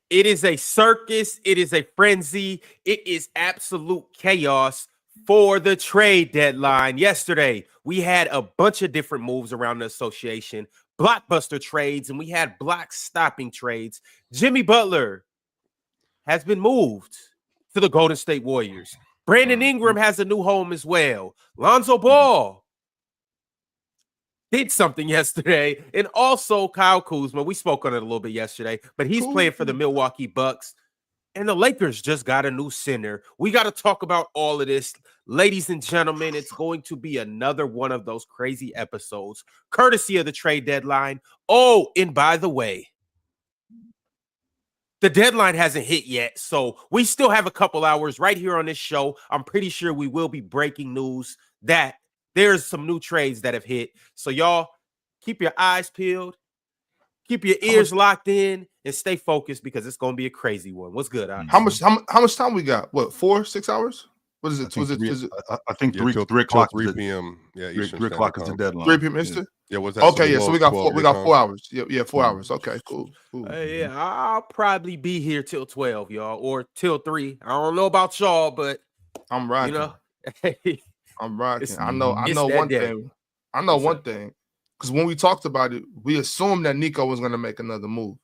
It is a circus. It is a frenzy. It is absolute chaos for the trade deadline. Yesterday, we had a bunch of different moves around the association, blockbuster trades, and we had block stopping trades. Jimmy Butler has been moved to the Golden State Warriors. Brandon Ingram has a new home as well. Lonzo Ball did something yesterday. And also Kyle Kuzma. We spoke on it a little bit yesterday, but he's playing for the Milwaukee Bucks. And the Lakers just got a new center. We got to talk about all of this. Ladies and gentlemen, it's going to be another one of those crazy episodes, courtesy of the trade deadline. Oh, and by the way, the deadline hasn't hit yet, so we still have a couple hours right here on this show. I'm pretty sure we will be breaking news that there's some new trades that have hit. So y'all keep your eyes peeled, keep your ears locked in, and stay focused because it's going to be a crazy one. What's good? How much time we got? What, 6 hours? What is it? I think 3 o'clock 3 p.m. Yeah, 3 o'clock is the deadline. 3 p.m. Eastern? Yeah, what's that? Okay, yeah, so we got 4 hours. Yeah, 4 hours. Okay, cool. Yeah, I'll probably be here till 12, y'all, or till 3. I don't know about y'all, but I'm rocking. You know, I'm rocking. I know one thing. I know one thing. Because when we talked about it, we assumed that Nico was going to make another move.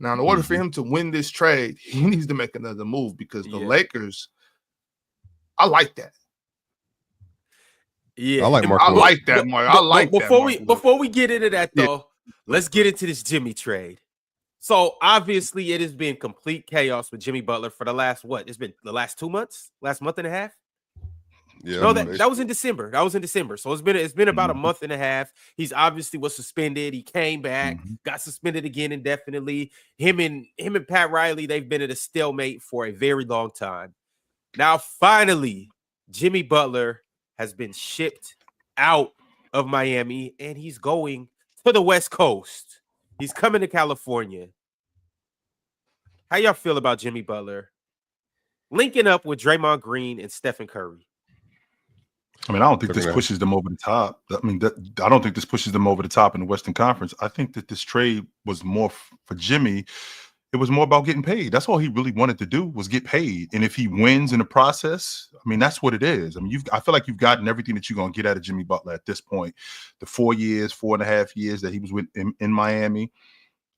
Now, in order for him to win this trade, he needs to make another move because the Lakers, I like that. Yeah, I like Mark. I like that, Mark. I like that. Before we get into that, though, let's get into this Jimmy trade. So obviously, it has been complete chaos with Jimmy Butler for the last It's been the last 2 months, last month and a half. Yeah, no, that was in December. So it's been about a month and a half. He's obviously was suspended. He came back, got suspended again indefinitely. Him and Pat Riley, they've been at a stalemate for a very long time. Now, finally, Jimmy Butler has been shipped out of Miami, and he's going to the West Coast. He's coming to California. How y'all feel about Jimmy Butler linking up with Draymond Green and Stephen Curry? I mean, I don't think this pushes them over the top. I don't think this pushes them over the top in the Western Conference. I think that this trade was more for Jimmy. It was more about getting paid. That's all he really wanted to do was get paid. And if he wins in the process, I mean, that's what it is. I mean, I feel like you've gotten everything that you're going to get out of Jimmy Butler at this point. The 4.5 years that he was in Miami.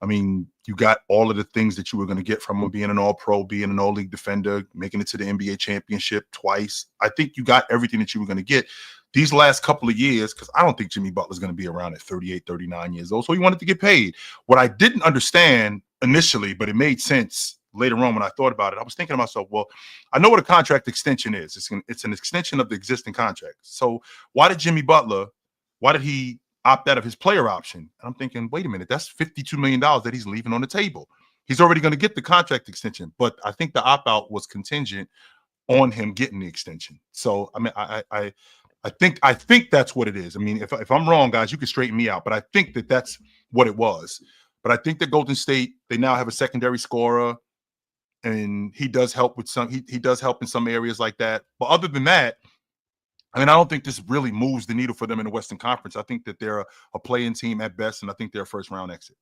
I mean, you got all of the things that you were going to get from him, being an all-pro, being an all-league defender, making it to the NBA championship twice. I think you got everything that you were going to get these last couple of years, because I don't think Jimmy Butler's going to be around at 38, 39 years old. So he wanted to get paid. What I didn't understand initially, but it made sense later on when I thought about it, I was thinking to myself, well, I know what a contract extension is. It's an extension of the existing contract. So why did he opt out of his player option? And I'm thinking, wait a minute, that's $52 million that he's leaving on the table. He's already going to get the contract extension, but I think the opt-out was contingent on him getting the extension. So I mean, I think that's what it is. I mean, if I'm wrong, guys, you can straighten me out, but I think that that's what it was. But I think that Golden State, they now have a secondary scorer, and he does help with some. He does help in some areas like that. But other than that, I mean, I don't think this really moves the needle for them in the Western Conference. I think that they're a play-in team at best, and I think they're a first-round exit.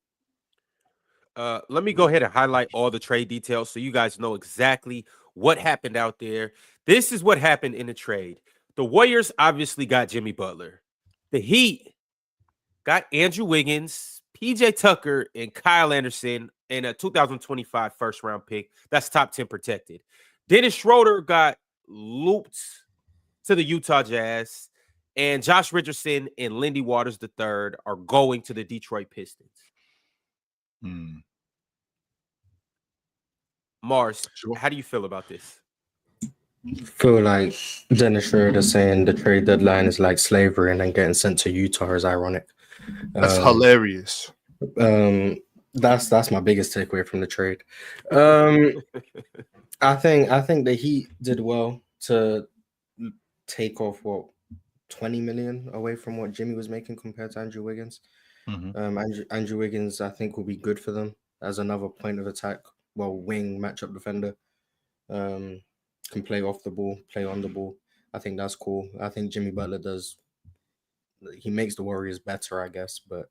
Let me go ahead and highlight all the trade details so you guys know exactly what happened out there. This is what happened in the trade. The Warriors obviously got Jimmy Butler. The Heat got Andrew Wiggins, PJ Tucker, and Kyle Anderson in a 2025 first-round pick. That's top 10 protected. Dennis Schroeder got looped to the Utah Jazz, and Josh Richardson and Lindy Waters III are going to the Detroit Pistons. Mars, how do you feel about this? I feel like Dennis Schroeder saying the trade deadline is like slavery and then getting sent to Utah is ironic. That's hilarious. That's my biggest takeaway from the trade. I think the Heat did well to take off 20 million away from what Jimmy was making compared to Andrew Wiggins. Andrew Wiggins, I think, will be good for them as another point of attack, wing matchup defender. Can play off the ball, play on the ball. I think that's cool. I think Jimmy Butler he makes the Warriors better, I guess, but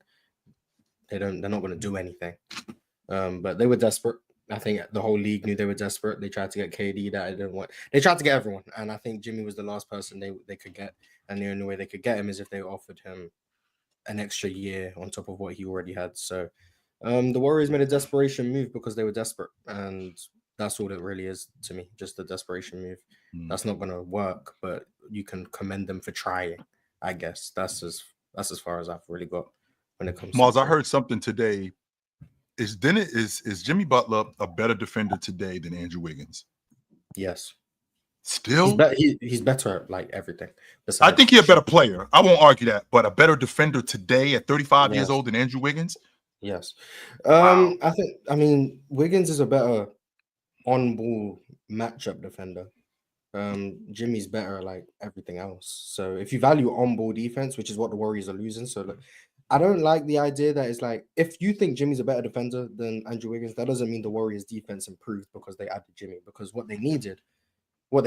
they're not going to do anything. But they were desperate. I think the whole league knew they were desperate. They tried to get KD that I didn't want. They tried to get everyone, and I think Jimmy was the last person they could get. And the only way they could get him is if they offered him an extra year on top of what he already had. So the Warriors made a desperation move because they were desperate, and that's all it really is to me, just a desperation move. That's not going to work, but you can commend them for trying. I guess that's as far as I've really got when it comes. Mars, I heard something today. Is Jimmy Butler a better defender today than Andrew Wiggins? Yes. Still, he's better at like everything. I think he's a better player. I won't argue that, but a better defender today at 35 years old than Andrew Wiggins. Yes. Wow. I mean, Wiggins is a better on-ball matchup defender. Jimmy's better like everything else. So if you value on-ball defense, which is what the Warriors are losing, so like, I don't like the idea that it's like if you think Jimmy's a better defender than Andrew Wiggins, that doesn't mean the Warriors' defense improved because they added Jimmy. Because what they needed, what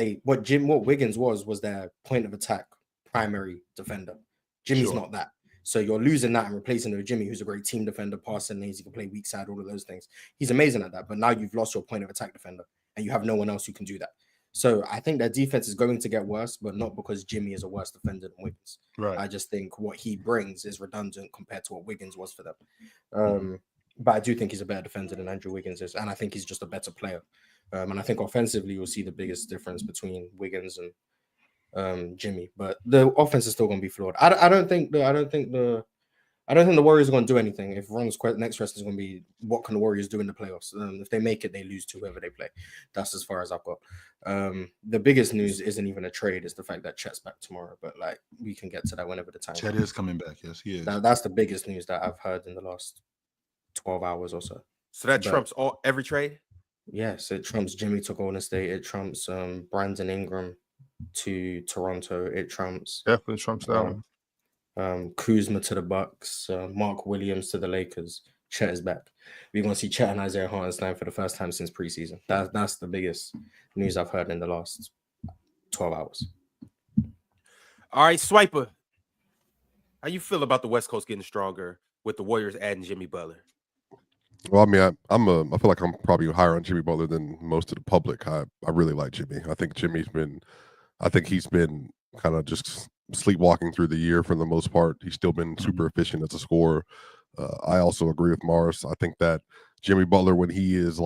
Wiggins was their point of attack primary defender. Jimmy's not that. So you're losing that and replacing it with Jimmy, who's a great team defender, passing lanes, he can play weak side, all of those things. He's amazing at that. But now you've lost your point of attack defender, and you have no one else who can do that. So I think their defense is going to get worse, but not because Jimmy is a worse defender than Wiggins. Right. I just think what he brings is redundant compared to what Wiggins was for them. But I do think he's a better defender than Andrew Wiggins is, and I think he's just a better player. And I think offensively, you'll see the biggest difference between Wiggins and Jimmy. But the offense is still going to be flawed. I don't think the Warriors are going to do anything. If Ron's next question is going to be, what can the Warriors do in the playoffs? If they make it, they lose to whoever they play. That's as far as I've got. The biggest news isn't even a trade. It's the fact that Chet's back tomorrow. But like, we can get to that whenever the time Chet is coming back. Yes, he is. That's the biggest news that I've heard in the last 12 hours or so. So that trumps every trade? Yes, it trumps Jimmy to Golden State. It trumps Brandon Ingram to Toronto. It trumps definitely trumps that one. Kuzma to the Bucks, Mark Williams to the Lakers. Chet is back. We're going to see Chet and Isaiah Hartenstein for the first time since preseason. That's the biggest news I've heard in the last 12 hours. All right, Swiper. How you feel about the West Coast getting stronger with the Warriors adding Jimmy Butler? Well, I mean, I feel like I'm probably higher on Jimmy Butler than most of the public. I really like Jimmy. I think he's been kind of just sleepwalking through the year for the most part. He's still been super efficient as a scorer. I also agree with Mars. I think that Jimmy Butler, when he is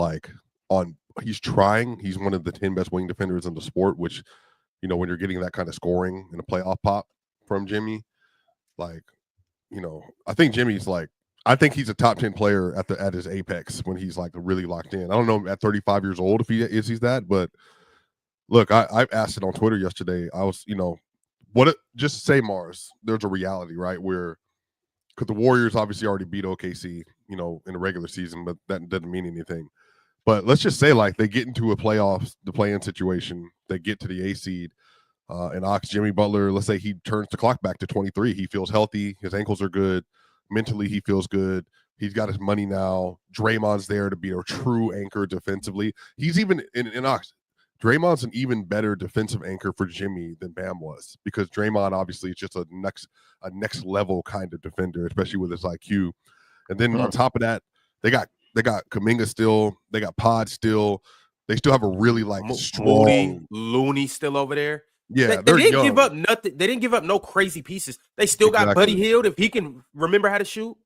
he's trying, he's one of the 10 best wing defenders in the sport, which, you know, when you're getting that kind of scoring in a playoff pop from Jimmy, like, you know, I think he's a top 10 player at his apex when he's like really locked in. I don't know at 35 years old if he's that, but look, I asked it on Twitter yesterday. I was, you know, just say Mars, there's a reality, right? Where, because the Warriors obviously already beat OKC, you know, in the regular season, but that doesn't mean anything. But let's just say like they get into the play-in situation, they get to the A seed, and Jimmy Butler, let's say he turns the clock back to 23. He feels healthy. His ankles are good. Mentally, he feels good. He's got his money now. Draymond's there to be a true anchor defensively. He's even in Ox. Draymond's an even better defensive anchor for Jimmy than Bam was, because Draymond obviously is just a next level kind of defender, especially with his IQ. And then on top of that, they got Kuminga still. They got Pod still. They still have a really strong Looney still over there. Yeah, they didn't give up nothing. They didn't give up no crazy pieces. They still got Buddy Hield if he can remember how to shoot.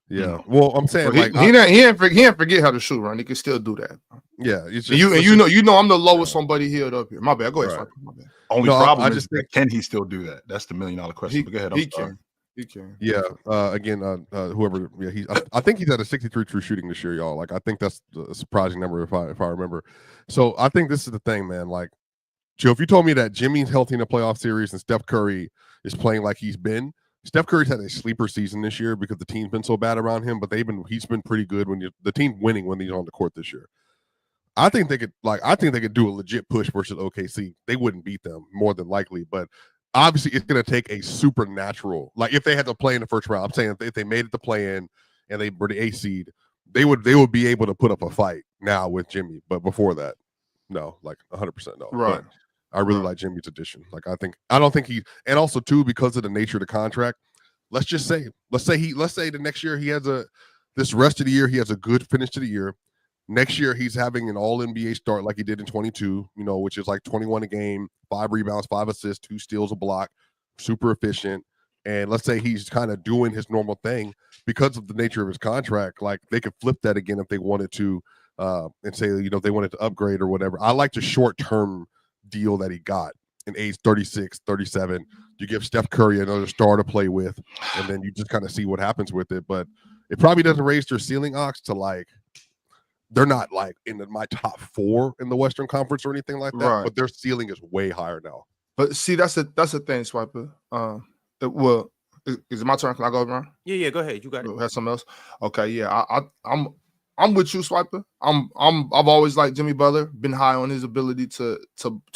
Yeah, well, I'm saying he didn't forget how to shoot, Ron. He can still do that. Yeah, it's just, you know I'm the lowest on Buddy Hield up here. My bad. Go ahead. Right. My bad. Only problem is can he still do that? That's the $1 million question. But go ahead. He can. Yeah. Again, whoever. Yeah, I think he's at a 63 true shooting this year, y'all. Like, I think that's a surprising number if I remember. So I think this is the thing, man. Like, Joe, if you told me that Jimmy's healthy in a playoff series and Steph Curry is playing like he's been, Steph Curry's had a sleeper season this year because the team's been so bad around him, but he's been pretty good when the team's winning when he's on the court this year. I think they could do a legit push versus OKC. They wouldn't beat them more than likely, but obviously it's going to take a supernatural. Like if they had to play in the first round, I'm saying if they made it to play in and they were the A seed, they would be able to put up a fight now with Jimmy. But before that, no, like 100% no. Right. But I really like Jimmy's addition. Like I don't think and also too, because of the nature of the contract, let's say the next year this rest of the year he has a good finish to the year. Next year, he's having an all-NBA start like he did in 22, which is like 21 a game, 5 rebounds, 5 assists, 2 steals a block, super efficient. And let's say he's kind of doing his normal thing because of the nature of his contract. Like they could flip that again if they wanted to and say, they wanted to upgrade or whatever. I like the short-term deal that he got in age 36, 37. You give Steph Curry another star to play with, and then you just kind of see what happens with it. But it probably doesn't raise their ceiling, Ox, to like, they're not like in my top 4 in the Western Conference or anything like that, right. But their ceiling is way higher now. But see, that's the thing, Swiper. Well, is it my turn? Can I go around? Yeah, go ahead. You got it. Have something else? Okay, yeah. I'm with you, Swiper. I've always liked Jimmy Butler, been high on his ability to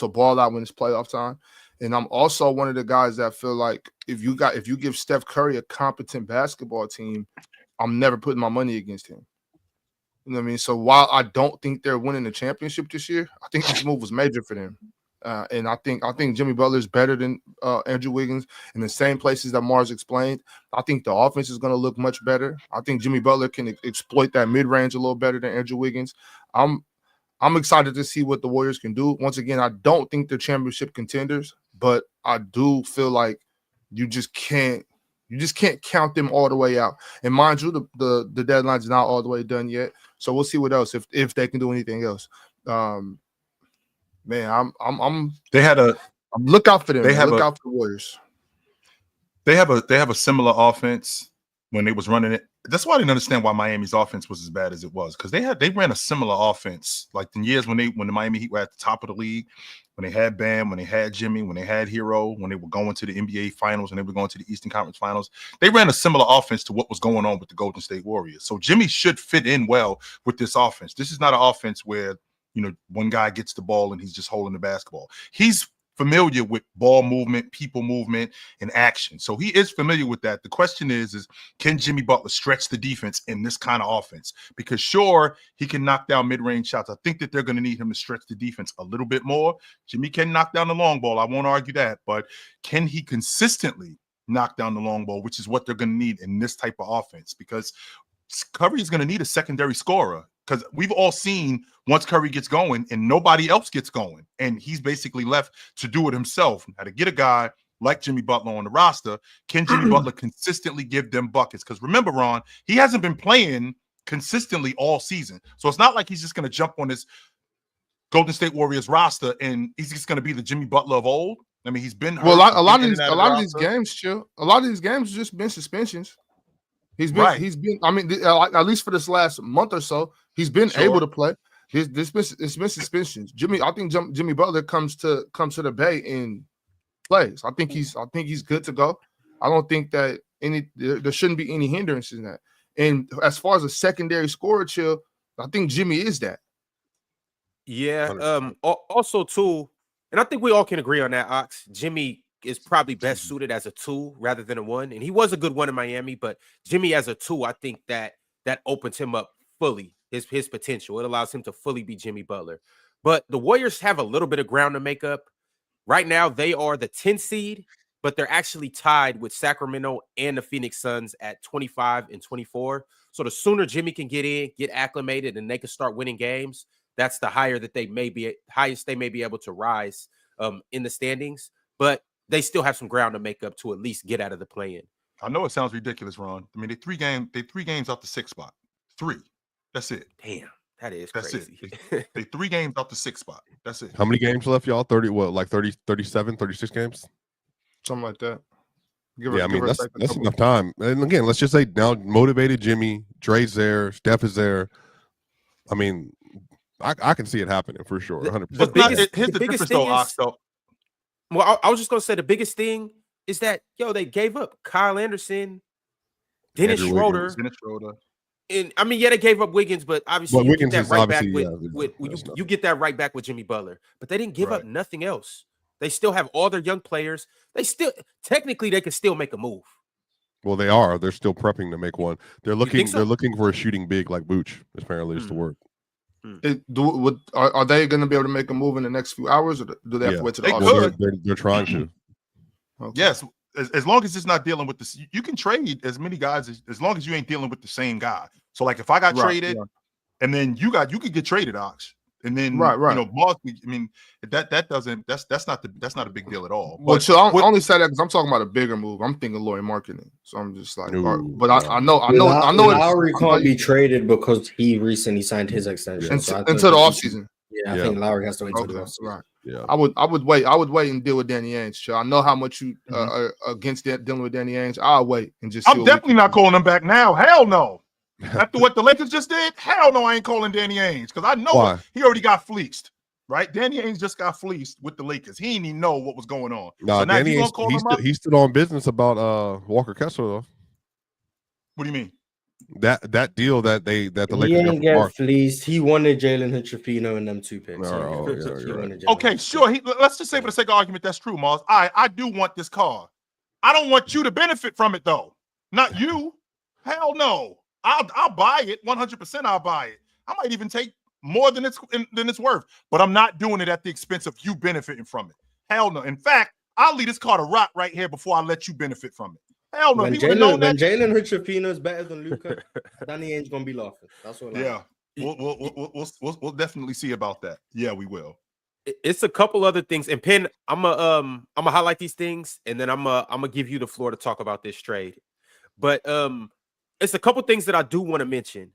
ball out when it's playoff time. And I'm also one of the guys that feel like if you give Steph Curry a competent basketball team, I'm never putting my money against him. You know what I mean? So while I don't think they're winning the championship this year, I think this move was major for them. And I think Jimmy Butler is better than Andrew Wiggins in the same places that Mars explained. I think the offense is going to look much better. I think Jimmy Butler can exploit that mid-range a little better than Andrew Wiggins. I'm excited to see what the Warriors can do. Once again, I don't think they're championship contenders, but I do feel like you just can't count them all the way out. And mind you, the deadline's not all the way done yet. So we'll see what else if they can do anything else. Man, I'm look out for them. Look out for the Warriors. They have a similar offense when they was running it. That's why I didn't understand why Miami's offense was as bad as it was, because they ran a similar offense like in years when the Miami Heat were at the top of the league, when they had Bam, when they had Jimmy, when they had Hero, when they were going to the NBA Finals, when they were going to the Eastern Conference Finals. They ran a similar offense to what was going on with the Golden State Warriors. So Jimmy should fit in well with this offense. This is not an offense where one guy gets the ball and he's just holding the basketball. He's familiar with ball movement, people movement, and action. So he is familiar with that. The question is can Jimmy Butler stretch the defense in this kind of offense? Because sure, he can knock down mid-range shots. I think that they're going to need him to stretch the defense a little bit more. Jimmy can knock down the long ball. I won't argue that. But can he consistently knock down the long ball, which is what they're going to need in this type of offense? Because Curry is going to need a secondary scorer. Because we've all seen once Curry gets going and nobody else gets going, and he's basically left to do it himself. Now, to get a guy like Jimmy Butler on the roster, can Jimmy Butler consistently give them buckets? Because remember, Ron, he hasn't been playing consistently all season. So it's not like he's just going to jump on this Golden State Warriors roster and he's just going to be the Jimmy Butler of old. I mean, he's been hurt. Well, a lot of these games, chill. A lot of these games have just been suspensions. He's been. I mean, at least for this last month or so, he's been able to play. It's been suspensions. I think Jimmy Butler comes to the Bay and plays. I think he's good to go. I don't think that there shouldn't be any hindrances in that. And as far as a secondary scorer, chill, I think Jimmy is that. Yeah. Also too, and I think we all can agree on that, Ox. Jimmy is probably best suited as a 2 rather than a 1. And he was a good 1 in Miami, but Jimmy as a 2, I think that opens him up fully, his potential. It allows him to fully be Jimmy Butler. But the Warriors have a little bit of ground to make up. Right now, they are the 10th seed, but they're actually tied with Sacramento and the Phoenix Suns at 25 and 24. So the sooner Jimmy can get in, get acclimated, and they can start winning games, that's the highest they may be able to rise in the standings. But they still have some ground to make up to at least get out of the play-in. I know it sounds ridiculous, Ron. I mean, they 3 games off the 6th spot. 3. That's it. Damn, that's crazy. It. They 3 games off the 6th spot. That's it. How many games left, y'all? 30, what, like 30, 37, 36 games? Something like that. That's enough time. And again, let's just say now motivated Jimmy, Dre's there, Steph is there. I mean, I can see it happening for sure, 100%. Here's the biggest thing though. Well, I was just going to say the biggest thing is that, they gave up Kyle Anderson, Dennis Schroeder. And I mean, they gave up Wiggins, but obviously you get that right back you get that right back with Jimmy Butler. But they didn't give up nothing else. They still have all their young players. Technically they can still make a move. Well, they are. They're still prepping to make one. They're looking for a shooting big like Vooch, apparently, is to work. Are they going to be able to make a move in the next few hours, or do they have to wait to the offseason? They're trying to. Okay. Yes, as long as it's not dealing with this, you can trade as many guys as long as you ain't dealing with the same guy. So, like, if I got traded and then you could get traded, Ox. And then right. You know, Boston. I mean, that's not a big deal at all. Well, so I only say that because I'm talking about a bigger move. I'm thinking Lloyd marketing. So I'm just like, but I know. Lowry can't be traded because he recently signed his extension until the offseason. Yeah, I think Lowry has to wait until the offseason. Right. Yeah, I would wait and deal with Danny Ainge. So I know how much you are against dealing with Danny Ainge. I'll wait and just. I'm definitely not calling him back now. Hell no. After what the Lakers just did, hell no, I ain't calling Danny Ainge because I know he already got fleeced. Right, Danny Ainge just got fleeced with the Lakers. He didn't even know what was going on. No, Danny Ainge, he stood on business about Walker Kessler though. What do you mean? That deal that the Lakers didn't get fleeced. He wanted Jalen Hood-Schifino and them 2 picks. Okay, sure. Let's just say for the sake of argument, that's true, Mars. I do want this car. I don't want you to benefit from it though. Not you. Hell no. I'll buy it 100%. I'll buy it. I might even take more than it's worth, but I'm not doing it at the expense of you benefiting from it. Hell no. In fact, I'll leave this car to rot right here before I let you benefit from it. Hell no. When Jalen Hood-Schifino is better than Luka, Danny Ainge gonna be laughing. That's what. Yeah, we'll definitely see about that. Yeah, we will. It's a couple other things, and Penn, I'm gonna highlight these things, and then I'm gonna give you the floor to talk about this trade. But it's a couple things that I do want to mention.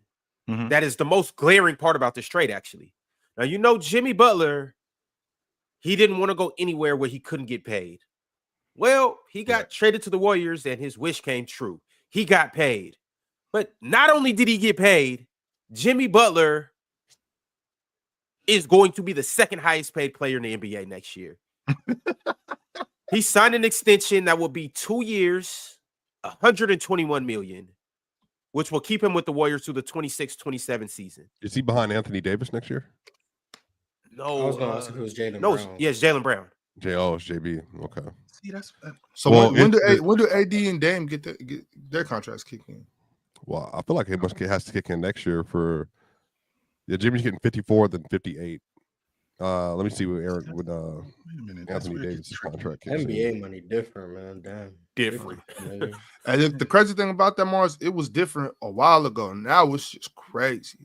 That is the most glaring part about this trade, actually. Now, you know, Jimmy Butler, he didn't want to go anywhere where he couldn't get paid. Well, he got traded to the Warriors, and his wish came true. He got paid. But not only did he get paid, Jimmy Butler is going to be the second highest paid player in the NBA next year. He signed an extension that will be 2 years, $121 million. Which will keep him with the Warriors through the 26-27 season. Is he behind Anthony Davis next year? No. I was going to ask if it was Jaylen Brown. Yes, Jaylen Brown. It's JB. Okay. See, that's so. When do AD and Dame get their contracts kick in? Well, I feel like it has to kick in next year for. Yeah, Jimmy's getting 54, then 58. Let me see what Anthony Davis' contract is. NBA money different, man. Damn. Different. And the crazy thing about that, Mars, it was different a while ago. Now it's just crazy.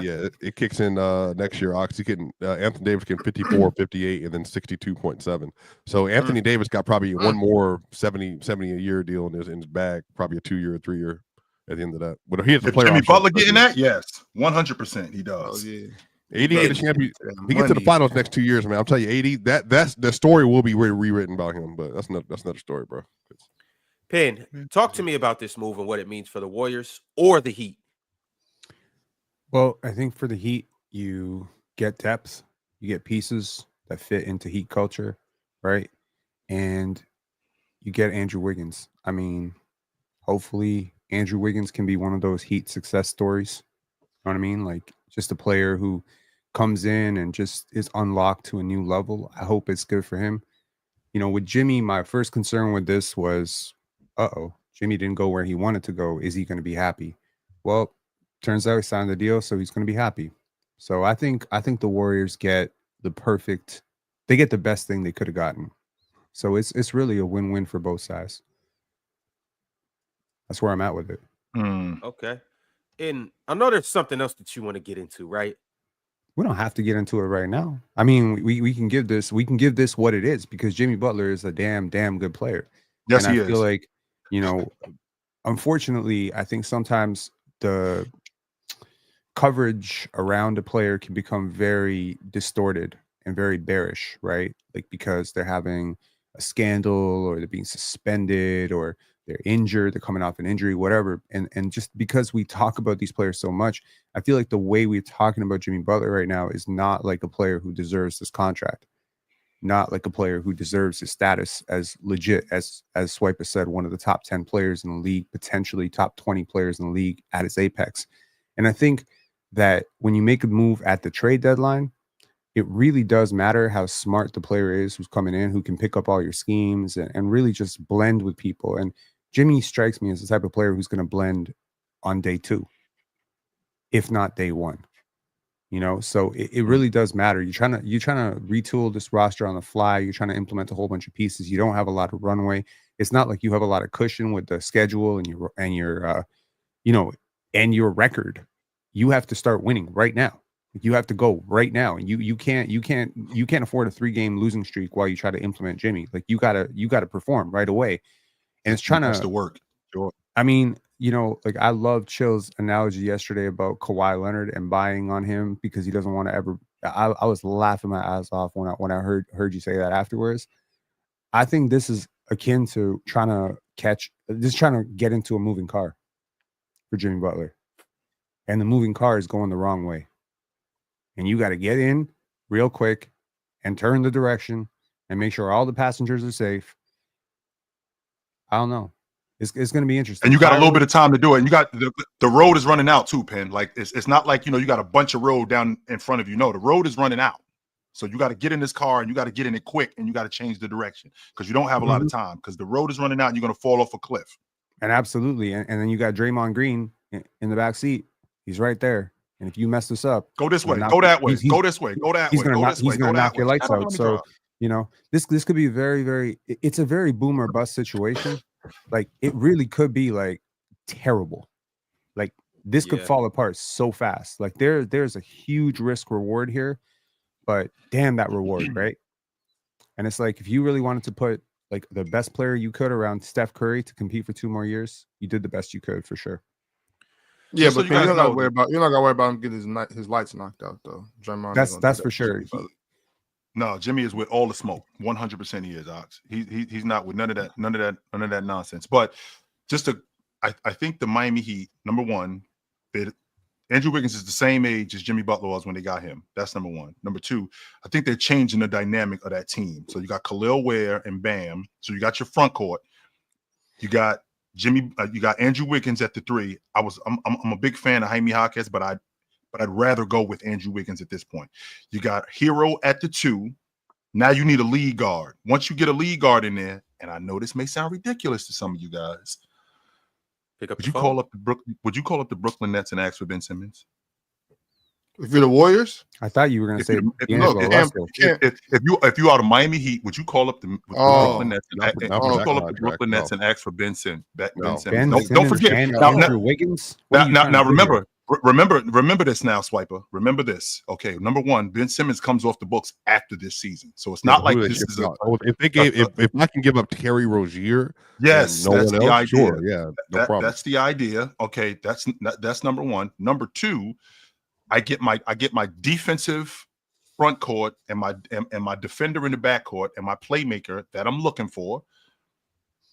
Yeah, it kicks in next year. Oxy getting Anthony Davis getting 54, 58, and then 62.7. So Anthony Davis got probably one more 70 a year deal in his bag, probably a 2 year, 3 year at the end of that. But he has the player. Jimmy Butler getting that? Yes, 100%. He does. Oh, yeah. 80 get a champion. He gets to the finals next 2 years, man. I'll tell you, 80. That's the story will be rewritten about him, but that's another story, bro. Penn, talk to me about this move and what it means for the Warriors or the Heat. Well, I think for the Heat, you get depth, you get pieces that fit into Heat culture, right? And you get Andrew Wiggins. I mean, hopefully Andrew Wiggins can be one of those Heat success stories. You know what I mean? Like just a player who comes in and just is unlocked to a new level. I hope it's good for him. You know, with Jimmy, my first concern with this was, Jimmy didn't go where he wanted to go. Is he going to be happy? Well, turns out he signed the deal, so he's going to be happy. So I think the Warriors get the best thing they could have gotten. So it's really a win-win for both sides. That's where I'm at with it. Okay. And I know there's something else that you want to get into, right? We don't have to get into it right now. I mean, we can give this what it is because Jimmy Butler is a damn good player. Yes, and he is. I feel like, you know, unfortunately, I think sometimes the coverage around a player can become very distorted and very bearish, right? Like because they're having a scandal or they're being suspended or they're injured, they're coming off an injury, whatever. And just because we talk about these players so much, I feel like the way we're talking about Jimmy Butler right now is not like a player who deserves this contract. Not like a player who deserves his status as legit, as Swiper said, one of the top 10 players in the league, potentially top 20 players in the league at its apex. And I think that when you make a move at the trade deadline, it really does matter how smart the player is who's coming in, who can pick up all your schemes and really just blend with people. And Jimmy strikes me as the type of player who's going to blend on day 2, if not day 1. You know, so it really does matter. You're trying to retool this roster on the fly. You're trying to implement a whole bunch of pieces. You don't have a lot of runway. It's not like you have a lot of cushion with the schedule and your record. you have to start winning right now. You have to go right now. And you can't afford a 3-game losing streak while you try to implement Jimmy. Like you gotta perform right away. And it's trying to work. Sure. I mean, like I love Chill's analogy yesterday about Kawhi Leonard and buying on him because he doesn't want to ever. I was laughing my ass off when I heard you say that afterwards. I think this is akin to trying to get into a moving car for Jimmy Butler, and the moving car is going the wrong way, and you got to get in real quick and turn the direction and make sure all the passengers are safe. I don't know. It's going to be interesting. And you got a little bit of time to do it. And you got the road is running out too, Penn. Like it's not like, you got a bunch of road down in front of you. No, the road is running out. So you got to get in this car and you got to get in it quick and you got to change the direction because you don't have a lot of time because the road is running out and you're going to fall off a cliff. And absolutely. And then you got Draymond Green in the back seat. He's right there. And if you mess this up, go this way, go that way, go this way, go that way. He's going to knock your lights out. So, this could be very, very, it's a very boom or bust situation. Like it really could be like terrible. Like this could fall apart so fast. Like there's a huge risk reward here, but damn that reward, right? And it's like if you really wanted to put like the best player you could around Steph Curry to compete for 2 more years, you did the best you could for sure. Yeah, but you're not gonna worry about him getting his lights knocked out though. Draymond, that's for sure. No, Jimmy is with all the smoke. 100% he is, Ox. He's not with none of that nonsense. But I think the Miami Heat, number one, Andrew Wiggins is the same age as Jimmy Butler was when they got him. That's number one. Number two, I think they're changing the dynamic of that team. So you got Khalil Ware and Bam. So you got your front court. You got Jimmy. You got Andrew Wiggins at the 3. I'm a big fan of Jaime Jaquez, but I'd rather go with Andrew Wiggins at this point. You got Hero at the 2. Now you need a lead guard. Once you get a lead guard in there, and I know this may sound ridiculous to some of you guys, would you call up the Brooklyn Nets and ask for Ben Simmons? If you're the Warriors, I thought you were going to say if you are the Miami Heat, would you call up the Brooklyn Nets? And ask for Ben Simmons? Don't forget Andrew Wiggins. Now remember this now, Swiper. Remember this. Okay, number one, Ben Simmons comes off the books after this season, so it's not like this is if I can give up Terry Rozier, yes, that's the idea. Sure, yeah, no problem. That's the idea. Okay, that's number one. Number two, I get my defensive front court and my defender in the back court and my playmaker that I'm looking for,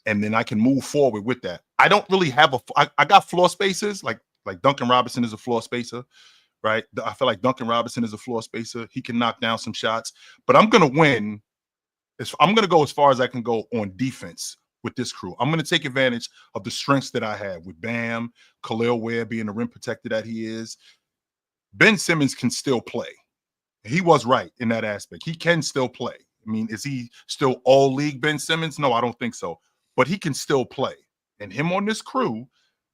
and then I can move forward with that. I don't really have I got floor spacers like Duncan Robinson is a floor spacer, right? I feel like Duncan Robinson is a floor spacer. He can knock down some shots, but I'm going to win. I'm going to go as far as I can go on defense with this crew. I'm going to take advantage of the strengths that I have with Bam, Khalil Ware being the rim protector that he is. Ben Simmons can still play. He was right in that aspect. He can still play. I mean, is he still all league Ben Simmons? No, I don't think so. But he can still play. And him on this crew,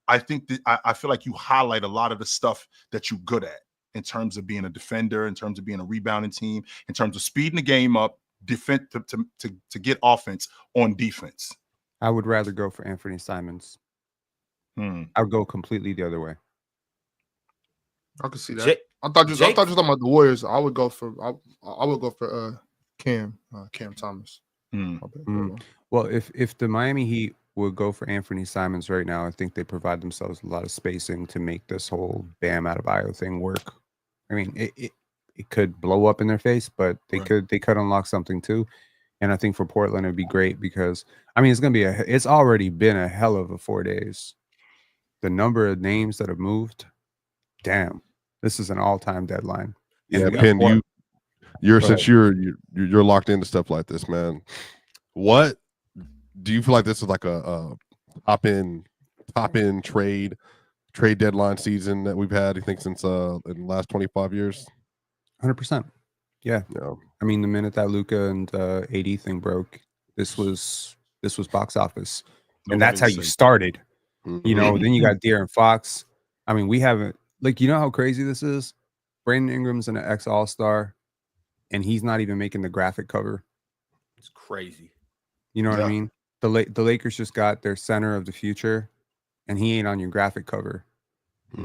I think that I feel like you highlight a lot of the stuff that you're good at in terms of being a defender, in terms of being a rebounding team, in terms of speeding the game up, defense to get offense on defense. I would rather go for Anthony Simons. I would go completely the other way. I could see that. I thought you were talking about the Warriors. I would go for Cam Thomas. Well, if the Miami Heat would go for Anthony Simons right now, I think they provide themselves a lot of spacing to make this whole Bam out of Io thing work. I mean, it could blow up in their face, but they could unlock something too. And I think for Portland it'd be great because I mean it's already been a hell of a 4 days. The number of names that have moved, damn, this is an all-time deadline. Yeah, Penn, since you're locked into stuff like this, man. What do you feel like this is like a top end trade deadline season that we've had? You think since in the last 25 years? 100%. Yeah. I mean, the minute that Luka and AD thing broke, this was box office, and that's how you started. You know, then you got De'Aaron Fox. I mean, we haven't you know how crazy this is. Brandon Ingram's an ex All-Star, and he's not even making the graphic cover. It's crazy. You know what I mean? The Lakers just got their center of the future, and he ain't on your graphic cover.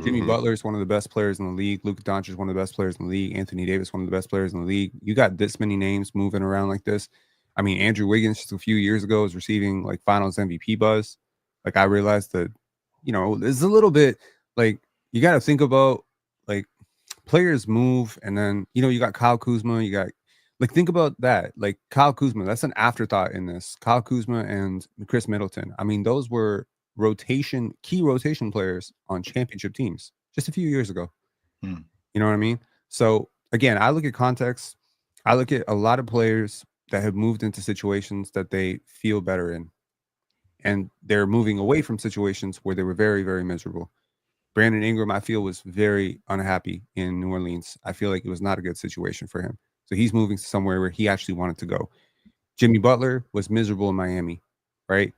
Jimmy Butler is one of the best players in the league. Luka Doncic is one of the best players in the league. Anthony Davis, one of the best players in the league. You got this many names moving around like this. I mean, Andrew Wiggins just a few years ago was receiving like Finals MVP buzz. Like I realized that, there's a little bit like you got to think about like players move, and then you got Kyle Kuzma. You got think about that. Like Kyle Kuzma, that's an afterthought in this. Kyle Kuzma and Chris Middleton. I mean, those were key rotation players on championship teams just a few years ago. You know what I mean? So again, I look at context. I look at a lot of players that have moved into situations that they feel better in, and they're moving away from situations where they were very, very miserable. Brandon Ingram, I feel, was very unhappy in New Orleans. I feel like it was not a good situation for him. So he's moving to somewhere where he actually wanted to go. Jimmy Butler was miserable in Miami, right?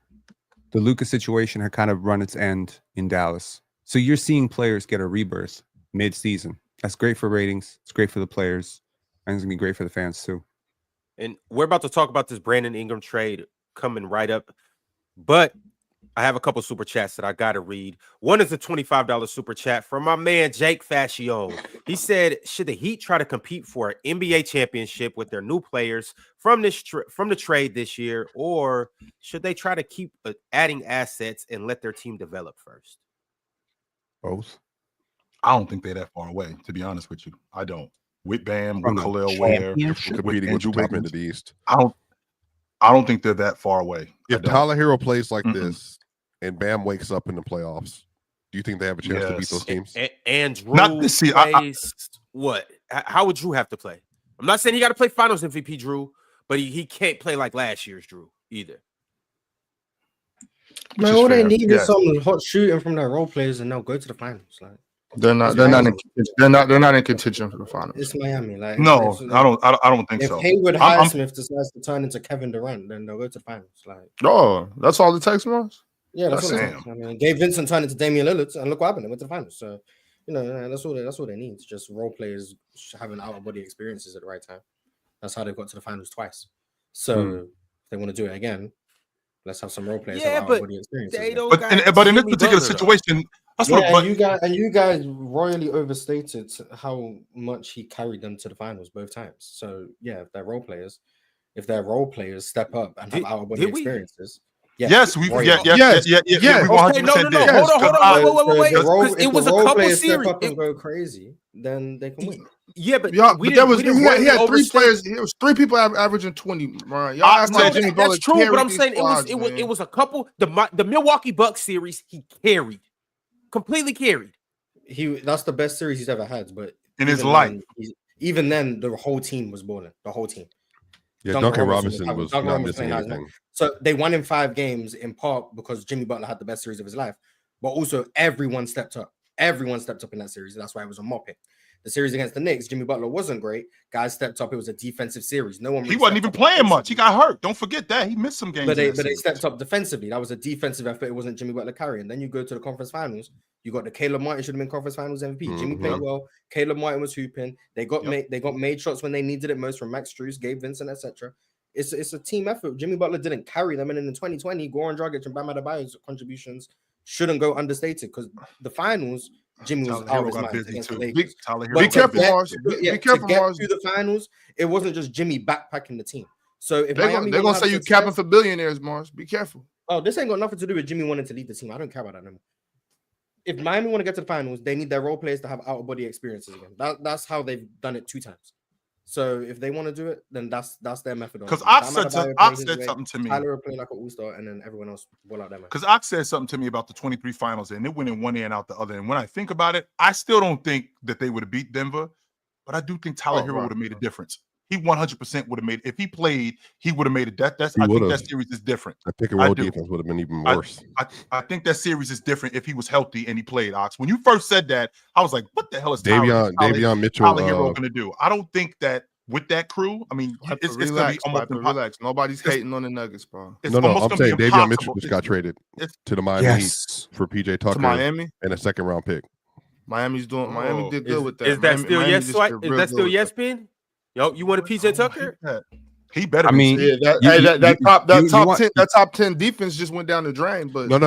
The Luka situation had kind of run its end in Dallas. So you're seeing players get a rebirth mid-season. That's great for ratings. It's great for the players. And it's going to be great for the fans too. And we're about to talk about this Brandon Ingram trade coming right up. But I have a couple super chats that I got to read. One is a $25 super chat from my man, Jake Fascione. He said, should the Heat try to compete for an NBA championship with their new players from the trade this year, or should they try to keep adding assets and let their team develop first? Both. I don't think they're that far away, to be honest with you. I don't. With Bam, with Khalil Ware, competing with Wemby in the East. I don't think they're that far away. If Tyler Hero plays like this and Bam wakes up in the playoffs, do you think they have a chance to beat those teams? And Drew not this year. What? How would Drew have to play? I'm not saying he got to play Finals MVP Drew, but he can't play like last year's Drew either. Man, all they need is some hot shooting from their role players, and they'll go to the finals. Like they're not in contention for the finals. It's Miami. Like no, I don't think so. If Hayward Highsmith decides to turn into Kevin Durant, then they'll go to the finals. Like that's all it takes, Ross. Yeah, that's what it takes. I mean, Gabe Vincent turned into Damian Lillard, and look what happened. They went to the finals. So that's all they need. Just role players having out of body experiences at the right time. That's how they got to the finals twice. So if they want to do it again, let's have some role players have out of body experiences. But in this particular situation. You guys royally overstated how much he carried them to the finals both times. So if their role players step up and have out of body experiences. Yes, we 100%. Hold on. Wait. Because it was a couple series. And go crazy, then they can win. Yeah, but he had 3 players. It was 3 people averaging 20. Right? That's true, but I'm saying it was a couple. The Milwaukee Bucks series he carried. Completely carried. That's the best series he's ever had. But in his life, even then, the whole team was balling. The whole team. Yeah, Duncan Robinson was not missing anything. So they won in 5 games in part because Jimmy Butler had the best series of his life, but also everyone stepped up. Everyone stepped up in that series. That's why it was a mopping. The series against the Knicks, Jimmy Butler wasn't great. Guys stepped up. It was a defensive series. No one. He wasn't even playing much. He got hurt. Don't forget that. He missed some games. But they stepped up defensively. That was a defensive effort. It wasn't Jimmy Butler carrying. Then you go to the conference finals. You got the Caleb Martin should have been conference finals MVP. Jimmy played well. Caleb Martin was hooping. They got made shots when they needed it most from Max Strus, Gabe Vincent, etc. It's a team effort. Jimmy Butler didn't carry them, and in 2020, Goran Dragic and Bam Adebayo's contributions shouldn't go understated because the finals. Jimmy was out of his mind against the Lakers. Be careful, Mars. Be careful, Mars. To the finals, it wasn't just Jimmy backpacking the team. So if they're gonna say you capping for billionaires, Mars. Be careful. Oh, this ain't got nothing to do with Jimmy wanting to lead the team. I don't care about that anymore. If Miami want to get to the finals, they need their role players to have out of body experiences again. That's how they've done it 2 times. So if they want to do it, then that's their method. Because Ox said something to me. Tyler will play like an all-star, and then everyone else will out there. Because Ox said something to me about the 23 finals, and it went in one ear and out the other. And when I think about it, I still don't think that they would have beat Denver, but I do think Tyler Hero would have made a difference. He 100% would have made. If he played, he would have made it. I think that series is different. I think a roll defense would have been even worse. I think that series is different if he was healthy and he played. Ox, when you first said that, I was like, "What the hell is Davion Mitchell? Tyler Hero going to do?" I don't think that. With that crew, I mean, it's going to be almost relax. Nobody's hating on the Nuggets, bro. No, I'm saying Davion Mitchell just got traded to the Miami Heat for PJ Tucker to Miami and a 2nd-round pick. Miami did good with that. Is that still yes? Is that still yes, Pin? Yo, you want a PJ Tucker? He better. I mean, that top 10 defense just went down the drain. But no.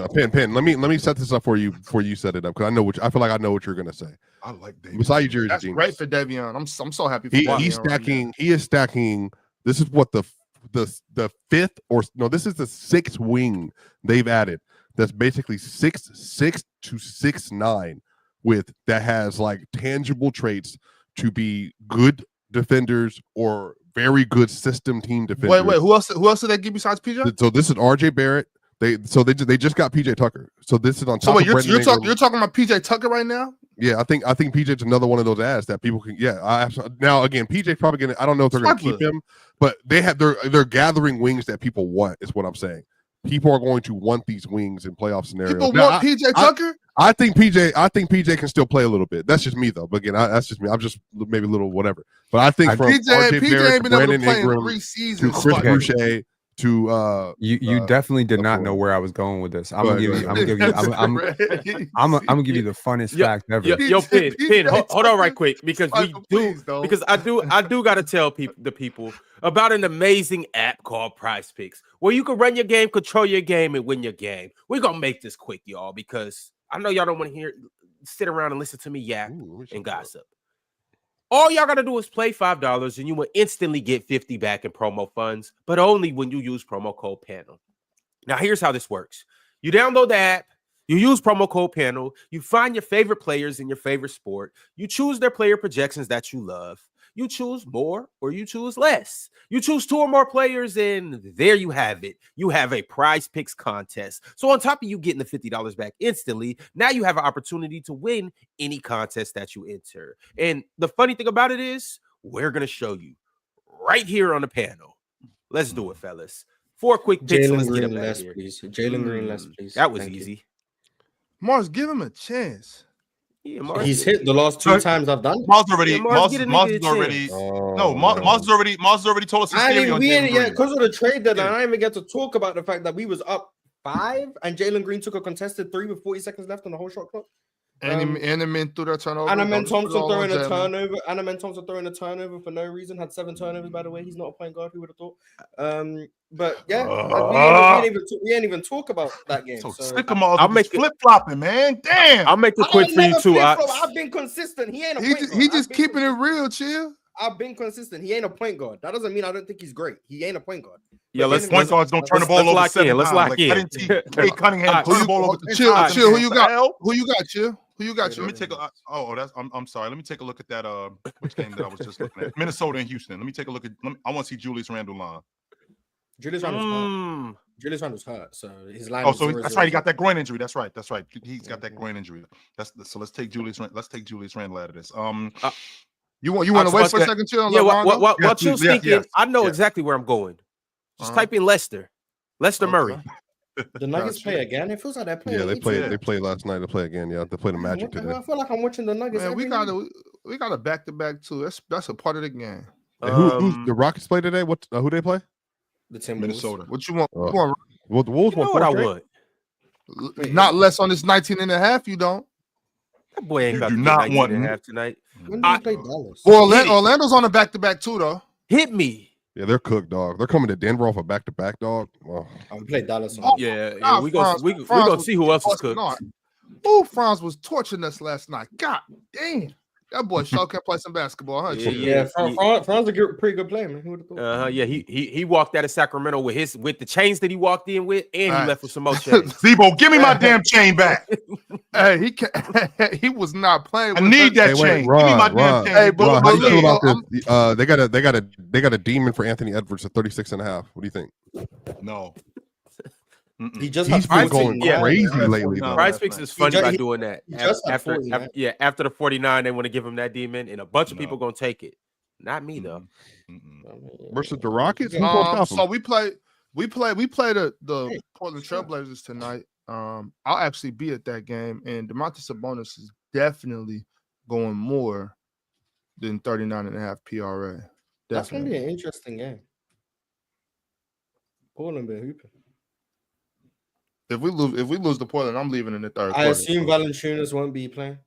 Pen. Let me set this up for you before you set it up, because I feel like I know what you're gonna say. I like Davion. Besides Jerry's that's genius. great for Davion. I'm so happy for Davion. He is stacking. This is what the fifth or no, this is the sixth wing they've added. That's basically 6'6" to 6'9" with that has like tangible traits to be good defenders or very good system team defenders. Wait, who else did they give besides PJ? So this is RJ Barrett. They just got PJ Tucker. So this is on top. So wait, you're talking about PJ Tucker right now? Yeah, I think PJ's another one of those ads that people can. Yeah, now again, PJ's probably gonna. I don't know if they're gonna keep him, but they're gathering wings that people want. Is what I'm saying. People are going to want these wings in playoff scenarios. People want PJ Tucker. I think PJ can still play a little bit. That's just me though. But again, that's just me. I'm just maybe a little whatever. But I think from RJ Barrett to Brandon Ingram to Chris Boucher to you definitely did not know where I was going with this. I'm gonna give you the funnest fact ever. Yo, Pin, hold on right quick, because I do gotta tell the people about an amazing app called PrizePicks, where you can run your game, control your game, and win your game. We're gonna make this quick, y'all, because I know y'all don't want to sit around and listen to me yak and gossip. All y'all got to do is play $5 and you will instantly get 50 back in promo funds, but only when you use promo code PANEL. Now, here's how this works. You download the app, you use promo code PANEL, you find your favorite players in your favorite sport, you choose their player projections that you love, you choose more or you choose less. You choose 2 or more players, and there you have it. You have a PrizePicks contest. So on top of you getting the $50 back instantly, now you have an opportunity to win any contest that you enter. And the funny thing about it is, we're going to show you right here on the panel. Let's do it, fellas. 4 quick picks. Let's get them out of here. Jalen Green, less, please. That was easy. Mars, give him a chance. Yeah, He's hit the last 2 times I've done. Mars already told us. Because of the trade deadline, I didn't even get to talk about the fact that we was up 5 and Jalen Green took a contested 3 with 40 seconds left on the whole shot clock. And the threw that turnover. Thompson throwing a turnover. Thompson throwing a turnover for no reason. Had 7 turnovers, by the way. He's not a point guard. Who would have thought? But yeah, we ain't even talk about that game. So I'll make flip flopping, man. Damn. I'll make it quick for you too. I've been consistent. He ain't a point guard. He just keeping it real, chill. I've been consistent. He ain't a point guard. That doesn't mean I don't think he's great. He ain't a point guard. Yeah, point guards don't turn the ball over 7 times. Let's lock in. I didn't see Kate Cunningham turn the ball over. Chill. Who you got? Who you got, Chill? Who you got? Let me take a. I'm sorry. Let me take a look at that. Which game that I was just looking at? Minnesota and Houston. Let me take a look at. I want to see Julius Randle line. Julius Randle's hurt. So his line. That's right. He got that groin injury. That's right. He's got that groin injury. So let's take Julius Randle out of this. You want to wait for a second, Chill? Yeah. While Chill's thinking, I know exactly where I'm going. Just type in Lester Murray. The Nuggets play again. It feels like they're playing. Yeah, they played last night. They play again. Yeah, they played the Magic today. I feel like I'm watching the Nuggets. Man, we got a back-to-back too. That's a part of the game. Who's the Rockets play today? Who they play? The Timberwolves. Minnesota. What you want? Well, the Wolves want what I want. Not less on this 19.5. You don't. That boy ain't got to 19.5 tonight. When do you play Dallas? Well, Orlando's on a back-to-back too, though. Hit me. Yeah, they're cooked, dog. They're coming to Denver off a back-to-back, dog. Oh. We play Dallas. We gonna see who else is cooked. Franz was torturing us last night. God damn. That boy sure can play some basketball, huh? Franz a pretty good player, man. Who would have thought? Yeah, he walked out of Sacramento with the chains that he walked in with, and he left with some more chains. Zebo, give me my damn chain back. Hey, he was not playing. I need that chain. Give me my damn chain. Hey, how do you feel about this? They got a demon for Anthony Edwards at 36.5. What do you think? No. He's been going crazy lately. PrizePicks is funny by doing that. After the 49, they want to give him that demon, and a bunch of people gonna take it. Not me though. Versus the Rockets. So we play the Portland Trailblazers tonight. I'll actually be at that game, and Domantas Sabonis is definitely going more than 39.5 PRA. That's gonna be an interesting game. Portland been hooping. If we lose to Portland, I'm leaving in the third quarter. I assume Valančiūnas won't be playing.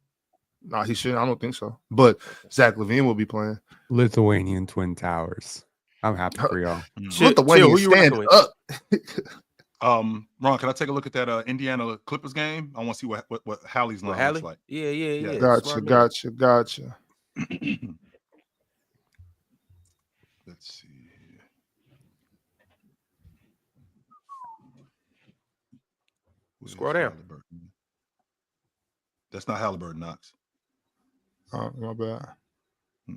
No, he shouldn't. I don't think so. But Zach LaVine will be playing. Lithuanian Twin Towers. I'm happy for y'all. Look the way you stand up. Ron, can I take a look at that Indiana Clippers game? I want to see what Hallie's line looks like. Yeah. Gotcha. Let's see. Scroll down. That's not Halliburton, Knox. Oh, my bad.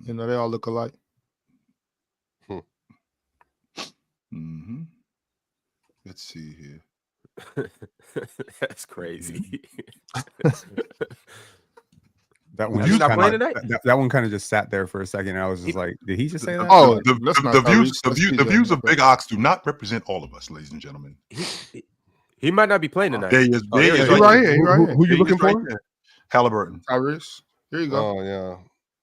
You know, they all look alike. Let's see here. That's crazy. That one kind of just sat there for a second. I was just like, did he just say that? Oh, the views of Big Ox do not represent all of us, ladies and gentlemen. He might not be playing tonight. There he is. Right here. Who you looking for? Halliburton. Tyrese. Here you go. Oh yeah.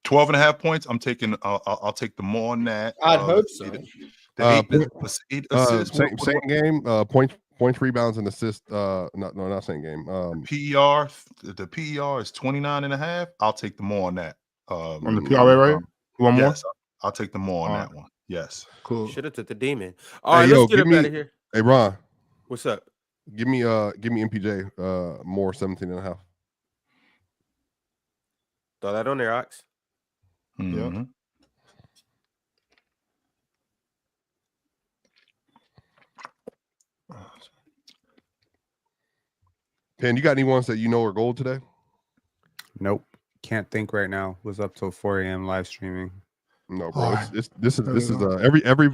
12.5 points. I'm taking. I'll take the more on that. I'd hope so. Eight assists. Same game. Points, rebounds, and assists. Not same game. PER. The PER is 29.5. I'll take the more on that. On the PRA, right? One more. Yes, I'll take the more on that one. Yes. Cool. Should have took the demon. All right, let's get him out of here. Hey, Ron. What's up? Give me MPJ more 17.5. Throw that on there, Ox. Yeah. Pen, you got any ones that you know are gold today? Nope. Can't think right now. Was up till 4 a.m. live streaming. No, bro. This is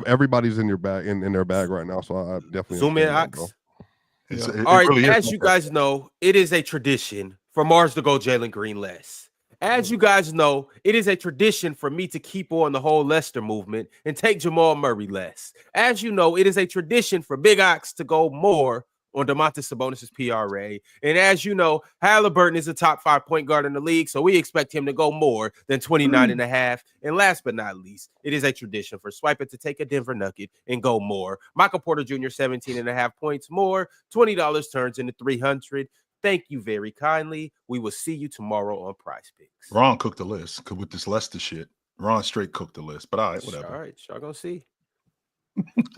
everybody's in your bag in their bag right now. So I definitely zoom in, Ox. All right, really as you guys know, it is a tradition for Mars to go Jalen Green less. As you guys know, it is a tradition for me to keep on the whole Lester movement and take Jamal Murray less. As you know, it is a tradition for Big Ox to go more on Domantas Sabonis' PRA. And as you know, Halliburton is a top 5 point guard in the league, so we expect him to go more than 29.5. And last but not least, it is a tradition for Swiper to take a Denver Nugget and go more. Michael Porter Jr., 17.5 points more. $20 turns into $300. Thank you very kindly. We will see you tomorrow on PrizePicks. Ron cooked the list with this Lester shit. Ron straight cooked the list, but all right, whatever. All right, y'all gonna see.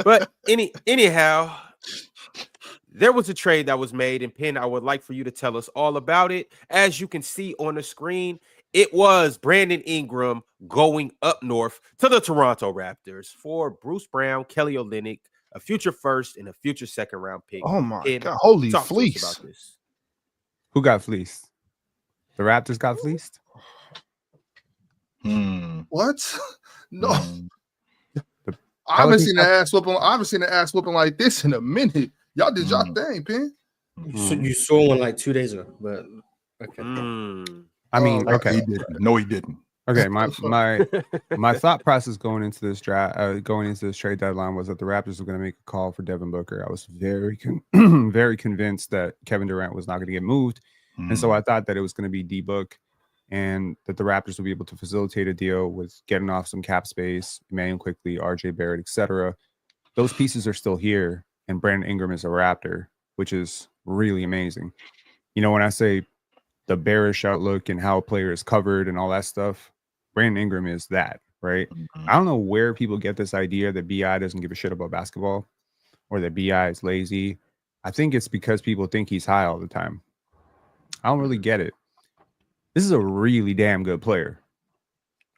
But anyhow, there was a trade that was made, and Penn, I would like for you to tell us all about it. As you can see on the screen, it was Brandon Ingram going up north to the Toronto Raptors for Bruce Brown, Kelly Olynyk, a future first and a future second round pick. Oh my God! Holy fleece! About this. Who got fleeced? The Raptors got fleeced? What? No. I haven't seen an ass whooping like this in a minute. Y'all did y'all thing, Pen. So you saw one like 2 days ago, but okay. I mean, okay. He didn't. No, he didn't. Okay, my thought process going into this trade deadline was that the Raptors were going to make a call for Devin Booker. I was very very convinced that Kevin Durant was not going to get moved, and so I thought that it was going to be D-Book, and that the Raptors would be able to facilitate a deal with getting off some cap space, Emmanuel Quickly, RJ Barrett, etc. Those pieces are still here, and Brandon Ingram is a Raptor, which is really amazing. You know, when I say the bearish outlook and how a player is covered and all that stuff, Brandon Ingram is that, right? I don't know where people get this idea that BI doesn't give a shit about basketball or that BI is lazy. I think it's because people think he's high all the time. I don't really get it. This is a really damn good player.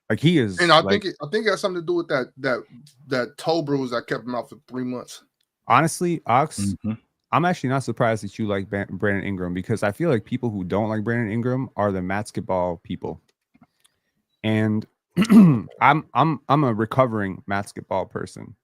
Like he is. And I think it has something to do with that toe bruise that kept him out for 3 months. Honestly, Ox, I'm actually not surprised that you like Brandon Ingram, because I feel like people who don't like Brandon Ingram are the basketball people. And I'm a recovering basketball person.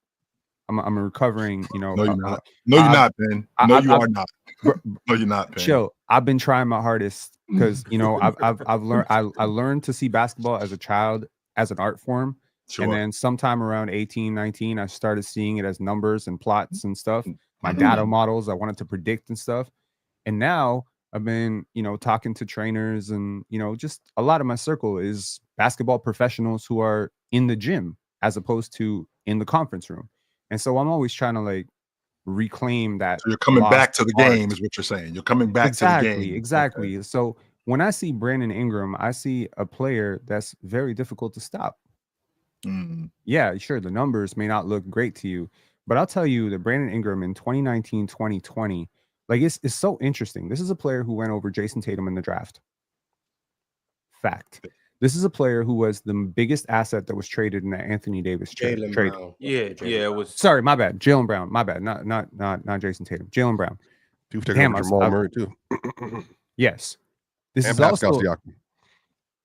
I'm a recovering, No, you're not. No, you're not, Ben. No, you are not. No, you're not, Ben. Chill. I've been trying my hardest because I've learned I learned to see basketball as a child as an art form. Sure. And then sometime around 18, 19, I started seeing it as numbers and plots and stuff. My data models I wanted to predict and stuff. And now I've been, talking to trainers and, just a lot of my circle is basketball professionals who are in the gym as opposed to in the conference room. And so I'm always trying to reclaim that. So you're coming back to the game is what you're saying. You're coming back to the game. Exactly. Okay. So when I see Brandon Ingram, I see a player that's very difficult to stop. Yeah, sure. The numbers may not look great to you, but I'll tell you that Brandon Ingram in 2019, 2020, like it's so interesting. This is a player who went over Jason Tatum in the draft. Fact. This is a player who was the biggest asset that was traded in that Anthony Davis trade. Brown. Yeah, it was. Sorry, my bad. Jaylen Brown. My bad. Not Jason Tatum. Jaylen Brown. People take over Jamal Murray too. Yes. This and is Pascal also Siakam.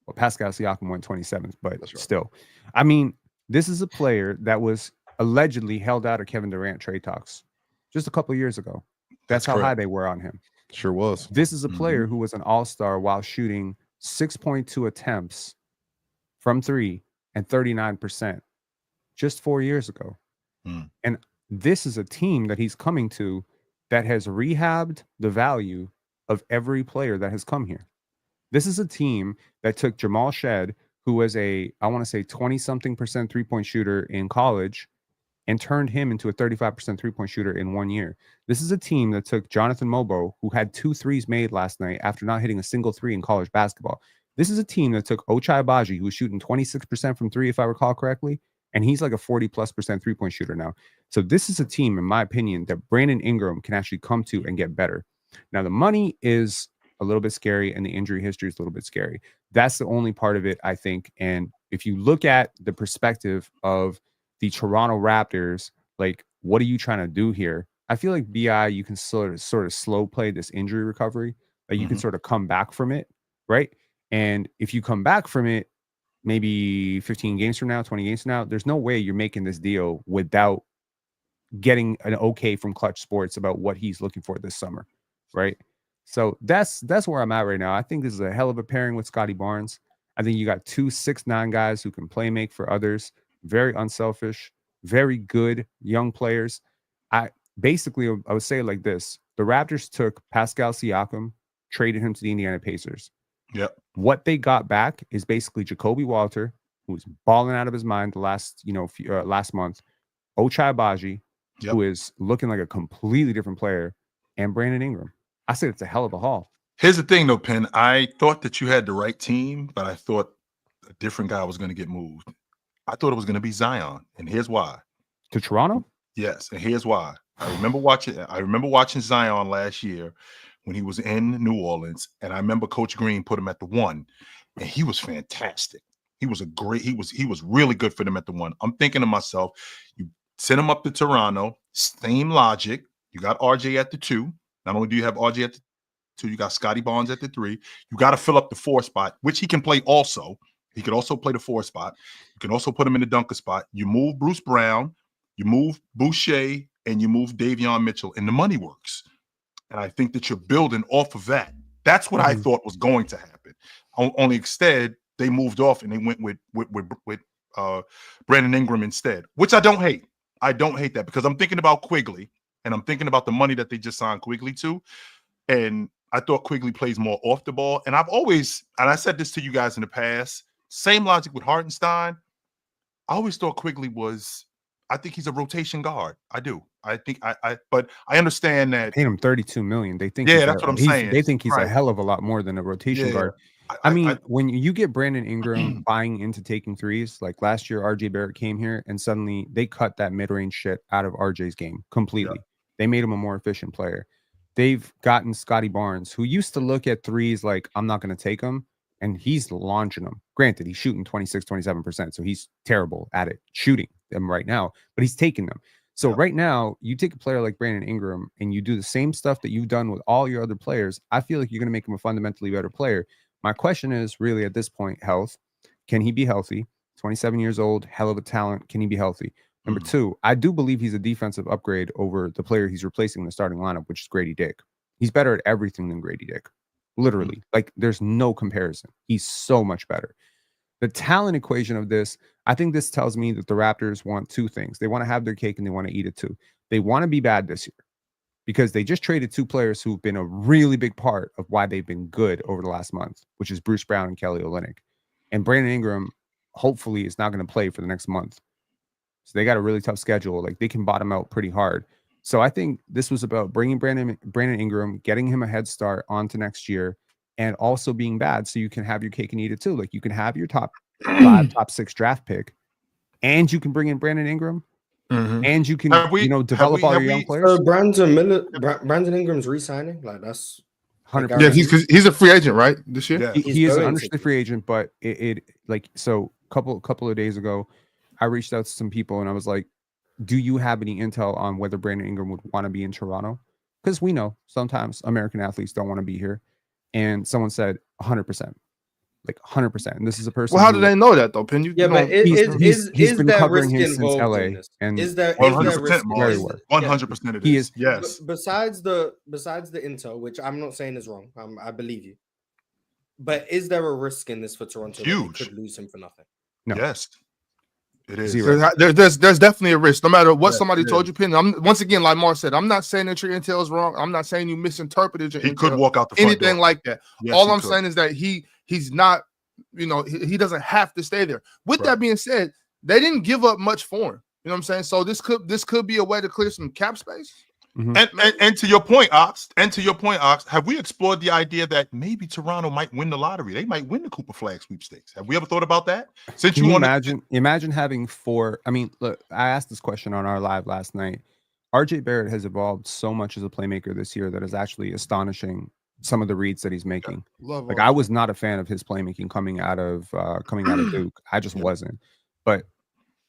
Well, Pascal Siakam went 27th, but That's right. still. I mean, this is a player that was allegedly held out of Kevin Durant trade talks just a couple of years ago. That's how high they were on him. Sure was. This is a player who was an all-star while shooting 6.2 attempts from 3 and 39% just 4 years ago. And this is a team that he's coming to that has rehabbed the value of every player that has come here. This is a team that took Jamal Shead, who was I want to say 20-something% three-point shooter in college, and turned him into a 35% three-point shooter in 1 year. This is a team that took Jonathan Mobo, who had 2 threes made last night after not hitting a single three in college basketball. This is a team that took Ochai Agbaji, who was shooting 26% from 3, if I recall correctly, and he's like a 40+% three-point shooter now. So this is a team, in my opinion, that Brandon Ingram can actually come to and get better. Now, the money is a little bit scary, and the injury history is a little bit scary. That's the only part of it, I think. And if you look at the perspective of the Toronto Raptors, like, what are you trying to do here? I feel like BI, you can sort of slow play this injury recovery. Like you can sort of come back from it, right? And if you come back from it, maybe 15 games from now, 20 games from now, there's no way you're making this deal without getting an okay from Clutch Sports about what he's looking for this summer, right? So that's where I'm at right now. I think this is a hell of a pairing with Scotty Barnes. I think you got 2 6'9" guys who can play make for others, very unselfish, very good young players. I would say it like this. The Raptors took Pascal Siakam, traded him to the Indiana Pacers. Yep. What they got back is basically Jacoby Walter, who was balling out of his mind the last month, Ochai Agbaji, who is looking like a completely different player, and Brandon Ingram. I said it's a hell of a haul. Here's the thing, though, Penn. I thought that you had the right team, but I thought a different guy was going to get moved. I thought it was going to be Zion, and here's why. To Toronto? Yes, and here's why. I remember watching Zion last year when he was in New Orleans, and I remember Coach Green put him at the 1, and he was fantastic. He was really good for them at the 1. I'm thinking to myself, you send him up to Toronto, same logic. You got RJ at the 2. Not only do you have RJ at the 2, you got Scotty Barnes at the 3. You got to fill up the 4 spot, which he can play also. He could also play the 4 spot. You can also put him in the dunker spot. You move Bruce Brown, you move Boucher, and you move Davion Mitchell, and the money works. And I think that you're building off of that. That's what I thought was going to happen. Only instead, they moved off and they went with Brandon Ingram instead, which I don't hate. I don't hate that because I'm thinking about Quigley, and I'm thinking about the money that they just signed Quigley to. And I thought Quigley plays more off the ball. And I said this to you guys in the past, same logic with Hartenstein. I always thought Quigley I think he's a rotation guard. I do. I think but I understand that. Paid him $32 million. They think that's what I'm saying. They think he's a hell of a lot more than a rotation guard. I mean, when you get Brandon Ingram buying into taking threes, like last year, RJ Barrett came here and suddenly they cut that mid-range shit out of RJ's game completely. Yeah. They made him a more efficient player. They've gotten Scotty Barnes, who used to look at threes like, I'm not going to take them, and he's launching them. Granted, he's shooting 26-27%, so he's terrible at it, shooting them right now, but he's taking them. So right now, you take a player like Brandon Ingram and you do the same stuff that you've done with all your other players, I feel like you're going to make him a fundamentally better player. My question is really at this point, health. Can he be healthy? 27 years old, hell of a talent. Can he be healthy? Number 2, I do believe he's a defensive upgrade over the player he's replacing in the starting lineup, which is Grady Dick. He's better at everything than Grady Dick. Literally. Like, there's no comparison. He's so much better. The talent equation of this, I think this tells me that the Raptors want 2 things. They want to have their cake and they want to eat it too. They want to be bad this year because they just traded 2 players who've been a really big part of why they've been good over the last month, which is Bruce Brown and Kelly Olynyk. And Brandon Ingram, hopefully, is not going to play for the next month. So they got a really tough schedule. Like, they can bottom out pretty hard. So I think this was about bringing Brandon Ingram, getting him a head start onto next year, and also being bad so you can have your cake and eat it too. Like, you can have your top 5, top 6 draft pick, and you can bring in Brandon Ingram, and you can develop all your young players. Brandon Ingram's re-signing, like that's 100%. Yeah, he's a free agent, right? This year, Yeah. He is an unrestricted free agent, but it like so. Couple of days ago, I reached out to some people and I was like, "Do you have any intel on whether Brandon Ingram would want to be in Toronto?" Because we know sometimes American athletes don't want to be here, and someone said 100%. Like 100%, and this is a person. Well, how do they know that though, Pin? But he's been covering him since LA, and is there 100%, 100% it is. Yes. Besides the intel, which I'm not saying is wrong, I believe you. But is there a risk in this for Toronto? Huge. That they could lose him for nothing. No. Yes, it is. There's definitely a risk, no matter what somebody told you, Pin. Once again, like Mark said, I'm not saying that your intel is wrong. I'm not saying you misinterpreted your He intel, could walk out the front anything door. like that. Yes, All he I'm could. saying is that he's not, he doesn't have to stay there. With that being said, they didn't give up much for him. You know what I'm saying? So this could be a way to clear some cap space. And to your point, Ox, have we explored the idea that maybe Toronto might win the lottery? They might win the Cooper Flag sweepstakes. Have we ever thought about that? Since Can you imagine having 4? I mean, look, I asked this question on our live last night. RJ Barrett has evolved so much as a playmaker this year that is actually astonishing. Some of the reads that he's making. Like I was not a fan of his playmaking coming out of Duke. I just wasn't. But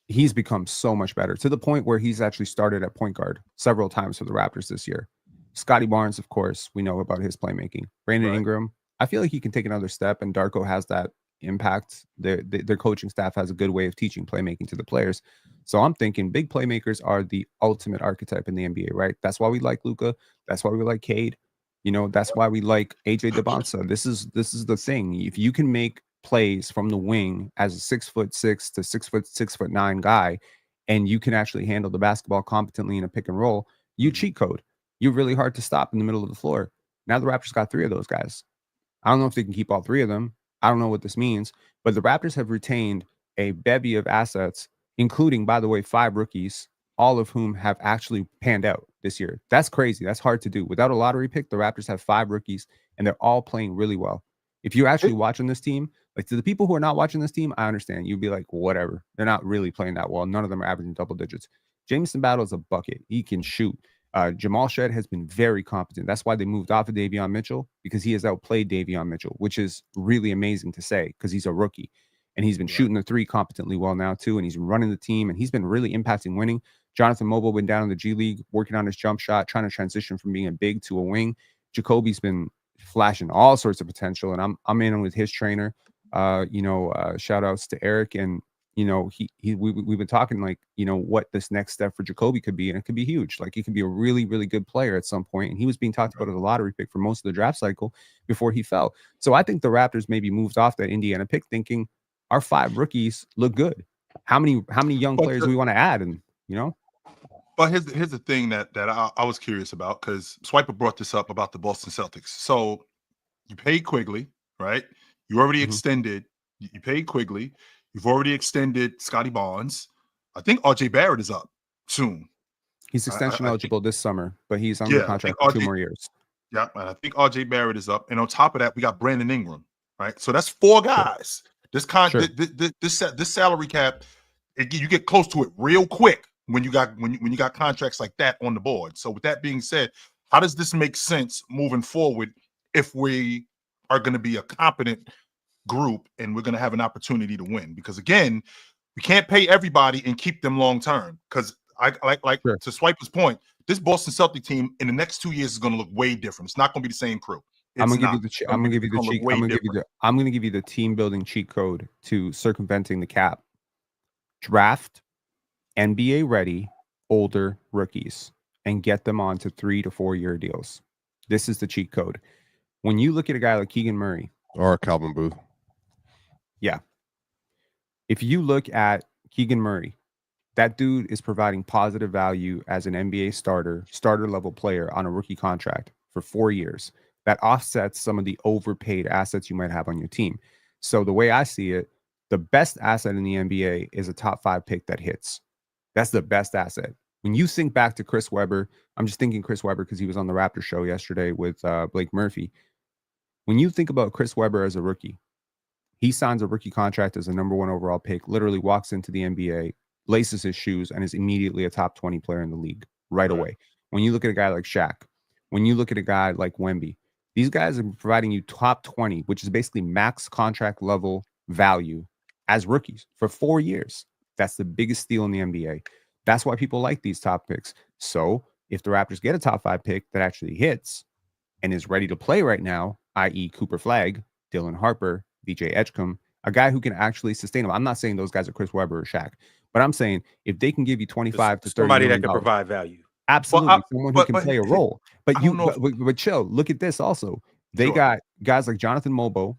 he's become so much better to the point where he's actually started at point guard several times for the Raptors this year. Scotty Barnes, of course, we know about his playmaking. Brandon Ingram, I feel like he can take another step, and Darko has that impact. Their coaching staff has a good way of teaching playmaking to the players. So I'm thinking big playmakers are the ultimate archetype in the NBA, right? That's why we like Luka. That's why we like Cade. That's why we like AJ DeBonsa. This is the thing. If you can make plays from the wing as a 6'6" to 6'9" guy, and you can actually handle the basketball competently in a pick and roll, you cheat code. You're really hard to stop in the middle of the floor. Now the Raptors got 3 of those guys. I don't know if they can keep all 3 of them. I don't know what this means, but the Raptors have retained a bevy of assets, including, by the way, 5 rookies, all of whom have actually panned out this year. That's crazy. That's hard to do. Without a lottery pick, the Raptors have 5 rookies, and they're all playing really well. If you're actually watching this team, like to the people who are not watching this team, I understand. You'd be like, whatever. They're not really playing that well. None of them are averaging double digits. Jameson Battle is a bucket. He can shoot. Jamal Shed has been very competent. That's why they moved off of Davion Mitchell, because he has outplayed Davion Mitchell, which is really amazing to say because he's a rookie. And he's been shooting the 3 competently well now, too. And he's running the team, and he's been really impacting winning. Jonathan Mobile been down in the G League, working on his jump shot, trying to transition from being a big to a wing. Jacoby's been flashing all sorts of potential, and I'm in with his trainer. Shout outs to Eric, and we've been talking like what this next step for Jacoby could be, and it could be huge. Like he could be a really, really good player at some point, and he was being talked about as a lottery pick for most of the draft cycle before he fell. So I think the Raptors maybe moved off that Indiana pick, thinking our 5 rookies look good. How many young players do we want to add? And But here's the thing that I was curious about, because Swiper brought this up about the Boston Celtics. So you paid Quigley, right? You already extended. You paid Quigley. You've already extended Scotty Barnes. I think RJ Barrett is up soon. He's extension eligible this summer, but he's under contract for 2 more years. Yeah, and I think RJ Barrett is up. And on top of that, we got Brandon Ingram, right? So that's 4 guys. Sure. This salary cap, you get close to it real quick when you got contracts like that on the board. So with that being said, how does this make sense moving forward if we are going to be a competent group and we're going to have an opportunity to win? Because again, we can't pay everybody and keep them long term. Because I like sure. To Swiper's point, this Boston Celtic team in the next 2 years is going to look way different. It's not going to be the same crew. I'm going to give you the team building cheat code to circumventing the cap. Draft NBA ready older rookies and get them on to 3 to 4 year deals. This is the cheat code. When you look at a guy like Keegan Murray or Calvin Booth, if you look at Keegan Murray, that dude is providing positive value as an NBA starter level player on a rookie contract for 4 years. That offsets some of the overpaid assets you might have on your team. So the way I see it, the best asset in the NBA is a top 5 pick that hits. That's the best asset. When you think back to Chris Webber, I'm just thinking Chris Webber because he was on the Raptors show yesterday with Blake Murphy. When you think about Chris Webber as a rookie, he signs a rookie contract as a number 1 overall pick, literally walks into the NBA, laces his shoes, and is immediately a top 20 player in the league right away. When you look at a guy like Shaq, when you look at a guy like Wemby, these guys are providing you top 20, which is basically max contract level value as rookies for 4 years. That's the biggest steal in the NBA. That's why people like these top picks. So if the Raptors get a top 5 pick that actually hits and is ready to play right now, i.e. Cooper Flagg, Dylan Harper, VJ Edgecombe, a guy who can actually sustain them. I'm not saying those guys are Chris Webber or Shaq, but I'm saying if they can give you 25 to 30 somebody million that can provide value. Absolutely. Someone who can play a role. But but chill, look at this also. They got guys like Jonathan Mobo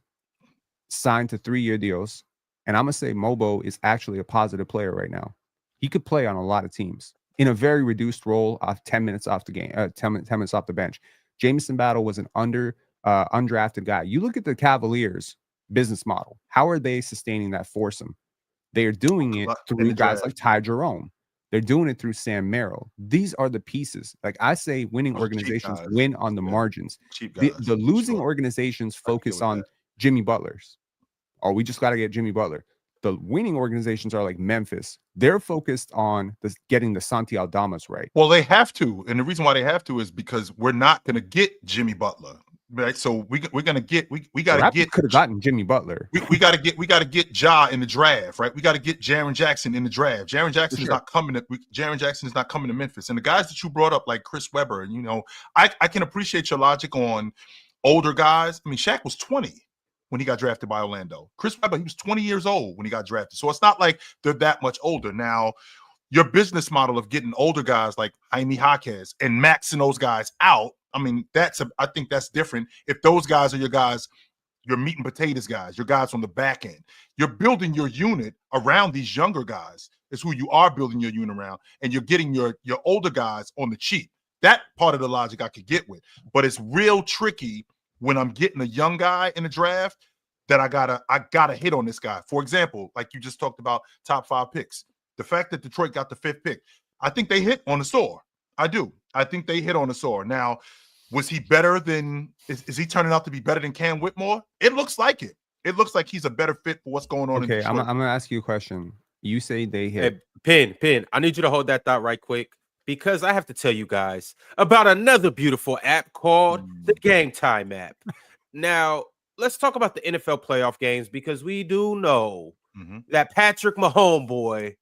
signed to 3-year deals. And I'm going to say Mobo is actually a positive player right now. He could play on a lot of teams in a very reduced role off 10 minutes off the game, 10 minutes off the bench. Jamison Battle was an undrafted guy. You look at the Cavaliers business model. How are they sustaining that foursome? They are doing it through guys like Ty Jerome. They're doing it through Sam Merrill. These are the pieces. Like I say, winning organizations win on the margins. The losing organizations focus on Jimmy Butler's. Oh, we just got to get Jimmy Butler. The winning organizations are like Memphis. They're focused on getting the Santi Aldamas right. Well, they have to. And the reason why they have to is because we're not going to get Jimmy Butler. Right. So we're going to get, we got to get. Could have gotten Jimmy Butler. We got to get Ja in the draft. Right. We got to get Jaren Jackson in the draft. Jaren Jackson is not coming to Memphis. And the guys that you brought up, like Chris Webber, and, you know, I can appreciate your logic on older guys. I mean, Shaq was 20. When he got drafted by Orlando. Chris Webber, he was 20 years old when he got drafted. So it's not like they're that much older. Now, your business model of getting older guys like Jaime Jaquez and maxing those guys out, I mean, I think that's different. If those guys are your guys, your meat and potatoes guys, your guys on the back end, you're building your unit around these younger guys is who you are building your unit around. And you're getting your older guys on the cheap. That part of the logic I could get with. But it's real tricky when I'm getting a young guy in the draft that I gotta hit on this guy. For example, like you just talked about top 5 picks. The fact that Detroit got the 5th pick, I think they hit on the store. I do. I think they hit on the store. Now, was he better than is he turning out to be better than Cam Whitmore? It looks like it. It looks like he's a better fit for what's going on in Detroit. I'm gonna ask you a question. You say they hit. Hey, Pin, I need you to hold that thought right quick. Because I have to tell you guys about another beautiful app called the GameTime app. Now, let's talk about the NFL playoff games because we do know that Patrick Mahomes boy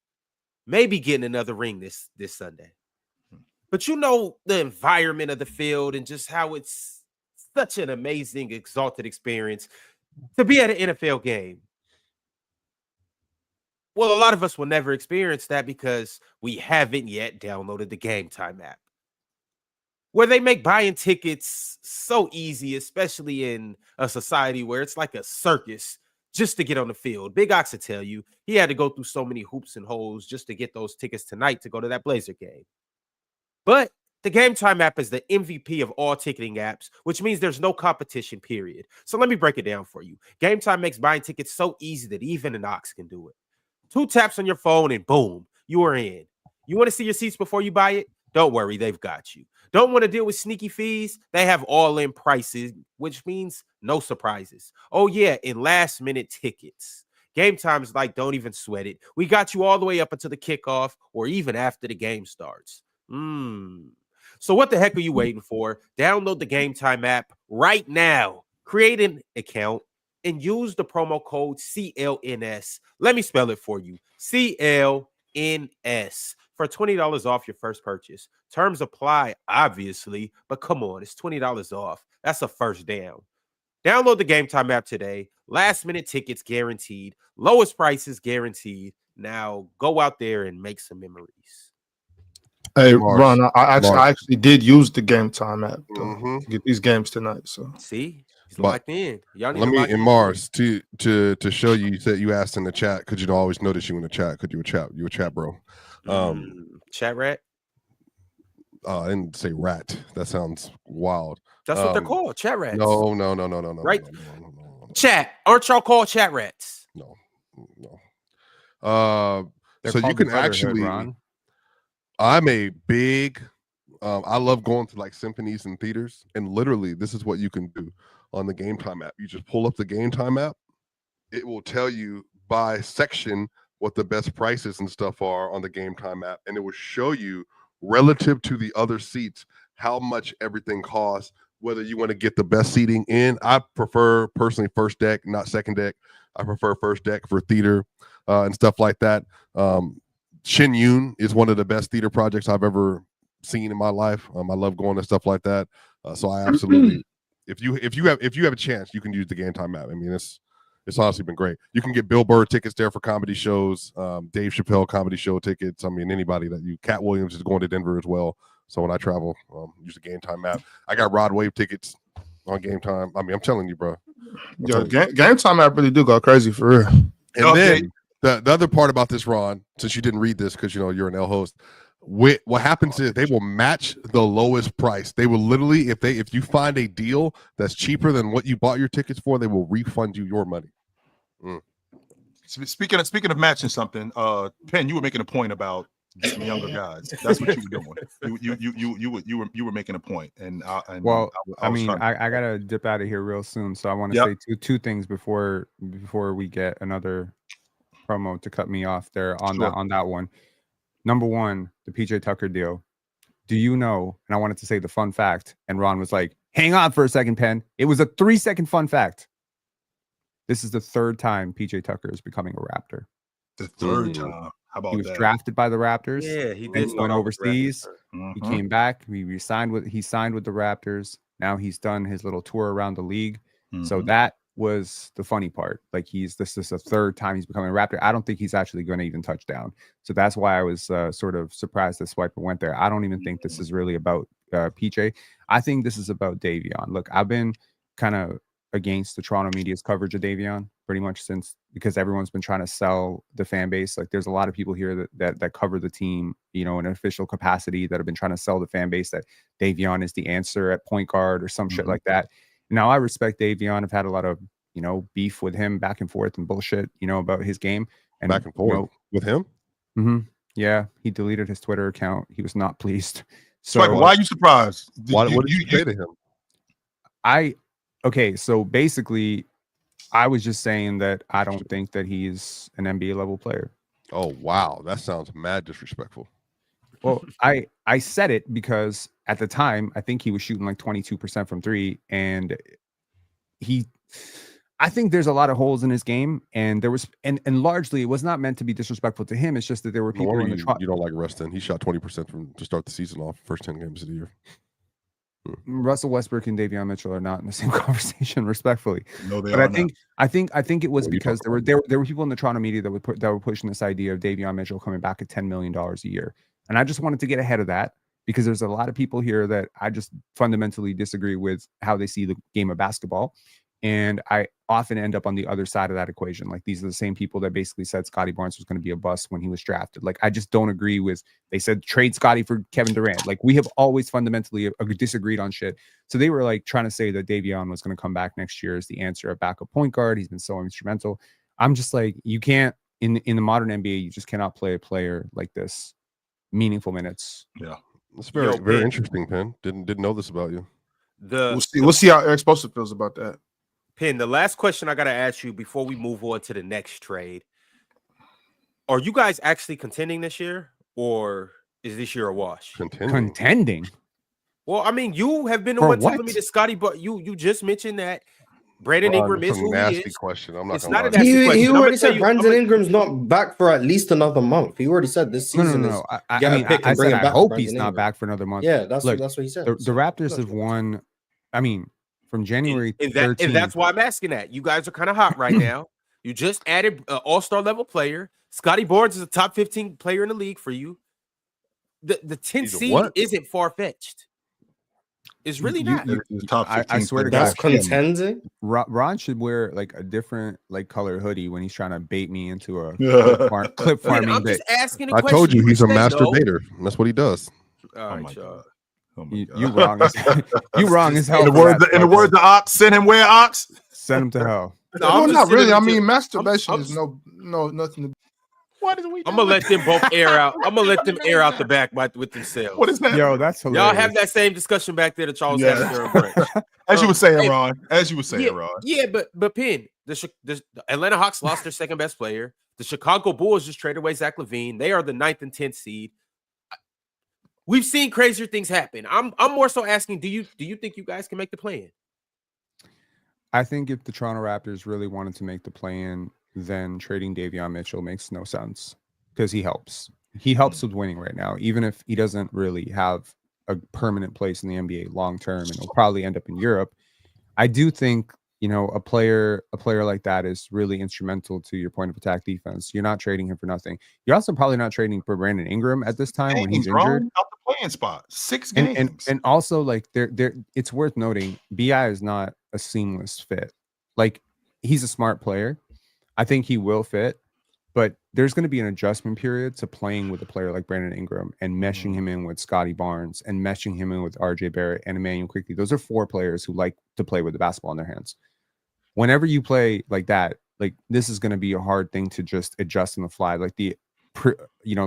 may be getting another ring this Sunday. But you know the environment of the field and just how it's such an amazing, exalted experience to be at an NFL game. Well, a lot of us will never experience that because we haven't yet downloaded the GameTime app, where they make buying tickets so easy, especially in a society where it's like a circus just to get on the field. Big Ox will tell you he had to go through so many hoops and holes just to get those tickets tonight to go to that Blazer game. But the GameTime app is the MVP of all ticketing apps, which means there's no competition, period. So let me break it down for you. GameTime makes buying tickets so easy that even an ox can do it. 2 taps on your phone and boom, you are in. You want to see your seats before you buy it? Don't worry, they've got you. Don't want to deal with sneaky fees? They have all-in prices, which means no surprises. Oh yeah, and last-minute tickets. GameTime is like, don't even sweat it. We got you all the way up until the kickoff or even after the game starts. So what the heck are you waiting for? Download the GameTime app right now. Create an account and use the promo code CLNS. Let me spell it for you. CLNS for $20 off your first purchase. Terms apply, obviously, but come on, it's $20 off. That's a first down. Download the GameTime app today. Last minute tickets guaranteed. Lowest prices guaranteed. Now go out there and make some memories. Hey, Ron, I actually did use the GameTime app to get these games tonight. So see. Locked in. Y'all need let me in Mars to show you that you asked in the chat because you don't always notice you in the chat because you a chat bro. Chat rat. I didn't say rat. That sounds wild. That's what they're called, chat rats. No. Right? No. Chat. Aren't y'all called chat rats? No. So you can actually. Ron. I'm a big. I love going to like symphonies and theaters, and literally, this is what you can do on the GameTime app. You just pull up the GameTime app. It will tell you by section what the best prices and stuff are on the GameTime app, and it will show you relative to the other seats how much everything costs, whether you want to get the best seating in. I prefer personally first deck, not second deck. I prefer first deck for theater and stuff like that. Shin Yun is one of the best theater projects I've ever seen in my life. I love going to stuff like that. So I absolutely, if you have a chance, you can use the GameTime app. I mean, it's honestly been great. You can get Bill Burr tickets there for comedy shows, Dave Chappelle comedy show tickets. I mean, anybody that you. Cat Williams is going to Denver as well. So when I travel, use the GameTime app. I got Rod Wave tickets on GameTime. I mean, I'm telling you, bro. Yo, GameTime app really do go crazy for real. And then the other part about this, Ron, since you didn't read this because you're an L host. What happens is they will match the lowest price. They will literally, if you find a deal that's cheaper than what you bought your tickets for, they will refund you your money. Speaking of matching something, Penn, you were making a point about getting younger guys. That's what you were doing. You were making a point, and I gotta dip out of here real soon, so I want to say two things before we get another promo to cut me off there on that one. Number one, the PJ Tucker deal. Do you know? And I wanted to say the fun fact, and Ron was like, "Hang on for a second, Penn." It was a 3-second fun fact. This is the third time PJ Tucker is becoming a Raptor. The third time. How about that? He was drafted by the Raptors. Yeah, he did. Went overseas. He came back. He signed with the Raptors. Now he's done his little tour around the league. So that was the funny part. Like this is the third time he's becoming a Raptor. I don't think he's actually going to even touch down. So that's why I was sort of surprised that Swiper went there. I don't even think this is really about PJ. I think this is about Davion. Look, I've been kind of against the Toronto media's coverage of Davion pretty much because everyone's been trying to sell the fan base. Like there's a lot of people here that cover the team, in an official capacity that have been trying to sell the fan base that Davion is the answer at point guard or some shit like that. Now, I respect Davion. I've had a lot of, beef with him back and forth and bullshit, about his game. And back and forth with him? Yeah, he deleted his Twitter account. He was not pleased. So why are you surprised? What did you say to him? Okay, so basically, I was just saying that I don't think that he's an NBA level player. Oh, wow. That sounds mad disrespectful. Well, I said it because at the time, I think he was shooting like 22% from three. And I think there's a lot of holes in his game. And there was, and largely it was not meant to be disrespectful to him. It's just that there were people you don't like Rustin. He shot 20% to start the season off, first 10 games of the year. Russell Westbrook and Davion Mitchell are not in the same conversation, respectfully. No, they but are I think it was because there were people in the Toronto media that were pushing this idea of Davion Mitchell coming back at $10 million a year. And I just wanted to get ahead of that because there's a lot of people here that I just fundamentally disagree with how they see the game of basketball. And I often end up on the other side of that equation. Like these are the same people that basically said Scotty Barnes was going to be a bust when he was drafted. Like I just don't agree with, they said trade Scotty for Kevin Durant. Like we have always fundamentally disagreed on shit. So they were like trying to say that Davion was going to come back next year as the answer at backup point guard. He's been so instrumental. I'm just like, you can't, in the modern NBA, you just cannot play a player like this meaningful minutes. Yeah. That's very interesting, Penn. Didn't know this about you. We'll see how Eric Spoelstra feels about that. Penn, the last question I got to ask you before we move on to the next trade. Are you guys actually contending this year, or is this year a wash? Contending? Well, I mean, you have been the one telling me that Scotty, but you just mentioned that Brandon Ingram is who he is. Question. I'm not it's gonna not a nasty question. He already said Brandon Ingram's not back for at least another month. He already said this season is I said I hope he's not back for another month. Yeah, that's what he said. The Raptors have won, from January 13th. And that's why I'm asking that. You guys are kind of hot right now. You just added an all-star level player. Scotty Barnes is a top 15 player in the league for you. The 10th seed isn't far-fetched. It's really not. I swear to God, that's contending. Ron should wear like a different color hoodie when he's trying to bait me into a clip farming. I'm just asking a question. I told you he's a master baiter. That's what he does. All right, y'all. You wrong. You wrong as hell. In the words of Ox, send him where, Ox? Send him to hell. No, not really. I mean, masturbation is no nothing. What is we? I'm gonna let them both air out. I'm gonna let them air out the back with themselves. What is that? Yo, that's hilarious. Y'all have that same discussion back there that y'all was having during break. As you were saying, Ron. As you were saying, Ron. Yeah, but Penn, the Atlanta Hawks lost their second best player. The Chicago Bulls just traded away Zach LaVine. They are the 9th and 10th seed. We've seen crazier things happen. I'm more so asking, do you think you guys can make the play-in? I think if the Toronto Raptors really wanted to make the play-in, then trading Davion Mitchell makes no sense because he helps. He helps with winning right now, even if he doesn't really have a permanent place in the NBA long term, and he'll probably end up in Europe. I do think, you know, a player like that is really instrumental to your point of attack defense. You're not trading him for nothing. You're also probably not trading for Brandon Ingram at this time when he's injured. Out the playing spot, 6 games. And also, like, it's worth noting, BI is not a seamless fit. Like, he's a smart player. I think he will fit, but there's going to be an adjustment period to playing with a player like Brandon Ingram and meshing him in with Scotty Barnes and meshing him in with RJ Barrett and Emmanuel Quickly. Those are 4 players who like to play with the basketball in their hands. Whenever you play like that, like, this is going to be a hard thing to just adjust on the fly. Like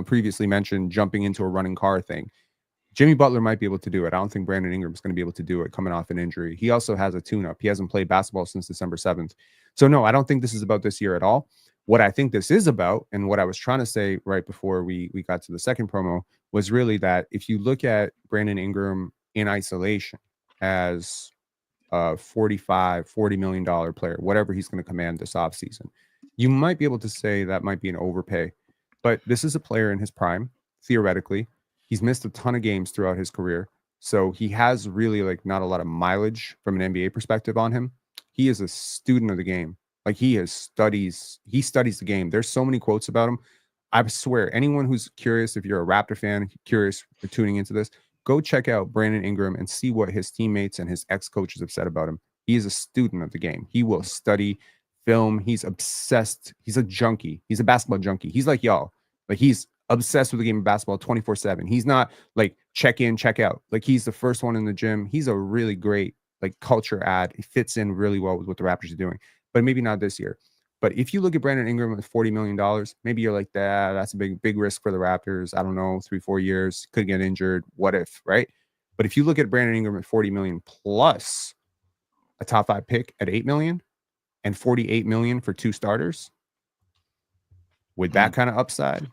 previously mentioned, jumping into a running car thing. Jimmy Butler might be able to do it. I don't think Brandon Ingram is going to be able to do it coming off an injury. He also has a tune-up. He hasn't played basketball since December 7th. So no, I don't think this is about this year at all. What I think this is about, and what I was trying to say right before we got to the second promo, was really that if you look at Brandon Ingram in isolation as a $40 million player, whatever he's going to command this offseason, you might be able to say that might be an overpay. But this is a player in his prime, theoretically. He's missed a ton of games throughout his career. So he has really, like, not a lot of mileage from an NBA perspective on him. He is a student of the game. Like, he studies the game. There's so many quotes about him. I swear, anyone who's curious, if you're a Raptor fan, curious for tuning into this, go check out Brandon Ingram and see what his teammates and his ex-coaches have said about him. He is a student of the game. He will study film. He's obsessed. He's a junkie. He's a basketball junkie. He's like y'all. Like, he's obsessed with the game of basketball 24/7. He's not like check in, check out. Like, he's the first one in the gym. He's a really great, like, culture ad. He fits in really well with what the Raptors are doing, but maybe not this year. But if you look at Brandon Ingram with $40 million, maybe you're like, that's a big risk for the Raptors. I don't know, 3-4 years, could get injured. What if, right? But if you look at Brandon Ingram at $40 million plus a top 5 pick at $8 million and $48 million for 2 starters, with that kind of upside,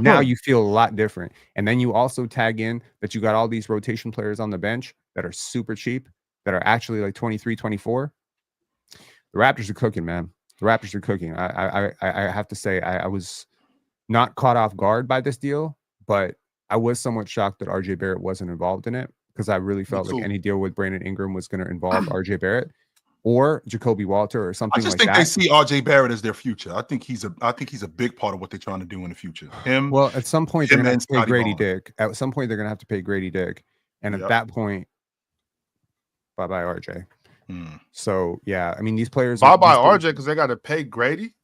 now you feel a lot different. And then you also tag in that you got all these rotation players on the bench that are super cheap, that are actually like 23, 24. The Raptors are cooking, man. The Raptors are cooking. I have to say, I was not caught off guard by this deal, but I was somewhat shocked that RJ Barrett wasn't involved in it, because I really felt like any deal with Brandon Ingram was going to involve RJ Barrett or Jacoby Walter or something like that. I just think they see RJ Barrett as their future. I think he's a big part of what they're trying to do in the future. Well, at some point they're going to pay Grady Dick. At some point they're going to have to pay Grady Dick, and at that point, bye bye RJ. So yeah, I mean, these players bye bye RJ because they got to pay Grady.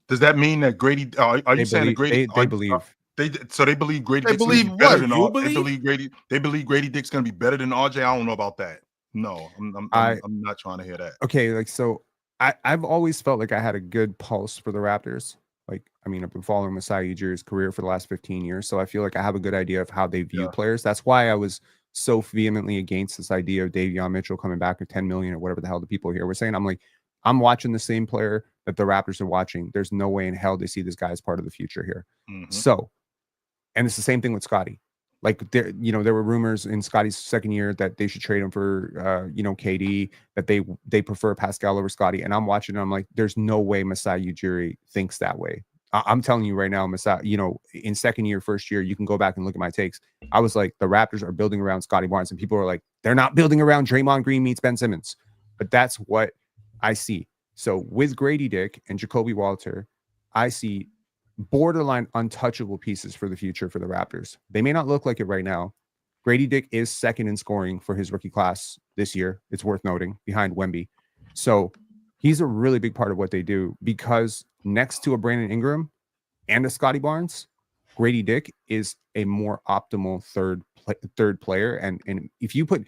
Does that mean that Grady? Are you saying that Grady? They believe. They believe Grady. They believe what? You believe? They believe Grady. They believe Grady Dick's going to be better than RJ. I don't know about that. No, I'm not trying to hear that. Okay, like, so I've always felt like I had a good pulse for the Raptors. Like, I mean, I've been following Masai Ujiri's career for the last 15 years, so I feel like I have a good idea of how they view players. That's why I was so vehemently against this idea of Davion Mitchell coming back with $10 million or whatever the hell the people here were saying. I'm like, I'm watching the same player that the Raptors are watching. There's no way in hell they see this guy as part of the future here. So, and it's the same thing with Scotty. Like, there were rumors in Scotty's second year that they should trade him for, KD, that they prefer Pascal over Scotty. And I'm watching and I'm like, there's no way Masai Ujiri thinks that way. I'm telling you right now, Masai, in second year, first year, you can go back and look at my takes. I was like, the Raptors are building around Scotty Barnes, and people are like, they're not building around Draymond Green meets Ben Simmons. But that's what I see. So with Grady Dick and Jacoby Walter, I see borderline untouchable pieces for the future for the Raptors. They may not look like it right now. Grady Dick is second in scoring for his rookie class this year. It's worth noting, behind Wemby. So he's a really big part of what they do, because next to a Brandon Ingram and a Scotty Barnes, Grady Dick is a more optimal third player. And if you put,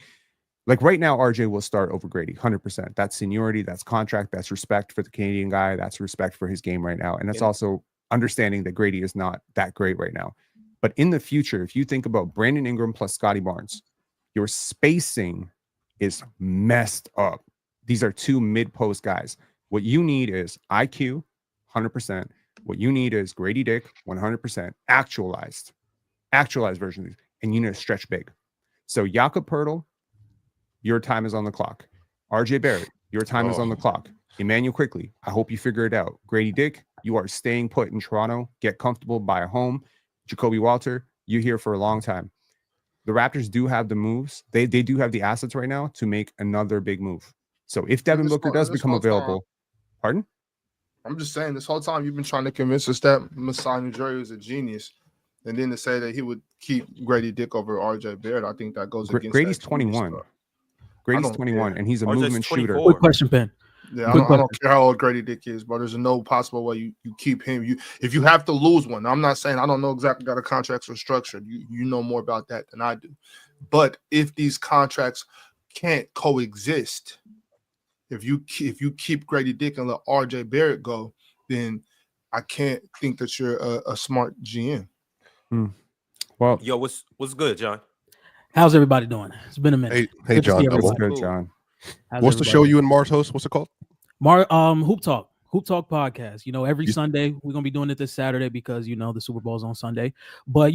like, right now, RJ will start over Grady, 100%. That's seniority, that's contract, that's respect for the Canadian guy, that's respect for his game right now. And that's also, understanding that Grady is not that great right now. But in the future, if you think about Brandon Ingram plus Scotty Barnes, your spacing is messed up. These are two mid-post guys. What you need is IQ, 100%. What you need is Grady Dick, 100%. Actualized version of these. And you need to stretch big. So Jakob Poeltl, your time is on the clock. RJ Barrett, your time is on the clock. Emmanuel Quickley, I hope you figure it out. Grady Dick, you are staying put in Toronto. Get comfortable, buy a home. Jacoby Walter, you're here for a long time. The Raptors do have the moves. They do have the assets right now to make another big move. So if Devin Booker does become available, pardon? I'm just saying, this whole time you've been trying to convince us that Masai Ujiri was a genius. And then to say that he would keep Grady Dick over RJ Barrett, I think that goes against Grady's 21. Grady's 21, and he's a movement shooter. Quick question, Ben. Yeah, I don't care how old Grady Dick is, but there's no possible way you keep him. If you have to lose one, I'm not saying I don't know exactly how the contracts are structured. You know more about that than I do. But if these contracts can't coexist, if you keep Grady Dick and let RJ Barrett go, then I can't think that you're a smart GM. Well, yo, what's good, John? How's everybody doing? It's been a minute. Hey, John. What's good, John? What's the show you and Mars host? What's it called? Hoop Talk podcast. You know, every Sunday we're gonna be doing it this Saturday because the Super Bowl's on Sunday. But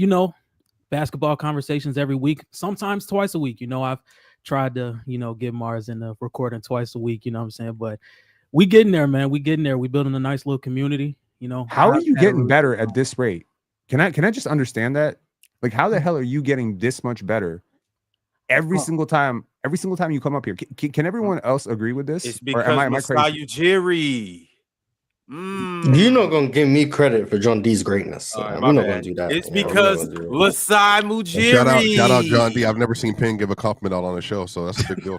basketball conversations every week, sometimes twice a week. I've tried to get Mars in the recording twice a week. You know what I'm saying? But we getting there, man. We getting there. We building a nice little community. How are you getting better at this rate? Can I just understand that? Like, how the hell are you getting this much better every single time you come up here? Can everyone else agree with this? It's because Masai Ujiri. You're not gonna give me credit for John D's greatness. So we're not gonna do that. It's because Masai Ujiri. Shout out John D. I've never seen Penn give a compliment out on a show, so that's a big deal.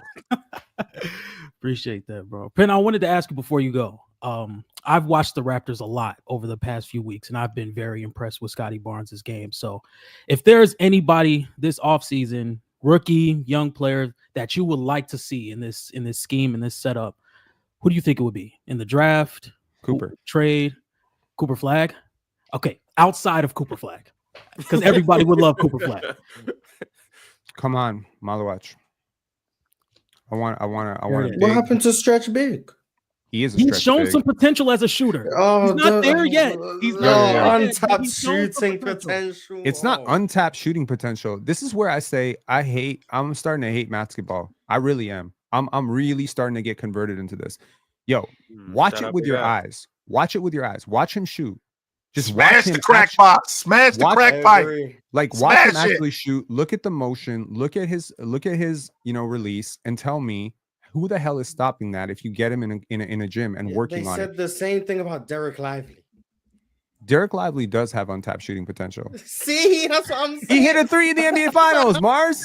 Appreciate that, bro. Penn, I wanted to ask you before you go. I've watched the Raptors a lot over the past few weeks, and I've been very impressed with Scotty Barnes' game. So if there's anybody this offseason, rookie, young player that you would like to see in this scheme, in this setup, who do you think it would be? In the draft? Cooper. Trade? Cooper Flag? Okay, outside of Cooper Flag. Because everybody would love Cooper Flag. Come on, Malawach. I want What happened to stretch big? He's shown some potential as a shooter. He's not there yet. He's not untapped shooting potential. It's not untapped shooting potential. This is where I say I'm starting to hate basketball. I really am. I'm really starting to get converted into this. Yo, watch it with your eyes. Watch it with your eyes. Watch him shoot. Just smash the crack box. Smash the crack pipe. Like watch him actually shoot. Look at the motion. Look at his release, and tell me who the hell is stopping that if you get him in a gym and working on it. They said the same thing about Derek Lively. Derek Lively does have untapped shooting potential. See, that's what I'm saying. He hit a 3 in the NBA Finals, Mars.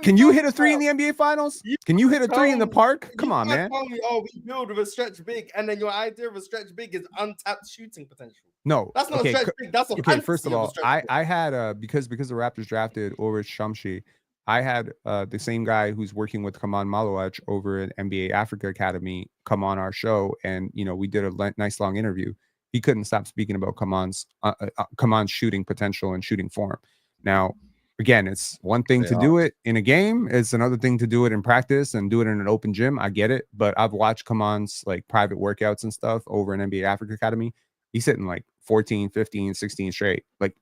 Can you hit a 3 in the NBA Finals? Can you hit a 3 in the park? Come on, man. Me, we build with a stretch big, and then your idea of a stretch big is untapped shooting potential. No, that's not a stretch big. That's a first of all, I had because the Raptors drafted Ulrich Shamshi. I had the same guy who's working with Kaman Malawach over at NBA Africa Academy come on our show, and we did a nice long interview. He couldn't stop speaking about Kaman's shooting potential and shooting form. Now, again, it's one thing to do it in a game. It's another thing to do it in practice and do it in an open gym. I get it, but I've watched Kaman's like private workouts and stuff over in NBA Africa Academy. He's hitting like 14, 15, 16 straight. Like,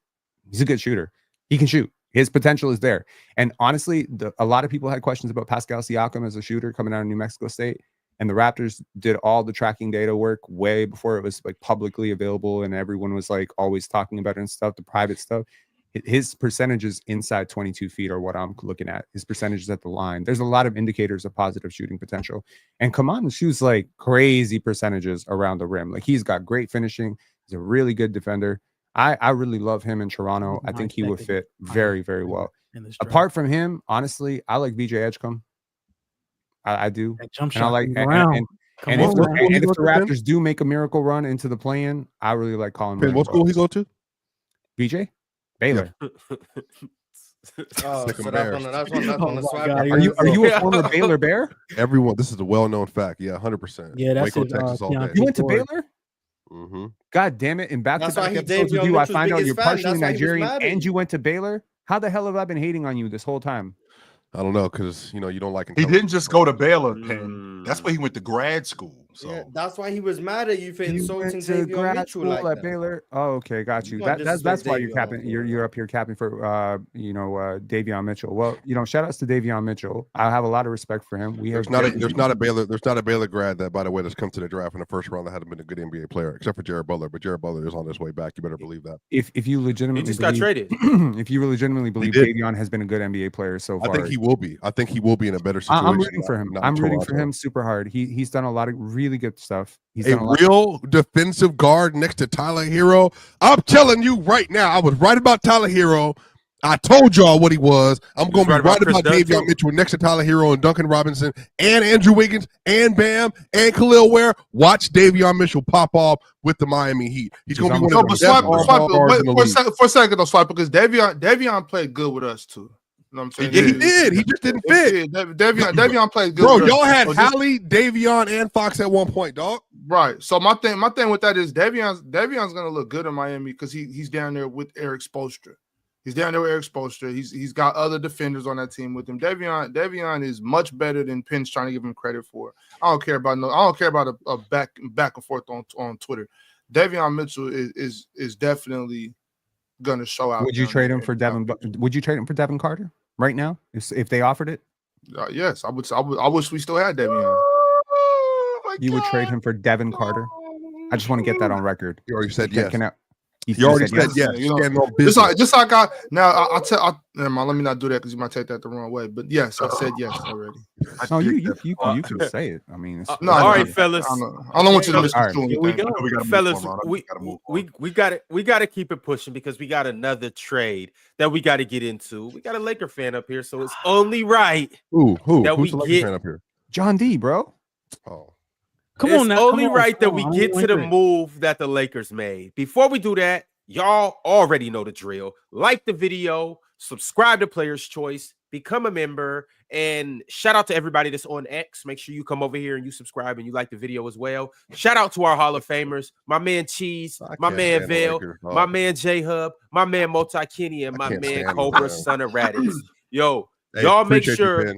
he's a good shooter. He can shoot. His potential is there. And honestly, a lot of people had questions about Pascal Siakam as a shooter coming out of New Mexico State. And the Raptors did all the tracking data work way before it was like publicly available and everyone was like always talking about it and stuff, the private stuff. His percentages inside 22 feet are what I'm looking at. His percentages at the line. There's a lot of indicators of positive shooting potential. And Kaman shoots like crazy percentages around the rim. Like, he's got great finishing. He's a really good defender. I really love him in Toronto. I think he would fit very, very well. Apart from him, honestly, I like VJ Edgecombe. I do. And I like and if the Raptors do make a miracle run into the play-in, I really like Colin. What school he go to? VJ? Baylor. Are you a former Baylor Bear? Everyone, this is a well-known fact. Yeah, 100%. Yeah, that's Waco, Texas all day. You went to Baylor? God damn it! In back-to-back episodes with you, I find out you're partially Nigerian and you went to Baylor. How the hell have I been hating on you this whole time? I don't know, because you don't like. He didn't just go to Baylor, Penn. That's where he went to grad school. So yeah, that's why he was mad at you for insulting Davion Mitchell like at Baylor. Oh, okay, got you. That's why you're capping. You're up here capping for Davion Mitchell. Well, shout outs to Davion Mitchell. I have a lot of respect for him. There's not a Baylor grad that, by the way, that's come to the draft in the first round that hadn't been a good NBA player, except for Jared Butler. But Jared Butler is on his way back. You better believe that. If you legitimately got traded. If you legitimately believe Davion has been a good NBA player so far, I think he will be. I think he will be in a better situation. I'm rooting for him. I'm rooting for him super hard. He's done a lot of really good stuff. He's a real defensive guard next to Tyler Hero. I'm telling you right now, I was right about Tyler Hero. I told y'all what he was. I'm going to be right about Davion Mitchell next to Tyler Hero and Duncan Robinson and Andrew Wiggins and Bam and Khalil Ware. Watch Davion Mitchell pop off with the Miami Heat. He's going to be one of the best for a second, though, Swipe, because Davion played good with us too. You know what I'm saying? Yeah, he did. He just didn't fit. Davion played good. Bro, y'all had Hallie, Davion, and Fox at one point, dog. Right. So my thing with that is Davion's gonna look good in Miami because he's down there with Eric Spoelstra. He's down there with Eric Spoelstra. He's got other defenders on that team with him. Davion is much better than Penn's trying to give him credit for. I don't care about a back and forth on Twitter. Davion Mitchell is definitely gonna show out. Would you trade him for Devin? Would you trade him for Devin Carter right now if they offered it? Yes, I would. I wish we still had Davion. You would trade him for Devin Carter? I just want to get that on record. You already said yes. You already said yes. Just like I'll tell. Never mind, let me not do that because you might take that the wrrong way. But yes, I said yes already. No, you can say it. I mean, no. All right, fellas. I don't want you to miss the Here we go, fellas. We got to keep it pushing because we got another trade that we got to get into. We got a Laker fan up here, so it's only right. Who's we the Laker fan up here? John D, bro. Oh. It's only right that we get to the move that the Lakers made. Before we do that, y'all already know the drill. Like the video, subscribe to Player's Choice, become a member, and shout out to everybody that's on X. Make sure you come over here and you subscribe and you like the video as well. Shout out to our Hall of Famers, my man Cheese, my man Vale, my man J-Hub, my man Multi-Kenny, and my man Cobra, son of Raditz. Yo, y'all make sure...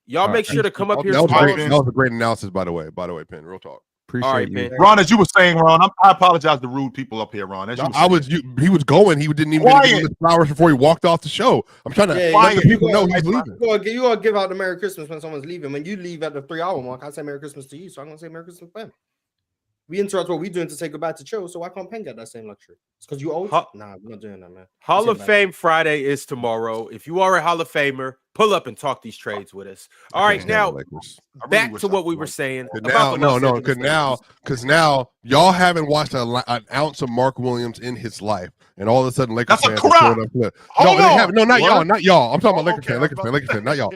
Y'all make sure to come up here. That was a great analysis, by the way, Penn. Real talk. Appreciate you. Ben. Ron, as you were saying, Ron, I apologize to rude people up here, Ron. He was going. He didn't even give him the flowers before he walked off the show. I'm trying to let the people know he's leaving. You gotta give out the Merry Christmas when someone's leaving. When you leave at the 3-hour mark, I say Merry Christmas to you, so I'm gonna say Merry Christmas to them. We interrupt what we're doing to say goodbye to Cho, so why can't Penn get that same luxury? It's because you old? Nah, we're not doing that, man. Hall of Fame Friday is tomorrow. If you are a Hall of Famer, pull up and talk these trades with us. All right, now back to what we were saying. Because now y'all haven't watched an ounce of Mark Williams in his life, and all of a sudden Lakers fans are showing up. Not y'all. I'm talking about Lakers fan, not y'all.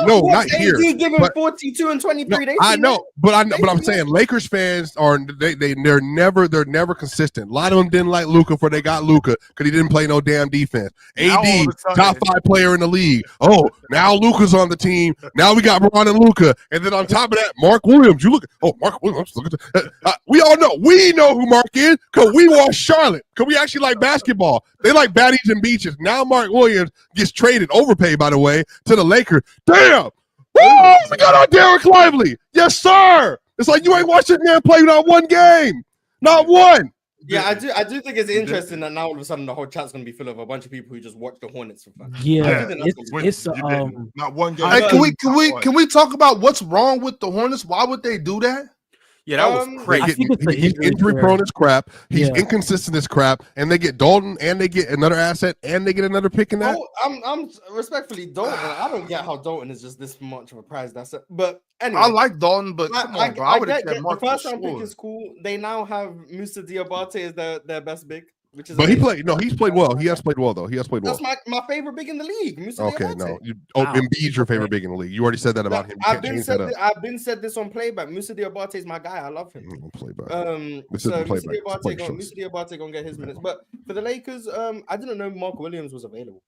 No, not here. Giving 42 and 23. I know, but I'm saying Lakers fans they're never consistent. A lot of them didn't like Luka before they got Luka because he didn't play no damn defense. AD, top 5 player in the league. Oh, now Luka's on the team. Now we got Bron and Luka, and then on top of that, Mark Williams. You look at Mark Williams. Look at we know who Mark is because we watch Charlotte. Because we actually like basketball. They like baddies and beaches. Now Mark Williams gets traded, overpaid by the way, to the Lakers. Damn! Woo! We got our Derek Lively. Yes, sir. It's like you ain't watched this man play not one game, not one. Yeah, I do think it's interesting that now all of a sudden the whole chat's going to be full of a bunch of people who just watch the Hornets for fun. Yeah, it's not one game. Hey, can we talk about what's wrong with the Hornets? Why would they do that? Yeah, that was crazy. He's injury prone as crap. He's inconsistent as crap. And they get Dalton, and they get another asset, and they get another pick in that. I'm respectfully Dalton. I don't get how Dalton is just this much of a prized asset. But anyway, I like Dalton, but come on, bro. I would have kept Mark. The first round pick is cool. They now have Musa Diabate as their best big. But he played. No, he's played well. He has played well, though. He has played well. That's my favorite big in the league. Okay, no. Embiid's your favorite big in the league. You already said that about him. I've been said this on Playback. Musa Diabate is my guy. I love him. Playback. Musa Diabate gonna get his minutes. But for the Lakers, I didn't know Mark Williams was available.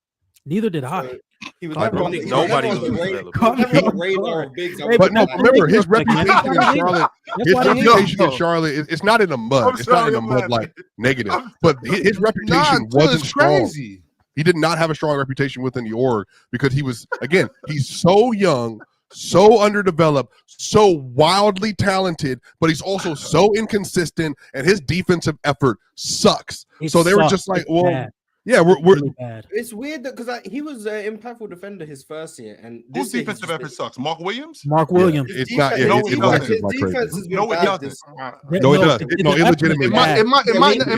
Neither did I. He was I never don't on think the nobody never on was the available. never on the radar of bigs. But no, remember his reputation in That's Charlotte. why His they hate reputation in him. Charlotte, it's not in the mud. I'm It's not in sorry, the I'm mud like laughing. negative. But his reputation Chill, wasn't it's strong. crazy. He did not have a strong reputation within the org because he was, again, he's so young, so underdeveloped, so wildly talented, but he's also so inconsistent, and his defensive effort sucks. So they were just like, well, bad. yeah, we're Really bad. It's weird that because he was an impactful defender his first year, and Whose this year defensive effort sucks? Mark Williams? Mark Williams. it's not. His No, It it waxes doesn't. my his crazy. defense has been No, it bad. doesn't. This, No, it does. No, the illegitimately. effort is bad. It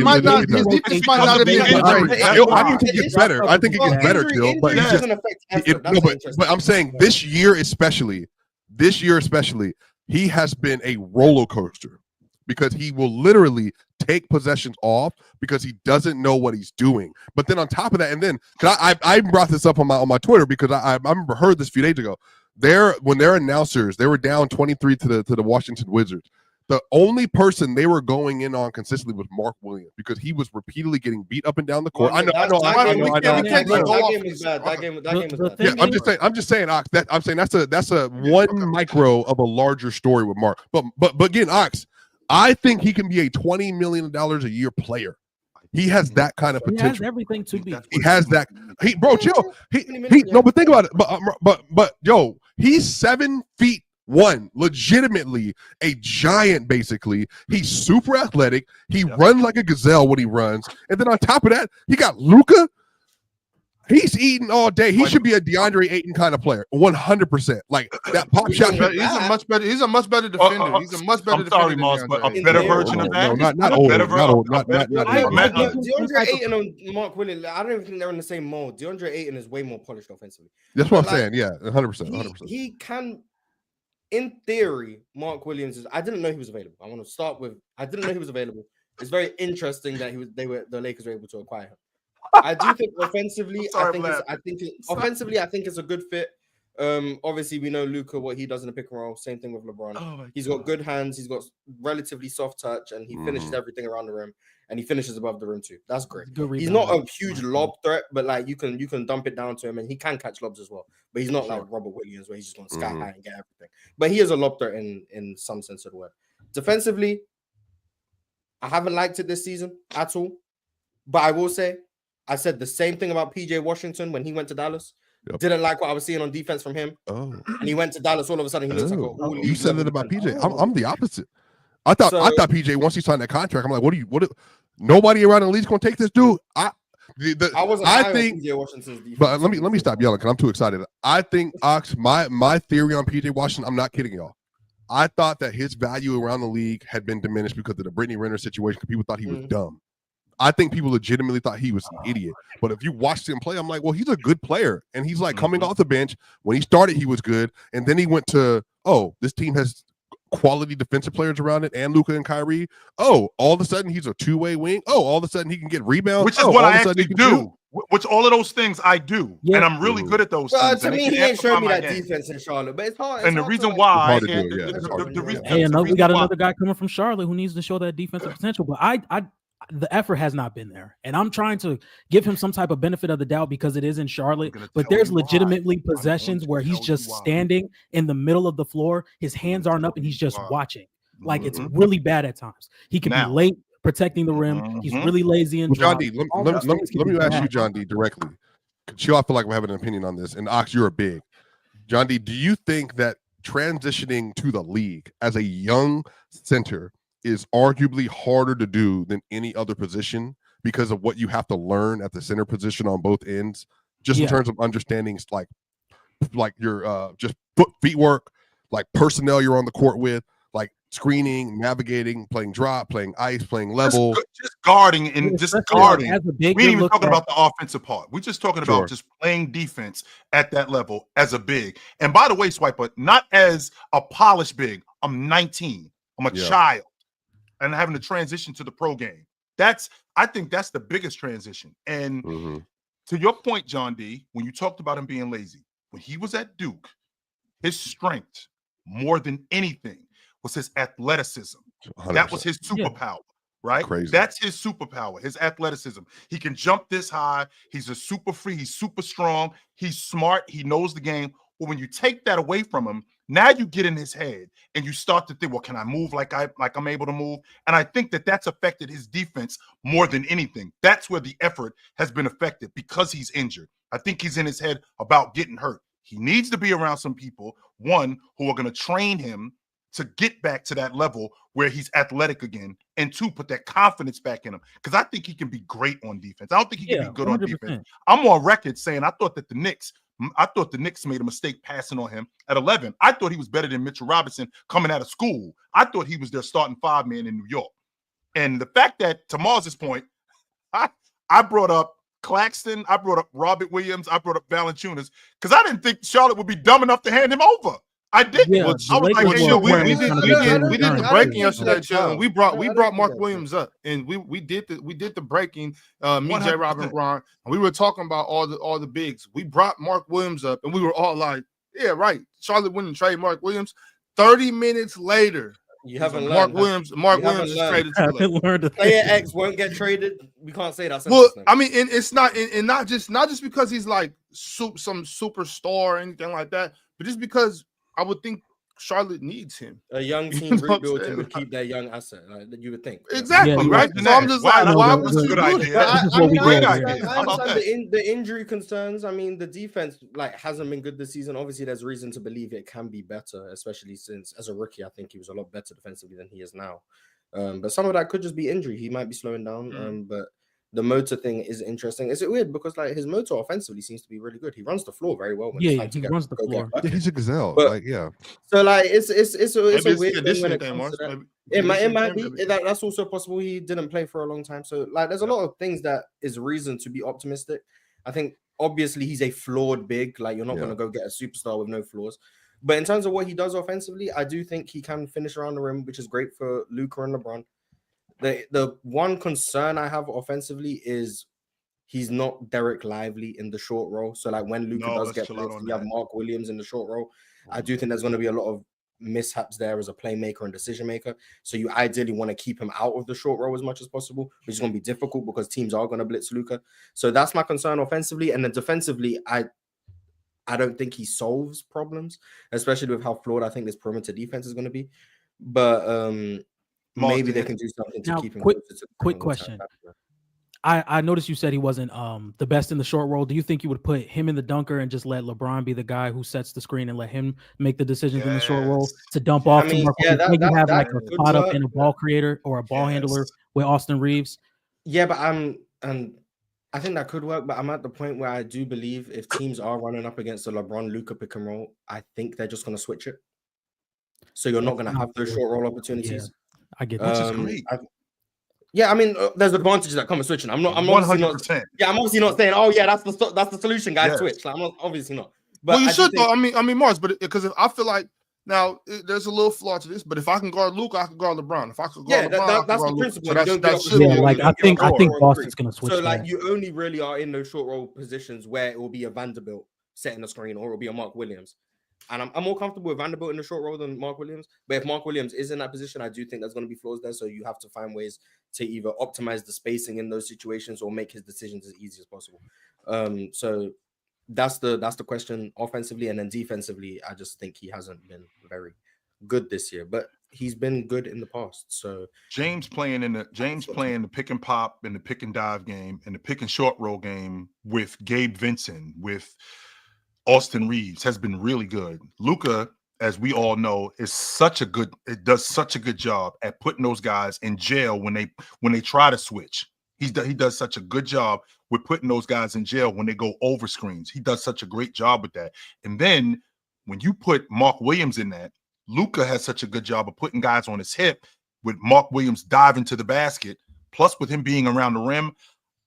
might not. His It's defense might not have been because of that the great. injury. I think it gets better. I think it gets better, Till. But it's just, doesn't affect effort. That's interesting. but I'm saying this year especially, he has been a roller coaster because he will literally take possessions off because he doesn't know what he's doing. But then on top of that, and then I brought this up on my Twitter because I remember heard this a few days ago. When their announcers, they were down 23 to the Washington Wizards. The only person they were going in on consistently was Mark Williams because he was repeatedly getting beat up and down the court. I know. That game was bad. That game was bad. Yeah, I'm just saying, Ox. That's a one micro of a larger story with Mark. But again, Ox, I think he can be a $20 million a year player. He has that kind of potential. He has everything to be. He has that. Chill. No, but think about it. But yo, he's 7'1", legitimately a giant. Basically, he's super athletic. He runs like a gazelle when he runs, and then on top of that, he got Luka. He's eating all day. He should be a DeAndre Ayton kind of player, 100%. Like that pop shot. He's a much better defender. He's a much better defender. Sorry, Moss, but a better version of that. Not older. DeAndre Ayton and Mark Williams, I don't even think they're in the same mold. DeAndre Ayton is way more polished offensively. That's what I'm saying. Yeah, 100%. He can, in theory, Mark Williams is. I didn't know he was available. I want to start with. I didn't know he was available. It's very interesting that the Lakers were able to acquire him. I do think offensively, I think it's a good fit. Obviously, we know Luka, what he does in the pick and roll. Same thing with LeBron. He's got good hands. He's got relatively soft touch, and he finishes everything around the rim, and he finishes above the rim too. That's great. He's not a huge lob threat, but like you can dump it down to him, and he can catch lobs as well. But he's not like Robert Williams, where he's just going to sky high and get everything. But he is a lob threat in some sense of the word. Defensively, I haven't liked it this season at all. But I will say, I said the same thing about PJ Washington when he went to Dallas. Yep. Didn't like what I was seeing on defense from him. And he went to Dallas. All of a sudden, he looks like you said it about PJ. I'm the opposite. I thought PJ, once he signed that contract, I'm like, what? Nobody around the league's gonna take this dude. I think PJ Washington's defense. But let me stop yelling because I'm too excited. I think Ox, my theory on PJ Washington, I'm not kidding y'all. I thought that his value around the league had been diminished because of the Brittany Renner situation because people thought he was dumb. I think people legitimately thought he was an idiot. But if you watched him play, I'm like, well, he's a good player. And he's like coming off the bench. When he started, he was good. And then he went to, this team has quality defensive players around it and Luka and Kyrie. All of a sudden, he's a two-way wing. All of a sudden, he can get rebounds. Which is what I actually do. Which all of those things I do. Yeah. And I'm really good at those things. To me, he ain't showing me that defense in Charlotte. But it's hard. And the reason why. We got another guy coming from Charlotte who needs to show that defensive potential. But the effort has not been there. And I'm trying to give him some type of benefit of the doubt because it is in Charlotte. But there's legitimately possessions where he's just standing in the middle of the floor. His hands aren't up and he's just watching. Like it's really bad at times. He can be late protecting the rim. He's really lazy and John D, let me ask you, John D, directly. Chill, I feel like we have an opinion on this. And Ox, you're a big. John D, do you think that transitioning to the league as a young center is arguably harder to do than any other position because of what you have to learn at the center position on both ends, just in terms of understanding like your just feet work, like personnel you're on the court with, like screening, navigating, playing drop, playing ice, playing level, just guarding and just guarding. We ain't even talking about the offensive part. We're just talking about just playing defense at that level as a big. And by the way, Swiper, not as a polished big. I'm 19. I'm a child. And having to transition to the pro game. I think that's the biggest transition. And to your point, John D, when you talked about him being lazy, when he was at Duke, his strength more than anything was his athleticism. 100%. That was his superpower. right? Crazy. That's his superpower, his athleticism. He can jump this high. He's a super free. He's super strong. He's smart. He knows the game. But when you take that away from him, now you get in his head and you start to think, well, can I move like I'm able to move? And I think that that's affected his defense more than anything. That's where the effort has been affected because he's injured. I think he's in his head about getting hurt. He needs to be around some people, one, who are going to train him to get back to that level where he's athletic again, and two, put that confidence back in him. Because I think he can be great on defense. I don't think he can be good 100%. On defense. I'm on record saying I thought the Knicks made a mistake passing on him at 11. I thought he was better than Mitchell Robinson coming out of school. I thought he was their starting 5-man in New York. And the fact that, to Mars's point, I brought up Claxton, I brought up Robert Williams, I brought up Valančiūnas, because I didn't think Charlotte would be dumb enough to hand him over. I didn't. Yeah, I was like, hey, we did the breaking yesterday, Chill. We brought Mark Williams up, and we did the breaking. Me, J. Rob, and Ron, and we were talking about all the bigs. We brought Mark Williams up, and we were all like, yeah, right. Charlotte wouldn't trade Mark Williams. 30 minutes later, you haven't Mark learned. Mark Williams is traded to the Player X won't get traded. We can't say that. Well, I mean, and it's not, and not just because he's like some superstar or anything like that, but just because I would think Charlotte needs him. A young team rebuilding would keep their young asset. Like, you would think. Exactly, right? So I'm just like, why was it a good idea? I understand the injury concerns. I mean, the defense hasn't been good this season. Obviously, there's reason to believe it can be better, especially since as a rookie, I think he was a lot better defensively than he is now. But some of that could just be injury. He might be slowing down. But the motor thing is interesting. Is it weird because his motor offensively seems to be really good. He runs the floor very well. When he runs the floor. He's a gazelle. But, So it's a weird thing when it comes to that. It might be that's also possible. He didn't play for a long time, so there's a lot of things that is reason to be optimistic. I think obviously he's a flawed big. You're not going to go get a superstar with no flaws. But in terms of what he does offensively, I do think he can finish around the rim, which is great for Luka and LeBron. The one concern I have offensively is he's not Derek Lively in the short roll. So when Luka does get blitzed, you have Mark Williams in the short roll. I do think there's going to be a lot of mishaps there as a playmaker and decision maker. So you ideally want to keep him out of the short roll as much as possible, which is going to be difficult because teams are going to blitz Luka. So that's my concern offensively. And then defensively, I don't think he solves problems, especially with how flawed I think this perimeter defense is going to be. But maybe they can do something to keep him. Quick question. I noticed you said he wasn't the best in the short roll. Do you think you would put him in the dunker and just let LeBron be the guy who sets the screen and let him make the decisions in the short roll to dump off to Mark? You have a spot up in a ball creator or a ball handler with Austin Reeves. Yeah, but I think that could work, but I'm at the point where I do believe if teams are running up against the LeBron Luka pick and roll, I think they're just going to switch it. So you're not going to have those short roll opportunities. Yeah, I get that. Which is great. I mean, there's advantages that come with switching. I'm 100%. I'm obviously not saying, oh yeah, that's the solution, guys. Switch. I'm obviously not. But well, you should though. I mean, Mars, but because I feel like now there's a little flaw to this, but if I can guard Luka, I can guard LeBron. If I could guard LeBron, that's the principle. I think Boston's gonna switch. So you only really are in those short roll positions where it will be a Vanderbilt setting the screen, or it will be a Mark Williams. And I'm more comfortable with Vanderbilt in the short roll than Mark Williams. But if Mark Williams is in that position, I do think there's going to be flaws there. So you have to find ways to either optimize the spacing in those situations or make his decisions as easy as possible. So that's the question offensively. And then defensively, I just think he hasn't been very good this year. But he's been good in the past. So James playing the pick and pop and the pick and dive game and the pick and short roll game with Gabe Vincent, with Austin Reeves has been really good. Luka, as we all know, does such a good job at putting those guys in jail when they try to switch. He does such a good job with putting those guys in jail when they go over screens. He does such a great job with that. And then when you put Mark Williams in that, Luka has such a good job of putting guys on his hip with Mark Williams diving to the basket, plus with him being around the rim.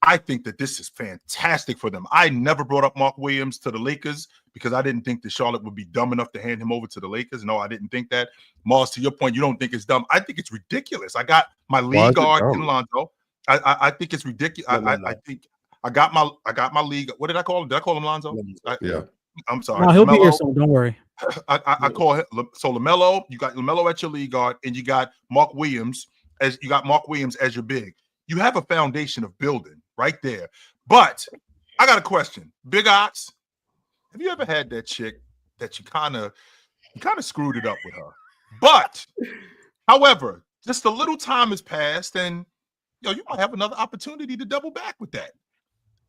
I think that this is fantastic for them. I never brought up Mark Williams to the Lakers because I didn't think that Charlotte would be dumb enough to hand him over to the Lakers. No, I didn't think that. Mars, to your point, you don't think it's dumb. I think it's ridiculous. I got my lead guard in Lonzo. I think it's ridiculous. I think I got my league. What did I call him? Did I call him Lonzo? Yeah. I'm sorry. No, he'll be here soon. Don't worry. I call him so LaMelo. You got LaMelo at your league guard, and you got Mark Williams as you got Mark Williams as your big. You have a foundation of building right there. But I got a question. Big Ox, have you ever had that chick that you kind of screwed it up with her? But, however, just a little time has passed, and you might have another opportunity to double back with that.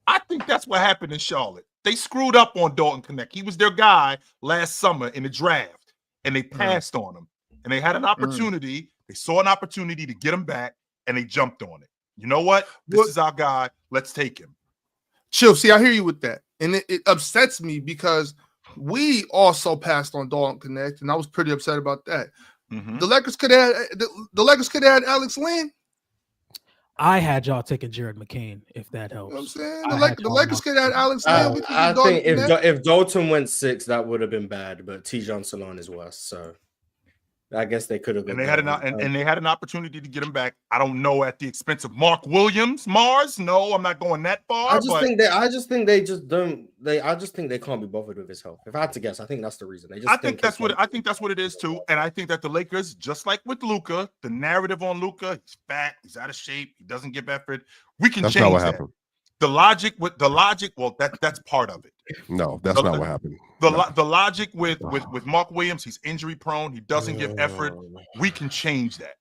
I think that's what happened in Charlotte. They screwed up on Dalton Connect. He was their guy last summer in the draft, and they passed on him. And they had an opportunity. They saw an opportunity to get him back, and they jumped on it. You know what? This is our guy. Let's take him. Chill. See, I hear you with that. And it upsets me because we also passed on Dalton Connect, and I was pretty upset about that. Mm-hmm. The Lakers could have had Alex Len. I had y'all taking Jared McCain, if that helps. You know what I'm saying? The Lakers could have had Alex Len. I think if Dalton went 6, that would have been bad, but Tijon Salon is worse. So I guess they could have. And they had an opportunity to get him back. I don't know, at the expense of Mark Williams, Mars. No, I'm not going that far. I just think they can't be bothered with his health. If I had to guess, I think that's the reason. I think that's what it is too. And I think that the Lakers, just like with Luka, the narrative on Luka, he's fat, he's out of shape, he doesn't give effort. We can change that. Happened. The logic, well, that's part of it. No, that's not what happened. The logic with Mark Williams, he's injury prone, he doesn't give effort. We can change that.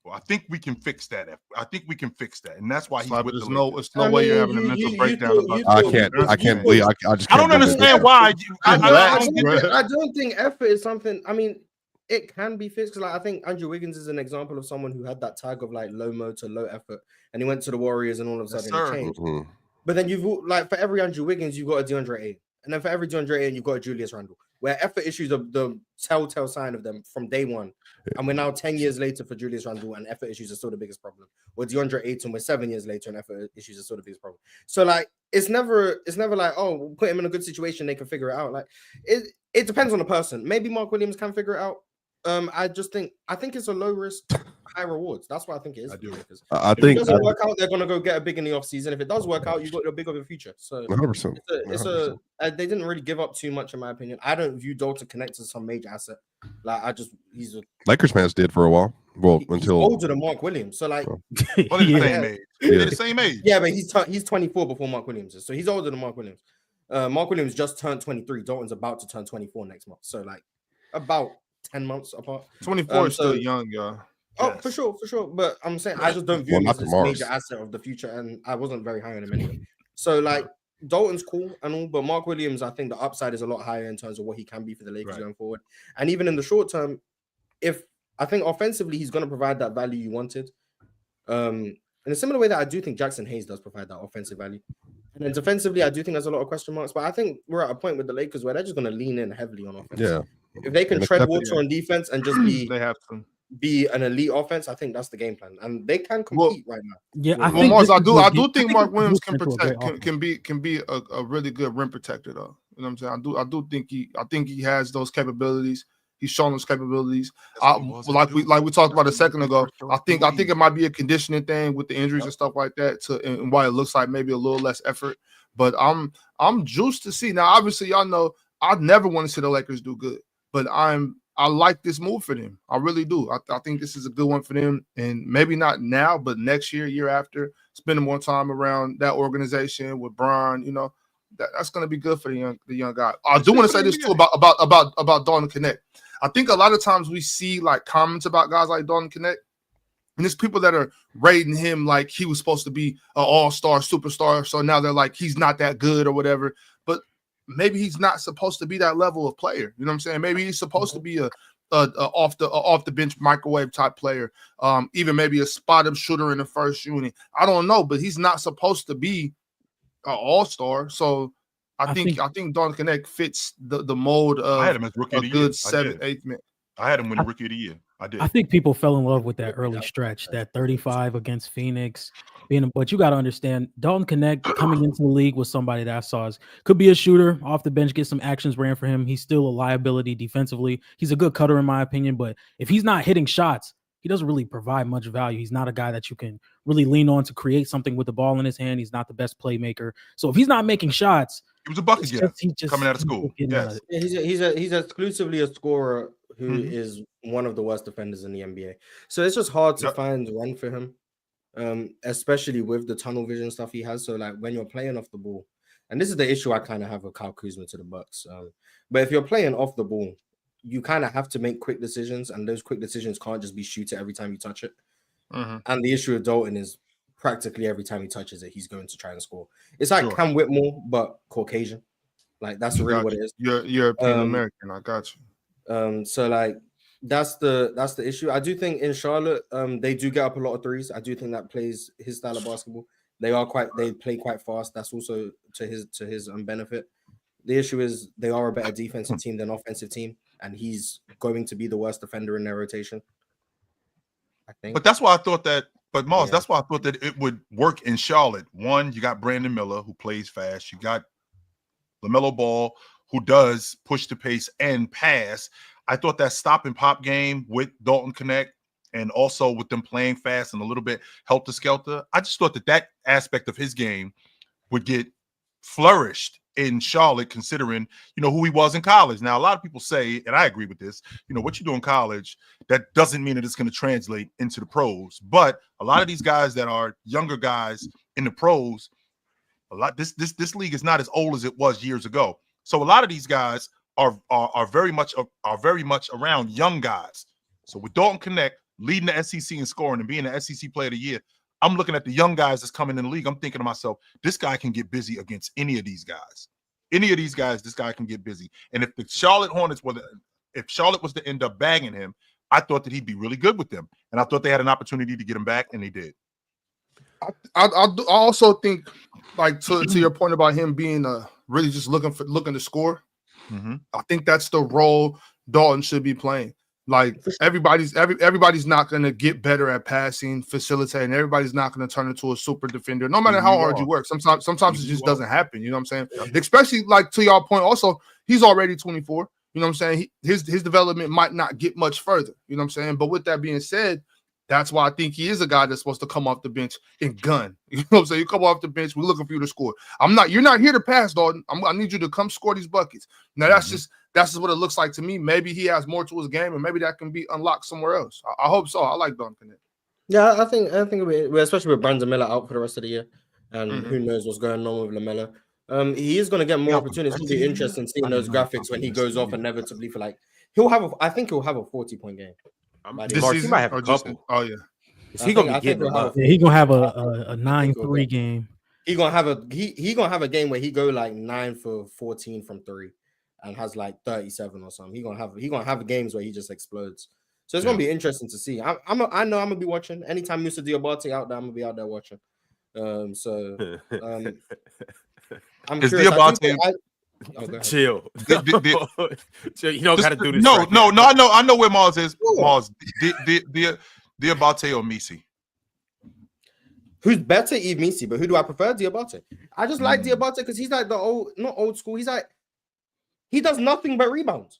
Well, I think we can fix that. And that's why he's with there's no way you're having a mental breakdown about that. I can't believe I don't understand why. I don't think effort is something. I mean, it can be fixed. Like, I think Andrew Wiggins is an example of someone who had that tag of like low mo to low effort, and he went to the Warriors, and all of a sudden it changed. Mm-hmm. But then you've like for every Andrew Wiggins, you've got a DeAndre Ayton. And then for every DeAndre Ayton, you've got a Julius Randle, where effort issues are the telltale sign of them from day one. And we're now 10 years later for Julius Randle, and effort issues are still the biggest problem. Or DeAndre Ayton, we're 7 years later, and effort issues are still the biggest problem. So like, it's never like, oh, we'll put him in a good situation, they can figure it out. Like, it depends on the person. Maybe Mark Williams can figure it out. I think it's a low risk, high rewards. That's what I think it is. I think if it doesn't work out, they're gonna go get a big in the offseason. If it does work out, you've got a big of a future. So 100%. They didn't really give up too much, in my opinion. I don't view Dalton Connect as some major asset. Like he's a Lakers fans did for a while. Well, until older than Mark Williams. So like, they're the same age. Yeah, but he's 24 before Mark Williams is. So he's older than Mark Williams. Mark Williams just turned 23. Dalton's about to turn 24 next month. So like, about 10 months apart. 24 is still young, y'all. Oh, yes. for sure. But I'm saying I just don't view him as this major asset of the future, and I wasn't very high on him anyway. So like, Dalton's cool and all, but Mark Williams, I think the upside is a lot higher in terms of what he can be for the Lakers going forward. And even in the short term, I think offensively he's going to provide that value you wanted. In a similar way that I do think Jackson Hayes does provide that offensive value. And then defensively, I do think there's a lot of question marks, but I think we're at a point with the Lakers where they're just going to lean in heavily on offense. Yeah. If they can tread water on defense and just be an elite offense, I think that's the game plan, and they can compete right now. Yeah, I do think Mark Williams can be a really good rim protector, though. You know what I'm saying? I do think he has those capabilities. He's shown those capabilities. Like we talked about a second ago. I think it might be a conditioning thing with the injuries and stuff like that, and why it looks like maybe a little less effort. But I'm juiced to see. Now, obviously, y'all know I never want to see the Lakers do good, but I like this move for them. I really do. I think this is a good one for them, and maybe not now, but next year after, spending more time around that organization with Bron, you know, that's going to be good for the young guy. I do want to say this too about Dalton Connect. I think a lot of times we see like comments about guys like Dalton Connect, and there's people that are rating him like he was supposed to be an all-star, superstar. So now they're like, he's not that good or whatever. But maybe he's not supposed to be that level of player. You know what I'm saying? Maybe he's supposed to be a off the bench microwave type player. Even maybe a spot-up shooter in the first unit. I don't know, but he's not supposed to be an all-star. So I think Dalton Connect fits the mold of I had him as rookie of the year. 7th, 8th man. I had him win the rookie of the year. I did. I think people fell in love with that early stretch, that 35 against Phoenix. But you got to understand, Dalton Connect coming into the league was somebody that I saw could be a shooter off the bench, get some actions ran for him. He's still a liability defensively. He's a good cutter in my opinion, but if he's not hitting shots, he doesn't really provide much value. He's not a guy that you can really lean on to create something with the ball in his hand. He's not the best playmaker. So if he's not making shots, he was a bucket getter coming out of school. Yes. He's exclusively a scorer who is one of the worst defenders in the NBA. So it's just hard to find run for him, especially with the tunnel vision stuff he has. So like when you're playing off the ball, and this is the issue I kind of have with Kyle Kuzma to the Bucks. But if you're playing off the ball, you kind of have to make quick decisions, and those quick decisions can't just be shoot it every time you touch it. And the issue with Dalton is practically every time he touches it, he's going to try and score. It's like Cam Whitmore, but Caucasian. Like that's really what it is. You're European American. I got you. So like that's the issue. I do think in Charlotte, they do get up a lot of threes. I do think that plays his style of basketball. They play quite fast. That's also to his benefit. The issue is they are a better defensive team than offensive team, and he's going to be the worst defender in their rotation, I think. But that's why I thought that. But Mars, that's why I thought that it would work in Charlotte. One, you got Brandon Miller who plays fast. You got LaMelo Ball who does push the pace and pass. I thought that stop and pop game with Dalton Connect and also with them playing fast and a little bit helter-skelter, I just thought that aspect of his game would get flourished in Charlotte, considering, who he was in college. Now, a lot of people say, and I agree with this, what you do in college, that doesn't mean that it's going to translate into the pros. But a lot of these guys that are younger guys in the pros, this league is not as old as it was years ago. So a lot of these guys are very much around young guys. So with Dalton Connect leading the SEC in scoring and being the SEC Player of the Year, I'm looking at the young guys that's coming in the league. I'm thinking to myself, this guy can get busy against any of these guys. Any of these guys, this guy can get busy. And if the Charlotte Hornets if Charlotte was to end up bagging him, I thought that he'd be really good with them. And I thought they had an opportunity to get him back, and they did. I also think, like to your point about him being really just looking to score. I think that's the role Dalton should be playing. Like everybody's not going to get better at passing, facilitating. Everybody's not going to turn into a super defender, no matter how hard you work. Sometimes it just doesn't happen. You know what I'm saying? Especially like to your point. Also, he's already 24. You know what I'm saying? His development might not get much further. You know what I'm saying? But with that being said, that's why I think he is a guy that's supposed to come off the bench and gun. You know what I'm saying? You come off the bench, we're looking for you to score. You're not here to pass, Dalton. I need you to come score these buckets. Now that's just what it looks like to me. Maybe he has more to his game, and maybe that can be unlocked somewhere else. I hope so. I like Dalton Connect. Yeah, I think especially with Brandon Miller out for the rest of the year, and who knows what's going on with LaMelo. He is going to get more opportunities. It's going to be interesting seeing those graphics when he goes off inevitably for I think he'll have a 40-point game. He might have a couple. Oh yeah. He gonna be getting up. He gonna have a 9-3 game. He gonna have a game where he go like 9 for 14 from 3 and has like 37 or something. He gonna have games where he just explodes. So it's gonna be interesting to see. I know I'm gonna be watching. Anytime Musa Diabate out there, I'm gonna be out there watching. I'm Is curious. Diabate? Chill. Chill. You don't gotta do this. No. I know where Mars is. Mars. Diabate or Misi? Who's better, Yves Misi? But who do I prefer? Diabate. I just like Diabate because he's like not old school. He's like he does nothing but rebounds.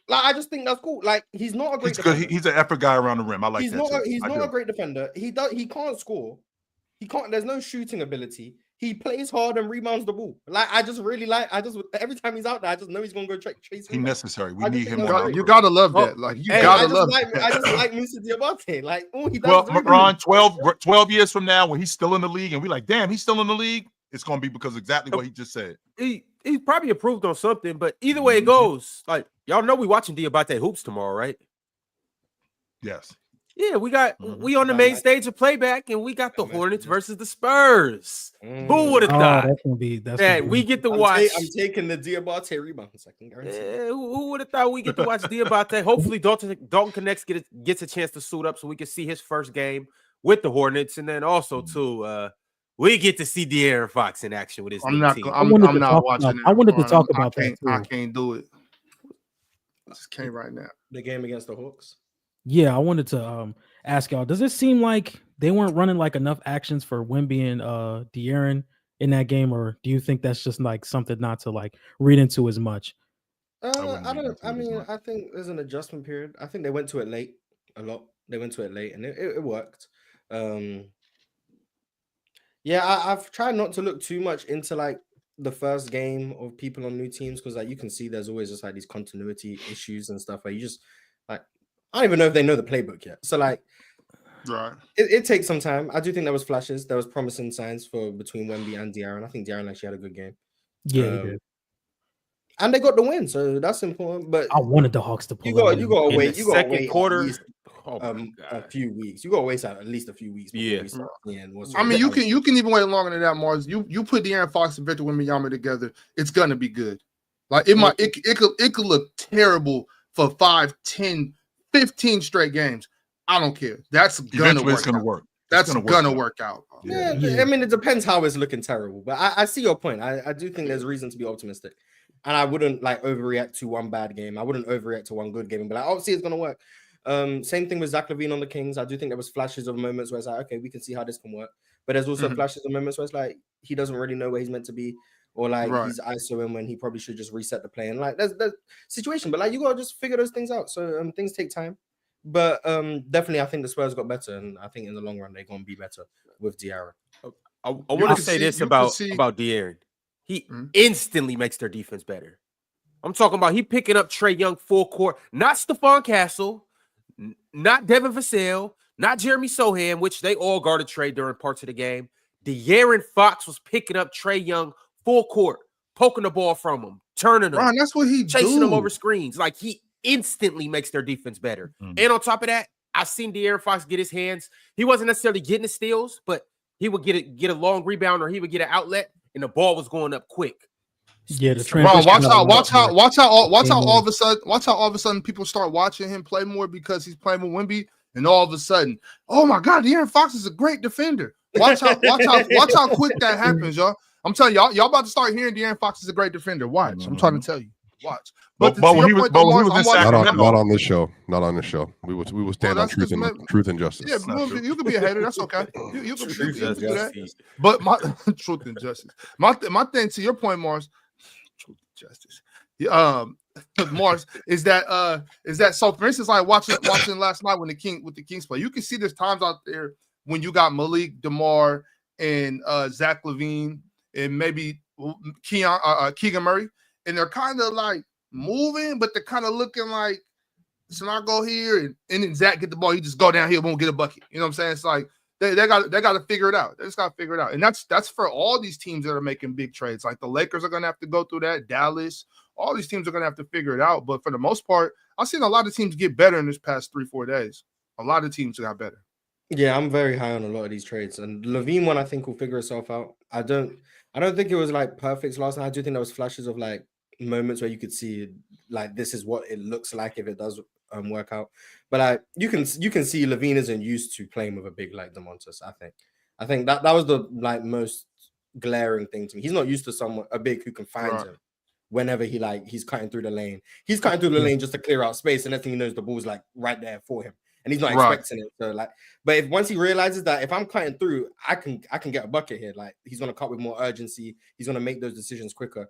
Like I just think that's cool. Like he's not a great. Defender. He's an effort guy around the rim. I like that. He's not a great defender. He can't score. He can't. There's no shooting ability. He plays hard and rebounds the ball. Like I just every time he's out there, I just know he's gonna go chase. He's necessary. We need him. You gotta love that. Like I just like Musa Diabate. Like he does. Well, Ron, 12 years from now, when he's still in the league, and we like, damn, he's still in the league. It's gonna be because exactly what he just said. He's probably improved on something, but either way it goes, like y'all know we watching Diabate hoops tomorrow, right? Yes. Yeah, we on the main stage of Playback, and we got the Hornets versus the Spurs. Who would have thought? We get to watch. I'm taking the Diabate rebounds. I can guarantee. Who would have thought we get to watch Diabate? Hopefully, Dalton Connects gets a chance to suit up so we can see his first game with the Hornets, and then also too, we get to see De'Aaron Fox in action with his team. I'm not watching. I wanted to talk about that. I can't do it. I just can't right now. The game against the Hawks. Yeah, I wanted to ask y'all, does it seem like they weren't running like enough actions for Wemby and De'Aaron in that game, or do you think that's just like something not to like read into as much? I think there's an adjustment period. I think they went to it late a lot. They went to it late and it worked. I've tried not to look too much into like the first game of people on new teams because like you can see there's always just like these continuity issues and stuff where you just like I don't even know if they know the playbook yet. So like right, it takes some time. I do think there was flashes. There was promising signs for between Wemby and De'Aaron. I think De'Aaron actually had a good game. Yeah, he did. And they got the win, so that's important. But I wanted the Hawks to pull. You got to wait. You got to wait quarter. A few weeks. You got to wait at least a few weeks. Yeah. I mean, you can even wait longer than that, Mars. You put De'Aaron Fox and Victor Wembanyama together, it's gonna be good. Like it could look terrible for 5, 10, 15 straight games. I don't care. That's gonna work. That's gonna work out. Yeah, I mean, it depends how it's looking terrible, but I see your point. I do think there's reason to be optimistic, and I wouldn't like overreact to one bad game. I wouldn't overreact to one good game, but like, obviously it's gonna work. Same thing with Zach LaVine on the Kings. I do think there was flashes of moments where it's like, okay, we can see how this can work. But there's also flashes of moments where it's like he doesn't really know where he's meant to be, or like he's ISOing when he probably should just reset the play. And like there's situation, but like you gotta just figure those things out. So things take time. But definitely I think the Spurs got better, and I think in the long run they're gonna be better with De'Aaron. I want to say this about De'Aaron. He instantly makes their defense better. I'm talking about he picking up Trae Young full court, not Stephon Castle. Not Devin Vassell, not Jeremy Sohan, which they all guarded Trae during parts of the game. De'Aaron Fox was picking up Trae Young full court, poking the ball from him, turning him. Ron, that's what he chasing him over screens. Like he instantly makes their defense better. And on top of that, I've seen De'Aaron Fox get his hands. He wasn't necessarily getting the steals, but he would get a long rebound or he would get an outlet, and the ball was going up quick. Yeah, the transition. Watch how all of a sudden people start watching him play more because he's playing with Wemby, and all of a sudden, oh my God, De'Aaron Fox is a great defender. Watch how quick that happens, y'all. I'm telling y'all about to start hearing De'Aaron Fox is a great defender. Watch, I'm trying to tell you. Watch. But when he was in Sacramento, not on this show. Not on this show. We will stand on truth and justice. Yeah, you can be a hater. That's okay. You can do that. But my truth and justice. My thing to your point, Mars. Justice. Mars is that so for instance, like watching last night when the Kings play, you can see there's times out there when you got Malik, DeMar, and Zach LaVine and maybe Keegan Murray, and they're kind of like moving, but they're kind of looking like, so I go here and then Zach get the ball, he just go down here, won't get a bucket. You know what I'm saying? It's like they got to figure it out. They just got to figure it out. And that's for all these teams that are making big trades. Like the Lakers are going to have to go through that. Dallas, all these teams are going to have to figure it out. But for the most part, I've seen a lot of teams get better in this past 3-4 days. A lot of teams got better. Yeah, I'm very high on a lot of these trades. And LaVine one, I think, will figure itself out. I don't think it was like perfect last night. I do think there was flashes of like moments where you could see like this is what it looks like if it does work out. But you can see LaVine isn't used to playing with a big like DeMontis. I think that was the like most glaring thing to me. He's not used to someone a big who can find him whenever he's cutting through the lane. He's cutting through the lane just to clear out space, and next thing he knows the ball's like right there for him, and he's not expecting it. So like, but if once he realizes that if I'm cutting through, I can get a bucket here. Like he's gonna cut with more urgency. He's gonna make those decisions quicker,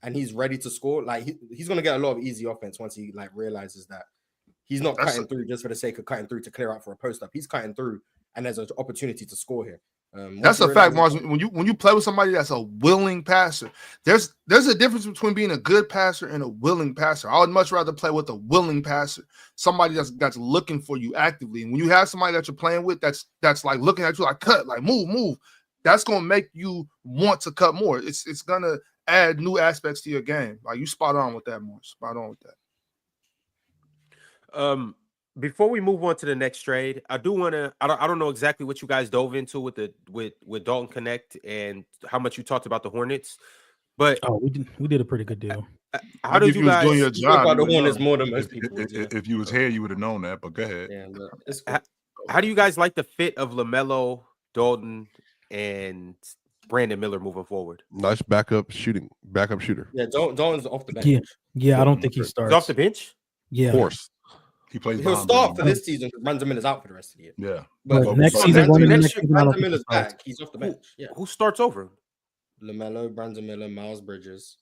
and he's ready to score. Like he's gonna get a lot of easy offense once he like realizes that. He's not cutting through just for the sake of cutting through to clear out for a post up. He's cutting through, and there's an opportunity to score here. That's a fact, Mars. When you play with somebody that's a willing passer, there's a difference between being a good passer and a willing passer. I would much rather play with a willing passer, somebody that's looking for you actively. And when you have somebody that you're playing with that's like looking at you like cut, like move, that's gonna make you want to cut more. It's gonna add new aspects to your game. Like you spot on with that, Mars. Spot on with that. Before we move on to the next trade, I do want to. I don't know exactly what you guys dove into with Dalton Connect and how much you talked about the Hornets, but we did a pretty good deal. How did you guys doing your job? About the Hornets more than most people. If you was here, you would have known that. But go ahead. Yeah, it's cool. How do you guys like the fit of LaMelo, Dalton, and Brandon Miller moving forward? Nice backup shooter. Yeah, Dalton's off the bench. Yeah, I don't think he starts. He's off the bench. Yeah, of course. He'll start for this season because Brandon Miller's out for the rest of the year. Yeah. But next season, Brandon Miller's back. He's off the bench. Yeah. Who starts over him? LaMelo, Brandon Miller, Miles Bridges.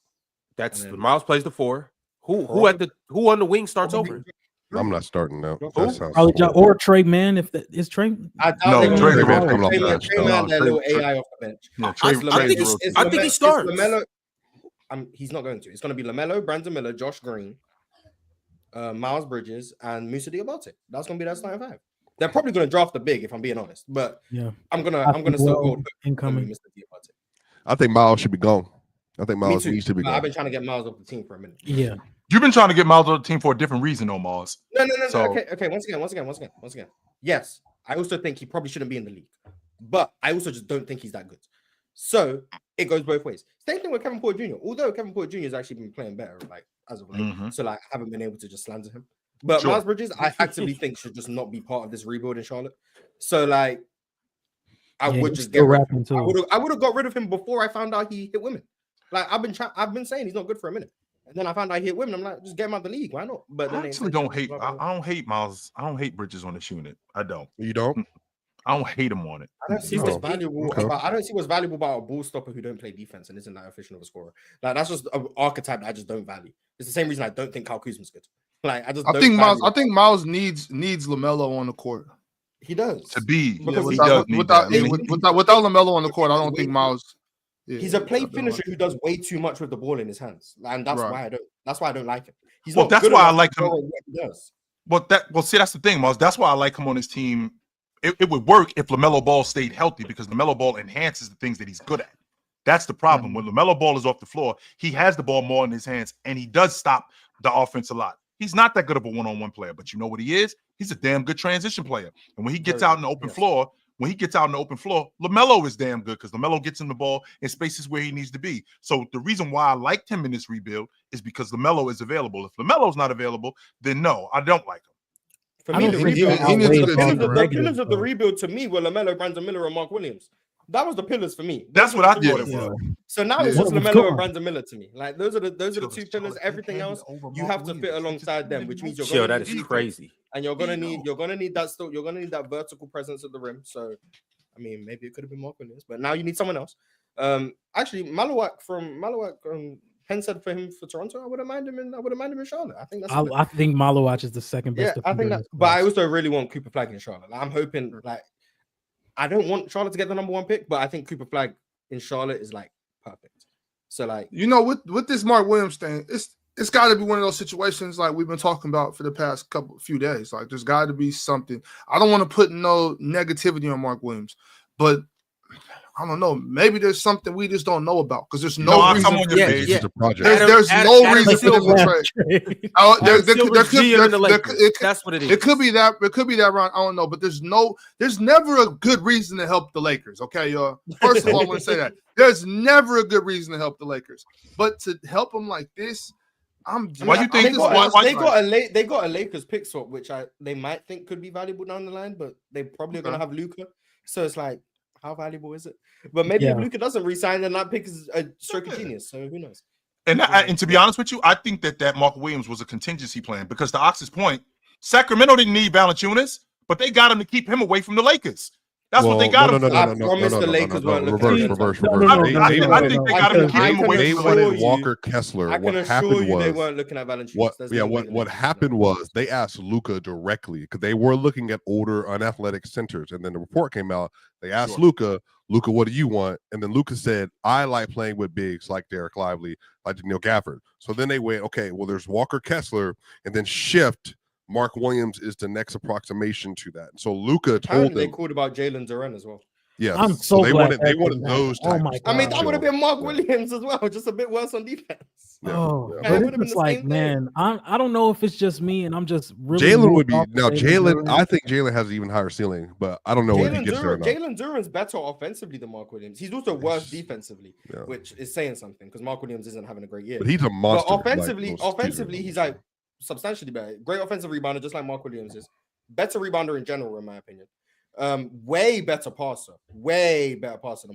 That's Miles plays the 4. Who on the wing starts over him? I'm not starting now. Or Trey Man if is Trey. Trey Man, their little AI off the bench. I think he starts. he's not going to. It's going to be LaMelo, Brandon Miller, Josh Green, Miles Bridges, and Moussa Diabate. That's going to be that starting five. They're probably going to draft the big, if I'm being honest. But yeah, I'm gonna still go incoming. Mr. Diabate. I think Miles should be gone. I think Miles needs to be gone. I've been trying to get Miles off the team for a minute. Yeah. You've been trying to get Miles off the team for a different reason, though, Miles. No. Okay. Once again. Yes, I also think he probably shouldn't be in the league, but I also just don't think he's that good. So it goes both ways. Same thing with Kevin Porter Jr. Although Kevin Porter Jr. has actually been playing better, like as of late, so like I haven't been able to just slander him. But Miles Bridges, I actively think should just not be part of this rebuild in Charlotte. So like, I would just get rid of him. I would have got rid of him before I found out he hit women. Like I've been saying he's not good for a minute. And then I found out he hit women. I'm like, just get him out of the league. Why not? But then I actually don't hate. I don't hate Miles. I don't hate Bridges on this unit. I don't. You don't? I don't hate him on it. I don't see what's valuable. I don't see what's valuable about a ball stopper who don't play defense and isn't that efficient of a scorer. Like that's just an archetype that I just don't value. It's the same reason I don't think Kyle Kuzma's good. Like I think Miles needs LaMelo on the court. He does to be because without LaMelo on the court, I don't think Miles. Yeah, he's a play finisher who does way too much with the ball in his hands, and that's why I don't. That's why I don't like him. He's well, not that's good why I like him. He does. See, that's the thing, Miles. That's why I like him on his team. It would work if LaMelo Ball stayed healthy because LaMelo Ball enhances the things that he's good at. That's the problem. When LaMelo Ball is off the floor, he has the ball more in his hands, and he does stop the offense a lot. He's not that good of a one-on-one player, but you know what he is? He's a damn good transition player. And when he gets out in the open floor, LaMelo is damn good because LaMelo gets him the ball in spaces where he needs to be. So the reason why I liked him in this rebuild is because LaMelo is available. If LaMelo's not available, then no, I don't like him. For me, the pillars of the rebuild to me were LaMelo, Brandon Miller, and Mark Williams. That was the pillars for me. That's what I thought it was. So now it's just LaMelo and Brandon Miller to me. Like those are the two pillars. Everything else you have to fit alongside them, which means you're going that is crazy. And you're gonna need that vertical presence at the rim. So I mean, maybe it could have been Mark Williams, but now you need someone else. Actually, Malawak Penn said for him for Toronto, I wouldn't mind him in Charlotte. I think that's. I think Malawak is the second best. Yeah, I think that. But I also really want Cooper Flag in Charlotte. Like, I'm hoping I don't want Charlotte to get the number one pick, but I think Cooper Flag in Charlotte is like perfect. So like with this Mark Williams thing, it's got to be one of those situations like we've been talking about for the past few days. Like there's got to be something. I don't want to put no negativity on Mark Williams, but I don't know. Maybe there's something we just don't know about because there's no reason. There's no reason for them to trade. That's what it is. It could be that. It could be that round. I don't know. But there's never a good reason to help the Lakers. Okay, y'all. First of all, I want to say that there's never a good reason to help the Lakers. But to help them like this, they got a Lakers pick swap, which they might think could be valuable down the line, but they probably are gonna have Luka. So it's like, how valuable is it? But maybe if Luka doesn't resign, then that pick is a stroke of genius. So who knows? And to be honest with you, I think that Mark Williams was a contingency plan because to Ox's point, Sacramento didn't need Valančiūnas, but they got him to keep him away from the Lakers. That's what they got him. I promise the Lakers weren't looking at reverse. I think they got him to keep him away. They wanted Walker Kessler. I can assure you they weren't looking at Valančiūnas. What happened was they asked Luka directly because they were looking at older, unathletic centers, and then the report came out. They asked Luka, what do you want? And then Luka said, I like playing with bigs like Derek Lively, like Daniel Gafford. So then they went, okay, well, there's Walker Kessler, and then shift. Mark Williams is the next approximation to that. So Luka told them they called about Jalen Duren as well. Yeah, I'm so they glad wanted those. Oh my God. I mean, that would have been Mark Williams as well, just a bit worse on defense. But it's like, man, I don't know if it's just me, and I'm just really. Jalen would be now. Jalen, I think Jalen has an even higher ceiling, but I don't know if he gets there or not. Jalen Duren's better offensively than Mark Williams. He's also worse defensively, which is saying something because Mark Williams isn't having a great year. But he's a monster. But offensively, he's like substantially better. Great offensive rebounder, just like Mark Williams is. Better rebounder in general, in my opinion. Way better passer than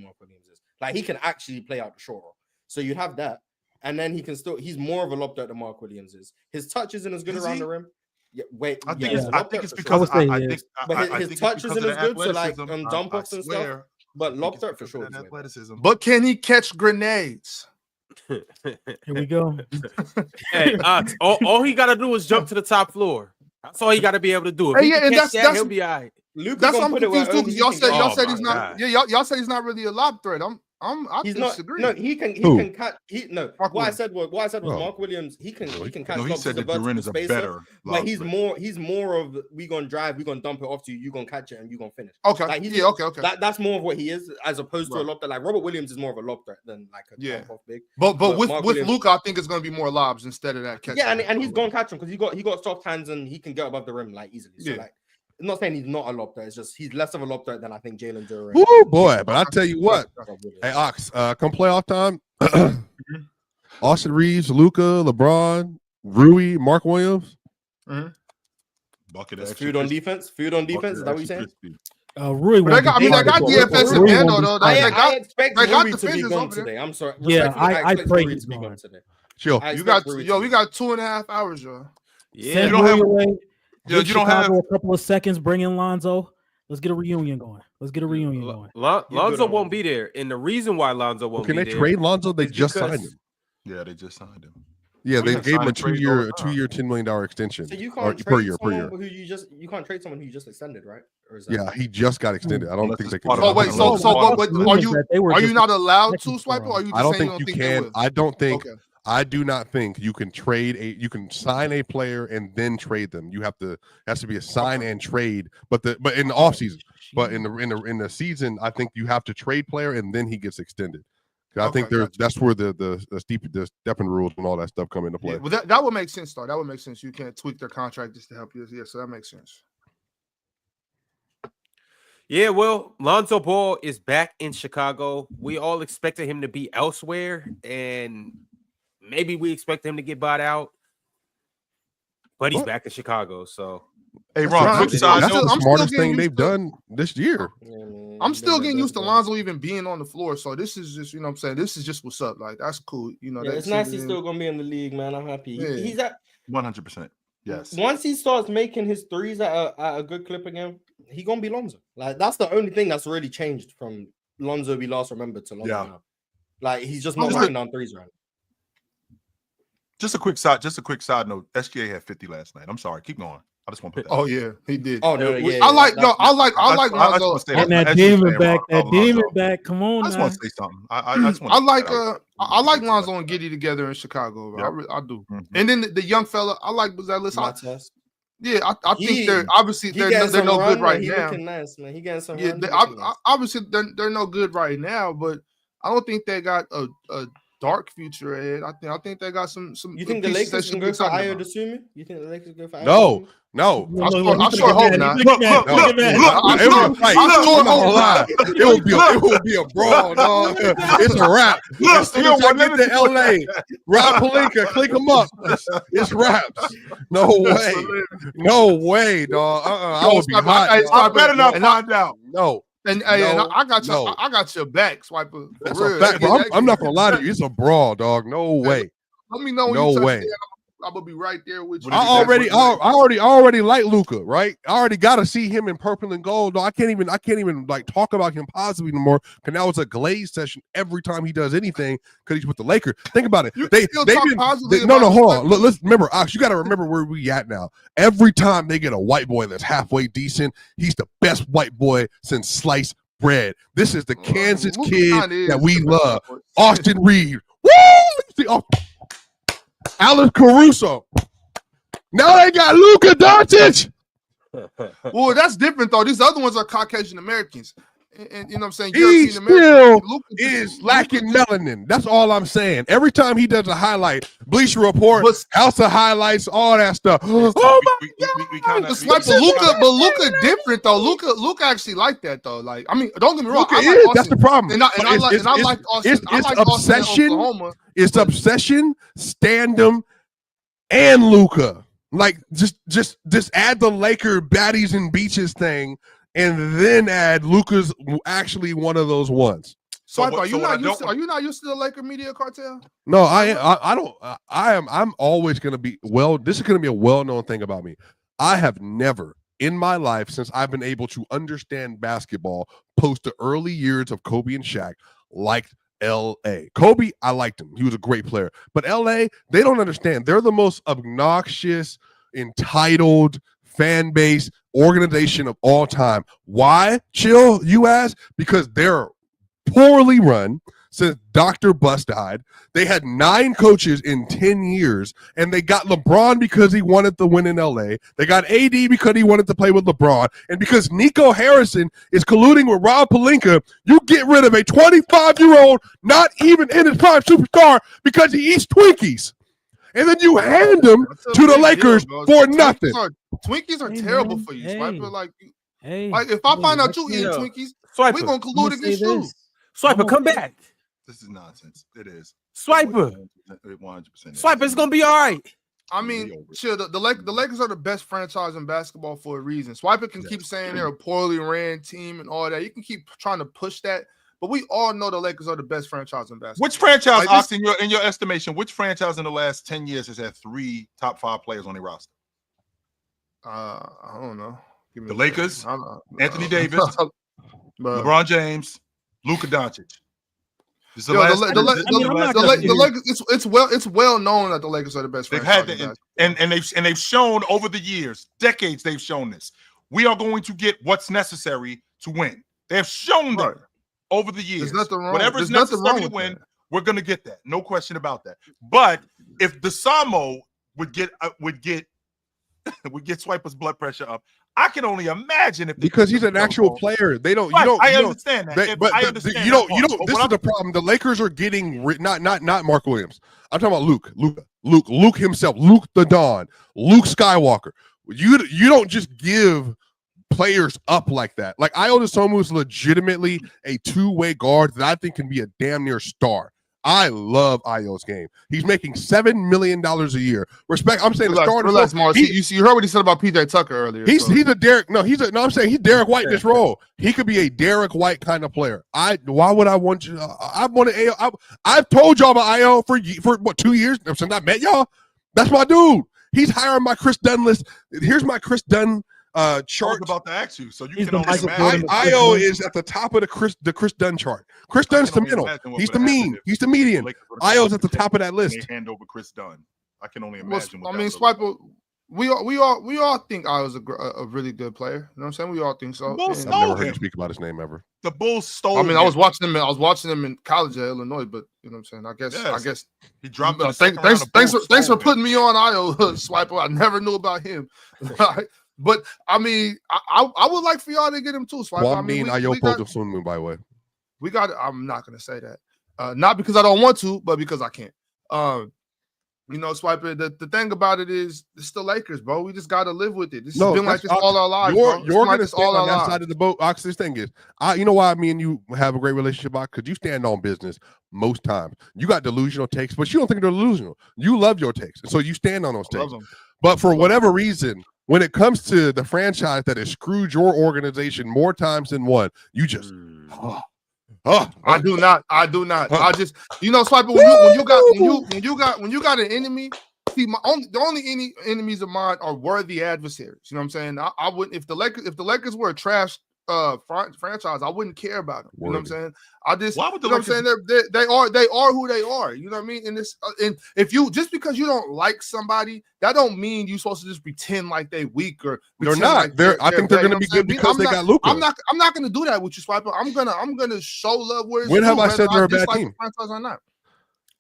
Mark Williams is. Like he can actually play out the short roll. So you have that, and then he's more of a lob threat than Mark Williams is. His touch isn't as good around the rim. Yeah, I think it's because his touch isn't as good. So like on dump offs and stuff. But lob threat for sure. Athleticism. But can he catch grenades? Here we go. Hey, all he got to do is jump to the top floor. That's all he got to be able to do. If he can catch that, he'll be all right. That's what I'm confused too because y'all said he's not. Yeah, y'all said he's not really a lob threat. I'm He's not. Disagree. No, he can catch. What I said was Mark Williams. He can catch. No, he said that Duren is a better. But he's more of we gonna drive, we gonna dump it off to you, you gonna catch it and you gonna finish. Okay. Like okay. That's more of what he is, as opposed to a lob threat. Like Robert Williams is more of a lob threat than like a dump off big. But with Luka, I think it's gonna be more lobs instead of that catch. Yeah, and he's gonna catch him because he got soft hands and he can get above the rim like easily. So like. I'm not saying he's not a lob threat. It's just he's less of a lob threat than I think Jalen Duren. Oh boy! But I tell you what, hey Ox, come playoff time. Austin Reeves, Luka, LeBron, Rui, Mark Williams. Bucket food on defense. Food on defense. Is that what you're saying? Rui. But they got DFS and Mando though. I expect Rui to be gone today. I'm sorry. Yeah, I pray he's to be gone today. Chill. We got 2.5 hours, y'all. Yeah, you don't have. You don't have a couple of seconds. Bring in Lonzo. Let's get a reunion going. Lonzo won't be there, and the reason why Lonzo won't be there. Can they trade Lonzo? They just signed him. Yeah, they just signed him. Yeah, they gave him a two-year, $10 million extension. So you can't trade per year. You can't trade someone who you just extended, right? Or is that he just got extended. I don't think they can. Oh wait, so are you not allowed to swipe it? Or are you just I don't saying think you can. I don't think. I do not think you can sign a player and then trade them. It has to be a sign and trade. But in the offseason, but in the season, I think you have to trade player and then he gets extended. I think that's where the stepping rules and all that stuff come into play. Yeah, well, that would make sense though. That would make sense. You can't tweak their contract just to help you. Yeah, so that makes sense. Yeah, well, Lonzo Ball is back in Chicago. We all expected him to be elsewhere, and maybe we expect him to get bought out, but he's back in Chicago. So, hey, Ron, that's the smartest thing they've done this year. I'm still getting used to Lonzo even being on the floor. So this is just, what I'm saying, this is just what's up. Like that's cool. It's nice he's still gonna be in the league, man. I'm happy. Yeah. He's at 100%. Yes. Once he starts making his threes at a good clip again, he gonna be Lonzo. Like that's the only thing that's really changed from Lonzo we last remembered to Lonzo now. Like he's just not knocking down threes right now. Just a quick side note. SGA had 50 last night. I'm sorry. Keep going. I just want to put that. Oh yeah, he did. Oh no, yeah. I like Lonzo. And that demon back. Come on. I just want to say something. I like Lonzo and Giddey together in Chicago. Bro. I do. Mm-hmm. And then the young fella, I like Zeller. Yeah, I think they're obviously they're no good right now. Looking nice, man. He getting some. Yeah, obviously they're no good right now, but I don't think they got a dark future ahead. I think they got some. You think the Lakers can go for Ayo Dosunmu? You think the Lakers go for Ayo? No. I sure hope not. It would be a brawl, dog. It's a wrap. As soon as I get to LA, Rob Pelinka, click him up. It's wraps. No way, dog. I would be hot. I better not find out. No. And I got your back, Swiper. That's a fact, bro. I'm not gonna lie to you. It's a brawl, dog. No way. Let me know when you touch there. I'm gonna be right there with you. I already like Luka, right? I already got to see him in purple and gold. No, I can't even like talk about him positively anymore. Because now it's a glaze session every time he does anything because he's with the Lakers. Think about it. Hold on. Let's remember, Ox. You got to remember where we at now. Every time they get a white boy that's halfway decent, he's the best white boy since sliced bread. This is the Kansas kid that we love. Austin Reeves. Woo! Alex Caruso. Now they got Luka Doncic. Well, that's different though. These other ones are Caucasian Americans, and you know what I'm saying. He still is lacking melanin. That's all I'm saying. Every time he does a highlight, Bleacher Report, House of Highlights, all that stuff. Oh my God! But Luka different though. Luka actually like that though. Like I mean, don't get me wrong. That's the problem. And I like Austin. It's obsession. It's obsession, Standum, and Luka. Like just add the Laker baddies and beaches thing, and then add Luka's actually one of those ones. So are you not used to the Laker media cartel? No, I don't. I'm always gonna be this is gonna be a well-known thing about me. I have never in my life since I've been able to understand basketball post the early years of Kobe and Shaq liked L.A. Kobe, I liked him. He was a great player. But L.A., they don't understand. They're the most obnoxious, entitled fan base organization of all time. Why? Chill, you ask? Because they're poorly run. since Dr. Bus died. They had 9 coaches in 10 years, and they got LeBron because he wanted to win in LA. They got AD because he wanted to play with LeBron. And because Nico Harrison is colluding with Rob Pelinka, you get rid of a 25-year-old, not even in his prime superstar because he eats Twinkies. And then you hand him to the Lakers for nothing. Twinkies are terrible for you, Swiper. Like if I find out you eat Twinkies, we're going to collude against you. Swiper, come back. This is nonsense. It is. Swiper. 100%. Swiper, it's going to be all right. I mean, sure, the Lakers are the best franchise in basketball for a reason. Swiper can keep saying they're a poorly ran team and all that. You can keep trying to push that. But we all know the Lakers are the best franchise in basketball. Which franchise, Ox, in your estimation, which franchise in the last 10 years has had 3 top 5 players on their roster? I don't know. The Lakers, Anthony Davis, LeBron James, Luka Doncic. The Lakers. It's well known that the Lakers are the best franchise. They've shown over the years, decades. They've shown this. We are going to get what's necessary to win. They have shown that. Over the years, whatever's necessary to win, we're gonna get that. No question about that. But if DeSamo would get Swiper's blood pressure up, I can only imagine if because he's an actual player. They don't. Right, you don't. I understand that. But I understand you don't. This is the problem. The Lakers are getting not Mark Williams. I'm talking about Luke himself. Luke the Don. Luke Skywalker. You don't just give players up like that. Like Ayo Dosunmu is legitimately a 2-way guard that I think can be a damn near star. I love Ayo's game. He's making $7 million a year. Respect. I'm saying the starter. Relax, Mars. You heard what he said about PJ Tucker earlier. He's a Derek. No, I'm saying he's Derek White in this role. He could be a Derek White kind of player. Why would I want you? I want to Ayo. I've told y'all about Ayo for what 2 years since I met y'all. That's my dude. He's higher on my Chris Dunn list. Here's my Chris Dunn chart. About to ask you, so you can only imagine. Ayo is at the top of the Chris Dunn chart. Chris Dunn's the middle. He's the mean. He's the median. Ayo's at the top of that list. Hand over Chris Dunn. I can only imagine. Swiper. We all think Ayo's a really good player. You know what I'm saying? We all think so. I've never heard you speak about his name ever. The Bulls stole. I mean, I was watching him in college at Illinois, but you know what I'm saying. I guess he dropped. Thanks for putting me on Ayo, Swiper. I never knew about him. But I mean, I would like for y'all to get him too. So I mean, Ayo Dosunmu, by the way. We got. I'm not gonna say that. Not because I don't want to, but because I can't. Swiper. The thing about it is, it's the Lakers, bro. We just gotta live with it. This has been like this all our lives. You're gonna stand on that side of the boat. Ox, this thing is, you know why me and you have a great relationship, because you stand on business most times. You got delusional takes, but you don't think they're delusional. You love your takes, so you stand on those takes. But for whatever reason, when it comes to the franchise that has screwed your organization more times than one, you just I do not. I just Swiper, when you got an enemy, see the only enemies of mine are worthy adversaries. You know what I'm saying? I wouldn't if the Lakers were a trash franchise, I wouldn't care about them. You know what I'm saying? Why would the Lakers, I'm saying? They are who they are. You know what I mean? And if you just because you don't like somebody, that don't mean you're supposed to just pretend like they weak or they're not. I think they're going to be good because they got Luka. I'm not going to do that with you, Swiper. I'm gonna show love where it's when have I said they're a bad team? Franchise or not.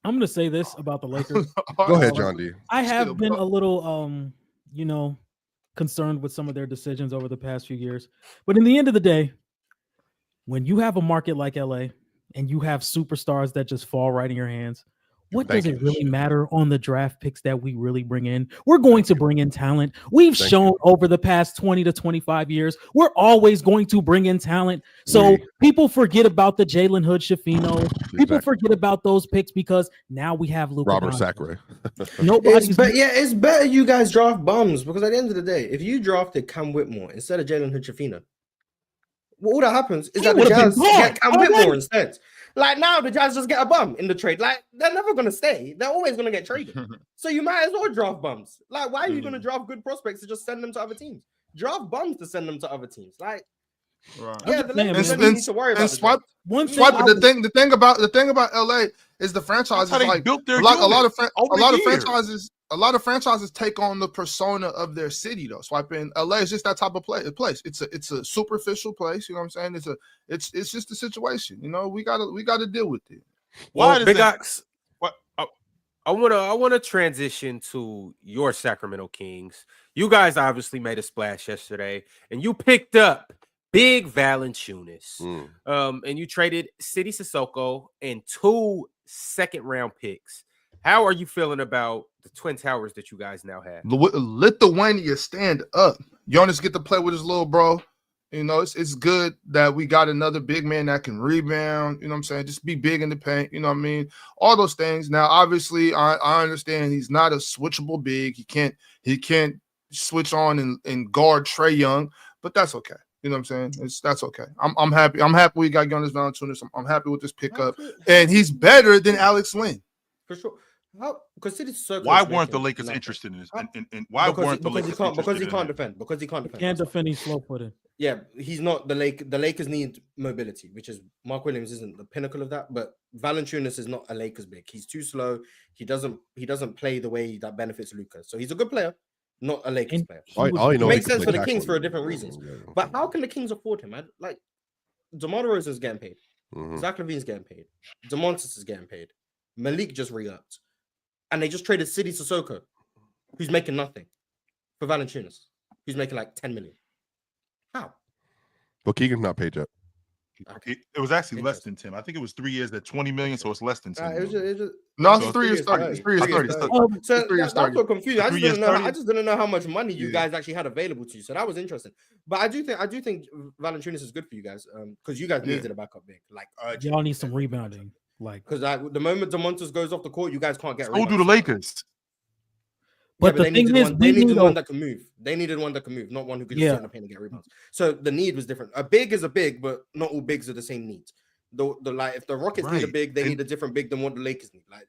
I'm going to say this about the Lakers. Go ahead, John D. I have been a little concerned with some of their decisions over the past few years. But in the end of the day, when you have a market like LA and you have superstars that just fall right in your hands, what does it really matter on the draft picks that we really bring in? We're going to bring in talent. We've shown over the past 20 to 25 years, we're always going to bring in talent. So people forget about the Jalen Hood Shafino. People forget about those picks because now we have Luka Robert Sacre. It's better you guys draft bums because at the end of the day, if you drafted Cam Whitmore instead of Jalen Hood Shafino, all that happens is that the Jazz get Cam Whitmore instead. Like now, the Jazz just get a bum in the trade. Like they're never gonna stay. They're always gonna get traded. So you might as well draft bums. Like why are you gonna draft good prospects to just send them to other teams? Draft bums to send them to other teams. Like, yeah, the Lakers don't need to worry about Swipe. The thing about LA is the franchise is like a lot of franchises take on the persona of their city though. Swiping LA is just that type of place. It's a superficial place. You know what I'm saying? It's just a situation. You know, we gotta deal with it. Well, Big Ox, I wanna transition to your Sacramento Kings. You guys obviously made a splash yesterday, and you picked up big Valančiūnas. And you traded City Sissoko and 2 second-round picks. How are you feeling about the Twin Towers that you guys now have? Lithuania stand up. Jonas get to play with his little bro. You know, it's good that we got another big man that can rebound. You know what I'm saying? Just be big in the paint. You know what I mean? All those things. Now, obviously, I understand he's not a switchable big. He can't switch on and guard Trae Young, but that's okay. You know what I'm saying? That's okay. I'm happy. I'm happy we got Jonas Valančiūnas. I'm happy with this pickup, and he's better than Alex Len. For sure. Why weren't the Lakers interested in this? And why weren't the Lakers interested? Because he can't defend. Because he can't defend. Can't defend. He's slow-footed. Yeah, he's not the Lakers need mobility, which is Mark Williams isn't the pinnacle of that, but Valančiūnas is not a Lakers big. He's too slow. He doesn't play the way that benefits Luka. So he's a good player, not a Lakers player. It makes sense for the Kings for different reasons. But how can the Kings afford him, man? Like DeMar DeRozan's getting paid. Zach LaVine's getting paid. DeMontis is getting paid. Malik just re-upped. And they just traded City Sissoko, who's making nothing, for Valančiūnas, who's making like 10 million. How? Well, Keegan's not paid yet. It was actually less than 10. I think it was 3 years at 20 million, so it's less than 10. It's 3 years 30. It's 3 years 30. So that's what confused. I just didn't know how much money you guys actually had available to you. So that was interesting. But I do think Valančiūnas is good for you guys because you guys needed a backup big. Like y'all need some rebounding. Like because the moment DeMontis goes off the court, you guys can't get. So do the Lakers. But the thing is, they needed one that can move. They needed one that can move, not one who could just sit in the paint and get rebounds. So the need was different. A big is a big, but not all bigs are the same needs. Like if the Rockets need a big, they need a different big than what the Lakers need. Like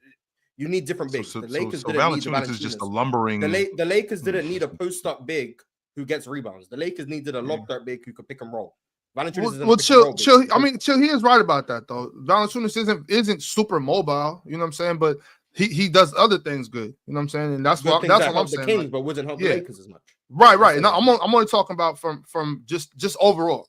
you need different bigs. The Lakers didn't need Valančiūnas is just a lumbering. The Lakers didn't need a post up big who gets rebounds. The Lakers needed a locked up big who could pick and roll. Chill. I mean, Chill. He is right about that though. Valančiūnas isn't super mobile. You know what I'm saying? But he does other things good. You know what I'm saying? And that's what I'm saying. The Kings, but wouldn't help the Lakers as much. Right. And I'm only talking about from just overall.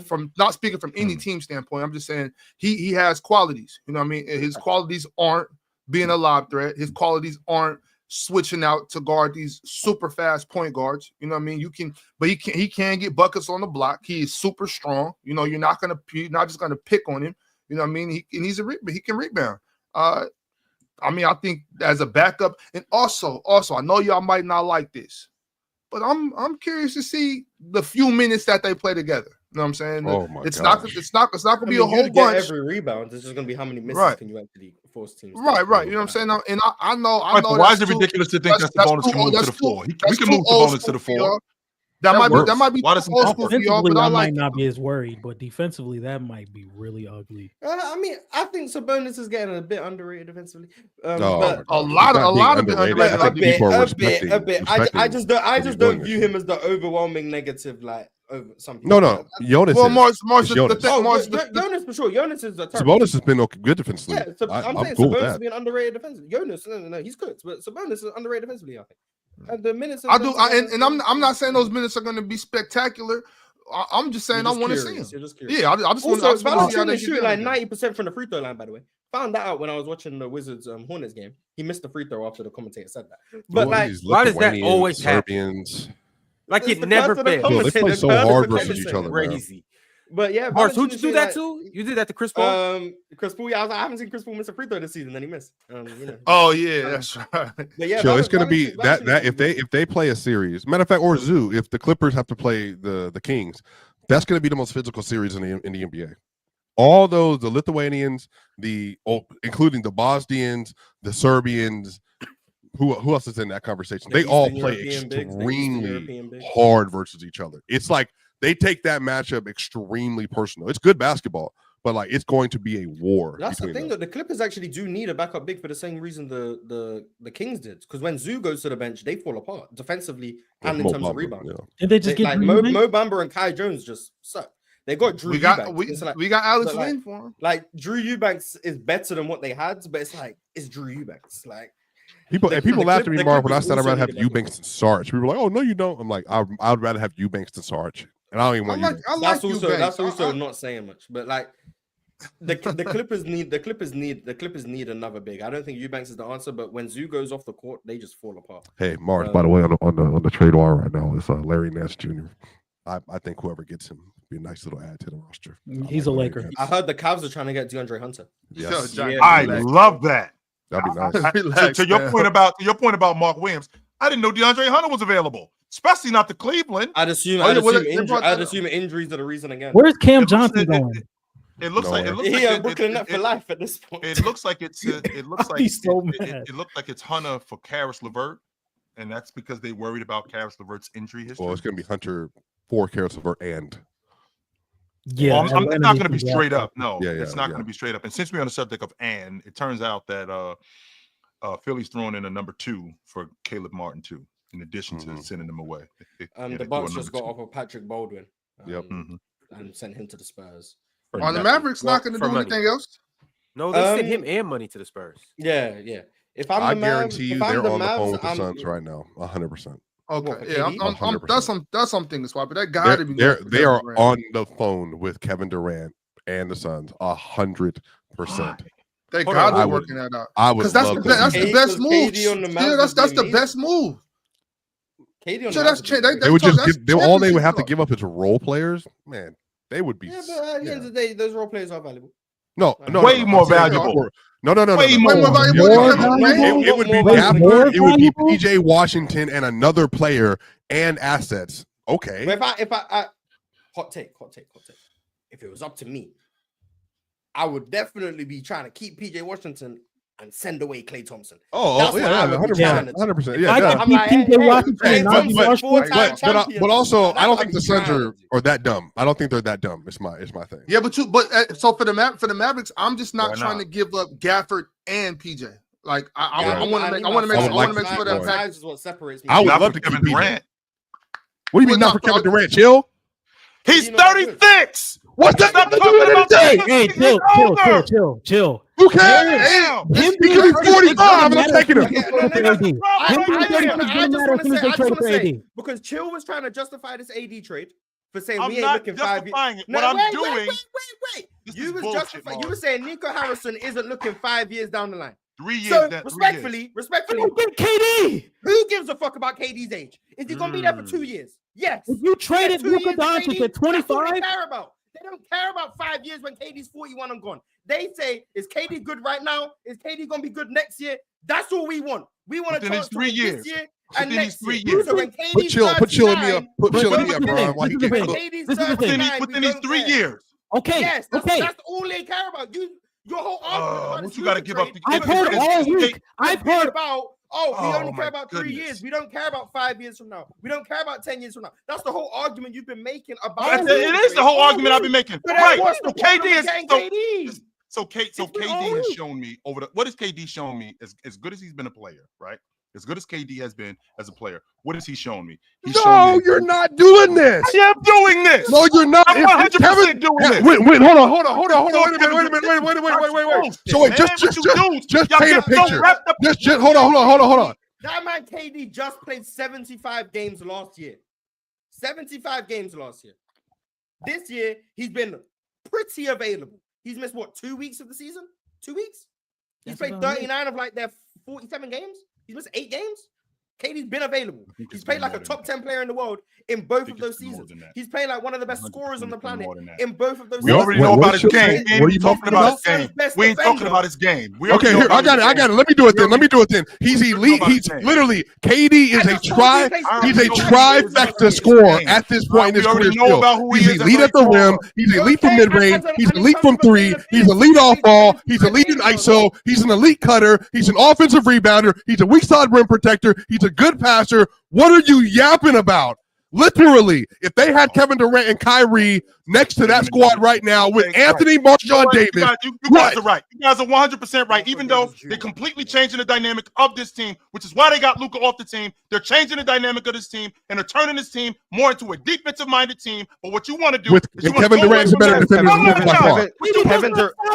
From not speaking from any team standpoint. I'm just saying he has qualities. You know what I mean? His qualities aren't being a lob threat. His qualities aren't switching out to guard these super fast point guards. You know what I mean? He can get buckets on the block. He is super strong. You know, you're not just gonna pick on him. You know what I mean? He can rebound. I mean, I think as a backup, and also, I know y'all might not like this, but I'm curious to see the few minutes that they play together. You know what I'm saying? It's not gonna be a whole bunch. Every rebound, it's just gonna be how many misses can you actually force teams. Right. You know what I'm saying? And I know. Why is it ridiculous to think that Sabonis can move to the floor? He can move Sabonis to the floor. That might be old school for y'all, but I might not be as worried, but defensively that might be really ugly. I mean, I think Sabonis is getting a bit underrated defensively. But a lot of it underrated. A bit. I just don't view him as the overwhelming negative like over something. No. Jonas. Well, Jonas for sure. Jonas is Sabonis has been good defensively. Yeah, I'm saying cool Sabonis is being underrated defensively. Jonas, no, he's good, but Sabonis is underrated defensively. I think. And the minutes I do, I'm not saying those minutes are going to be spectacular. I'm just saying I want to see him. You're just curious. Yeah, I just want to see how they shoot like 90% from the free throw line. By the way, found that out when I was watching the Wizards Hornets game. He missed the free throw after the commentator said that. But why does that always happen? Like it never fails. They play so hard versus each other. Crazy. But yeah, Mars, who'd you do that to? You did that to Chris Paul? Chris Paul. Yeah, I haven't seen Chris Paul miss a free throw this season. Then he missed. Oh yeah, that's right. But yeah, it's going to be that if they play a series. Matter of fact, or Zoo, if the Clippers have to play the Kings, that's going to be the most physical series in the NBA. All those, the Lithuanians, including the Bosnians, the Serbians. Who else is in that conversation? They all play extremely hard versus each other. It's like they take that matchup extremely personal. It's good basketball, but like it's going to be a war. That's the thing that the Clippers actually do need a backup big for the same reason the Kings did. Because when Zoo goes to the bench, they fall apart defensively and in terms of rebound. Yeah. And they just get like Mo Bamba and Kai Jones just suck. They got Drew Eubanks. We got Alex Len for him. Like Drew Eubanks is better than what they had, but it's like it's Drew Eubanks. Like people laughed at me, Mark, when I said I'd rather have Eubanks than Sarge. People were like, "Oh no, you don't." I'm like, I'd rather have Eubanks than Sarge. And I don't even want that's also not saying much, but like The Clippers need another big. I don't think Eubanks is the answer, but when Zoo goes off the court, they just fall apart. Hey, Mars, by the way, on the trade wire right now is Larry Nance Jr. I think whoever gets him would be a nice little add to the roster. He's a Laker. I heard the Cavs are trying to get DeAndre Hunter. Yes. I love that. That'd be nice. To your point about Mark Williams, I didn't know DeAndre Hunter was available, especially not to Cleveland. I'd assume injuries are the reason again. Where's Cam Johnson going? It looks like Brooklyn Net for life at this point. It looks like it's Hunter for Karis LeVert, and that's because they worried about Karis LeVert's injury history. Well, it's going to be Hunter for Karis LeVert and. Yeah, I'm not going to be straight up. No, it's not going to be straight up. And since we're on the subject of and, it turns out that Philly's throwing in a number 2 for Caleb Martin too, in addition to sending them away. The Bucks just got off of Patrick Baldwin. And sent him to the Spurs. Are the Mavericks not going to do anything else? No, they sent him and money to the Spurs. Yeah. If I guarantee you, they're on the phone with the Suns right now, 100%. Okay, that's something that's why, but that got to be. They are on the phone with Kevin Durant and the Suns, 100%. They got to be working that out. I would. Because that's the best move. Yeah, that's the best move. They would just all they would have to give up is role players. Man, they would be. Yeah, but at the end of the day, those role players are valuable. No, way more valuable. No. Way more valuable. It would be Gafford. It would be PJ Washington and another player and assets. Okay. But if I hot take. If it was up to me, I would definitely be trying to keep PJ Washington and send away Klay Thompson. Oh, yeah, 100%. Yeah, but also, I don't think the Suns are that dumb. I don't think they're that dumb. It's my thing. Yeah, but so for the Mavericks, I'm just not trying to give up Gafford and PJ. Like I want to make sure that package is what separates me. I would love to Kevin Durant. What do you mean not for Kevin Durant? Chill. He's 36. What's that got to do with anything? Hey, chill. Who cares? He could be 45. I'm not taking him. Because Chill was trying to justify this AD trade for saying we ain't looking 5 years. What I'm doing. Wait. You was justifying. You were saying Nico Harrison isn't looking 5 years down the line. 3 years. So respectfully, KD. Who gives a fuck about KD's age? Is he gonna be there for 2 years? Yes. If you traded Luka Doncic at 25, they care about. They don't care about 5 years when KD's 41 and gone. They say, is KD good right now? Is KD gonna be good next year? That's all we want. We want a chance to win this year and next year. So when KD put chill in me up, Brian. Why he get cooked? Within these 3 years. Okay. Yes, that's all they care about. Your whole argument. What you got to give up? I've heard all week. I've heard about. We only care about 3 years. We don't care about 5 years from now. We don't care about 10 years from now. That's the whole argument you've been making about. It is the whole argument I've been making. Right. So KD is so KD has shown me what has KD shown me as good as he's been a player, right? As good as KD has been as a player, what has he shown me? You're not doing this. I am doing this. No, you're not. I'm 100% doing this. Wait, hold on. Wait. So wait, just paint a picture. Just hold on. That man KD just played 75 games last year. 75 games last year. This year, he's been pretty available. He's missed, 2 weeks of the season? 2 weeks? He's played 39 of their 47 games. He's missed 8 games. KD's been available. He's played like a top 10 player in the world in both of those seasons. He's playing like one of the best scorers on the planet in both of those seasons. We already know about his game. What are you talking about? We ain't talking about his game. Okay, here, I got it. Let me do it then. He's elite. He's literally KD is a trifecta scorer at this point in his career. He's elite at the rim. He's elite from mid-range. He's elite from 3. He's elite off ball. He's elite in ISO. He's an elite cutter. He's an offensive rebounder. He's a weak side rim protector. He's a good passer. What are you yapping about? Literally, if they had Kevin Durant and Kyrie next to that squad right now with Anthony Marchand Davis, you guys are right. You guys are 100% right. Even though they're completely changing the dynamic of this team, which is why they got Luka off the team. They're changing the dynamic of this team and they're turning this team more into a defensive-minded team. But what you want to do with Kevin Durant is a better defender than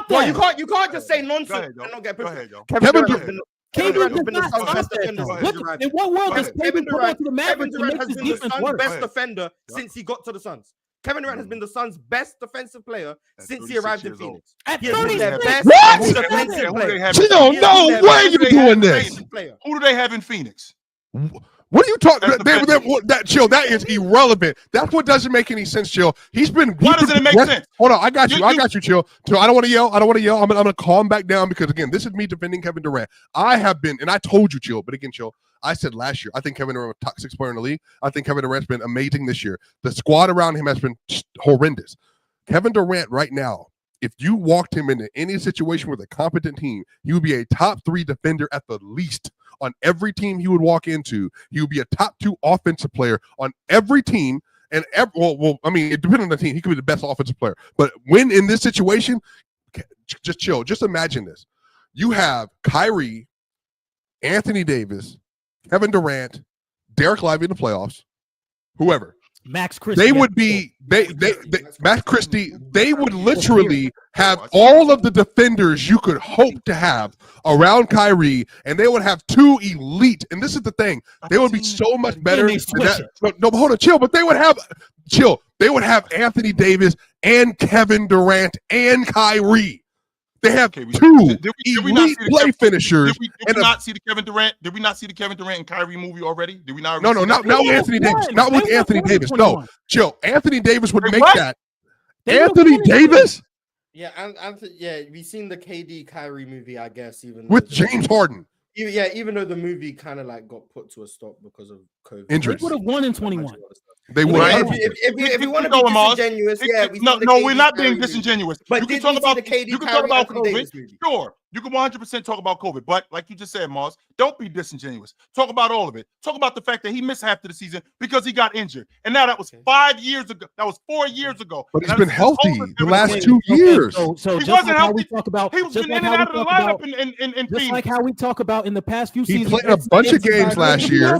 by far. You can't just say nonsense and not get pushed. Kevin Durant. KD has been the in what world does Kevin Durant to the Mavericks to make this defense work? Best defender since he got to the Suns. Kevin Durant has been the Suns' best defensive player since he arrived in Phoenix. At He has been 36. their best What? defensive player. Chill, no way you're doing this. Who do they have in Phoenix? What are you talking That's about? That Chill, that is irrelevant. That's what doesn't make any sense, Chill. He's been. Why doesn't it make sense? Hold on, I got you, Chill. Chill, I don't want to yell. I'm gonna calm back down because again, this is me defending Kevin Durant. I have been, and I told you, Chill, but again, Chill. I said last year, I think Kevin Durant was top 6 player in the league. I think Kevin Durant's been amazing this year. The squad around him has been horrendous. Kevin Durant right now, if you walked him into any situation with a competent team, he would be a top 3 defender at the least on every team he would walk into. He would be a top 2 offensive player on every team. And I mean, it depends on the team. He could be the best offensive player. But when in this situation, just chill. Just imagine this. You have Kyrie, Anthony Davis, Kevin Durant, Derek Lively in the playoffs, whoever. Max Christie. They would be Max Christie. They would literally have all of the defenders you could hope to have around Kyrie, and they would have 2 elite. And this is the thing: they would be so much better. No, hold on, chill. But they would have chill. They would have Anthony Davis and Kevin Durant and Kyrie. They have 2 elite play finishers. Did we not see the Kevin Durant? Did we not see the Kevin Durant and Kyrie movie already? Did we not? No, not with Anthony Davis. Not with Anthony Davis. No, chill. Anthony Davis would make that. Anthony Davis? Yeah, we've seen the KD Kyrie movie, I guess, even with James Harden. Yeah, even though the movie kind of like got put to a stop because of COVID. Injuries. They would have won in 21. They would. If you want to be disingenuous, we're not being disingenuous. But you can talk about COVID. Sure, you can 100% talk about COVID. But like you just said, Mars, don't be disingenuous. Talk about all of it. Talk about the fact that he missed half of the season because he got injured, and now that was 5 years ago. That was 4 years ago. But he's been healthy the last 2 years. So he wasn't healthy. He was in and out of the lineup in Phoenix. Just like how we talk about in the past few seasons. He played a bunch of games last year.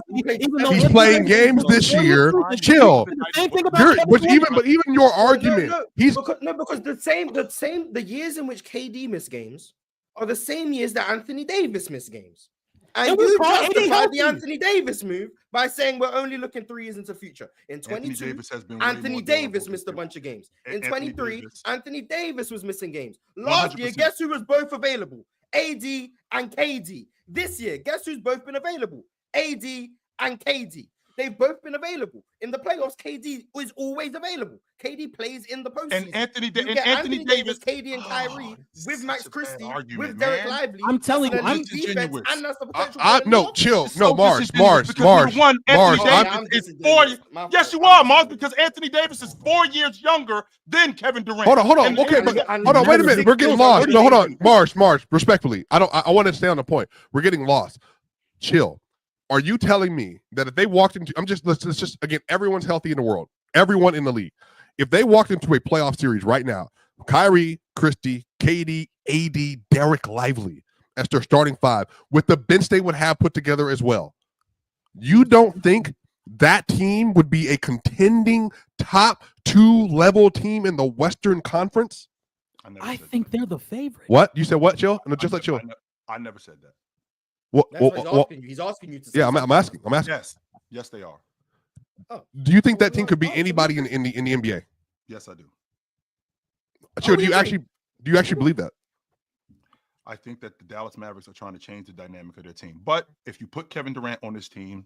He's playing games this year. Chill. But even your argument, because the years in which KD missed games are the same years that Anthony Davis missed games. And you justified the Anthony Davis move by saying we're only looking 3 years into the future. In 22, Anthony Davis missed a bunch of games. In 23, Anthony Davis was missing games. Last year, guess who was both available? AD and KD. This year, guess who's both been available? AD and KD. They've both been available. In the playoffs, KD is always available. KD plays in the postseason. And Anthony Davis, KD and Kyrie with Max Christie, with Derek Lively. I'm telling you, I'm defense, and that's the potential. No, chill. No, Mars. Yes, you are, Mars, because Anthony Davis is 4 years younger than Kevin Durant. Hold on. Okay, but hold on. Wait a minute. We're getting lost. No, hold on. Mars. Respectfully, I want to stay on the point. We're getting lost. Chill. Are you telling me that if they walked into, let's just again, everyone's healthy in the world, everyone in the league. If they walked into a playoff series right now, Kyrie, Christie, KD, AD, Derek Lively as their starting 5 with the bench they would have put together as well, you don't think that team would be a contending top 2 level team in the Western Conference? I think they're the favorite. What? You said what, Chill? No, just like Chill. I never said that. He's asking you to say I'm asking. Yes, they are. Oh. Do you think that team could be anybody in the NBA? Yes, I do. Chill, do you actually believe that? I think that the Dallas Mavericks are trying to change the dynamic of their team. But if you put Kevin Durant on this team,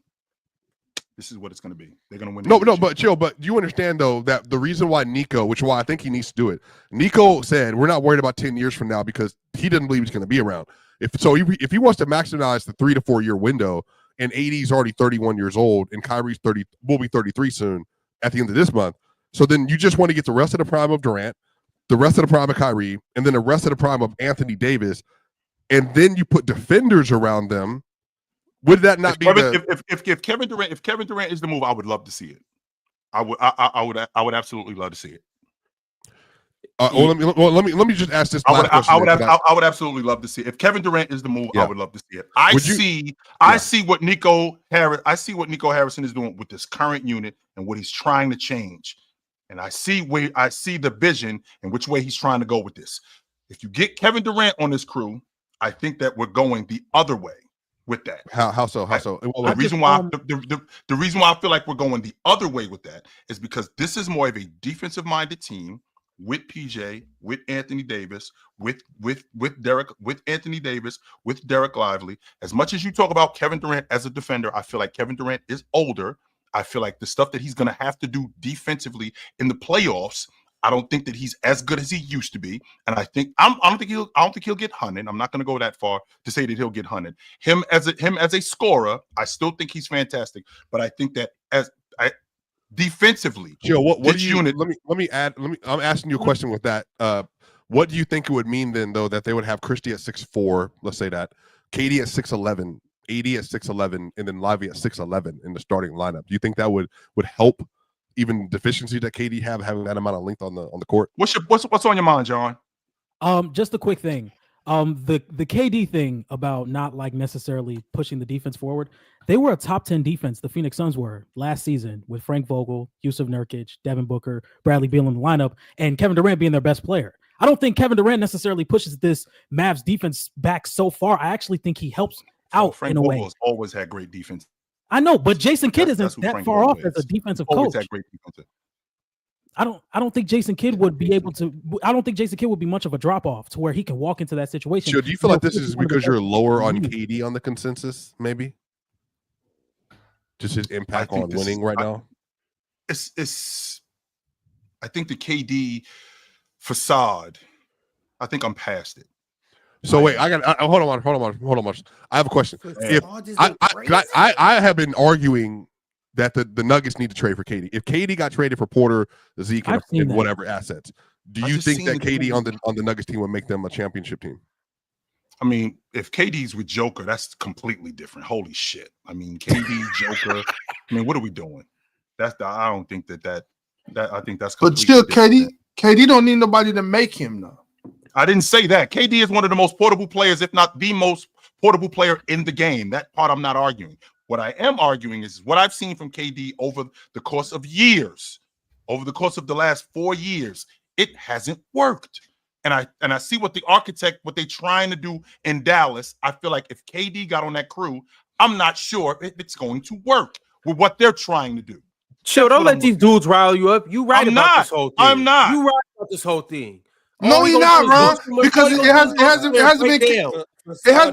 this is what it's going to be. They're going to win. No, but Chill. But do you understand though that the reason why Nico, which is why I think he needs to do it, Nico said we're not worried about 10 years from now because he doesn't believe he's going to be around. If he wants to maximize the 3 to 4 year window, and AD's already 31 years old, and Kyrie's will be 33 soon at the end of this month. So then you just want to get the rest of the prime of Durant, the rest of the prime of Kyrie, and then the rest of the prime of Anthony Davis, and then you put defenders around them. Would that not if Kevin Durant is the move? I would love to see it. I would absolutely love to see it. Let me just ask this. I would absolutely love to see it. If Kevin Durant is the move, I would love to see it. I see what Nico Harrison is doing with this current unit and what he's trying to change, and I see the vision and which way he's trying to go with this. If you get Kevin Durant on this crew, I think that we're going the other way. with that. How so? The reason why the reason why I feel like we're going the other way with that is because this is more of a defensive-minded team with PJ, with Anthony Davis, with Derek, with Anthony Davis, with Derek Lively. As much as you talk about Kevin Durant as a defender, I feel like Kevin Durant is older. I feel like the stuff that he's going to have to do defensively in the playoffs, I don't think that he's as good as he used to be. And I don't think he'll get hunted. I'm not going to go that far to say that he'll get hunted. Him as a scorer, I still think he's fantastic. But I think that defensively, Chill, what do you unit? I'm asking you a question with that. What do you think it would mean then, though, that they would have Christie at 6'4", let's say that, KD at 6'11", AD at 6'11", and then Lively at 6'11" in the starting lineup? Do you think that would help even deficiency that KD having that amount of length on the court? What's on your mind, John? Just a quick thing. The KD thing about not like necessarily pushing the defense forward. They were a top 10 defense. The Phoenix Suns were last season with Frank Vogel, Jusuf Nurkić, Devin Booker, Bradley Beal in the lineup, and Kevin Durant being their best player. I don't think Kevin Durant necessarily pushes this Mavs defense back so far. I actually think he helps out Frank in a way. Vogel's always had great defense. I know, but Jason Kidd isn't that Frank far Vogel off as a defensive always coach. had great defense. I don't think Jason Kidd would be able to. I don't think Jason Kidd would be much of a drop off to where he can walk into that situation. Sure, do you feel like this is because you're lower on KD on the consensus? Maybe just his impact on winning right now. It's. I think the KD facade. I think I'm past it. So wait, hold on. I have a question. If I have been arguing that the Nuggets need to trade for KD. If KD got traded for Porter, Zeke, and whatever assets, do you think that KD on the Nuggets team would make them a championship team? I mean, if KD's with Joker, that's completely different. Holy shit! I mean, KD, Joker. I mean, what are we doing? I don't think that. I think that's. But still, KD don't need nobody to make him though. I didn't say that. KD is one of the most portable players, if not the most portable player in the game. That part I'm not arguing. What I am arguing is what I've seen from KD over the course of years, over the course of the last 4 years, it hasn't worked. And I see what they're trying to do in Dallas. I feel like if KD got on that crew, I'm not sure if it's going to work with what they're trying to do. Chill, don't let these dudes rile you up. You right about this whole thing. I'm not. You right about this whole thing. No, you're not, Ron. Because it hasn't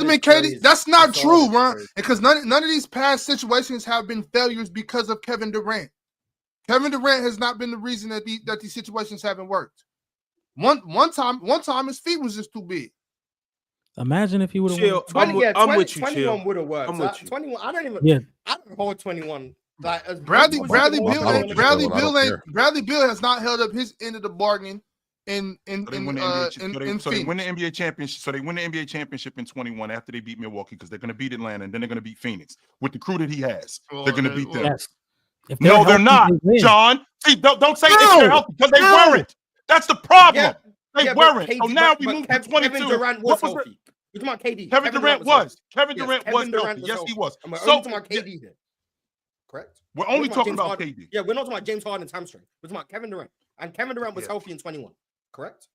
been KD. That's not true, Ron. Because none of these past situations have been failures because of Kevin Durant. Kevin Durant has not been the reason that these situations haven't worked. One time his feet was just too big. Imagine if he would have. I'm with you. 21 would have worked. I'm with you. 21. I don't hold 21. Like Bradley Beal has not held up his end of the bargain. They win the NBA championship. So they win the NBA championship in 21 after they beat Milwaukee because they're going to beat Atlanta and then they're going to beat Phoenix with the crew that he has. They're going to beat them. Yes. No, they're not, John. See, don't say if they're healthy because they weren't. That's the problem. They weren't. So now we move to 22. Kevin Durant was healthy. You're talking about KD. Kevin Durant was healthy. Yes, he was. So talking about KD then. Correct. We're only talking about KD. Yeah, we're not talking about James Harden's hamstring. We're talking about Kevin Durant. And Kevin Durant was healthy in 21. Correct?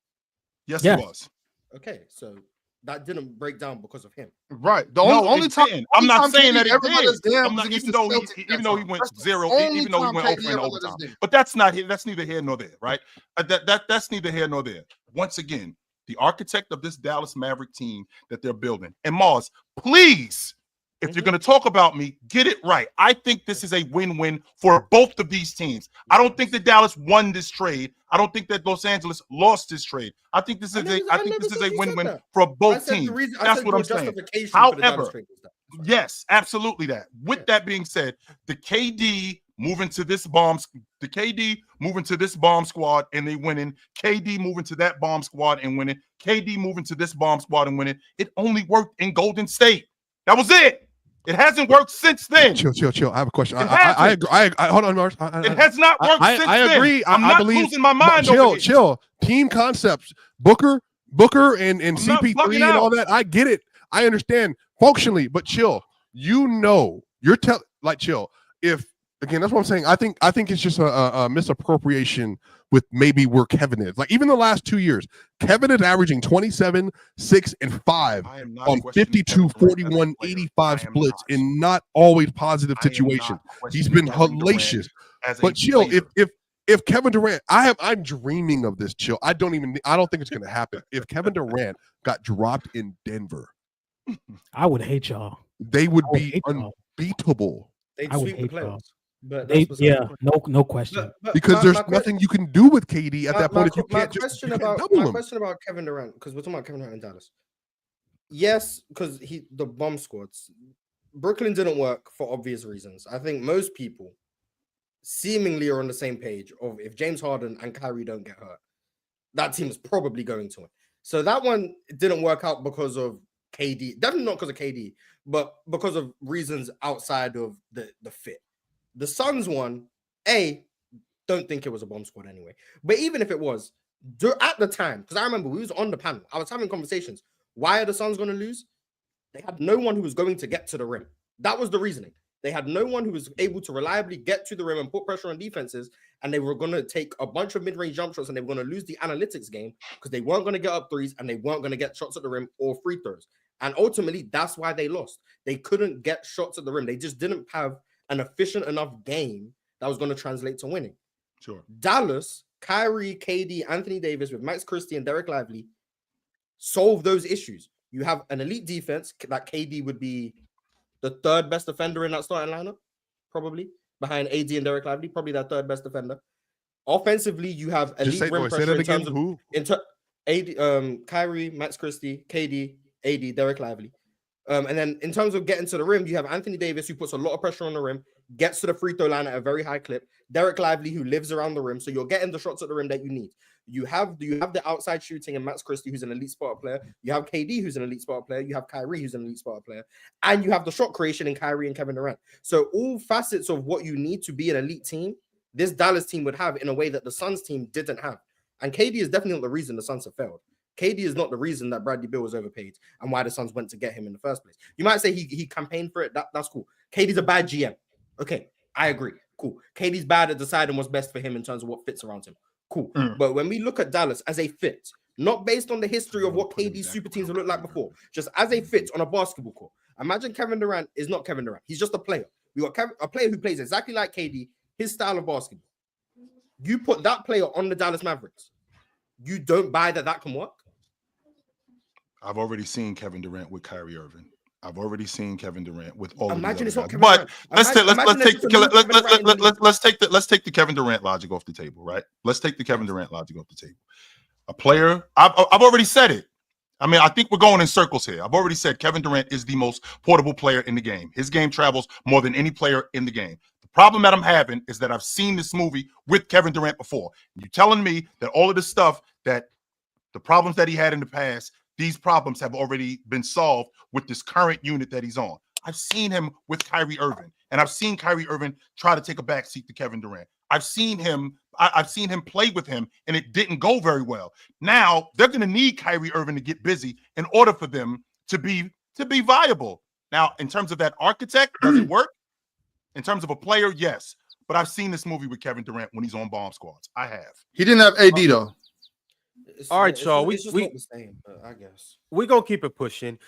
Yes, he was. Okay, so that didn't break down because of him. Right. The only time I'm not saying that it did. Even though he went 0, even though he went over in overtime. But that's neither here nor there, right? That's neither here nor there. Once again, the architect of this Dallas Maverick team that they're building. And Mars, please, if you're going to talk about me, get it right. I think this is a win-win for both of these teams. I don't think that Dallas won this trade. I don't think that Los Angeles lost this trade. I think this is a win-win for both teams. That's what I'm saying. However, yes, absolutely that. With that being said, the KD moving to this bomb squad and they winning. KD moving to that bomb squad and winning. KD moving to this bomb squad and winning. It only worked in Golden State. That was it. It hasn't worked since then. Chill. I have a question. I agree. Hold on, Mars. It has not worked since then. I agree. I'm not losing my mind. Chill. Team concepts. Booker, and CP3 and all that. I get it. I understand functionally, but chill. Chill. If Again, that's what I'm saying. I think it's just a misappropriation with maybe where Kevin is. Like even the last 2 years, Kevin is averaging 27, 6, and 5 on 52, 41, 85 splits in not always positive situations. He's been hellacious. But chill, if Kevin Durant, I'm dreaming of this. Chill. I don't think it's gonna happen. If Kevin Durant got dropped in Denver, I would hate y'all. They would be unbeatable. They'd sweep the playoffs. But no question. Because there's nothing you can do with KD at that point if you can't just double him. My question about Kevin Durant, because we're talking about Kevin Durant in Dallas. Yes, because the bomb squads. Brooklyn didn't work for obvious reasons. I think most people seemingly are on the same page of if James Harden and Kyrie don't get hurt, that team is probably going to win. So that one didn't work out because of KD. Definitely not because of KD, but because of reasons outside of the fit. The Suns one, don't think it was a bomb squad anyway. But even if it was, at the time, because I remember we was on the panel, I was having conversations. Why are the Suns going to lose? They had no one who was going to get to the rim. That was the reasoning. They had no one who was able to reliably get to the rim and put pressure on defenses, and they were going to take a bunch of mid-range jump shots, and they were going to lose the analytics game because they weren't going to get up threes, and they weren't going to get shots at the rim or free throws. And ultimately, that's why they lost. They couldn't get shots at the rim. They just didn't have an efficient enough game that was going to translate to winning. Sure. Dallas, Kyrie, KD, Anthony Davis with Max Christie and Derek Lively solve those issues. You have an elite defense that KD would be the third best defender in that starting lineup, probably behind AD and Derek Lively, probably their third best defender. Offensively, you have elite rim pressure in terms of Kyrie, Max Christie, KD, AD, Derek Lively. And then in terms of getting to the rim, you have Anthony Davis, who puts a lot of pressure on the rim, gets to the free throw line at a very high clip. Derek Lively, who lives around the rim, so you're getting the shots at the rim that you need. You have the outside shooting and Max Christie, who's an elite spot player. You have KD, who's an elite spot player. You have Kyrie, who's an elite spot player. And you have the shot creation in Kyrie and Kevin Durant. So all facets of what you need to be an elite team, this Dallas team would have in a way that the Suns team didn't have. And KD is definitely not the reason the Suns have failed. KD is not the reason that Bradley Beal was overpaid and why the Suns went to get him in the first place. You might say he campaigned for it. That's cool. KD's a bad GM. Okay, I agree. Cool. KD's bad at deciding what's best for him in terms of what fits around him. Cool. But when we look at Dallas as a fit, not based on the history of what KD's super teams have looked like before, just as a fit on a basketball court, imagine Kevin Durant is not Kevin Durant. He's just a player. We got a player who plays exactly like KD, his style of basketball. You put that player on the Dallas Mavericks. You don't buy that can work? I've already seen Kevin Durant with Kyrie Irving. I've already seen Kevin Durant with all Imagine of it's not these Kevin Durant. Durant. Let's take the Kevin Durant logic off the table, right? Let's take the Kevin Durant logic off the table. A player, I've already said it. I mean, I think we're going in circles here. I've already said Kevin Durant is the most portable player in the game. His game travels more than any player in the game. The problem that I'm having is that I've seen this movie with Kevin Durant before. You're telling me that all of this stuff, that the problems that he had in the past, these problems have already been solved with this current unit that he's on. I've seen him with Kyrie Irving, and I've seen Kyrie Irving try to take a backseat to Kevin Durant. I've seen him play with him, and it didn't go very well. Now they're going to need Kyrie Irving to get busy in order for them to be viable. Now, in terms of that architect, does it work? In terms of a player, yes. But I've seen this movie with Kevin Durant when he's on bomb squads. I have. He didn't have AD though. All right, y'all. I guess we're gonna keep it pushing.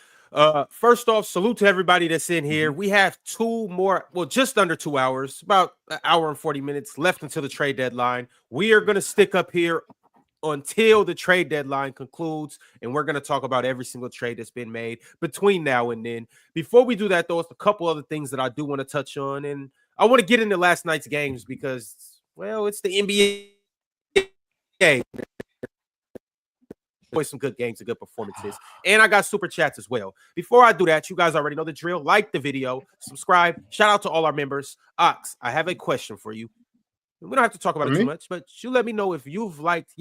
First off, salute to everybody that's in here. We have just under 2 hours, about an hour and 40 minutes left until the trade deadline. We are gonna stick up here until the trade deadline concludes, and we're gonna talk about every single trade that's been made between now and then. Before we do that, though, it's a couple other things that I do want to touch on, and I want to get into last night's games because, well, it's the NBA. Some good games and good performances, and I got super chats as well. Before I do that, you guys already know the drill. Like the video, subscribe. Shout out to all our members. Ox, I have a question for you. We don't have to talk about it too much, but you let me know if you've liked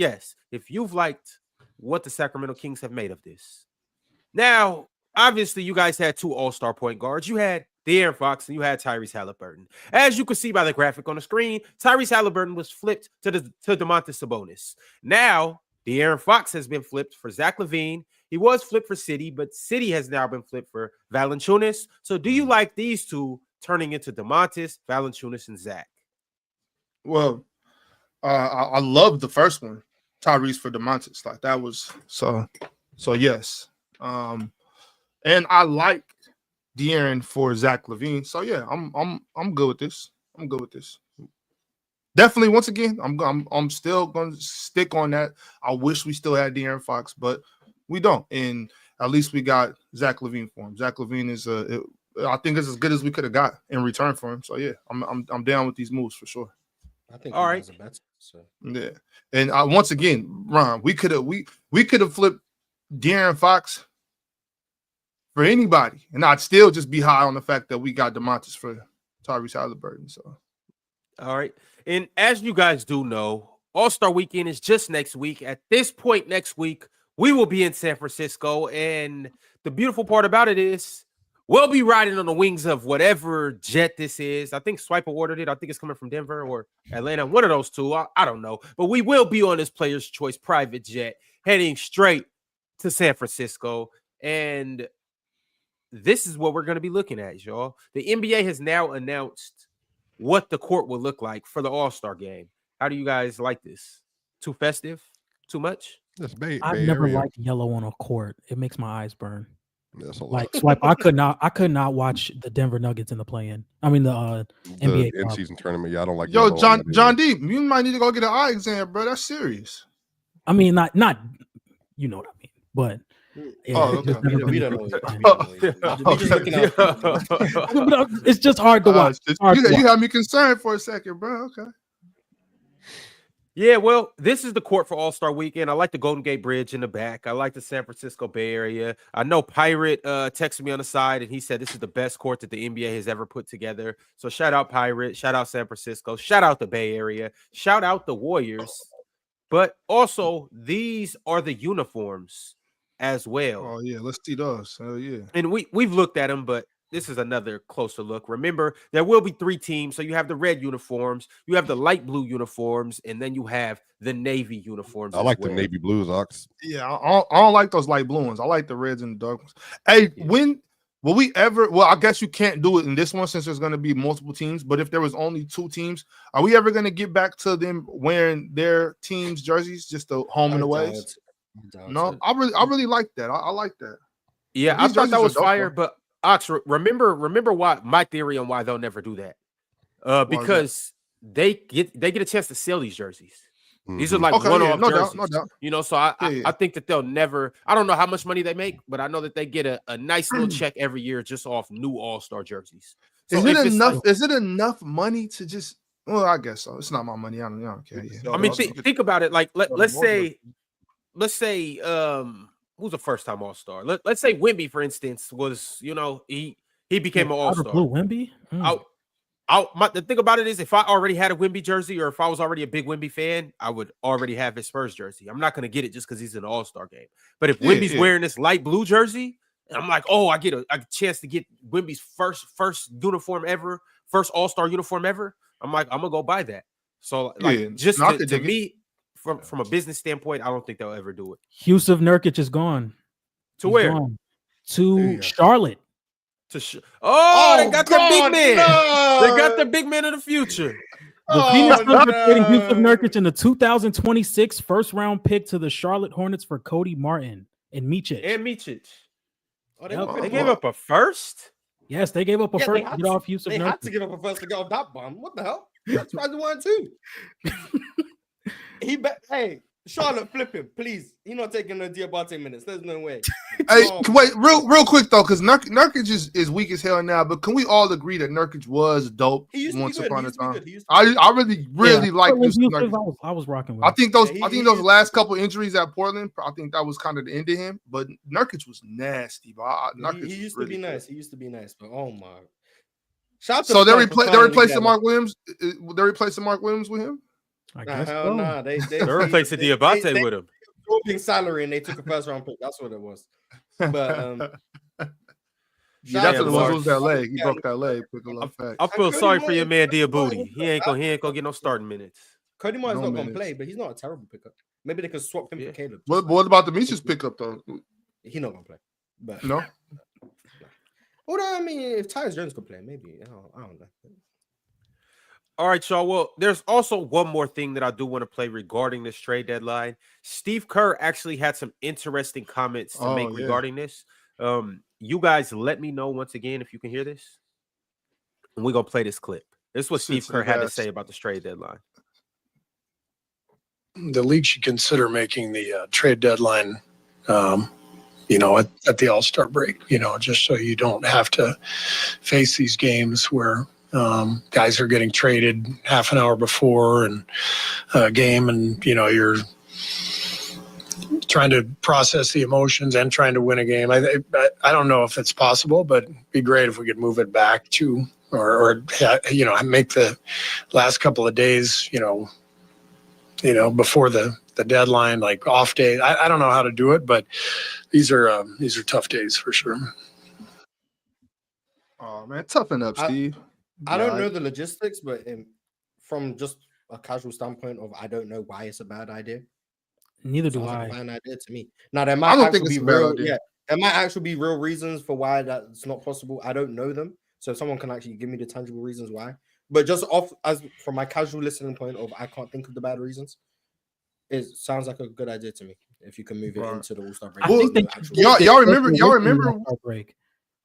what the Sacramento Kings have made of this. Now, obviously, you guys had two all-star point guards. You had De'Aaron Fox and you had Tyrese Halliburton. As you can see by the graphic on the screen, Tyrese Halliburton was flipped to Domantas Sabonis. Now, De'Aaron Fox has been flipped for Zach LaVine. He was flipped for City, but City has now been flipped for Valančiūnas. So do you like these two turning into DeMontis, Valančiūnas, and Zach? Well, I love the first one, Tyrese for DeMontis. Like that was so yes. And I like De'Aaron for Zach LaVine. So yeah, I'm good with this. I'm good with this. Definitely, once again, I'm still going to stick on that. I wish we still had De'Aaron Fox, but we don't. And at least we got Zach LaVine for him. Zach LaVine is I think it's as good as we could have got in return for him. So yeah, I'm down with these moves for sure. I think all right. Yeah, and once again, Ron, we could have flipped De'Aaron Fox for anybody, and I'd still just be high on the fact that we got DeMontis for Tyrese Halliburton. So, all right. And as you guys do know, All-Star Weekend is just next week. At this point next week, we will be in San Francisco. And the beautiful part about it is we'll be riding on the wings of whatever jet this is. I think Swiper ordered it. I think it's coming from Denver or Atlanta. One of those two. I don't know. But we will be on this Player's Choice private jet heading straight to San Francisco. And this is what we're going to be looking at, y'all. The NBA has now announced what the court will look like for the All-Star game. How do you guys like this? Too festive? Too much? I've never liked yellow on a court. It makes my eyes burn. That's a lot. Like Swipe, I could not watch the Denver Nuggets in the play-in. I mean the NBA in-season tournament. Yeah, I don't like. Yo, John D, you might need to go get an eye exam, bro. That's serious. I mean, not you know what I mean, but. Yeah, it's just hard to watch. You had me concerned for a second, bro. Okay. Yeah, well, this is the court for All-Star Weekend. I like the Golden Gate Bridge in the back. I like the San Francisco Bay Area. I know Pirate texted me on the side, and he said this is the best court that the NBA has ever put together. So shout out Pirate, shout out San Francisco, shout out the Bay Area, shout out the Warriors. But also, these are the uniforms as well. Oh yeah, let's see those. Oh yeah. And we've looked at them, but this is another closer look. Remember, there will be 3 teams. So you have the red uniforms, you have the light blue uniforms, and then you have the navy uniforms. I like the navy blues, Ox. Yeah, I don't like those light blue ones. I like the reds and the dark ones. Hey, when will we ever? Well, I guess you can't do it in this one since there's going to be multiple teams. But if there was only 2 teams, are we ever going to get back to them wearing their teams' jerseys, just the home and away? No, I really like that. I like that. Yeah, I thought that was fire. But Ox, remember why my theory on why they'll never do that? Because they get a chance to sell these jerseys. Mm-hmm. These are like one-off jerseys. No doubt. You know, so I think that they'll never. I don't know how much money they make, but I know that they get a nice little check every year just off new All-Star jerseys. So is it enough? Is it enough money to just? Well, I guess so. It's not my money. I don't care. Yeah. I mean, think about it. Like let's say who's a first-time All-Star? Let's say Wemby, for instance, was, you know, he became an All-Star. Blue Wemby? The thing about it is, if I already had a Wemby jersey, or if I was already a big Wemby fan, I would already have his Spurs jersey. I'm not going to get it just because he's in an All-Star game. But if Wemby's wearing this light blue jersey, I'm like, oh, I get a chance to get Wemby's first uniform ever, first All-Star uniform ever. I'm like, I'm gonna go buy that. So like, just to me, from a business standpoint, I don't think they'll ever do it. Jusuf Nurkić is gone. To where? To Charlotte. They got the big man. No. They got the big man of the future. The Phoenix Suns are trading Jusuf Nurkić in the 2026 first-round pick to the Charlotte Hornets for Cody Martin and Nurkić. They gave up a first? Yes, they gave up a first to get off Jusuf Nurkić. They had to give up a first to get off that bomb. What the hell? That's why they wanted to. Hey, Charlotte, flip him, please. He's not taking no Diabate minutes. There's no way. Hey, wait, real quick though, because Nurkić is weak as hell now. But can we all agree that Nurkić was dope once upon a time? I really like this. I was rocking with. I think those last couple injuries at Portland, I think that was kind of the end of him. But Nurkić was nasty. But he used to be nice. He used to be nice. But oh my. So they're replacing Mark Williams. They're replacing Mark Williams with him. I guess they're replacing Diabate with him. Big salary and they took a first round pick. That's what it was. But that's what it was that leg. He broke that leg. I feel sorry for your man Diabate. He ain't gonna get no starting minutes. Cody Martin's not gonna play, but he's not a terrible pickup. Maybe they could swap him for Caleb. What about the Demetrius pickup though? He's not gonna play. But no. Although, I mean, if Tyus Jones could play, maybe. I don't know. All right, y'all. Well, there's also one more thing that I do want to play regarding this trade deadline. Steve Kerr actually had some interesting comments to make regarding this. You guys let me know once again if you can hear this. And we're going to play this clip. This is what Steve Kerr had to say about the trade deadline. The league should consider making the trade deadline, at the All-Star break, just so you don't have to face these games where guys are getting traded half an hour before and a game, and you're trying to process the emotions and trying to win a game. I don't know if it's possible, but it'd be great if we could move it back to or make the last couple of days, before the deadline, like off day. I don't know how to do it, but these are tough days for sure. Oh man, toughen up, Steve. I don't know the logistics, but from just a casual standpoint of, I don't know why it's a bad idea. Neither do I. Like a bad idea to me. Now there might actually be real, there might actually be real reasons for why that's not possible. I don't know them, so if someone can actually give me the tangible reasons why. But just from my casual listening point of, I can't think of the bad reasons. It sounds like a good idea to me if you can move it into the All-Star break. Y'all remember break.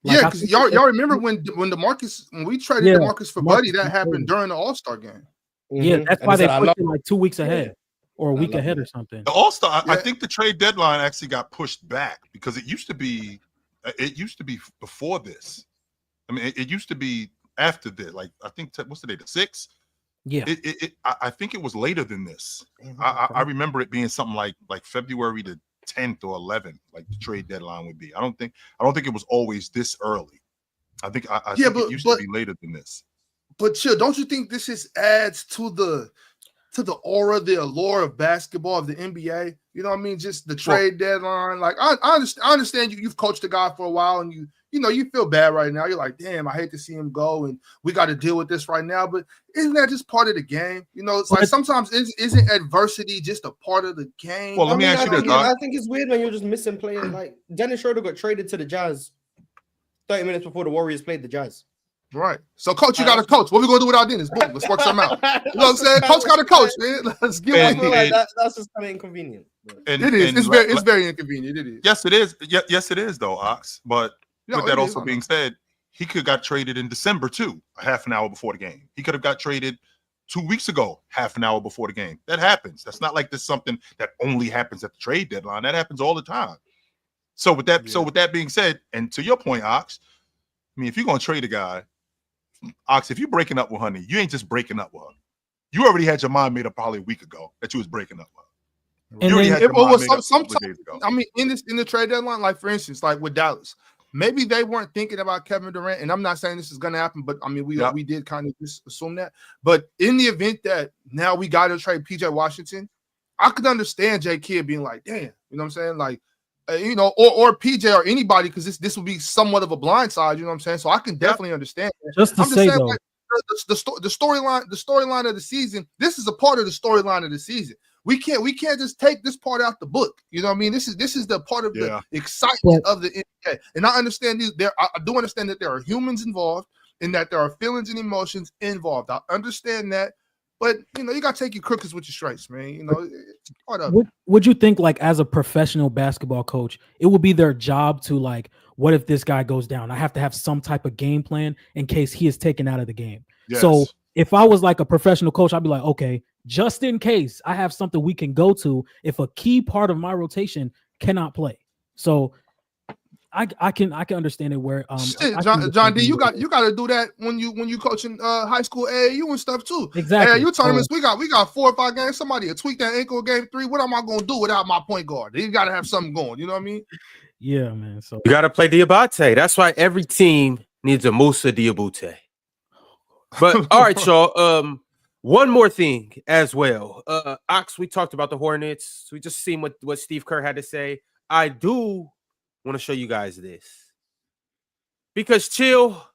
Yeah, because y'all remember when we traded DeMarcus for Buddy, that happened during the All-Star game. Yeah, that's why they pushed it like 2 weeks ahead or a week ahead or something. The All-Star, I think the trade deadline actually got pushed back because it used to be before this. I mean, it used to be after this. Like, I think what's the date? The 6th? Yeah. I think it was later than this. I remember it being something like February the 10th or 11th, like the trade deadline would be. I don't think it was always this early. I think it used to be later than this. But chill, don't you think this just adds to the aura, the allure of basketball, of the NBA? You know what I mean? Just the trade deadline. Like I understand you've coached the guy for a while, and you feel bad right now. You're like, damn, I hate to see him go, and we got to deal with this right now. But isn't that just part of the game? It's like sometimes isn't adversity just a part of the game? Well, let me ask you this. I think it's weird when you're just missing players. Like Dennis Schroeder got traded to the Jazz 30 minutes before the Warriors played the Jazz. Right. So, coach, you got to coach. What we gonna do without Dennis? Boom. Let's work something out. You know what I'm saying? Coach got to coach, man. Let's give that's just kind of inconvenient. It is. It's very inconvenient. It is. Yes, it is. Yes, it is, though, Ox. But with that also being said, he could have got traded in December too, half an hour before the game. He could have got traded 2 weeks ago, half an hour before the game. That happens. That's not like this something that only happens at the trade deadline. That happens all the time. So with that being said, and to your point, Ox, I mean, if you're gonna trade a guy, Ox, if you're breaking up with Honey, you ain't just breaking up with her. You already had your mind made up probably a week ago that you was breaking up with her. Sometimes, I mean, in the trade deadline, like for instance, like with Dallas, maybe they weren't thinking about Kevin Durant, and I'm not saying this is going to happen, but I mean, we did kind of just assume that. But in the event that now we got to trade PJ Washington, I could understand J. Kidd being like, damn, you know what I'm saying? Like, or PJ or anybody, because this would be somewhat of a blind-side, you know what I'm saying? So I can definitely understand that. Just to say, though, like, the storyline of the season, this is a part of the storyline of the season. We can't just take this part out the book. You know what I mean? This is the part of the excitement of the NBA. And I understand I do understand that there are humans involved and that there are feelings and emotions involved. I understand that. But, you got to take your crookeds with your straights, man. It's part of it. Would you think, like, as a professional basketball coach, it would be their job to, like, what if this guy goes down? I have to have some type of game plan in case he is taken out of the game. Yes. So if I was like a professional coach, I'd be like, okay, just in case I have something we can go to if a key part of my rotation cannot play. So I can understand it where John D, you got to do that when you coaching high school AAU and stuff too. Exactly. AAU tournaments, we got 4 or 5 games. Somebody will tweak that ankle game 3. What am I gonna do without my point guard? You got to have something going. You know what I mean? Yeah, man. So you got to play Diabate. That's why every team needs a Musa Diabate. But all right, y'all. One more thing as well. Ox, we talked about the Hornets. We just seen what Steve Kerr had to say. I do want to show you guys this. Because chill,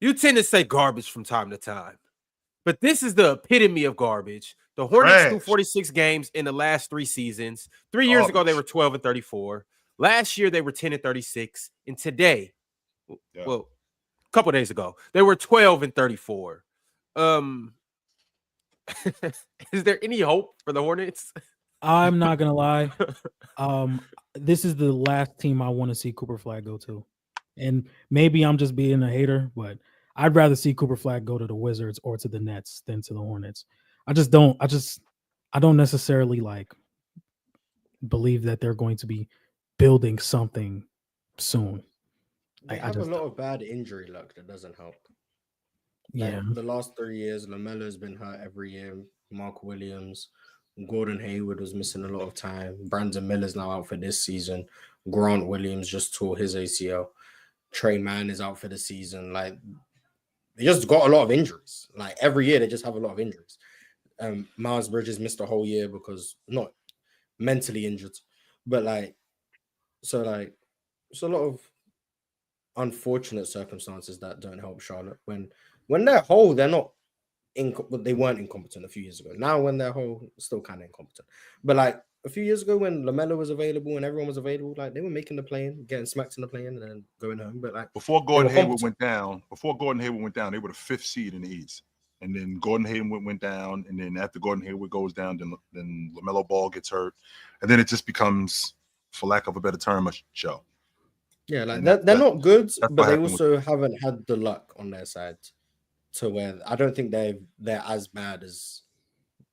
you tend to say garbage from time to time. But this is the epitome of garbage. The Hornets threw 46 games in the last 3 seasons. 3 years ago, they were 12-34. Last year, they were 10-36. And today, Well, a couple days ago, they were 12-34. Is there any hope for the Hornets? I'm not gonna lie. This is the last team I want to see Cooper Flag go to, and maybe I'm just being a hater, but I'd rather see Cooper Flag go to the Wizards or to the Nets than to the Hornets. I don't necessarily like believe that they're going to be building something soon. They have a lot of bad injury luck that doesn't help. Yeah, the last 3 years, LaMelo's been hurt every year. Mark Williams, Gordon Hayward was missing a lot of time. Brandon Miller's now out for this season. Grant Williams just tore his ACL. Trey Mann is out for the season. Like, they just got a lot of injuries. Like, every year, they just have a lot of injuries. Miles Bridges missed a whole year because not mentally injured, but it's a lot of unfortunate circumstances that don't help Charlotte. When they're whole, they're not they weren't incompetent a few years ago. Now when they're whole, still kind of incompetent. But like a few years ago when LaMelo was available and everyone was available, like they were making the play-in, getting smacked in the play-in and then going home. But like before Gordon Hayward went down, they were the 5th seed in the East. And then Gordon Hayward went down, and then after Gordon Hayward goes down, then LaMelo Ball gets hurt, and then it just becomes, for lack of a better term, a show. Yeah, like they're not good, but they also haven't had the luck on their side to where I don't think they're as bad as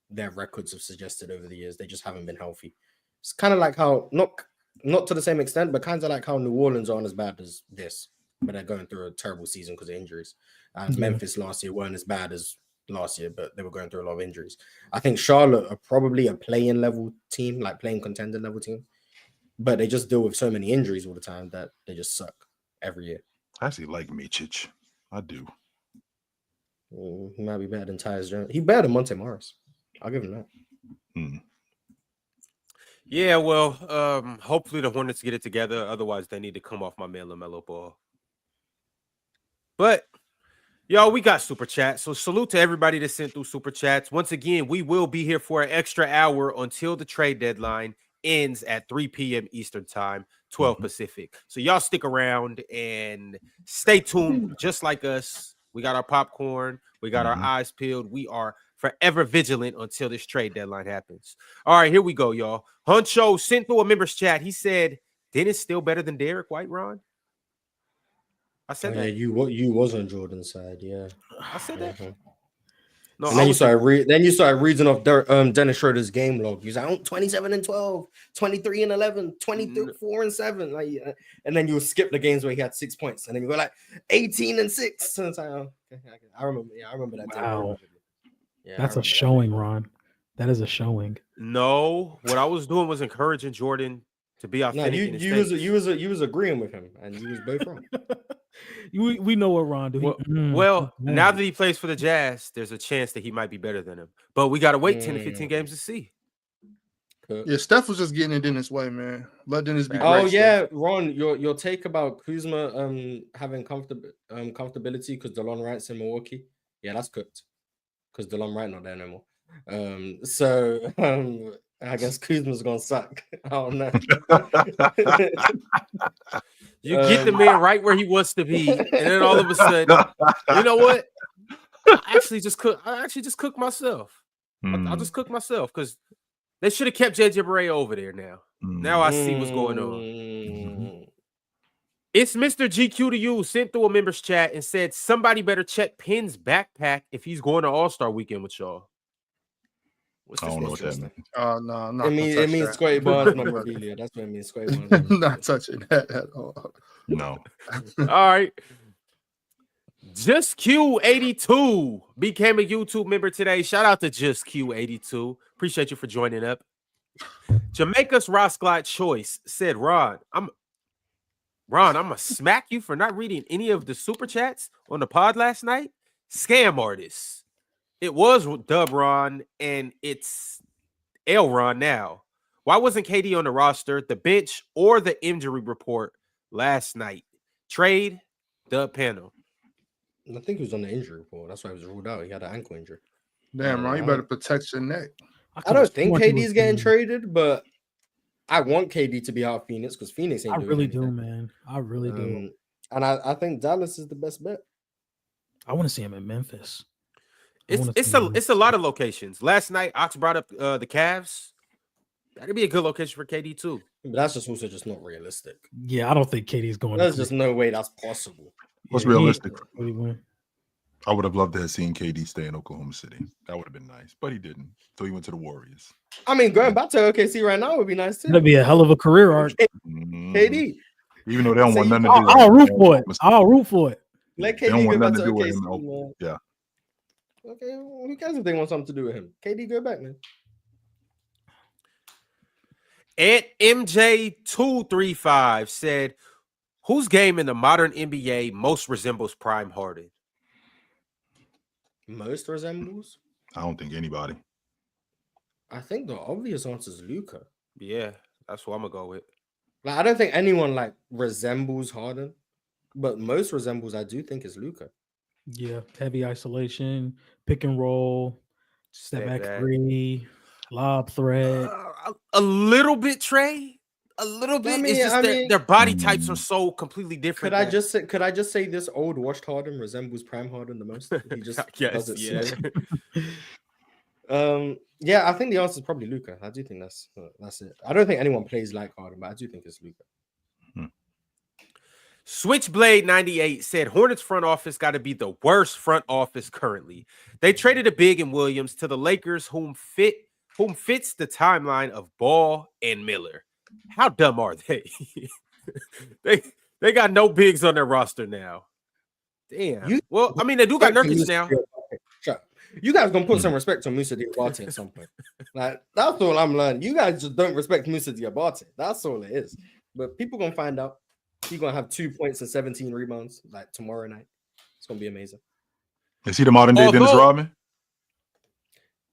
their records have suggested over the years. They just haven't been healthy. It's kind of like how not to the same extent, but kind of like how New Orleans aren't as bad as this, but they're going through a terrible season because of injuries. And Memphis last year weren't as bad as last year, but they were going through a lot of injuries. I think Charlotte are probably a play-in level team, like playing contender level team, but they just deal with so many injuries all the time that they just suck every year. I actually like Nurkić. I do. He might be better than Tyus Jones. He's better than Monte Morris. I'll give him that. Yeah, well, hopefully the Hornets get it together. Otherwise, they need to come off my man LaMelo Ball. But y'all, we got super chats. So salute to everybody that sent through super chats. Once again, we will be here for an extra hour until the trade deadline ends at 3 p.m. Eastern time, 12 Pacific. So y'all stick around and stay tuned. Just like us, we got our popcorn. We got our eyes peeled. We are forever vigilant until this trade deadline happens. All right, here we go, y'all. Huncho sent through a members chat. He said, Dennis still better than Derek White, Ron? I said that. Yeah, you was on Jordan's side, yeah. I said that. No, and then you started reading off Dennis Schroeder's game log. He was like, 27-12, 23-11, 24-7. Like, and then you would skip the games where he had 6 points, and then you go like 18-6. So it's like, okay, I remember that. Wow, that's a showing, Ron. That is a showing. No, what I was doing was encouraging Jordan to be authentic. No, you was agreeing with him, and you was both wrong. We know what Ron do. Now that he plays for the Jazz, there's a chance that he might be better than him. But we got to wait 10 to 15 games to see. Yeah, Steph was just getting in Dennis' way, man. Let Dennis be great. Oh, yeah, Ron, your take about Kuzma having comfortability because DeLon Wright's in Milwaukee. Yeah, that's cooked because DeLon Wright not there no more. So I guess Kuzma's gonna suck. I don't know. You get the man right where he wants to be, and then all of a sudden, you know what? I actually just cooked myself. I'll just cook myself because they should have kept JJ Barea over there. Now I see what's going on. It's Mr. GQ to you sent through a members chat and said somebody better check Penn's backpack if he's going to All-Star weekend with y'all. I don't know what that means. Oh no, it means Square Barnes memorabilia. That's what it means. Square Barnes. Not touching that at all. No. All right. Just Q82 became a YouTube member today. Shout out to Just Q82. Appreciate you for joining up. Jamaica's Rosclot Choice said, Ron, I'm gonna smack you for not reading any of the super chats on the pod last night. Scam artists. It was Dub Ron, and it's L Ron now. Why wasn't KD on the roster, the bench, or the injury report last night? Trade the panel. I think he was on the injury report. That's why he was ruled out. He had an ankle injury. Damn, Ron, you better protect your neck. I don't think KD's getting traded, but I want KD to be out of Phoenix because Phoenix ain't doing anything. Man. I really do. And I think Dallas is the best bet. I want to see him in Memphis. It's a lot of locations. Last night, Ox brought up the Cavs. That'd be a good location for KD too. But that's also just not realistic. Yeah, I don't think KD's going. There's just no way that's possible. What's realistic? I would have loved to have seen KD stay in Oklahoma City. That would have been nice, but he didn't. So he went to the Warriors. I mean, going back to OKC right now would be nice too. That'd be a hell of a career arc. KD. Even though they don't want nothing to do with I'll root for it. I'll root for it. Let They don't KD want go back nothing to to do with him. OKC. Yeah. Okay, well, who cares if they want something to do with him? KD, go back, man. At MJ235 said, whose game in the modern NBA most resembles Prime Harden? Most resembles? I don't think anybody. I think the obvious answer is Luka. Yeah, that's what I'm gonna go with. Like, I don't think anyone like resembles Harden, but most resembles I do think is Luka. Yeah, heavy isolation, pick and roll, step back three, lob threat. A little bit, Trey. A little bit. It's just their body types are so completely different. Could I just say this old washed Harden resembles Prime Harden the most? He just does it slow. Yeah, I think the answer is probably Luka. I do think that's it. I don't think anyone plays like Harden, but I do think it's Luka. Switchblade 98 said Hornets front office got to be the worst front office currently. They traded a big in Williams to the Lakers, whom fits the timeline of Ball and Miller. How dumb are they? they got no bigs on their roster now. Damn. They do got Nurkić now. You guys gonna put some respect on Musa Diabate at some point. Like, that's all I'm learning. You guys just don't respect Musa Diabate. That's all it is. But people gonna find out. He's gonna have 2 points and 17 rebounds like tomorrow night. It's gonna be amazing. Is he the modern day Dennis Rodman?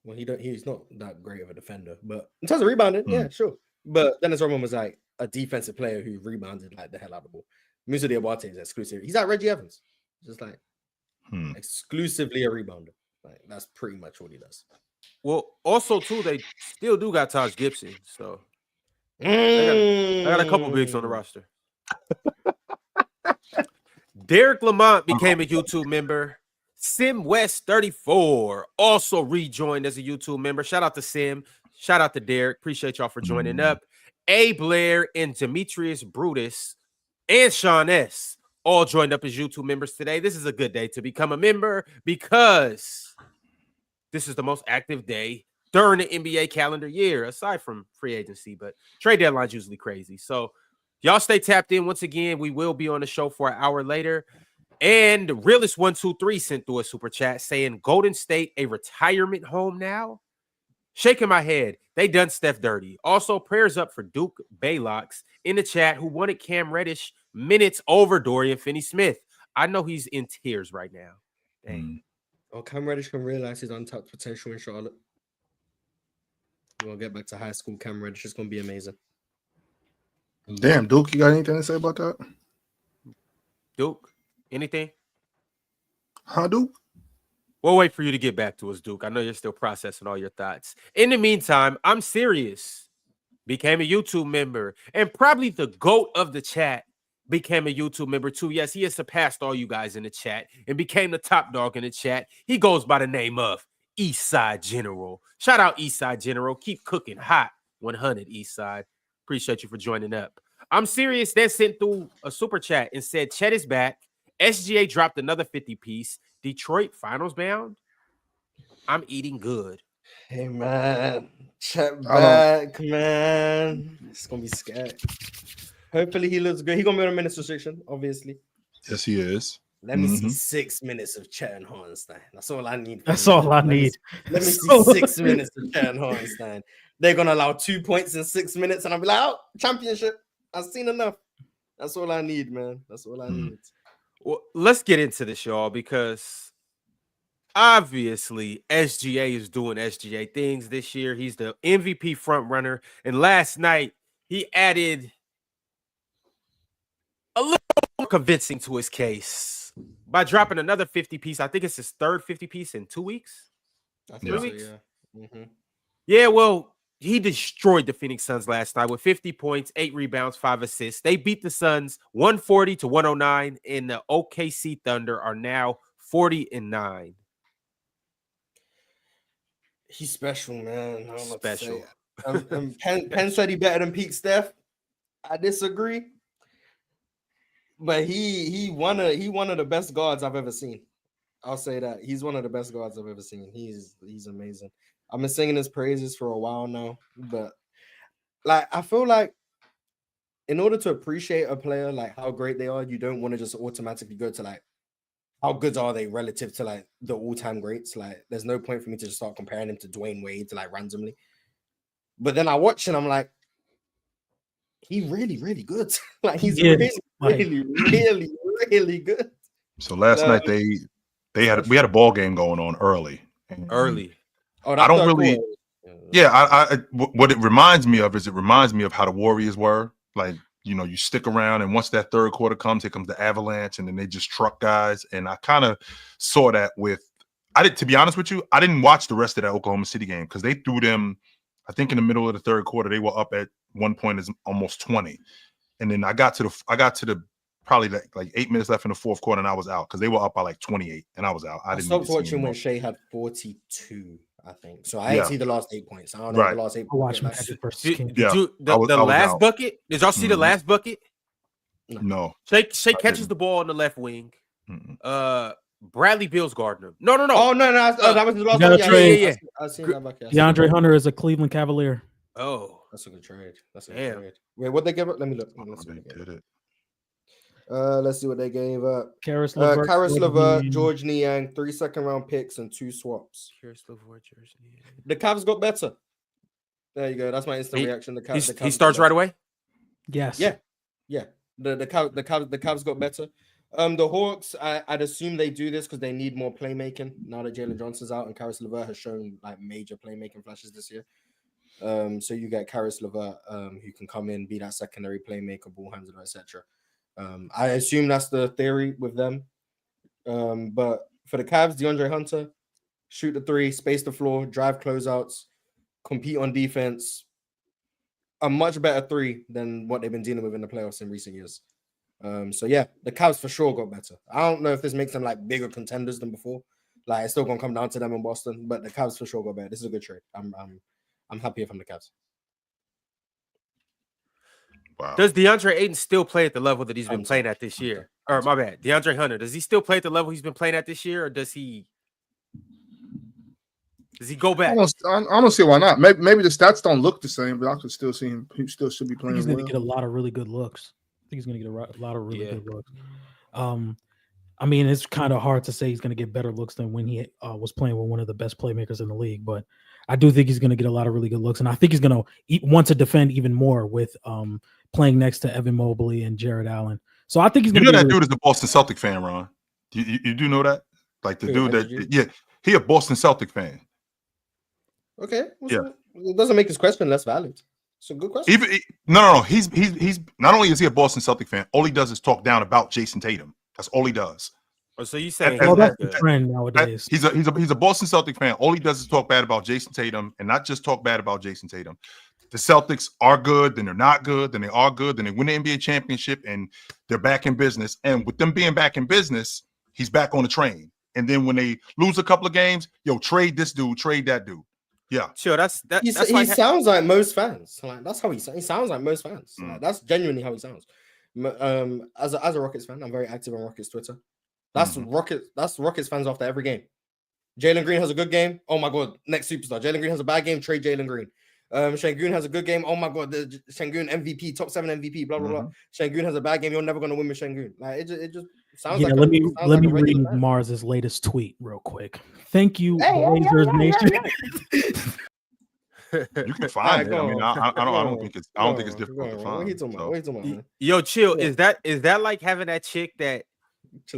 Well, he's not that great of a defender, but in terms of rebounding, yeah, sure. But Dennis Rodman was like a defensive player who rebounded like the hell out of the ball. Musa Diabate is exclusive. He's like Reggie Evans, just like exclusively a rebounder. Like, that's pretty much what he does. Well, also too, they still do got Taj Gibson, so they got a couple bigs on the roster. Derek Lamont became a YouTube member. Sim West 34 also rejoined as a YouTube member. Shout out to Sim. Shout out to Derek. Appreciate y'all for joining up. A. Blair and Demetrius Brutus and Sean S. all joined up as YouTube members today. This is a good day to become a member because this is the most active day during the NBA calendar year, aside from free agency, but trade deadline's usually crazy. So y'all stay tapped in. Once again, we will be on the show for an hour later. And Realist123 sent through a super chat saying, Golden State a retirement home now? Shaking my head. They done Steph dirty. Also, prayers up for Duke Baylocks in the chat who wanted Cam Reddish minutes over Dorian Finney-Smith. I know he's in tears right now. Dang. Oh, Cam Reddish can realize his untapped potential in Charlotte. We'll get back to high school. Cam Reddish is going to be amazing. Damn, Duke, you got anything to say about that? Duke, anything? Huh, Duke? We'll wait for you to get back to us, Duke. I know you're still processing all your thoughts. In the meantime, I'm serious. Became a YouTube member. And probably the GOAT of the chat became a YouTube member too. Yes, he has surpassed all you guys in the chat and became the top dog in the chat. He goes by the name of Eastside General. Shout out Eastside General. Keep cooking hot. 100 Eastside. Appreciate you for joining up. I'm serious. They sent through a super chat and said, Chet is back. SGA dropped another 50 piece. Detroit finals bound. I'm eating good. Hey, man. Chet back, man. It's going to be scared. Hopefully he looks good. He's going to be on a minutes restriction, obviously. Yes, he is. Let me see 6 minutes of Chet and Hartenstein. That's all I need. That's all I need. Let me see 6 minutes of Chet and Hartenstein. They're going to allow 2 points in 6 minutes, and I'll be like, oh, championship. I've seen enough. That's all I need, man. That's all I need. Well, let's get into this, y'all, because obviously SGA is doing SGA things this year. He's the MVP front runner. And last night, he added a little more convincing to his case by dropping another 50 piece. I think it's his third 50 piece in 2 weeks. 3 weeks. So, yeah. Yeah, well, he destroyed the Phoenix Suns last night with 50 points, 8 rebounds, 5 assists. They beat the Suns 140-109, and the OKC Thunder are now 40-9. He's special, man. I don't know Special. what to say. Penn said he better than Peak Steph. I disagree. But he one of the best guards I've ever seen. I'll say that. He's one of the best guards I've ever seen. He's amazing. I've been singing his praises for a while now, but like I feel like in order to appreciate a player, like how great they are, you don't want to just automatically go to like how good are they relative to like the all-time greats. Like there's no point for me to just start comparing him to Dwayne Wade to like randomly. Really good. Like he's really good. So last night we had a ball game going on early. Oh, I don't really. Yeah, what it reminds me of how the Warriors were. Like, you know, you stick around, and once that third quarter comes, here comes the avalanche, and then they just truck guys. And I kind of saw that to be honest with you, I didn't watch the rest of that Oklahoma City game because they threw them. I think in the middle of the third quarter, they were up at one point as almost 20, and then I got to the probably like 8 minutes left in the fourth quarter, and I was out because they were up by like 28, and I was out. I didn't stopped watching when Shea had 42. I think so. I didn't see the last 8 points. I don't know the last 8 points. The last bucket. Did y'all see the last bucket? No. Shea catches the ball on the left wing. Bradley Beal's guarding him. No. Oh no! That was the last one. Yeah. I seen that bucket. DeAndre Hunter is a Cleveland Cavalier. Oh, that's a good trade. Trade. Wait, what they give up? Let me look. Let's see what they gave up. Karis LeVert, George Niang, 3 second-round picks, and 2 swaps. Karis LeVert, George Niang. The Cavs got better. There you go. That's my instant reaction. The Cavs he starts right away. Yes. Yeah. The Cavs got better. The Hawks, I'd assume they do this because they need more playmaking now that Jalen Johnson's out and Karis LeVert has shown like major playmaking flashes this year. So you get Karis LeVert, who can come in, be that secondary playmaker, ball handler, etc. I assume that's the theory with them. But for the Cavs, DeAndre Hunter, shoot the three, space the floor, drive closeouts, compete on defense. A much better three than what they've been dealing with in the playoffs in recent years. So yeah, the Cavs for sure got better. I don't know if this makes them like bigger contenders than before. Like it's still gonna come down to them in Boston, but the Cavs for sure got better. This is a good trade. I'm happy from the Cavs. Wow. Does DeAndre Ayton still play at the level that he's been playing at this year? Or my bad, DeAndre Hunter, does he still play at the level he's been playing at this year, or does he go back? I don't see why not. Maybe the stats don't look the same, but I could still see him. He still should be playing. He's going to get a lot of really good looks. I think he's going to get a lot of really good looks. I mean, it's kind of hard to say he's going to get better looks than when he was playing with one of the best playmakers in the league, but I do think he's going to get a lot of really good looks, and I think he's going to want to defend even more with playing next to Evan Mobley and Jared Allen. So I think he's going to. You know that dude is a Boston Celtic fan, Ron. You do know that? Like the dude that he a Boston Celtic fan. Okay. It doesn't make his question less valid. It's a good question. No. He's not only is he a Boston Celtic fan, all he does is talk down about Jason Tatum. That's all he does. Oh, so you saying that's the trend nowadays? He's a Boston Celtic fan. All he does is talk bad about Jason Tatum, and not just talk bad about Jason Tatum. The Celtics are good, then they're not good, then they are good, then they win the NBA championship, and they're back in business. And with them being back in business, he's back on the train. And then when they lose a couple of games, trade this dude, trade that dude. Yeah, sure. He sounds like most fans. Like that's how he sounds like most fans. Like, that's genuinely how he sounds. As a Rockets fan, I'm very active on Rockets Twitter. That's Rockets fans after every game. Jalen Green has a good game. Oh my god, next superstar. Jalen Green has a bad game. Trade Jalen Green. Şengün has a good game. Oh my god, the Şengün MVP, top 7 MVP. Blah blah blah. Şengün has a bad game. You're never gonna win with Şengün. Like it just sounds like. Let me read Mars's latest tweet real quick. Thank you, Blazers Nation. You can find it. I mean, I don't think it's difficult to find. What are you talking about? Yo, chill. Is that like having that chick that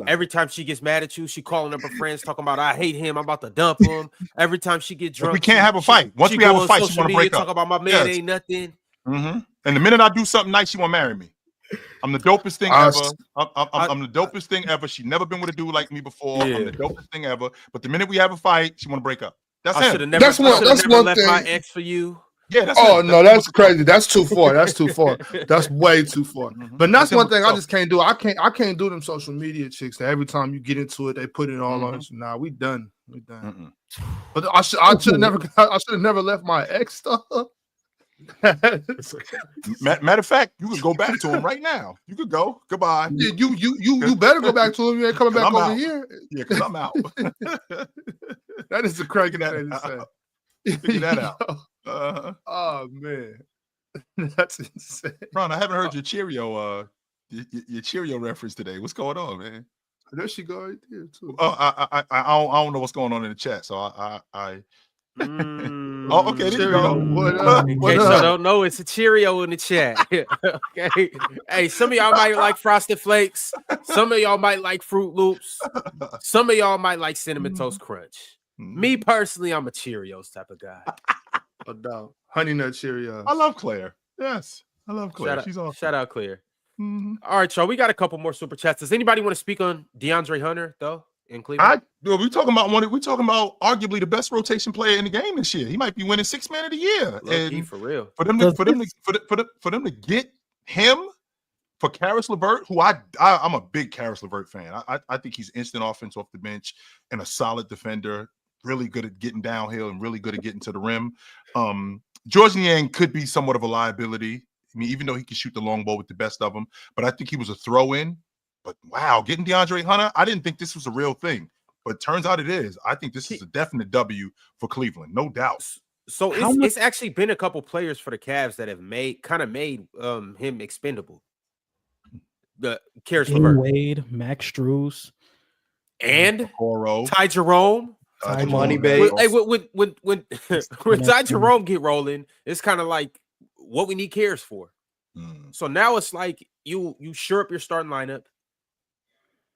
every time she gets mad at you, she calling up her friends talking about I hate him, I'm about to dump him. Every time she get drunk, we can't have a fight. Once we have a fight, she want to break up. Talk about my man ain't nothing. And the minute I do something nice, she want to marry me. I'm the dopest thing ever. I'm the dopest thing ever. She never been with a dude like me before. I'm the dopest thing ever. But the minute we have a fight, she want to break up. That's I should have never left my ex for you. Yeah. That's no, that's crazy. That's too far. That's crazy. That's too far. That's too far. That's way too far. But that's one thing I just can't do. I can't do them social media chicks that every time you get into it, they put it all on. Nah, we done. But I should have never left my ex stuff. Matter of fact, you could go back to him right now. You could go. Goodbye. Yeah, you better go back to him. You ain't coming back over here. Yeah, because I'm out. That is the crazy thing to say. Figure that out. Oh man, that's insane. Ron, I haven't heard your Cheerio reference today. What's going on, man? There she go right there too. Oh, I don't know what's going on in the chat, so I Oh, okay. There you go. What up? In case y'all don't know, it's a Cheerio in the chat. Okay. Hey, some of y'all might like Frosted Flakes. Some of y'all might like Fruit Loops. Some of y'all might like Cinnamon Toast Crunch. Me personally, I'm a Cheerios type of guy. Oh, no. Honey Nut Cheerios. I love Claire. Yes, I love Claire. She's awesome. Shout out Claire. All right, y'all. We got a couple more super chats. Does anybody want to speak on DeAndre Hunter though in Cleveland? We're talking about arguably the best rotation player in the game this year. He might be winning 6 Man of the Year. And for real. For them to get him for Karis LeVert, who I'm a big Karis LeVert fan. I think he's instant offense off the bench and a solid defender, really good at getting downhill and really good at getting to the rim. George Niang could be somewhat of a liability. I mean, even though he can shoot the long ball with the best of them, but I think he was a throw-in. But wow, getting DeAndre Hunter, I didn't think this was a real thing, but it turns out it is. I think this is a definite W for Cleveland, no doubt. So it's actually been a couple players for the Cavs that have made him expendable. The Karis LeVert, Wade, Max Strus, and Coro, Ty Jerome. Money Bay. Hey, when Ty Jerome get rolling, it's kind of like what we need Karis for. So now it's like you shore up your starting lineup,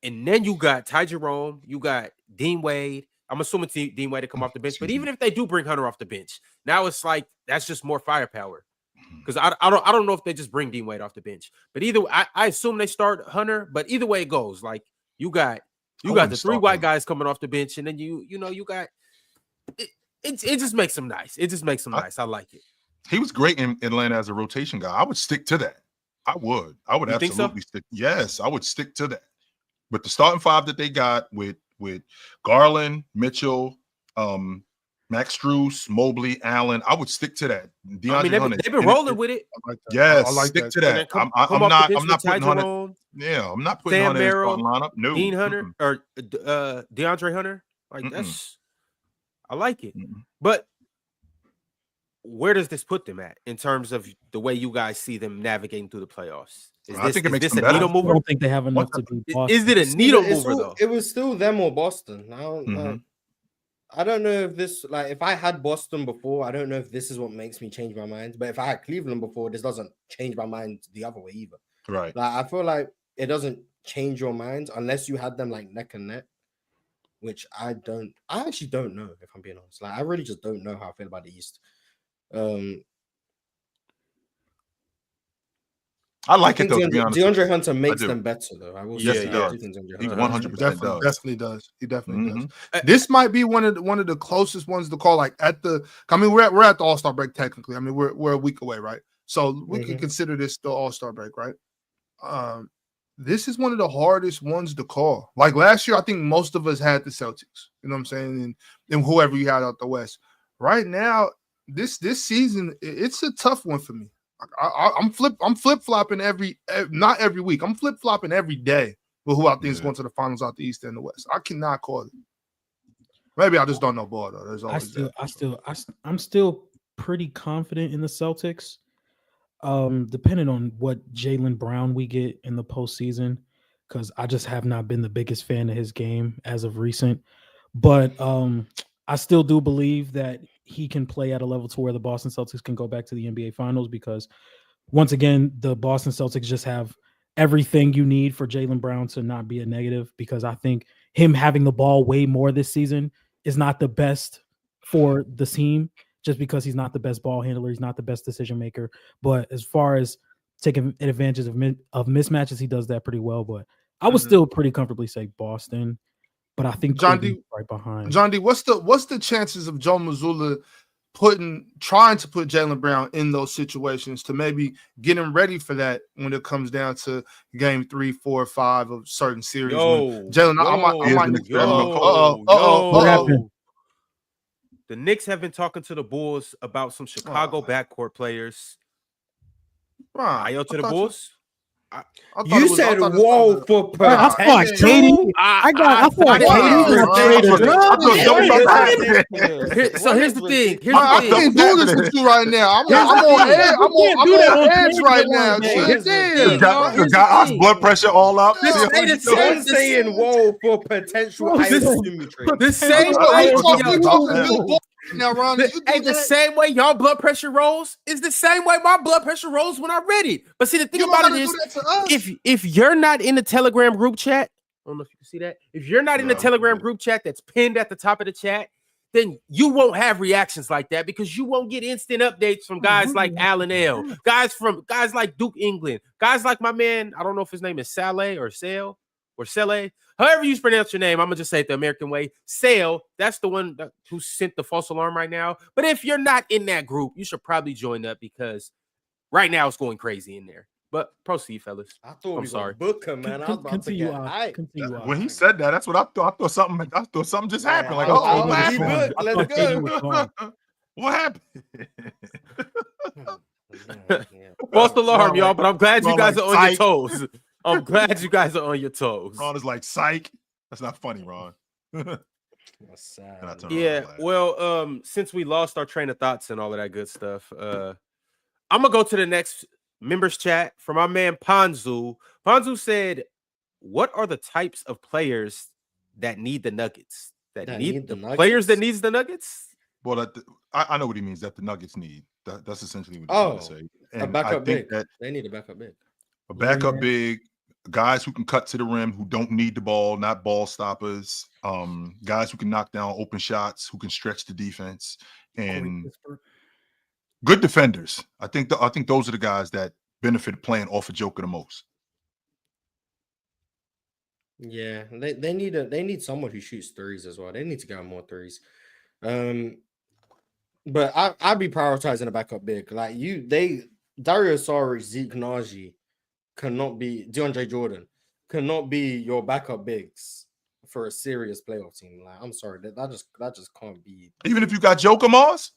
and then you got Ty Jerome, you got Dean Wade. I'm assuming Dean Wade to come off the bench, but even if they do bring Hunter off the bench, now it's like that's just more firepower. Because I don't know if they just bring Dean Wade off the bench, but either I assume they start Hunter. But either way it goes, like you got the three white guys coming off the bench, and then you got it just makes them nice. It just makes them nice. I like it. He was great in Atlanta as a rotation guy. I would stick to that. I would absolutely stick. Yes, I would stick to that. With the starting five that they got with Garland, Mitchell, Max Strus, Mobley, Allen, I would stick to that. They've been rolling with it. Yes, stick to that. I'm not putting Hunter. Yeah, I'm not putting Hunter in the starting lineup. No, Dean Hunter or DeAndre Hunter. Like that's, I like it. But where does this put them at in terms of the way you guys see them navigating through the playoffs? I think it makes this them a needle mover? I don't think they have enough to be Boston. Is it a needle mover though? It was still them or Boston. I don't know if this, like, if I had Boston before, I don't know if this is what makes me change my mind. But if I had Cleveland before, this doesn't change my mind the other way either. Right. Like, I feel like it doesn't change your mind unless you had them like neck and neck, which I actually don't know, if I'm being honest. Like, I really just don't know how I feel about the East. I like it though. To be honest, DeAndre Hunter makes them better though. I will yes, say he does. He 100% does. Definitely does. He definitely does. This might be one of the closest ones to call. Like we're at the All-Star break technically. I mean, we're a week away, right? So we can consider this the All-Star break, right? This is one of the hardest ones to call. Like last year, I think most of us had the Celtics. You know what I'm saying? And whoever you had out the West. Right now, this season, it's a tough one for me. I'm flip-flopping not every week. I'm flip-flopping every day with who I think is going to the finals out the East and the West. I cannot call it. Maybe I just don't know ball though. There's always I'm still pretty confident in the Celtics. Depending on what Jaylen Brown we get in the postseason, because I just have not been the biggest fan of his game as of recent. But I still do believe that he can play at a level to where the Boston Celtics can go back to the NBA Finals, because once again, the Boston Celtics just have everything you need for Jaylen Brown to not be a negative, because I think him having the ball way more this season is not the best for the team, just because he's not the best ball handler. He's not the best decision maker. But as far as taking advantage of mismatches, he does that pretty well. But I would still pretty comfortably say Boston. But I think John D right behind. John D, what's the chances of Joe Mazzulla trying to put Jaylen Brown in those situations to maybe get him ready for that when it comes down to game 3, 4, 5 of certain series. Jaylen, what happened? The Knicks have been talking to the Bulls about some Chicago backcourt players. IO to the Bulls. You said whoa for potential. I thought Katie. So here's the thing. I can't do this with you right now. I'm on edge. I'm on edge right now. The guy's blood pressure all up. I'm saying whoa for potential. The same way. Now, Ron, the same way y'all blood pressure rolls is the same way my blood pressure rolls when I'm ready. But see, the thing about it is, if you're not in the Telegram group chat, I don't know if you can see that. If you're not in the Telegram group chat that's pinned at the top of the chat, then you won't have reactions like that because you won't get instant updates from guys like Alan L, guys like Duke England, guys like my man. I don't know if his name is Saleh or Sale or Sele. However you pronounce your name, I'm going to just say it the American way. Sale, that's the one who sent the false alarm right now. But if you're not in that group, you should probably join up because right now it's going crazy in there. But proceed, fellas. I thought I'm sorry. Book him, man. I was about to get hyped. When he said that, that's what I thought. I thought something just happened. Like, let's go. What happened? False alarm, y'all. But I'm glad you guys are on your toes. I'm glad you guys are on your toes. Ron is like, psych. That's not funny, Ron. That's sad. Yeah, well, since we lost our train of thoughts and all of that good stuff, I'm gonna go to the next members chat from my man Panzu. Panzu said, "What are the types of players that need the Nuggets? That need the players that needs the Nuggets?" Well, I know what he means. That the Nuggets need. That's essentially what he's trying to say. And a backup big. They need a backup big. A backup big, guys who can cut to the rim, who don't need the ball, not ball stoppers, guys who can knock down open shots, who can stretch the defense, and good defenders. I think those are the guys that benefit playing off of Joker the most. Yeah, they need someone who shoots threes as well. They need to get more threes. But I'd be prioritizing a backup big. Like Dario Saric, Zeke Naji cannot be DeAndre Jordan cannot be your backup bigs for a serious playoff team. Like, I'm sorry, that just can't be. Even if you got Joker, Mars.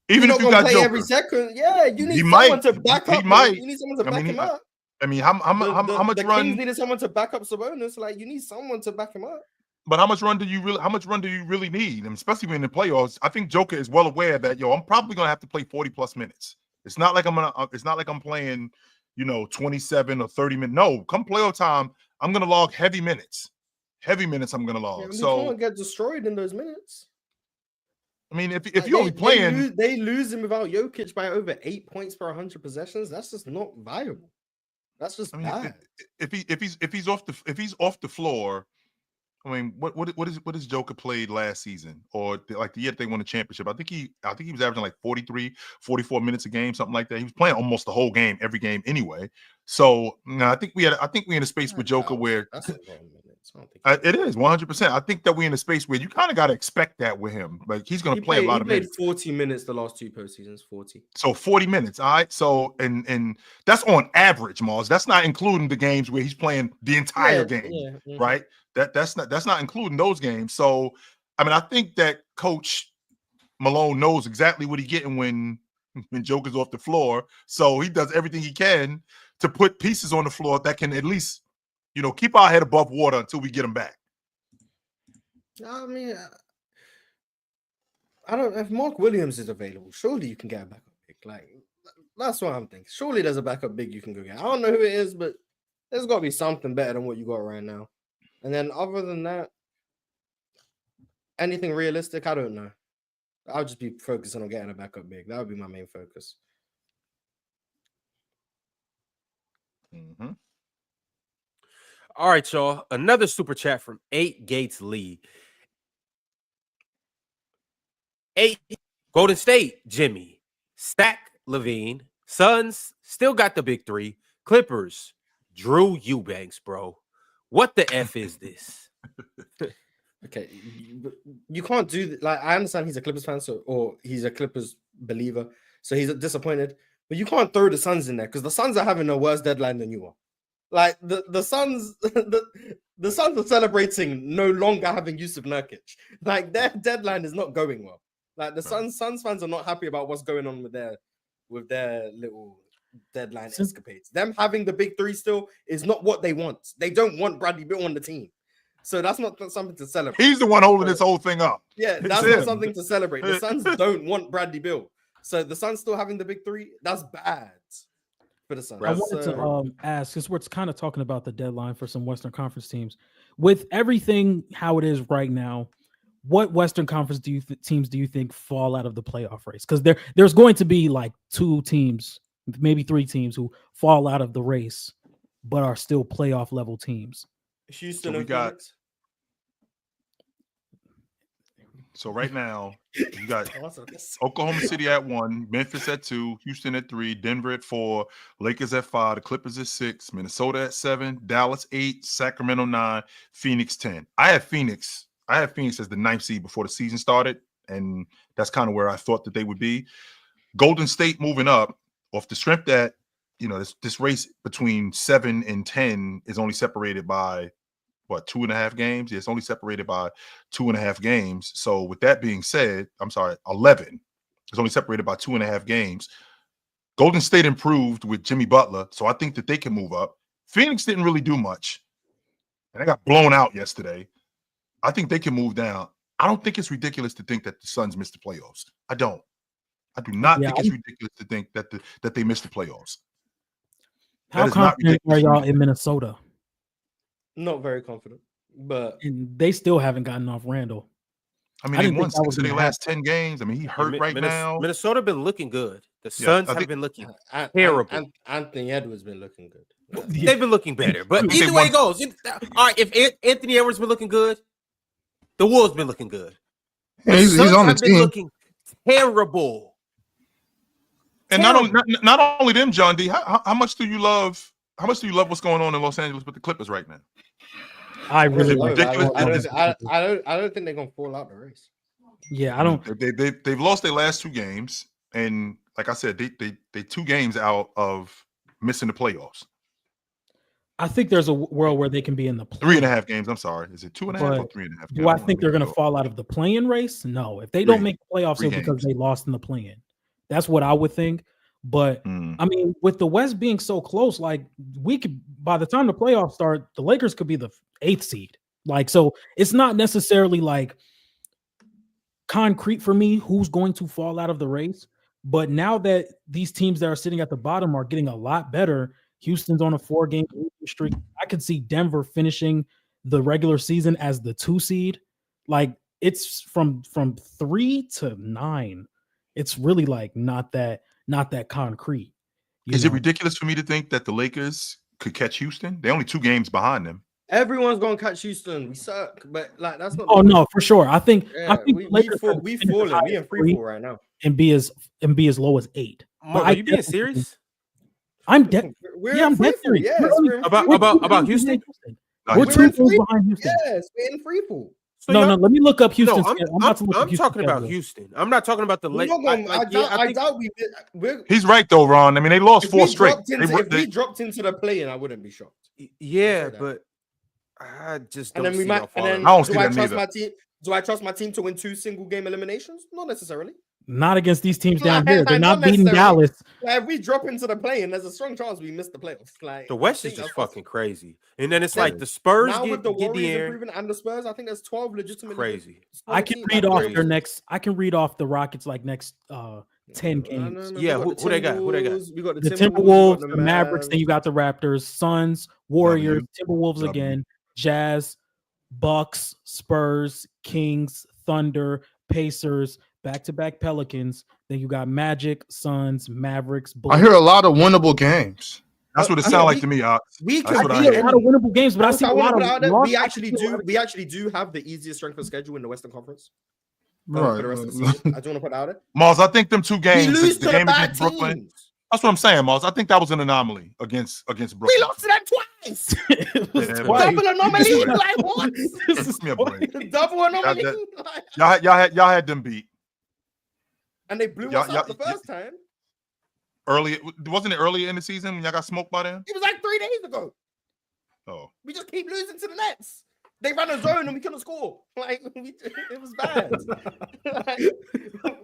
Even if you got Joker every second, yeah, you need someone to back up. You need someone to back him up. I mean, how much the run? Kings needed someone to back up Sabonis. Like, you need someone to back him up. But how much run do you really need? And especially in the playoffs, I think Joker is well aware that I'm probably gonna have to play 40+ minutes. It's not like I'm playing 27 or 30 minutes. No, come playoff time, I'm gonna log heavy minutes. I'm gonna log. Yeah, so you can't get destroyed in those minutes. I mean, if you're only playing, they lose him without Jokic by over 8 points per 100 possessions. That's just not viable. That's just bad. If he's off the floor. I mean, what is Joker played last season or like the year that they won the championship? I think he was averaging like 43, 44 minutes a game, something like that. He was playing almost the whole game, every game anyway. So I think we're in a space with Joker where that's a long minutes. It is 100%. I think that we're in a space where you kind of got to expect that with him. Like he's going to play a lot of minutes. He played 40 minutes the last two postseasons. 40. So 40 minutes. All right. So and that's on average, Mars. That's not including the games where he's playing the entire game, right? That's not including those games. So I mean, I think that Coach Malone knows exactly what he's getting when Joker's off the floor. So he does everything he can to put pieces on the floor that can at least, keep our head above water until we get him back. I mean, I don't. If Mark Williams is available, surely you can get a backup big. Like that's what I'm thinking. Surely there's a backup big you can go get. I don't know who it is, but there's got to be something better than what you got right now. And then other than that, anything realistic, I don't know. I'll just be focusing on getting a backup big. That would be my main focus. Mm-hmm. All right, y'all. Another super chat from 8 Gates Lee. 8 Golden State, Jimmy. Stack Levine. Suns still got the big three. Clippers, Drew Eubanks, bro. What the F is this? Okay, you can't do like I understand he's a Clippers fan, or he's a Clippers believer, so he's disappointed. But you can't throw the Suns in there because the Suns are having a worse deadline than you are. Like the Suns, the Suns are celebrating no longer having Jusuf Nurkić. Like their deadline is not going well. Like the Suns fans are not happy about what's going on with their little deadline escapades. Them having the big three still is not what they want. They don't want Bradley Beal on the team. So that's not something to celebrate. He's the one holding this whole thing up. Yeah, that's not something to celebrate. The Suns don't want Bradley Beal. So the Suns still having the big three, that's bad for the Suns. I wanted to ask, because we're kind of talking about the deadline for some Western Conference teams. With everything how it is right now, what Western Conference teams do you think fall out of the playoff race? Because there's going to be like 2 teams, maybe 3 teams who fall out of the race, but are still playoff level teams. Houston so and Phoenix. So right now, you got Oklahoma City at 1, Memphis at 2, Houston at 3, Denver at 4, Lakers at 5, the Clippers at 6, Minnesota at 7, Dallas 8, Sacramento 9, Phoenix 10. I have Phoenix as the 9th seed before the season started, and that's kind of where I thought that they would be. Golden State moving up off the strength that, this race between 7 and 10 is only separated by 2.5 games? Yeah, it's only separated by 2.5 games. So with that being said, 11. It's only separated by 2.5 games. Golden State improved with Jimmy Butler, so I think that they can move up. Phoenix didn't really do much, and they got blown out yesterday. I think they can move down. I don't think it's ridiculous to think that the Suns missed the playoffs. I do not think it's ridiculous to think that they missed the playoffs. How confident are y'all in Minnesota? Not very confident, but they still haven't gotten off Randall. I mean, they won 6 of their last 10 games. I mean, he hurt now. Minnesota been looking good. The Suns have been looking terrible. Anthony Edwards been looking good. They've been looking better, but either way it goes. All right, if Anthony Edwards been looking good, the Wolves been looking good. He's on the team. Been looking terrible. And not only them, John D. How much do you love? How much do you love what's going on in Los Angeles with the Clippers right now? I really ridiculous. I don't think they're gonna fall out the race. Yeah, I don't. They've lost their last 2 games, and like I said, they 2 games out of missing the playoffs. I think there's a world where they can be in the 3.5 games. I'm sorry, is it 2.5 or 3.5? Do I think they're gonna fall out of the play-in race? No, if they don't make the playoffs, it's because they lost in the play-in. That's what I would think. But I mean, with the West being so close, like we could, by the time the playoffs start, the Lakers could be the 8th seed. Like, so it's not necessarily like concrete for me who's going to fall out of the race. But now that these teams that are sitting at the bottom are getting a lot better, Houston's on a 4-game streak. I could see Denver finishing the regular season as the 2 seed. Like, it's from 3 to 9. It's really like not that concrete. Is it ridiculous for me to think that the Lakers could catch Houston? They're only 2 games behind them. Everyone's gonna catch Houston. We suck, but like that's not. Oh no, for sure. I think we falling. We in free fall right now, and be as low as 8. Are you being serious? I'm dead. I'm dead serious. Yes, about Houston. We're 2 points behind Houston. Yes, we're in free fall. So no, let me look up Houston. I'm talking about Houston. I'm not talking about the Lakers. I doubt he's right though, Ron. I mean, they lost 4 straight. If we dropped into the play-in, I wouldn't be shocked. Yeah, but I just don't. And then I don't see that trust my team? Do I trust my team to win 2 single-game eliminations? Not necessarily. Not against these teams down here. They're not beating Dallas. Like, if we drop into the play-in, there's a strong chance we miss the playoffs. Like, the West is just fucking crazy. And then it's like the Spurs now with the get Warriors the air. improving and the Spurs. I think there's 12 legitimate. Crazy. I can read off their next. I can read off the Rockets like next 10 games. Yeah, who they got? Who they got? We got the Timberwolves, the Mavericks. Then you got the Raptors, Suns, Warriors, Timberwolves again, Jazz, Bucks, Spurs, Kings, Thunder, Pacers, back-to-back Pelicans. Then you got Magic, Suns, Mavericks. Bulls. I hear a lot of winnable games. That's what it sounds like to me. I see a lot of winnable games, but I see a lot of. We actually do have the easiest strength of schedule in the Western Conference. Right. For the rest of the season. I do want to put out it. Mars, I think them 2 games. We lose to the game bad against Brooklyn. teams. That's what I'm saying, Mars. I think that was an anomaly against Brooklyn. We lost to them twice. twice. Double anomaly. Like what? Double anomaly. Y'all had them beat. And they blew us out the first time. Wasn't it earlier in the season when y'all got smoked by them? It was like 3 days ago. Oh. We just keep losing to the Nets. They ran a zone and we couldn't score. Like it was bad.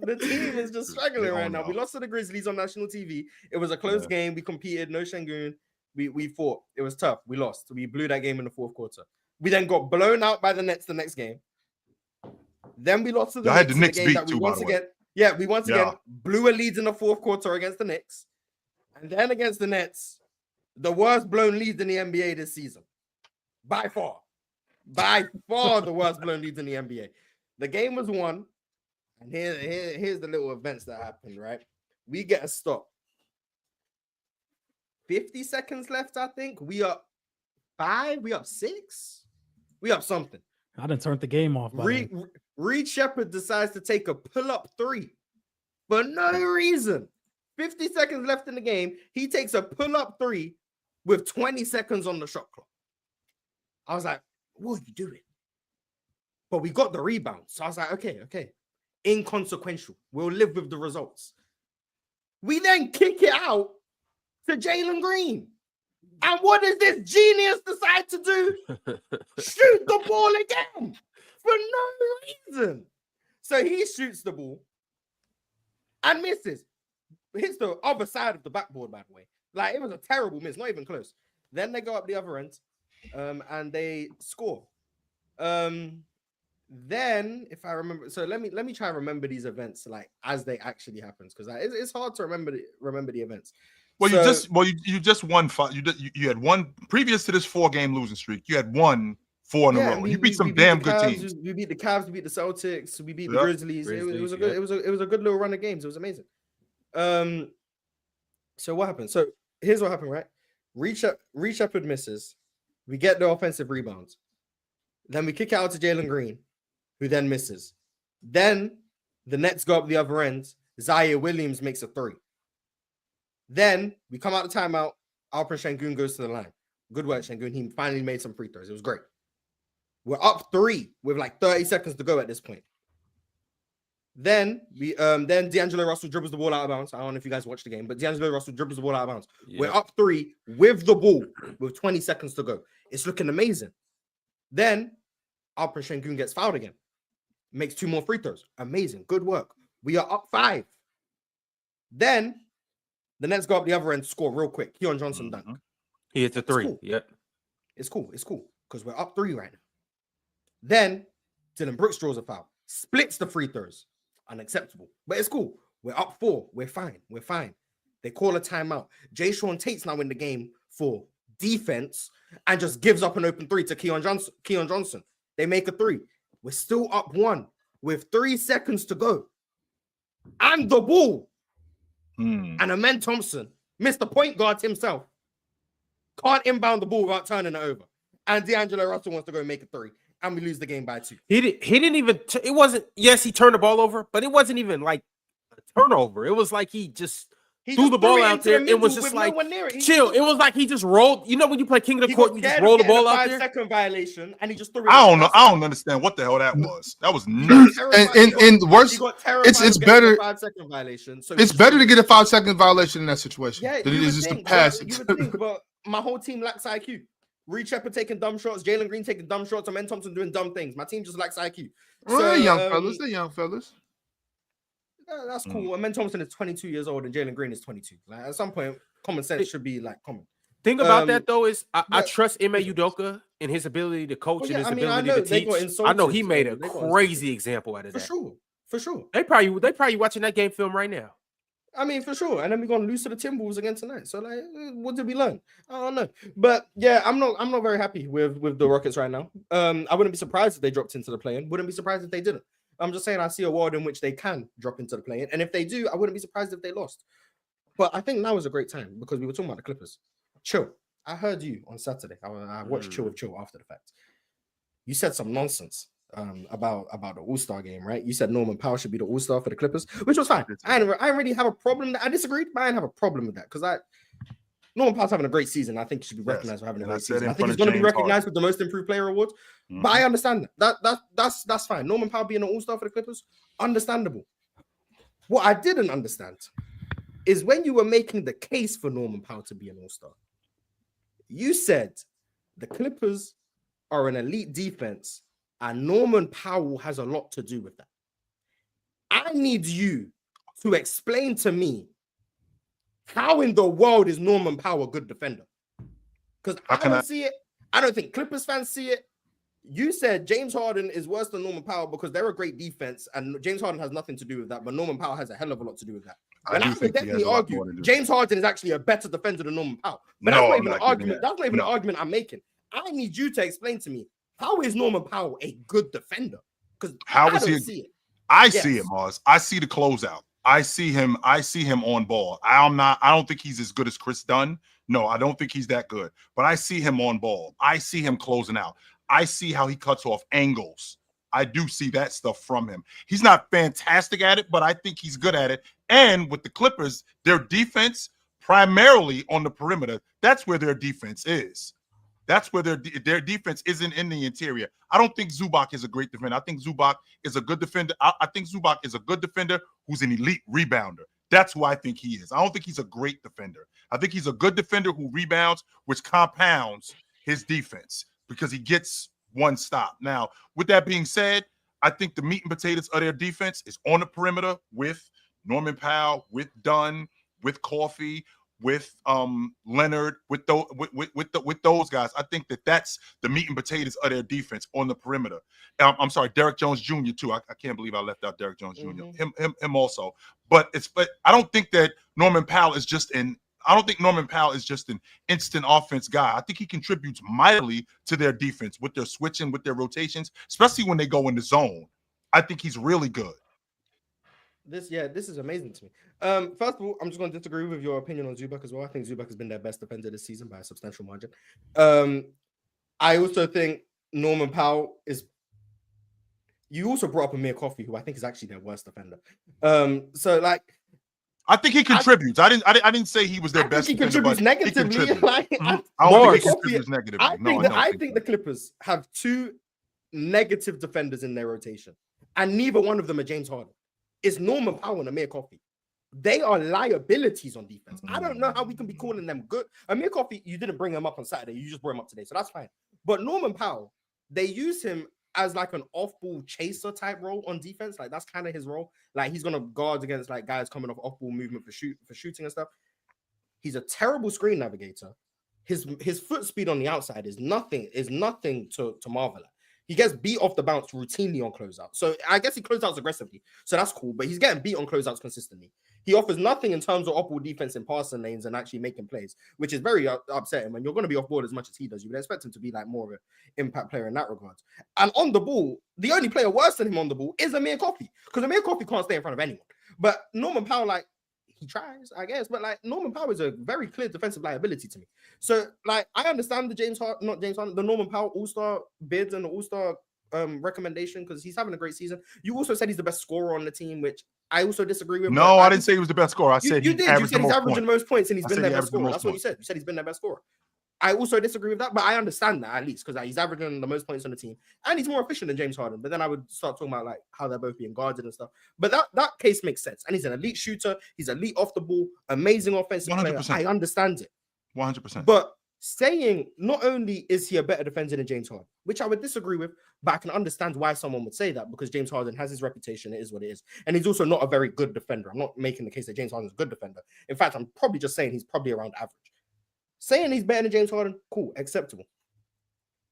The team is just struggling right now. We lost to the Grizzlies on national TV. It was a close game. We competed. No Şengün. We fought. It was tough. We lost. We blew that game in the fourth quarter. We then got blown out by the Nets the next game. Then we lost to the Knicks. The Knicks game that we once again. Yeah, we once again blew a lead in the fourth quarter against the Knicks. And then against the Nets, the worst blown lead in the NBA this season. By far. By far the worst blown lead in the NBA. The game was won. And here's the little events that happened, right? We get a stop. 50 seconds left, I think. We up 5. We up 6. We up something. I done turned the game off. Reed Shepherd decides to take a pull-up 3 for no reason. 50 seconds left in the game. He takes a pull-up 3 with 20 seconds on the shot clock. I was like, what are you doing? But we got the rebound. So I was like, okay. Inconsequential. We'll live with the results. We then kick it out to Jalen Green. And what does this genius decide to do? Shoot the ball again for no reason. So he shoots the ball and misses. Hits the other side of the backboard, by the way. Like, it was a terrible miss, not even close. Then they go up the other end and they score. Then, if I remember, so let me try and remember these events like as they actually happen, because it's hard to remember the events. Well, you just won 5. You had one previous to this 4-game losing streak. You had won 4 in a row. You beat some damn good teams. We beat the Cavs. We beat the Celtics. We beat the Grizzlies. It was a good little run of games. It was amazing. So what happened? So here's what happened, right? Reed Shepherd misses. We get the offensive rebounds. Then we kick out to Jalen Green, who then misses. Then the Nets go up the other end. Zaire Williams makes a 3. Then we come out the timeout. Alperen Şengün goes to the line. Good work, Şengün. He finally made some free throws. It was great. We're up 3 with like 30 seconds to go at this point. Then D'Angelo Russell dribbles the ball out of bounds. I don't know if you guys watched the game, but D'Angelo Russell dribbles the ball out of bounds. Yep. We're up 3 with the ball with 20 seconds to go. It's looking amazing. Then Alperen Şengün gets fouled again. Makes 2 more free throws. Amazing. Good work. We are up 5. Then the Nets go up the other end, score real quick. Keon Johnson dunk. He hits a 3. Cool. Yep. It's cool. Because we're up 3 right now. Then Dylan Brooks draws a foul. Splits the free throws. Unacceptable. But it's cool. We're up 4. We're fine. They call a timeout. Jayshawn Tate's now in the game for defense and just gives up an open 3 to Keon Johnson. They make a 3. We're still up 1 with 3 seconds to go. And the ball. And Amen Thompson, Mr. Point Guard himself, can't inbound the ball without turning it over. And D'Angelo Russell wants to go make a 3. And we lose the game by 2. He didn't even, it wasn't, yes, he turned the ball over, but it wasn't even like a turnover. It was like he threw the ball out there. It was just like, chill. It was like he just rolled. You know when you play King of the Court, you just roll the ball out there? 5-second violation, and he just threw it. I don't understand what the hell that was. That was nuts. And worse, it's better. 5-second violation. So it's better to get a 5-second violation in that situation than it is just to pass it. You would think, but my whole team lacks IQ. Reed Shepherd taking dumb shots, Jalen Green taking dumb shots, Amen Thompson doing dumb things. My team just lacks IQ. So, they're young fellas. That's cool. Amen Thompson is 22 years old and Jalen Green is 22. Like, at some point, common sense should be like common. Thing about that though is I trust Ime Udoka and his ability to coach and his ability to teach. I know he made a crazy example out of that. For sure. They probably watching that game film right now. I mean, for sure. And then we're gonna lose to the Timberwolves again tonight. So, like, what did we learn? I don't know. But yeah, I'm not very happy with the Rockets right now. I wouldn't be surprised if they dropped into the play-in. Wouldn't be surprised if they didn't. I'm just saying I see a world in which they can drop into the play-in. And if they do, I wouldn't be surprised if they lost. But I think now is a great time because we were talking about the Clippers. Chill. I heard you on Saturday. I watched Chill with Chill after the fact. You said some nonsense about the All-Star game, right? You said Norman Powell should be the All-Star for the Clippers, which was fine. I didn't really have a problem. I disagreed, but I didn't have a problem with that because Norman Powell's having a great season. I think he should be recognized for having a great season. I think he's going to be recognized with the most improved player awards. But I understand that's fine. Norman Powell being an all-star for the Clippers, understandable. What I didn't understand is when you were making the case for Norman Powell to be an all-star, you said the Clippers are an elite defense and Norman Powell has a lot to do with that. I need you to explain to me how in the world is Norman Powell a good defender? Because I don't see it. I don't think Clippers fans see it. You said James Harden is worse than Norman Powell because they're a great defense, and James Harden has nothing to do with that, but Norman Powell has a hell of a lot to do with that. And I would definitely argue James Harden is actually a better defender than Norman Powell. But that's not even an argument. That's not even an argument I'm making. I need you to explain to me, how is Norman Powell a good defender? Because I don't see it. I see it, Mars. I see the closeout. I see him on ball. I don't think he's as good as Chris Dunn. No, I don't think he's that good. But I see him on ball. I see him closing out. I see how he cuts off angles. I do see that stuff from him. He's not fantastic at it, but I think he's good at it. And with the Clippers, their defense, primarily on the perimeter, that's where their defense is. That's where their defense isn't in the interior. I don't think Zubac is a great defender. I think Zubac is a good defender. I think Zubac is a good defender who's an elite rebounder. That's who I think he is. I don't think he's a great defender. I think he's a good defender who rebounds, which compounds his defense because he gets one stop. Now, with that being said, I think the meat and potatoes of their defense is on the perimeter with Norman Powell, with Dunn, with Coffey, with Leonard, with those guys. I think that's the meat and potatoes of their defense on the perimeter. I'm sorry, Derrick Jones Jr. too. I can't believe I left out Derrick Jones Jr. Him also. But I don't think that Norman Powell is just an instant offense guy. I think he contributes mightily to their defense with their switching, with their rotations, especially when they go in the zone. I think he's really good. This is amazing to me. First of all, I'm just going to disagree with your opinion on Zubac as well. I think Zubac has been their best defender this season by a substantial margin. I also think Norman Powell is. You also brought up Amir Coffey, who I think is actually their worst defender. So like, I think he contributes. I didn't say he was their best. He contributes negatively. I don't think he contributes negatively. I think the Clippers have two negative defenders in their rotation, and neither one of them are James Harden. It's Norman Powell and Amir Coffey. They are liabilities on defense. I don't know how we can be calling them good. Amir Coffey, you didn't bring him up on Saturday. You just brought him up today, so that's fine. But Norman Powell, they use him as like an off-ball chaser type role on defense. Like that's kind of his role. Like he's gonna guard against like guys coming off off-ball movement for shooting and stuff. He's a terrible screen navigator. His foot speed on the outside is nothing to marvel at. He gets beat off the bounce routinely on closeouts. So I guess he closeouts aggressively. So that's cool. But he's getting beat on closeouts consistently. He offers nothing in terms of off-ball defense in passing lanes and actually making plays, which is very upsetting. When you're going to be off-ball as much as he does, you would expect him to be like more of an impact player in that regard. And on the ball, the only player worse than him on the ball is Amir Coffey, because Amir Coffey can't stay in front of anyone. But Norman Powell, like, he tries, I guess, but like Norman Powell is a very clear defensive liability to me. So like I understand the Norman Powell All-Star bids and the All-Star recommendation because he's having a great season. You also said he's the best scorer on the team, which I also disagree with. No, I didn't say he was the best scorer. I said you did. You said he's averaging the most points and he's been their best scorer. That's what you said. You said he's been their best scorer. I also disagree with that, but I understand that at least because he's averaging the most points on the team and he's more efficient than James Harden. But then I would start talking about like how they're both being guarded and stuff. But that case makes sense. And he's an elite shooter. He's elite off the ball, amazing offensive 100%. Player. I understand it. 100%. But saying not only is he a better defender than James Harden, which I would disagree with, but I can understand why someone would say that because James Harden has his reputation. It is what it is. And he's also not a very good defender. I'm not making the case that James Harden is a good defender. In fact, I'm probably just saying he's probably around average. Saying he's better than James Harden, cool, acceptable.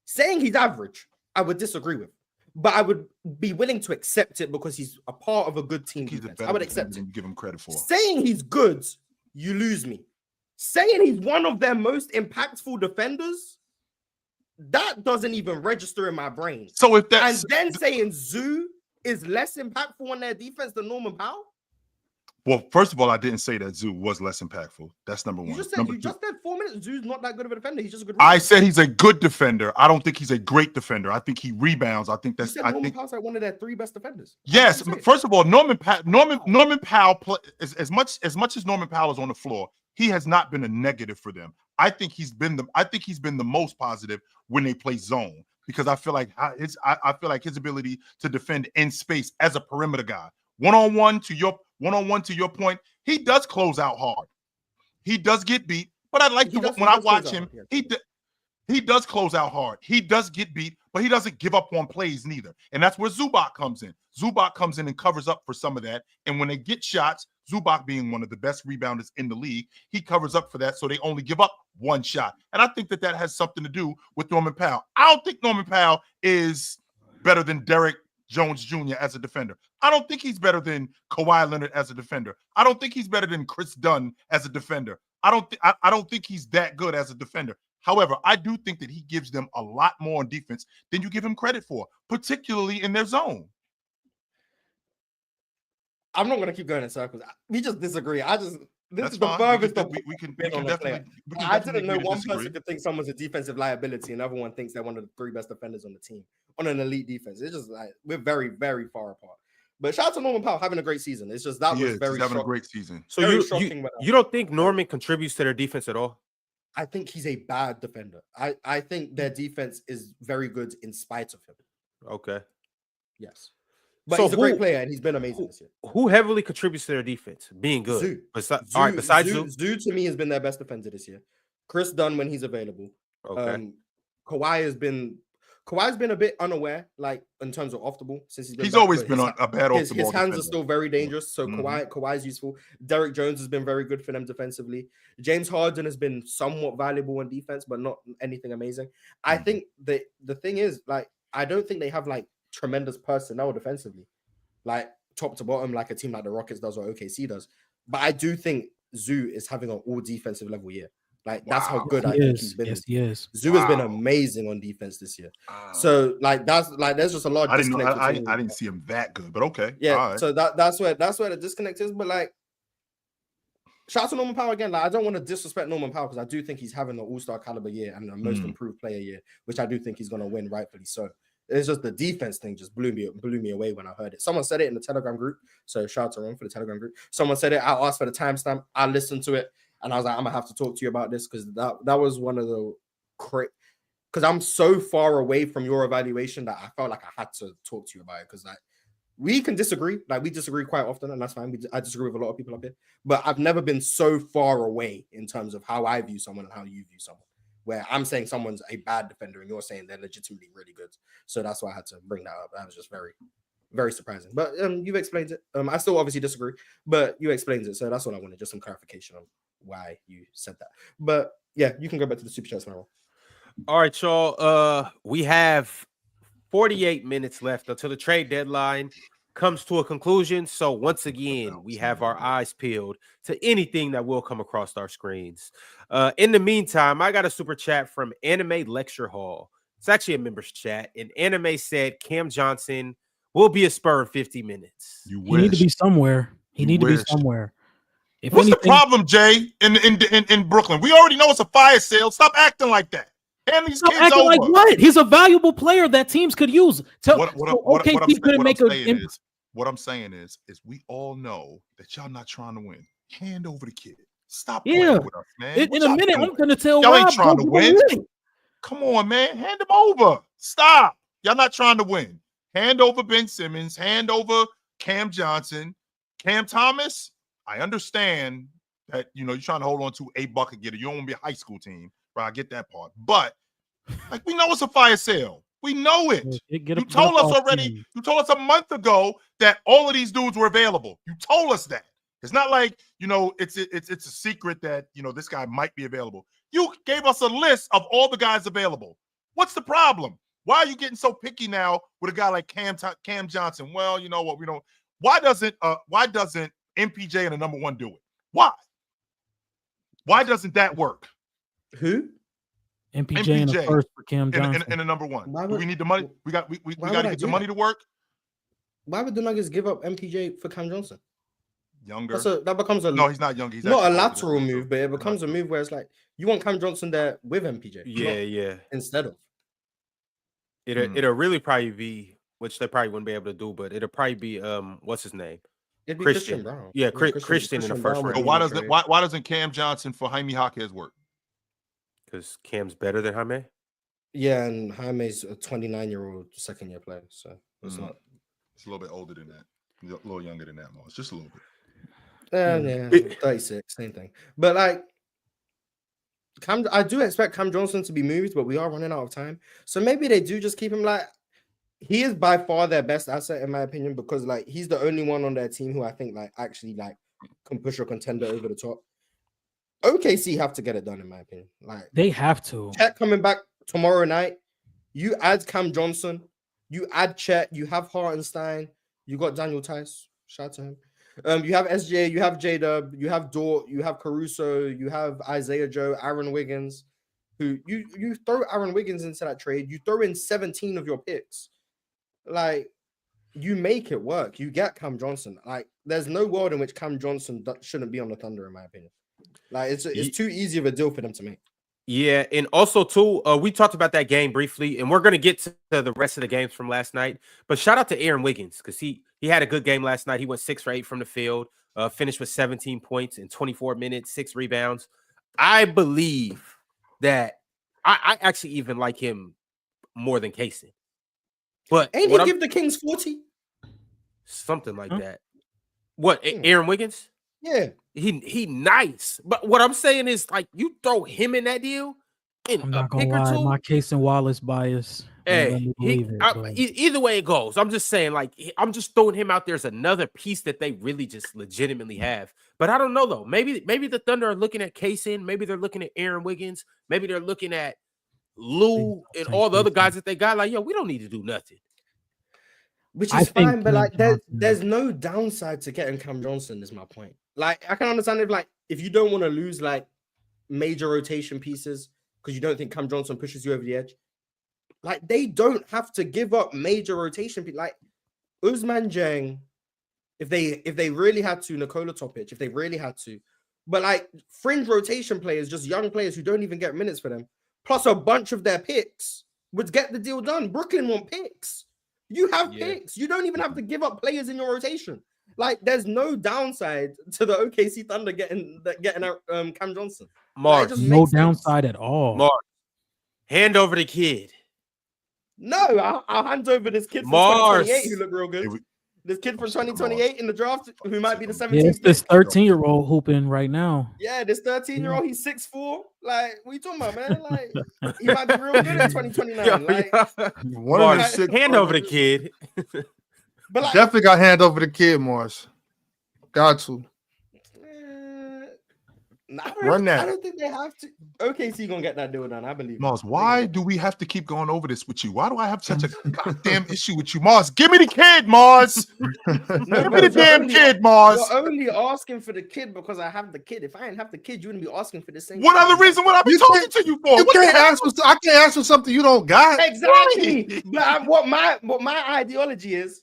Saying he's average, I would disagree with. But I would be willing to accept it because he's a part of a good team defense. I would accept it. Give him credit for. Saying he's good, you lose me. Saying he's one of their most impactful defenders, that doesn't even register in my brain. So if that's... And then saying Zoo is less impactful on their defense than Norman Powell? Well, first of all, I didn't say that Zoo was less impactful. That's number one. You just said 4 minutes. Zoo's not that good of a defender. He's just a good. I said he's a good defender. I don't think he's a great defender. I think he rebounds. I think that's. Norman Powell's like one of their three best defenders. Yes. First of all, Norman Powell as much as Norman Powell is on the floor, he has not been a negative for them. I think he's been the most positive when they play zone, because I feel like his ability to defend in space as a perimeter guy, one-on-one to your point, he does close out hard. He does get beat, but when I watch him, he does close out hard. He does get beat, but he doesn't give up on plays neither. And that's where Zubac comes in. Zubac comes in and covers up for some of that. And when they get shots, Zubac being one of the best rebounders in the league, he covers up for that, so they only give up one shot. And I think that has something to do with Norman Powell. I don't think Norman Powell is better than Derek Jones Jr. as a defender. I don't think he's better than Kawhi Leonard as a defender. I don't think he's better than Chris Dunn as a defender. I don't think he's that good as a defender. However, I do think that he gives them a lot more on defense than you give him credit for, particularly in their zone. I'm not going to keep going in circles. We just disagree. This is the furthest we can on the player. I didn't know one person could think someone's a defensive liability, and another one thinks they're one of the 3 best defenders on the team on an elite defense. It's just like we're very, very far apart. But shout out to Norman Powell having a great season. It's just that was very having a great season. So you don't think Norman contributes to their defense at all? I think he's a bad defender. I think their defense is very good in spite of him. Okay. Yes. But he's a great player, and he's been amazing this year. Who heavily contributes to their defense? Being good. Zoo. Besides Zoo? Zoo, to me, has been their best defender this year. Chris Dunn when he's available. Okay. Kawhi's been a bit unaware, like in terms of off the ball since he's back, always been a bad off the ball. His hands are still very dangerous, so Kawhi's useful. Derek Jones has been very good for them defensively. James Harden has been somewhat valuable in defense, but not anything amazing. I think the thing is, like, I don't think they have like tremendous personnel defensively, like top to bottom, like a team like the Rockets does or OKC does. But I do think Zoo is having an all defensive level year. Like that's how good I think he's been. Yes, he is. Zoo has been amazing on defense this year. So like there's just a lot of disconnect. I didn't see him that good, but okay. Yeah. Right. So that's where the disconnect is. But like, shout out to Norman Powell again. Like I don't want to disrespect Norman Powell because I do think he's having an all-star caliber year and a most improved player year, which I do think he's gonna win, rightfully so. It's just the defense thing just blew me away when I heard it. Someone said it in the Telegram group. So shout out to Ron for the Telegram group. Someone said it. I asked for the timestamp. I listened to it. And I was like, I'm going to have to talk to you about this because that was one of the because I'm so far away from your evaluation that I felt like I had to talk to you about it because like we can disagree. Like we disagree quite often and that's fine. I disagree with a lot of people up here. But I've never been so far away in terms of how I view someone and how you view someone. Where I'm saying someone's a bad defender and you're saying they're legitimately really good. So that's why I had to bring that up. That was just very, very surprising. But you've explained it. I still obviously disagree, but you explained it. So that's all I wanted, just some clarification on why you said that. But yeah, you can go back to the super chats now. All right, y'all. We have 48 minutes left until the trade deadline comes to a conclusion. So once again, we have our eyes peeled to anything that will come across our screens. In the meantime, I got a super chat from Anime Lecture Hall. It's actually a members chat. And Anime said Cam Johnson will be a Spur in 50 minutes. He need to be somewhere. He need to be somewhere. What's the problem, Jay, in Brooklyn? We already know it's a fire sale. Stop acting like that. Hand these kids over. Like what? He's a valuable player that teams could use. What I'm saying is we all know that y'all not trying to win. Hand over the kid. Stop playing with us, man. In a minute, I'm going to tell y'all Rob, ain't trying to win. Come on, man. Hand him over. Stop. Y'all not trying to win. Hand over Ben Simmons. Hand over Cam Johnson. Cam Thomas, I understand that, you're trying to hold on to a bucket getter. You don't want to be a high school team, right? I get that part. But, like, we know it's a fire sale. We know it. You told us already. You told us a month ago that all of these dudes were available. You told us that. It's not like, it's a secret that, this guy might be available. You gave us a list of all the guys available. What's the problem? Why are you getting so picky now with a guy like Cam Johnson? Well, you know what? We don't. Why doesn't MPJ and the number one do it? Why? Why doesn't that work? Who? MPJ and the first for Cam Johnson. And the number one. Do we need the money? We got to get the money to work. Why would the Nuggets give up MPJ for Cam Johnson? Younger. That becomes no, he's not young. He's not a lateral move, but it becomes a move where it's like you want Cam Johnson there with MPJ. Yeah. Instead of. It'll really probably be, which they probably wouldn't be able to do, but it'll probably be what's his name? It'd be Christian Brown. Yeah, Christian in the first round. So why doesn't Cam Johnson for Jaime Jaquez work? Because Cam's better than Jaime. Yeah, and Jaime's a 29-year-old second-year player, so it's not. It's a little bit older than that, a little younger than that, Mars. Just a little bit. Yeah, 36, same thing. But like, I do expect Cam Johnson to be moved, but we are running out of time. So maybe they do just keep him. Like, he is by far their best asset, in my opinion, because like he's the only one on their team who I think like actually like can push a contender over the top. OKC have to get it done, in my opinion. Like they have to. Chet coming back tomorrow night. You add Cam Johnson, you add Chet, you have Hartenstein, you got Daniel Tice. Shout out to him. You have SJ, you have J-Dub, you have Dort, you have Caruso, you have Isaiah Joe, Aaron Wiggins. Who you throw Aaron Wiggins into that trade, you throw in 17 of your picks. Like, you make it work. You get Cam Johnson. Like, there's no world in which Cam Johnson shouldn't be on the Thunder, in my opinion. Like, it's too easy of a deal for them to make. Yeah, and also too, we talked about that game briefly, and we're gonna get to the rest of the games from last night. But shout out to Aaron Wiggins because he had a good game last night. He went 6 for 8 from the field, finished with 17 points in 24 minutes, 6 rebounds. I believe that I actually even like him more than Kaysen. But ain't he give the Kings 40? Something like that. What, Aaron Wiggins? Yeah. He nice. But what I'm saying is, like, you throw him in that deal, I'm not gonna lie, my Kaysen Wallace bias. Hey, either way it goes. I'm just saying, like, I'm just throwing him out there as another piece that they really just legitimately have. But I don't know, though. Maybe the Thunder are looking at Kaysen. Maybe they're looking at Aaron Wiggins. Maybe they're looking at Lou and all the other guys that they got. Like, yo, we don't need to do nothing. Which is fine, but like, there's no downside to getting Cam Johnson. Is my point. Like, I can understand if you don't want to lose like major rotation pieces because you don't think Cam Johnson pushes you over the edge. Like, they don't have to give up major rotation pieces. Like Usman Jang, if they really had to, Nikola Topic, if they really had to, but like fringe rotation players, just young players who don't even get minutes for them, plus a bunch of their picks would get the deal done. Brooklyn want picks. You have picks. You don't even have to give up players in your rotation. Like, there's no downside to the OKC Thunder getting Cam Johnson. Mark, like, no downside at all. Mark, hand over the kid. No, I'll hand over this kid from 2028 who looked real good. This kid from 2028 in the draft who might be the 17th. Yeah, it's this 13-year-old hooping right now. Yeah, this 13-year-old, he's 6'4". Like, what are you talking about, man? Like, he might be real good in 2029. Mark, hand over the kid. But like, definitely got hand over the kid, Morris. Got to. Run that. I don't think they have to. OKC gonna get that deal done. I believe. Mars, why do we have to keep going over this with you? Why do I have such a goddamn issue with you, Mars? Give me the kid, Mars. Give me the damn kid, Mars. You're only asking for the kid because I have the kid. If I didn't have the kid, you wouldn't be asking for the same. What other reason would I be talking to you for? I can't ask for something you don't got. Exactly. But what my ideology is,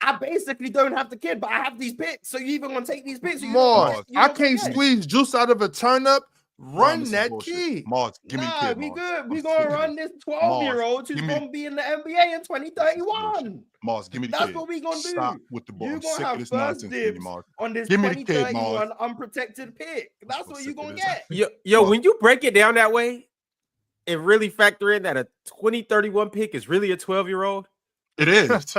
I basically don't have the kid, but I have these picks. So you even gonna take these picks? Mars, I can't squeeze juice out of a turnip. Run that kid. Mars, give me the kid. We good. We gonna run this 12-year-old who's gonna be in the NBA in 2031. Mars, give me the kid. That's what we gonna do. Stop with the ball. You're gonna have first dibs on this 2031 unprotected pick. That's what you're gonna get. Yo, when you break it down that way and really factor in that a 2031 pick is really a 12-year-old, it is.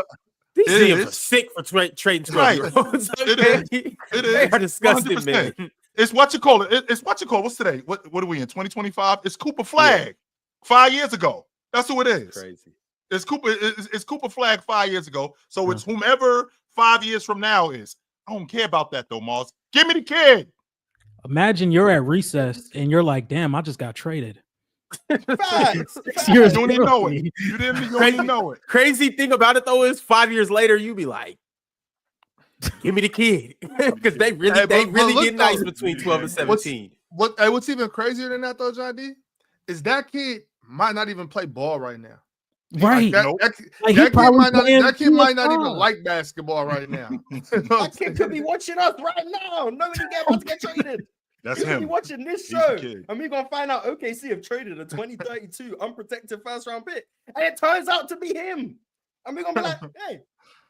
These teams are sick for trading 12-year-olds. It is. They are disgusting, 100%. Man. It's what you call it. It's what you call. What's today? What are we in? 2025. It's Cooper Flag. 5 years ago. That's who it is. Crazy. It's Cooper. It's Cooper Flag 5 years ago. So it's whomever 5 years from now is. I don't care about that though, Mars. Give me the kid. Imagine you're at recess and you're like, "Damn, I just got traded." Facts. You don't even know it. You don't even know it. Crazy thing about it though is 5 years later, you be like, "Give me the kid," because they really get nice between 12 and 17. What's even crazier than that though, John D, is that kid might not even play ball right now. Right. That kid might not even like basketball right now. That kid could be watching us right now. Nobody about to get traded. That's You're him. Be watching this show, and we're gonna find out OKC have traded a 2032 unprotected first-round pick, and it turns out to be him. And we're gonna be like, "Hey,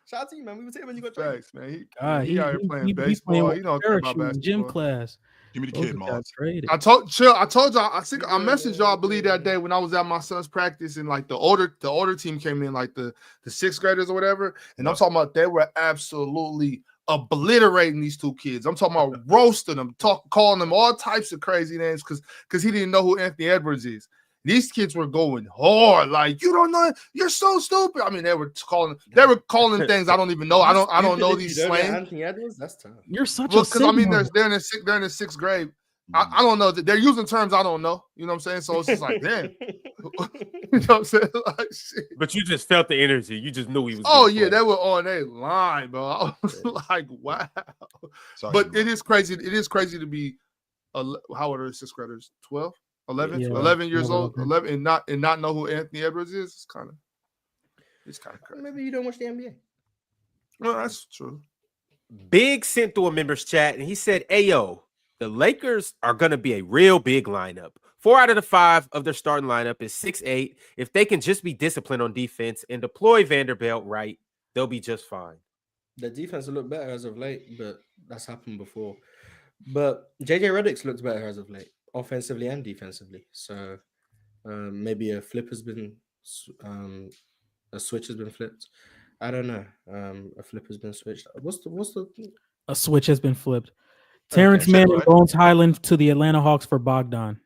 Shout out to you, man. We were saying when you got Facts, man. traded. He out here playing baseball. He don't care about basketball. Gym class. Give me the kid, Moss. I told y'all. I think I messaged y'all. I believe that day when I was at my son's practice, and like the older team came in, like the sixth graders or whatever. And I'm talking about they were absolutely obliterating these two kids. I'm talking about roasting them, calling them all types of crazy names because he didn't know who Anthony Edwards is. These kids were going hard, like you don't know, you're so stupid. I mean, they were calling things I don't even know. I don't know these slang. Anthony Edwards, that's tough. You're such because I mean, they're in the sixth grade. I don't know that they're using terms I don't know. You know what I'm saying? So it's just like, damn. You know what I'm saying? Like, shit. But you just felt the energy. You just knew he was. Oh yeah, they were on their line, bro. I was like, wow. Sorry, but it is crazy. It is crazy to be. How old are the sixth graders? 12, 11, Yeah, 11 years old, 11, and not know who Anthony Edwards is. It's kind of crazy. Maybe you don't watch the NBA. Well, that's true. Big sent through a members chat, and he said, "Ayo, the Lakers are going to be a real big lineup. 4 out of the 5 of their starting lineup is 6'8". If they can just be disciplined on defense and deploy Vanderbilt right, they'll be just fine." The defense will look better as of late, but that's happened before. But JJ Redick's looked better as of late, offensively and defensively. So maybe a flip has been, a switch has been flipped. I don't know. A flip has been switched. A switch has been flipped. Terrence Mann and Bones Highland to the Atlanta Hawks for Bogdan.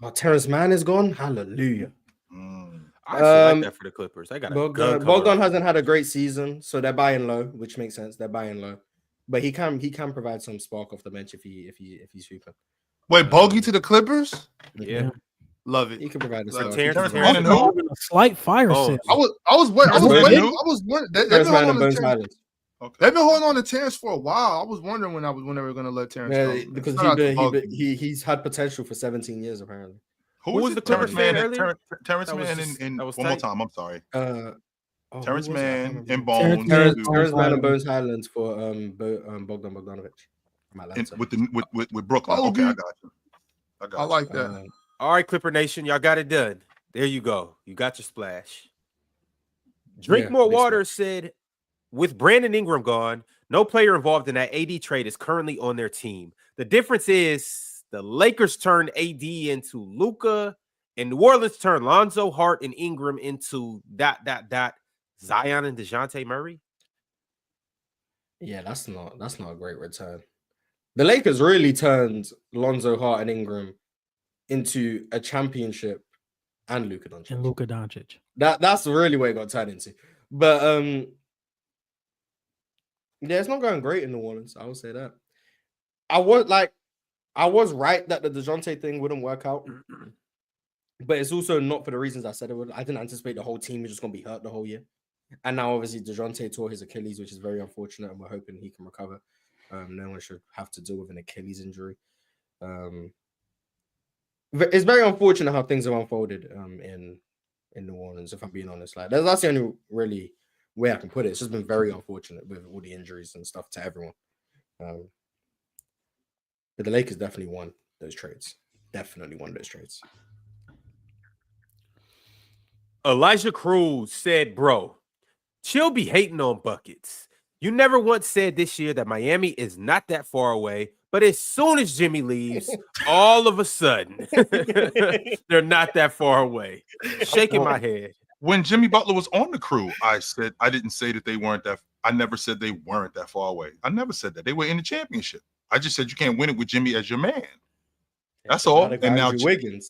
Oh, Terrence Mann is gone. Hallelujah. I actually like that for the Clippers. I got Bogdan hasn't had a great season, so they're buying low, which makes sense. They're buying low, but he can provide some spark off the bench if he's sweeping. Wait, Bogey to the Clippers? Yeah. Love it. He can provide a Terrence Mann and who? A slight fire sale. I was waiting. They've been holding on to Terrence. Okay. They've been holding on to Terrence for a while. I was wondering when they were going to let Terrence go. Because he's had potential for 17 years apparently. Who was the Clippers fan earlier? Terrence Mann and one more time. I'm sorry. Terrence Mann and Bones. Terrence Mann and Bones Highlands for Bogdan Bogdanović. With Brooklyn. Okay, I got you. I like that. All right, Clipper Nation, y'all got it done. There you go. You got your splash. Drink More Water said, with Brandon Ingram gone, no player involved in that AD trade is currently on their team. The difference is the Lakers turned AD into Luka, and New Orleans turned Lonzo, Hart, and Ingram into ... Zion and DeJounte Murray. Yeah, that's not a great return. The Lakers really turned Lonzo, Hart, and Ingram into a championship and Luka Doncic. That's really what it got turned into. But yeah, it's not going great in New Orleans. I will say that. I was right that the DeJounte thing wouldn't work out, but it's also not for the reasons I said it would. I didn't anticipate the whole team was just going to be hurt the whole year, and now obviously DeJounte tore his Achilles, which is very unfortunate, and we're hoping he can recover. No one should have to deal with an Achilles injury. It's very unfortunate how things have unfolded in New Orleans. If I'm being honest, like that's the only really way I can put it. It's just been very unfortunate with all the injuries and stuff to everyone. But the Lakers definitely won those trades. Elijah Cruz said, "Bro, chill be hating on buckets. You never once said this year that Miami is not that far away, but as soon as Jimmy leaves, all of a sudden, they're not that far away." Shaking my head. When Jimmy Butler was on the crew, I didn't say that they weren't that. I never said they weren't that far away. I never said that. They were in the championship. I just said you can't win it with Jimmy as your man. That's all. And now Wiggins.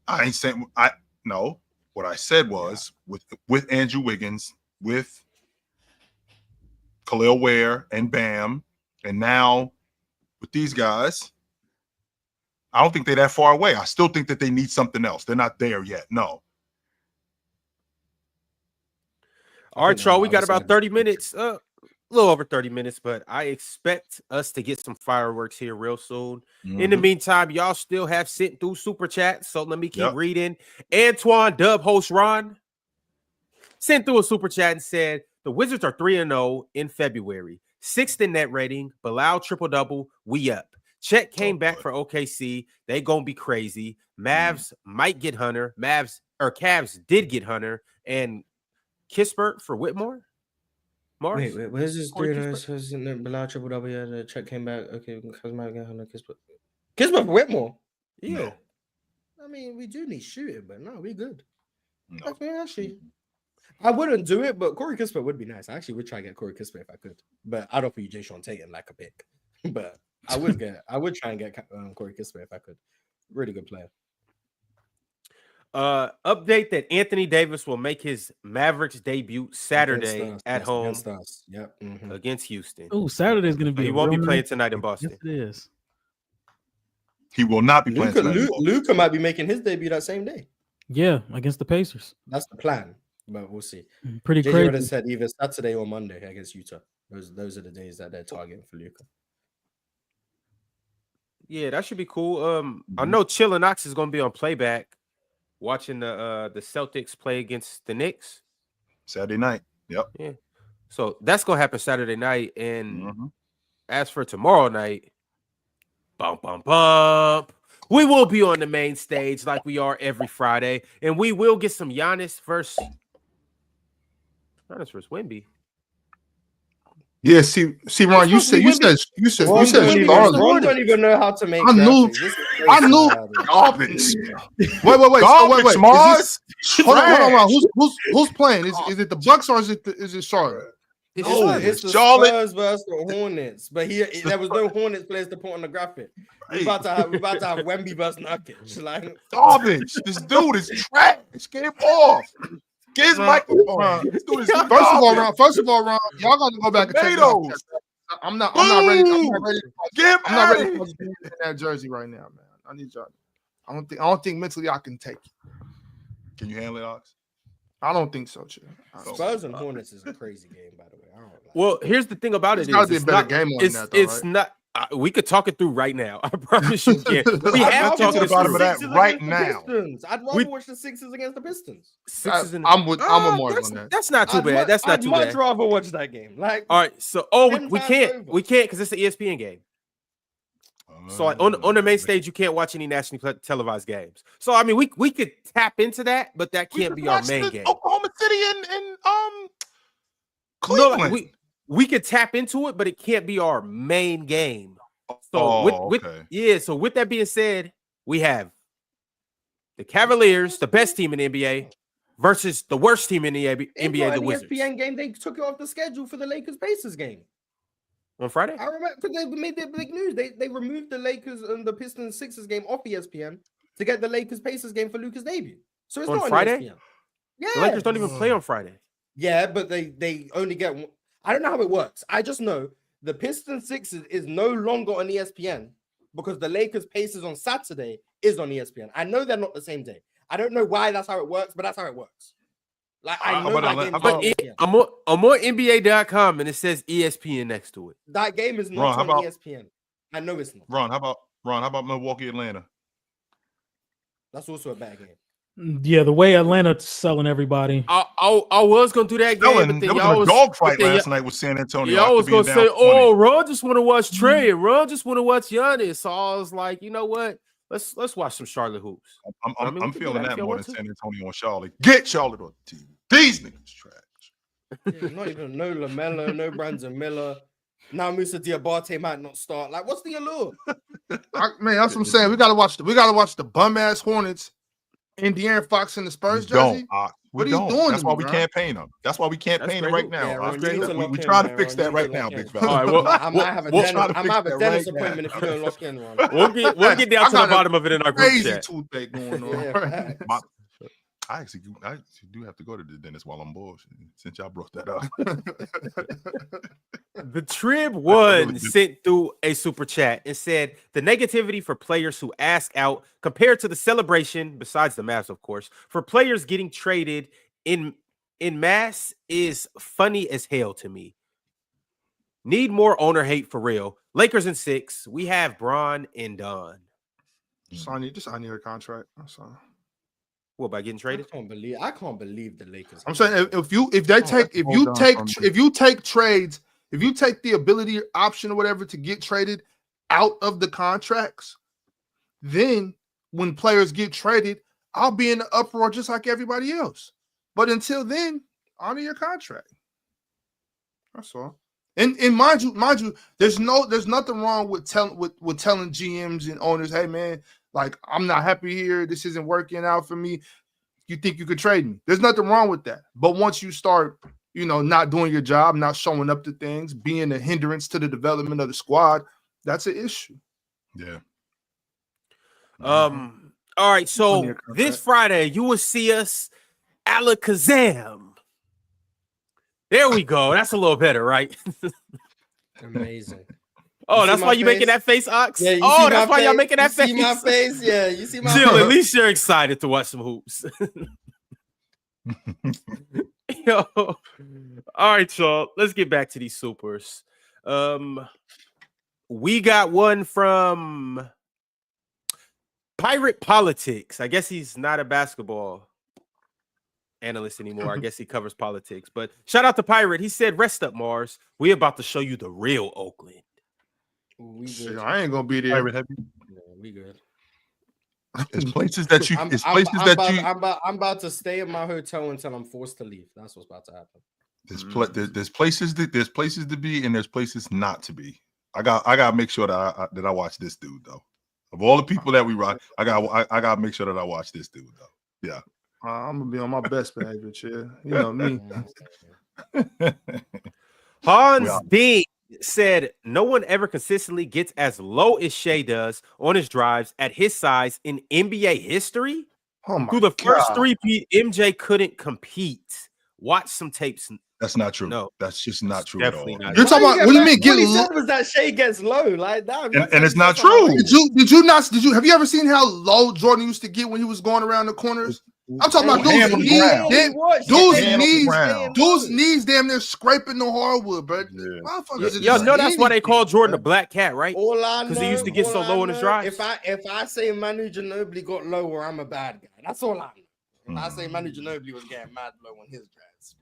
I ain't saying no. What I said was with Andrew Wiggins, with Khalil Ware and Bam, and now with these guys, I don't think they're that far away. I still think that they need something else. They're not there yet. No. All right, y'all. We got about 30 minutes, a little over 30 minutes, but I expect us to get some fireworks here real soon. In the meantime, y'all still have sent through super chats, so let me keep reading. Antoine Dub host Ron sent through a super chat and said, "The Wizards are 3-0 in February. 6th in net rating. Bilal triple-double. We up. Chet came back for OKC. They gonna be crazy. Mavs might get Hunter. Cavs did get Hunter. And Kispert for Whitmore." Mars. Wait, where's this dude? Who's in the Bilal triple double? The check came back. Okay, because my guy on the Kismet Whitmore. Yeah. I mean, we do need shooting, but no, we good. No. I mean, actually, I wouldn't do it, but Corey Kispert would be nice. I actually would try and get Corey Kispert if I could, but I'd offer you Jay Sean Tatum like a pick. But I would try and get Corey Kispert if I could. Really good player. Update that Anthony Davis will make his Mavericks debut Saturday at home against Houston. Oh, Saturday's going to be. He won't be playing tonight in Boston. Yes, it is. He will not be playing tonight. Luka might be making his debut that same day. Yeah, against the Pacers. That's the plan, but we'll see. Pretty JJ crazy. would have said either Saturday or Monday against Utah. Those are the days that they're targeting for Luka. Yeah, that should be cool. I know Chillin' Knox is going to be on Playback watching the Celtics play against the Knicks Saturday night. Yep. Yeah. So that's going to happen Saturday night. And as for tomorrow night, bump, bump, bump. We will be on the main stage like we are every Friday, and we will get some Giannis versus Wemby. Yeah, see, Ron, you said Ron don't even know how to make. I knew garbage. Wait, Mars. Hold on. Who's playing? Is it the Bucks or is it Charlotte? It's the Charlotte Spurs versus the Hornets, but there was no Hornets players to put on the graphic. We're about to have Wemby versus Nurkić. Like garbage. This dude is trash. Get him off. Get his microphone. First of all, Ron, y'all got to go back and check it out. I'm not ready. I'm not ready to be in that jersey right now, man. I need y'all. I don't think mentally I can take it. Can you handle it, Ox? I don't think so, Chip. Spurs and Hornets is a crazy game, by the way. Well, here's the thing about it. It's a better game on that, though, it's not. We could talk it through right now. I promise you can. We have talked about that right now. I'd rather watch the Sixers against the Pistons. I'm with Mark on that. That's not too bad. That's not too bad. I'd much rather watch that game. Like, all right. So, we can't because it's an ESPN game. So on the main stage, you can't watch any nationally televised games. So I mean, we could tap into that, but that can't be our main game. Oklahoma City and Cleveland. No, we could tap into it, but it can't be our main game. So So with that being said, we have the Cavaliers, the best team in the NBA, versus the worst team in the NBA, the Wizards. ESPN game, they took it off the schedule for the Lakers-Pacers game. On Friday? I remember because they made the big news. They removed the Lakers and the Pistons-Sixers game off ESPN to get the Lakers-Pacers game for Luka's debut. So it's on not Friday? on ESPN. Yeah. The Lakers don't even play on Friday. Yeah, but they only get one. I don't know how it works. I just know the Pistons-Sixers is no longer on ESPN because the Lakers-Pacers on Saturday is on ESPN. I know they're not the same day. I don't know why that's how it works, but that's how it works. Like I know I'm on NBA.com and it says ESPN next to it. That game is not on ESPN. I know it's not. Ron, how about Milwaukee, Atlanta? That's also a bad game. Yeah, the way Atlanta's selling everybody. I was gonna do that game, but then y'all was a dogfight last night with San Antonio. Y'all was gonna say, "Oh, Ron just want to watch Trey, and Ron just want to watch Giannis." So I was like, you know what? Let's watch some Charlotte hoops. I'm feeling that more than San Antonio and Charlotte. Get Charlotte on the team. These niggas trash. Yeah, not even no LaMelo, no Brandon Miller. Now Musa Diabate might not start. Like, what's the allure? Man, that's what I'm saying. We gotta watch the bum ass Hornets. And De'Aaron Fox in the Spurs jersey? What are you doing? That's why we can't paint him. That's why we can't paint him right now. We trying to fix that right now, big fella. All right, well, I might have a dentist appointment if you don't lock in, Ron. We'll get down to the bottom of it in our group chat. Toothache going on. I actually do have to go to the dentist while I'm bullshitting, since y'all brought that up. The Trib One sent through a super chat and said the negativity for players who ask out compared to the celebration, besides the Mavs, of course, for players getting traded in mass is funny as hell to me. Need more owner hate for real. Lakers in 6. We have Bron and Don. I need a contract. I'm sorry. What, by getting traded? I can't believe the Lakers. I'm saying if you take trades, if you take the ability option or whatever to get traded out of the contracts, then when players get traded, I'll be in the uproar just like everybody else. But until then, honor your contract. That's all. And mind you, there's nothing wrong with telling GMs and owners, hey man, like I'm not happy here. This isn't working out for me. You think you could trade me? There's nothing wrong with that. But once you start, not doing your job, not showing up to things, being a hindrance to the development of the squad, that's an issue. Yeah. All right. So this Friday, you will see us Alakazam. There we go. That's a little better, right? Amazing. Oh, that's why you making that face, Ox? Yeah, that's why y'all making that face. You see my face? Yeah, you see my Jill, face. at least you're excited to watch some hoops. Yo. All right, y'all. Let's get back to these supers. We got one from Pirate Politics. I guess he's not a basketball analyst anymore. I guess he covers politics. But shout out to Pirate. He said, "Rest up, Mars. We about to show you the real Oakland." We good. I ain't gonna be there. Pirate, have you? Yeah, we good. It's places that you. I'm about to stay at my hotel until I'm forced to leave. That's what's about to happen. There's places to be, and there's places not to be. I gotta make sure that I watch this dude though. Of all the people that we rock, I gotta make sure that I watch this dude though. Yeah. I'm gonna be on my best behavior, chill. You know me. Hans D said no one ever consistently gets as low as Shea does on his drives at his size in NBA history. Through the first three-peat, MJ couldn't compete. Watch some tapes. That's not true. No, that's just not true at all. You're talking about what do you mean get low? Was that Shea gets low like that? And it's not true. Did you have you ever seen how low Jordan used to get when he was going around the corners? I'm talking about dude's knees damn near scraping the hardwood, bro. Y'all know that's why they call Jordan the Black Cat, right? Because he used to get so low in his drives. If I say Manu Ginobili got lower, I'm a bad guy. That's all I know. If I say Manu Ginobili was getting mad low on his drives.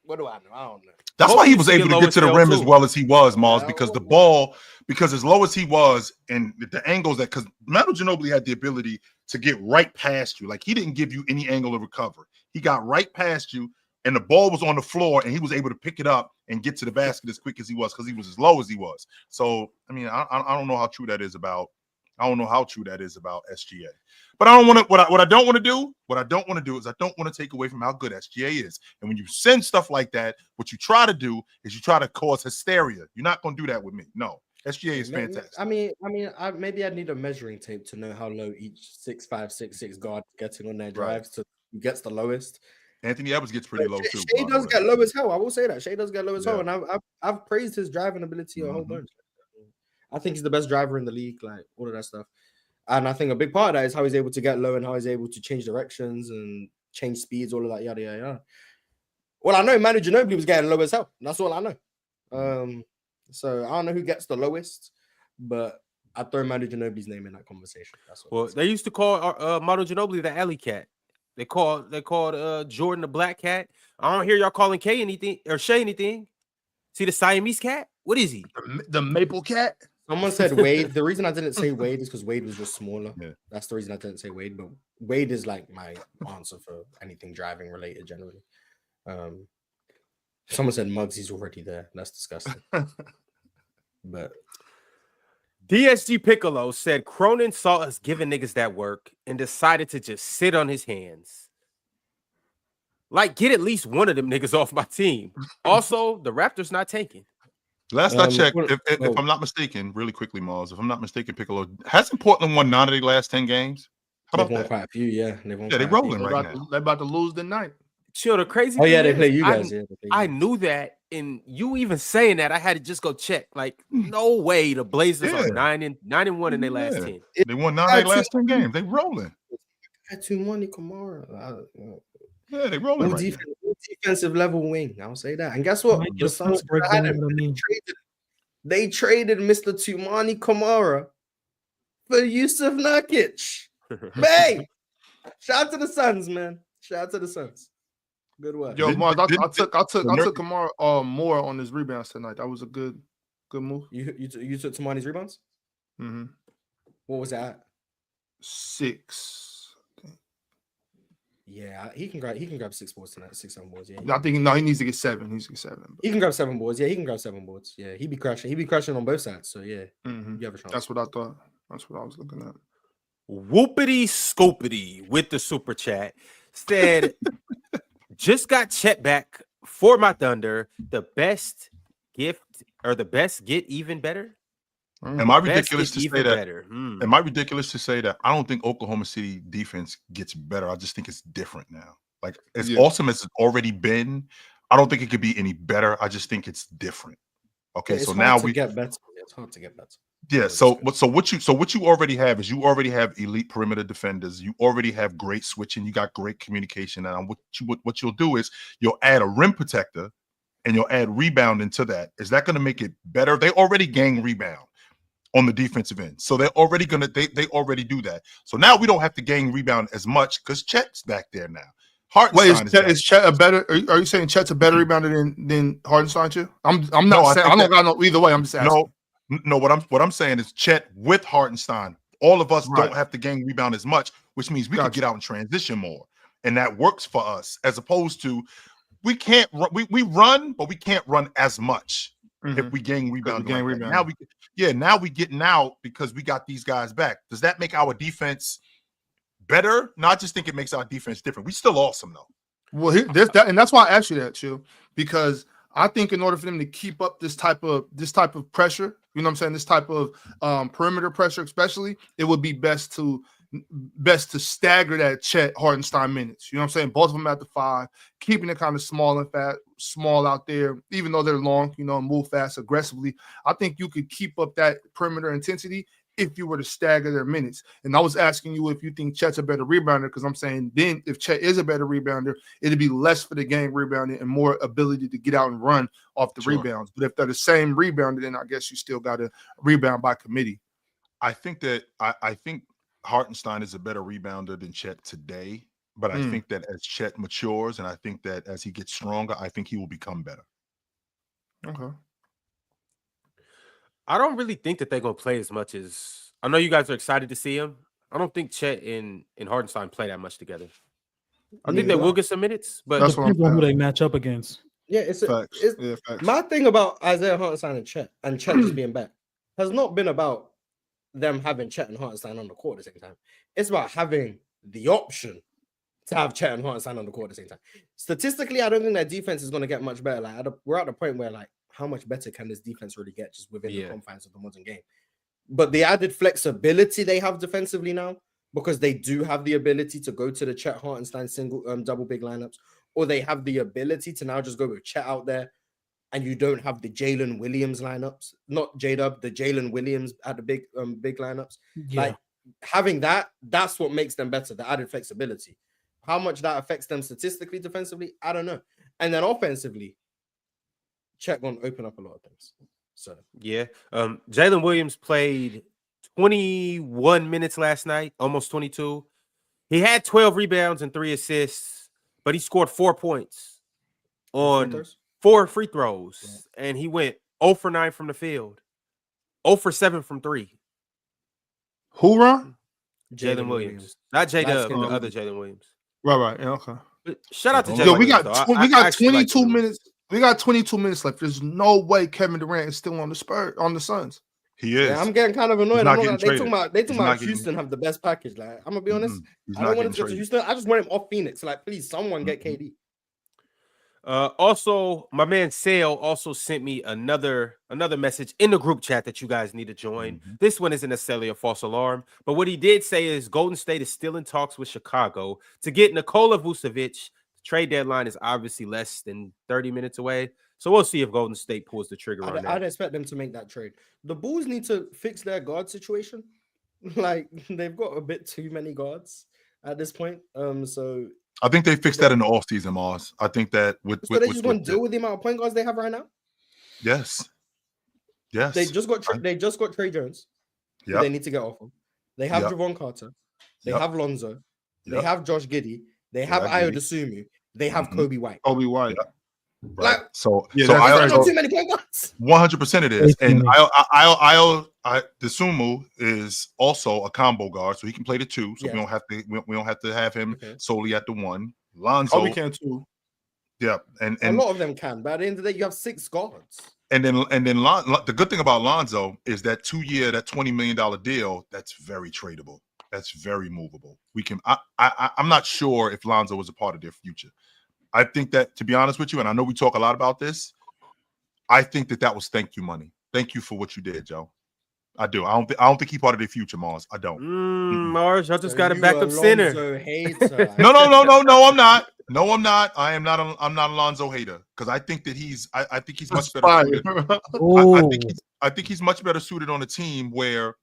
What do I know? I don't know. That's why he was able to get to the rim as well as he was, Mars, because the ball, because as low as he was and the angles that, because Manu Ginobili had the ability to get right past you. Like he didn't give you any angle of recovery. He got right past you and the ball was on the floor and he was able to pick it up and get to the basket as quick as he was because he was as low as he was. So, I mean, I don't know how true that is about, SGA. But I don't want to, what I don't want to do is I don't want to take away from how good SGA is. And when you send stuff like that, what you try to do is you try to cause hysteria. You're not going to do that with me. No. SGA is fantastic. Maybe I'd need a measuring tape to know how low each 6'5", 6'6" guard getting on their drives to gets the lowest. Anthony Edwards gets pretty low too. Shea does get low as hell. I will say that Shea does get low as hell, and I've praised his driving ability a whole bunch. I think he's the best driver in the league, like all of that stuff. And I think a big part of that is how he's able to get low and how he's able to change directions and change speeds, all of that, yada yada yada. Well, I know Manu Ginobili was getting low as hell. That's all I know. So I don't know who gets the lowest, but I throw Manu Ginobili's name in that conversation. That's what they used to call Manu Ginobili the alley cat. They called Jordan the Black Cat. I don't hear y'all calling Shea anything. See the Siamese cat? What is he? The Maple Cat? Someone said Wade. The reason I didn't say Wade is because Wade was just smaller. Yeah. That's the reason I didn't say Wade. But Wade is like my answer for anything driving related generally. Someone said Muggs. He's already there. That's disgusting. But DSG Piccolo said Cronin saw us giving niggas that work and decided to just sit on his hands. Like, get at least one of them niggas off my team. Also, the Raptors not tanking. Last I checked, if I'm not mistaken, really quickly, Mars, if I'm not mistaken, Piccolo, hasn't Portland won 9 of their last 10 games? How about that? Quite a few, yeah. They're rolling right now. They're about to lose tonight. Chill, the crazy thing they play you guys. I knew that, and you even saying that, I had to just go check. Like, no way the Blazers are 9-1 in their last 10. They won 9 of their last 10 games. They rolling. Had too money, Kamara. Yeah, they rolling right defensive level wing. I'll say that. And guess what? The Suns they traded Mr. Tumani Kamara for Jusuf Nurkić. Hey, shout out to the Suns, man. Shout out to the Suns. Good work. Yo, Mars, I took Kamara more on his rebounds tonight. That was a good move. You took Tumani's rebounds? Mm-hmm. What was that? 6. Yeah, he can grab 6 boards tonight, 6-7 boards. Yeah, I think he needs to get 7. He needs to get 7. He can grab 7 boards. Yeah, he can grab 7 boards. Yeah, he'd be crashing on both sides. So yeah, you have a chance. That's what I thought. That's what I was looking at. Whoopity Scoopity with the super chat said, just got Chet back for my Thunder. The best gift or the best get even better. Am I ridiculous to say that? Am I ridiculous to say that I don't think Oklahoma City defense gets better? I just think it's different now. Like as awesome as it's already been, I don't think it could be any better. I just think it's different. Okay, so now we get better. It's hard to get better. Yeah. So what you already have is you already have elite perimeter defenders. You already have great switching. You got great communication. And what you'll do is you'll add a rim protector, and you'll add rebounding to that. Is that going to make it better? They already gang rebound on the defensive end. So they're already they already do that. So now we don't have to gang rebound as much because Chet's back there now. Hartenstein is Chet a better? Are you saying Chet's a better rebounder than Hartenstein? Too? I'm not saying I don't got no either way. I'm just asking. No. What I'm saying is Chet with Hartenstein. All of us don't have to gang rebound as much, which means we can get out and transition more, and that works for us. As opposed to we can't we run, but we can't run as much. If we gang rebound, now we getting out because we got these guys back. Does that make our defense better? No, I just think it makes our defense different. We still awesome though. Well, and that's why I asked you that, Chill, because I think in order for them to keep up this type of pressure, you know what I'm saying, this type of perimeter pressure, especially, it would be best to stagger that Chet Hartenstein minutes. You know what I'm saying? Both of them at the 5, keeping it kind of small out there, even though they're long, move fast aggressively. I think you could keep up that perimeter intensity if you were to stagger their minutes. And I was asking you if you think Chet's a better rebounder, because I'm saying then if Chet is a better rebounder, it'd be less for the game rebounding and more ability to get out and run off the rebounds. But if they're the same rebounder, then I guess you still got to rebound by committee. I think Hartenstein is a better rebounder than Chet today, but I think that as Chet matures and I think that as he gets stronger, I think he will become better. Okay. I don't really think that they're going to play as much as – I know you guys are excited to see him. I don't think Chet and Hartenstein play that much together. I think they will get some minutes, but it depends on who they match up against. Yeah, it's my thing about Isaiah Hartenstein and Chet just being back has not been about them having Chet and Hartenstein on the court at the same time. It's about having the option to have Chet and Hartenstein on the court at the same time. Statistically, I don't think that defense is going to get much better. We're at the point where how much better can this defense really get just within the confines of the modern game? But the added flexibility they have defensively now, because they do have the ability to go to the Chet Hartenstein single double big lineups, or they have the ability to now just go with Chet out there, and you don't have the Jalen Williams lineups, not J-Dub, the Jalen Williams at the big lineups. Yeah. Having that's what makes them better, the added flexibility. How much that affects them statistically, defensively, I don't know. And then offensively, Chet gonna open up a lot of things. So Jalen Williams played 21 minutes last night, almost 22. He had 12 rebounds and 3 assists, but he scored 4 points on 4 free throws, and he went 0 for 9 from the field, 0 for 7 from 3. Who, Ron? Jalen Williams, not J-Dub, the other Jalen Williams. Right. Yeah, okay. Shout out to Jalen. We got 22 minutes. We got 22 minutes left. There's no way Kevin Durant is still on the Suns. He is. Yeah, I'm getting kind of annoyed. They talking about Houston have the best package. I'm gonna be honest. I don't want to go to Houston. I just want him off Phoenix. Please, someone get KD. Also, my man Sale also sent me another message in the group chat that you guys need to join. This one isn't necessarily a false alarm, but what he did say is Golden State is still in talks with Chicago to get Nikola Vucevic. Trade deadline is obviously less than 30 minutes away. So we'll see if Golden State pulls the trigger on that. I'd expect them to make that trade. The Bulls need to fix their guard situation. They've got a bit too many guards at this point. So I think they fixed that in the offseason, Mars. I think that they just want to deal with the amount of point guards they have right now. Yes. They just got Trey Jones. Yeah. They need to get off him. They have Javon Carter. They have Lonzo. They have Josh Giddey. They have Ayo Dosunmu. They have Kobe White. Kobe White. Right. Like, So that's not too many point guards. 100% it is. And Disumu is also a combo guard, so he can play the two. So we don't have to have him solely at the one. Lonzo, we can too. Yeah, and a lot of them can, but at the end of the day, you have 6 guards. And then the good thing about Lonzo is that 2-year, that $20 million deal, that's very tradable. That's very movable. We can. I'm not sure if Lonzo is a part of their future. I think that, to be honest with you, and I know we talk a lot about this, I think that was thank you money. Thank you for what you did, Joe. I do. I don't think he's part of their future, Mars. I don't. Mars, y'all just got a backup center. No, I'm not. No, I'm not. I'm not a Lonzo hater because I think that I think he's much better suited. I think he's much better suited on a team where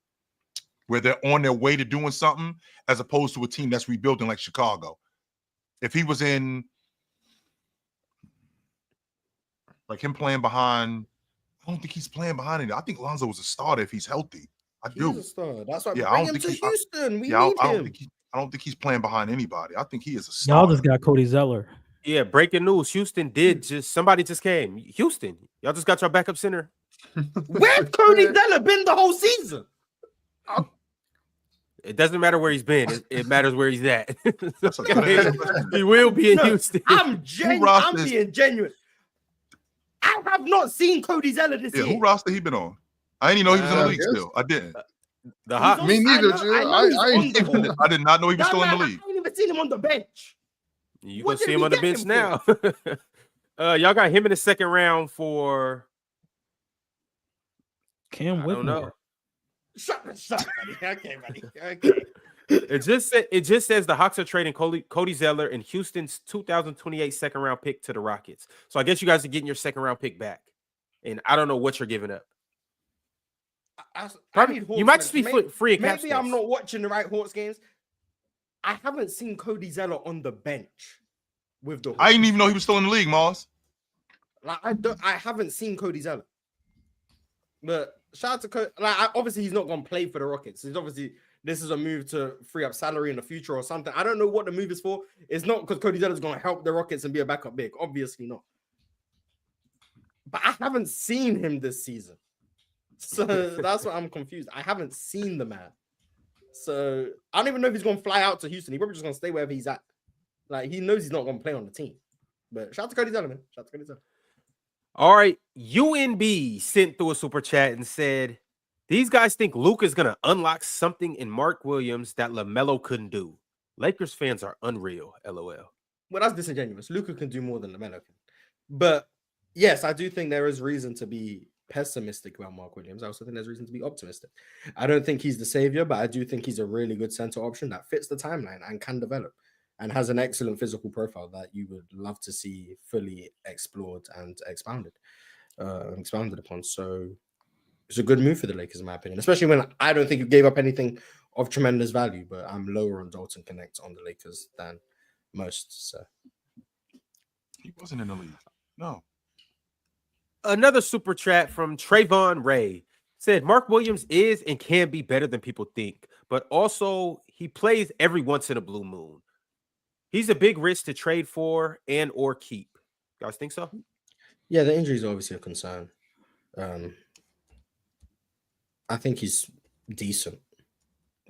they're on their way to doing something as opposed to a team that's rebuilding like Chicago. If he was in like him playing behind, I don't think he's playing behind it. I think Lonzo was a starter if he's healthy. I do. He's a starter. That's why bring him to Houston. We need him. I don't think he's playing behind anybody. I think he is a star. Y'all just got Cody Zeller. Yeah, breaking news. Houston somebody just came. Houston, y'all just got your backup center. Where's Cody Zeller been the whole season? It doesn't matter where he's been. It matters where he's at. He will be in Houston. I'm being genuine. I have not seen Cody Zeller this year. Who roster he been on? I didn't even know he was in the league still. I didn't. Me neither, I did not know he was still in the league. I ain't even seen him on the bench. You gonna see him on the bench now. Y'all got him in the second round for Cam Whitmore. Shut buddy. Okay, buddy. Okay. It just says the Hawks are trading Cody Zeller and Houston's 2028 second round pick to the Rockets. So I guess you guys are getting your second round pick back, and I don't know what you're giving up. You might just be free. Maybe I'm not watching the right Hawks games. I haven't seen Cody Zeller on the bench with the Hawks. I didn't even know he was still in the league, Mars. Like I haven't seen Cody Zeller. But shout out to Cody. Obviously he's not going to play for the Rockets. This is a move to free up salary in the future or something. I don't know what the move is for. It's not because Cody Zeller is going to help the Rockets and be a backup big. Obviously not. But I haven't seen him this season. So that's why I'm confused. I haven't seen the man. So I don't even know if he's going to fly out to Houston. He's probably just going to stay wherever he's at. Like, he knows he's not going to play on the team. But shout out to Cody Zeller, man. Shout out to Cody Zeller. All right. UNB sent through a super chat and said, these guys think Luka is going to unlock something in Mark Williams that LaMelo couldn't do. Lakers fans are unreal, LOL. Well, that's disingenuous. Luka can do more than LaMelo can. But yes, I do think there is reason to be pessimistic about Mark Williams. I also think there's reason to be optimistic. I don't think he's the savior, but I do think he's a really good center option that fits the timeline and can develop and has an excellent physical profile that you would love to see fully explored and expounded upon. So it's a good move for the Lakers, in my opinion, especially when I don't think you gave up anything of tremendous value, but I'm lower on Dalton Connect on the Lakers than most. So he wasn't in the league. No. Another super chat from Trayvon Ray said Mark Williams is and can be better than people think, but also he plays every once in a blue moon. He's a big risk to trade for and or keep. You guys think so? Yeah, the injury is obviously a concern. I think he's decent.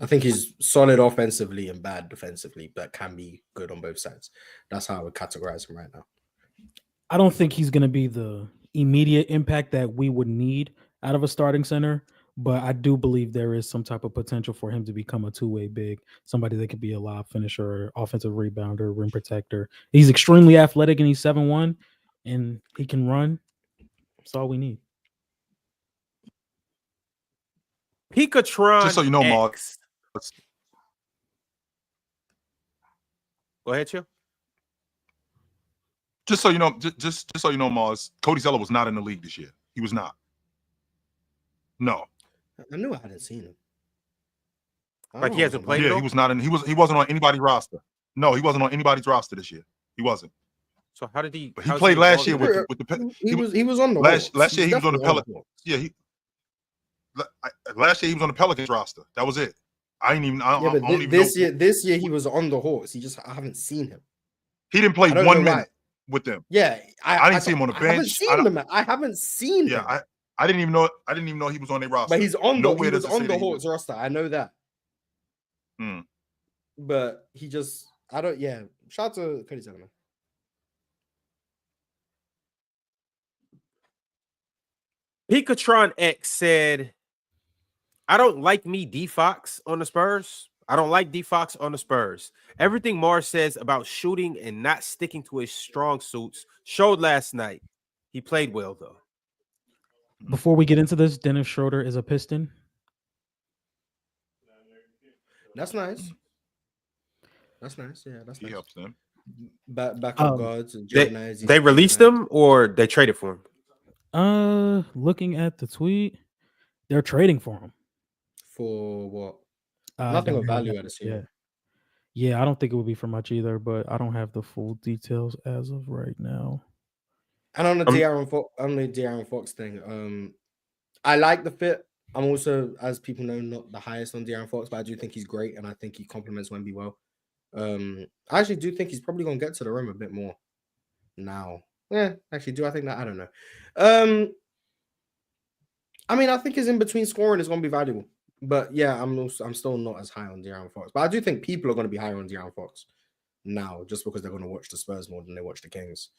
I think he's solid offensively and bad defensively, but can be good on both sides. That's how I would categorize him right now. I don't think he's going to be the immediate impact that we would need out of a starting center, but I do believe there is some type of potential for him to become a two-way big, somebody that could be a lob finisher, offensive rebounder, rim protector. He's extremely athletic and he's 7'1", and he can run. That's all we need. Picatron. Just so you know, Mark. Go ahead, Chill. Just so you know, just so you know, Mars, Cody Zeller was not in the league this year. He was not. No. I knew I hadn't seen him. Like he hasn't played. Yeah, he was not in. He wasn't on anybody's roster. No, he wasn't on anybody's roster this year. He wasn't. So how did he? But he played last year with the. He was on the last year. He was on the Pelicans. Yeah, last year he was on the Pelicans roster. That was it. I ain't even. This year he was on the Hawks. I haven't seen him. He didn't play 1 minute. with them. Yeah, I didn't see him on the bench. I haven't seen him. I didn't even know. I didn't even know he was on their roster. But he's on the Hawks roster. I know that. But he just, I don't. Yeah, shout out to Cody Zeller. Pikatron X said, "I don't like me D Fox on the Spurs. I don't like D Fox on the Spurs. Everything Mars says about shooting and not sticking to his strong suits showed last night. He played well though." Before we get into this, Dennis Schroeder is a Piston. That's nice. That's nice. Yeah, that's nice. He helps them. Backup guards. And they released him or they traded for him? Looking at the tweet, they're trading for him. For what? Nothing of value, I'd assume. Yeah, I don't think it would be for much either, but I don't have the full details as of right now. And on the De'Aaron Fox thing, I like the fit. I'm also, as people know, not the highest on De'Aaron Fox, but I do think he's great, and I think he complements Wemby well. I actually do think he's probably going to get to the rim a bit more now. Actually, do I think that? I don't know. I mean, I think his in-between scoring is going to be valuable. But yeah, I'm still not as high on De'Aaron Fox. But I do think people are going to be higher on De'Aaron Fox now, just because they're going to watch the Spurs more than they watch the Kings.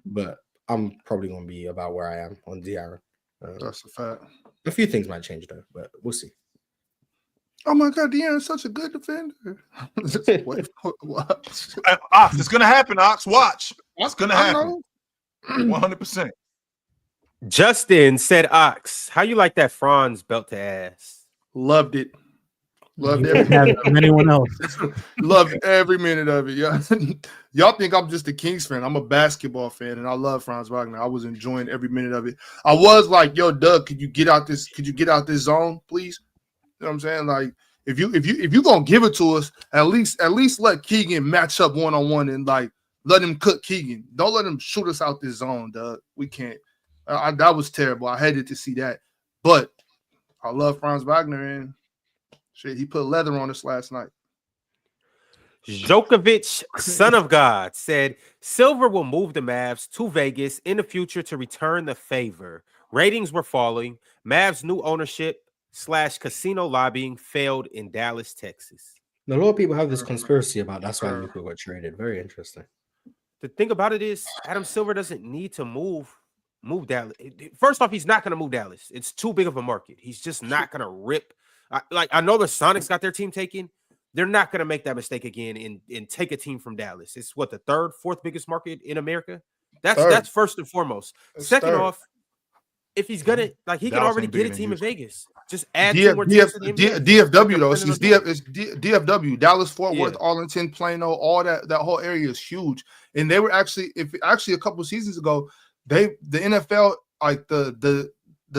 But I'm probably going to be about where I am on De'Aaron. That's a fact. A few things might change though, but we'll see. Oh my God, De'Aaron's such a good defender. Ox, it's gonna happen. Ox, watch. It's gonna happen. 100%. Justin said, "Ox, how you like that Franz belt to ass?" Loved it. Loved every minute of anyone else. Loved every minute of it. Yeah. Y'all think I'm just a Kings fan. I'm a basketball fan, and I love Franz Wagner. I was enjoying every minute of it. I was like, "Yo, Doug, could you get out this zone, please?" You know what I'm saying? Like, if you gonna give it to us, at least let Keegan match up one-on-one and like let him cook Keegan. Don't let him shoot us out this zone, Doug. We can't. That was terrible. I hated to see that, but I love Franz Wagner, and shit, he put leather on us last night. Djokovic, son of God, said Silver will move the Mavs to Vegas in the future to return the favor. Ratings were falling. Mavs' new ownership / casino lobbying failed in Dallas, Texas. A lot of people have this conspiracy about that's why Luka got traded. Very interesting. The thing about it is Adam Silver doesn't need to move Dallas. First off, he's not going to move Dallas. It's too big of a market. He's just not going to rip. I know the Sonics got their team taken. They're not going to make that mistake again and take a team from Dallas. It's what, the third, fourth biggest market in America? That's first and foremost. Second off, if he's gonna he can already get a team in Vegas. Just add two more teams to the NBA. DFW though. It's DFW, Dallas, Fort Worth, Arlington, Plano, all that whole area is huge. And they were actually a couple of seasons ago, the NFL, like the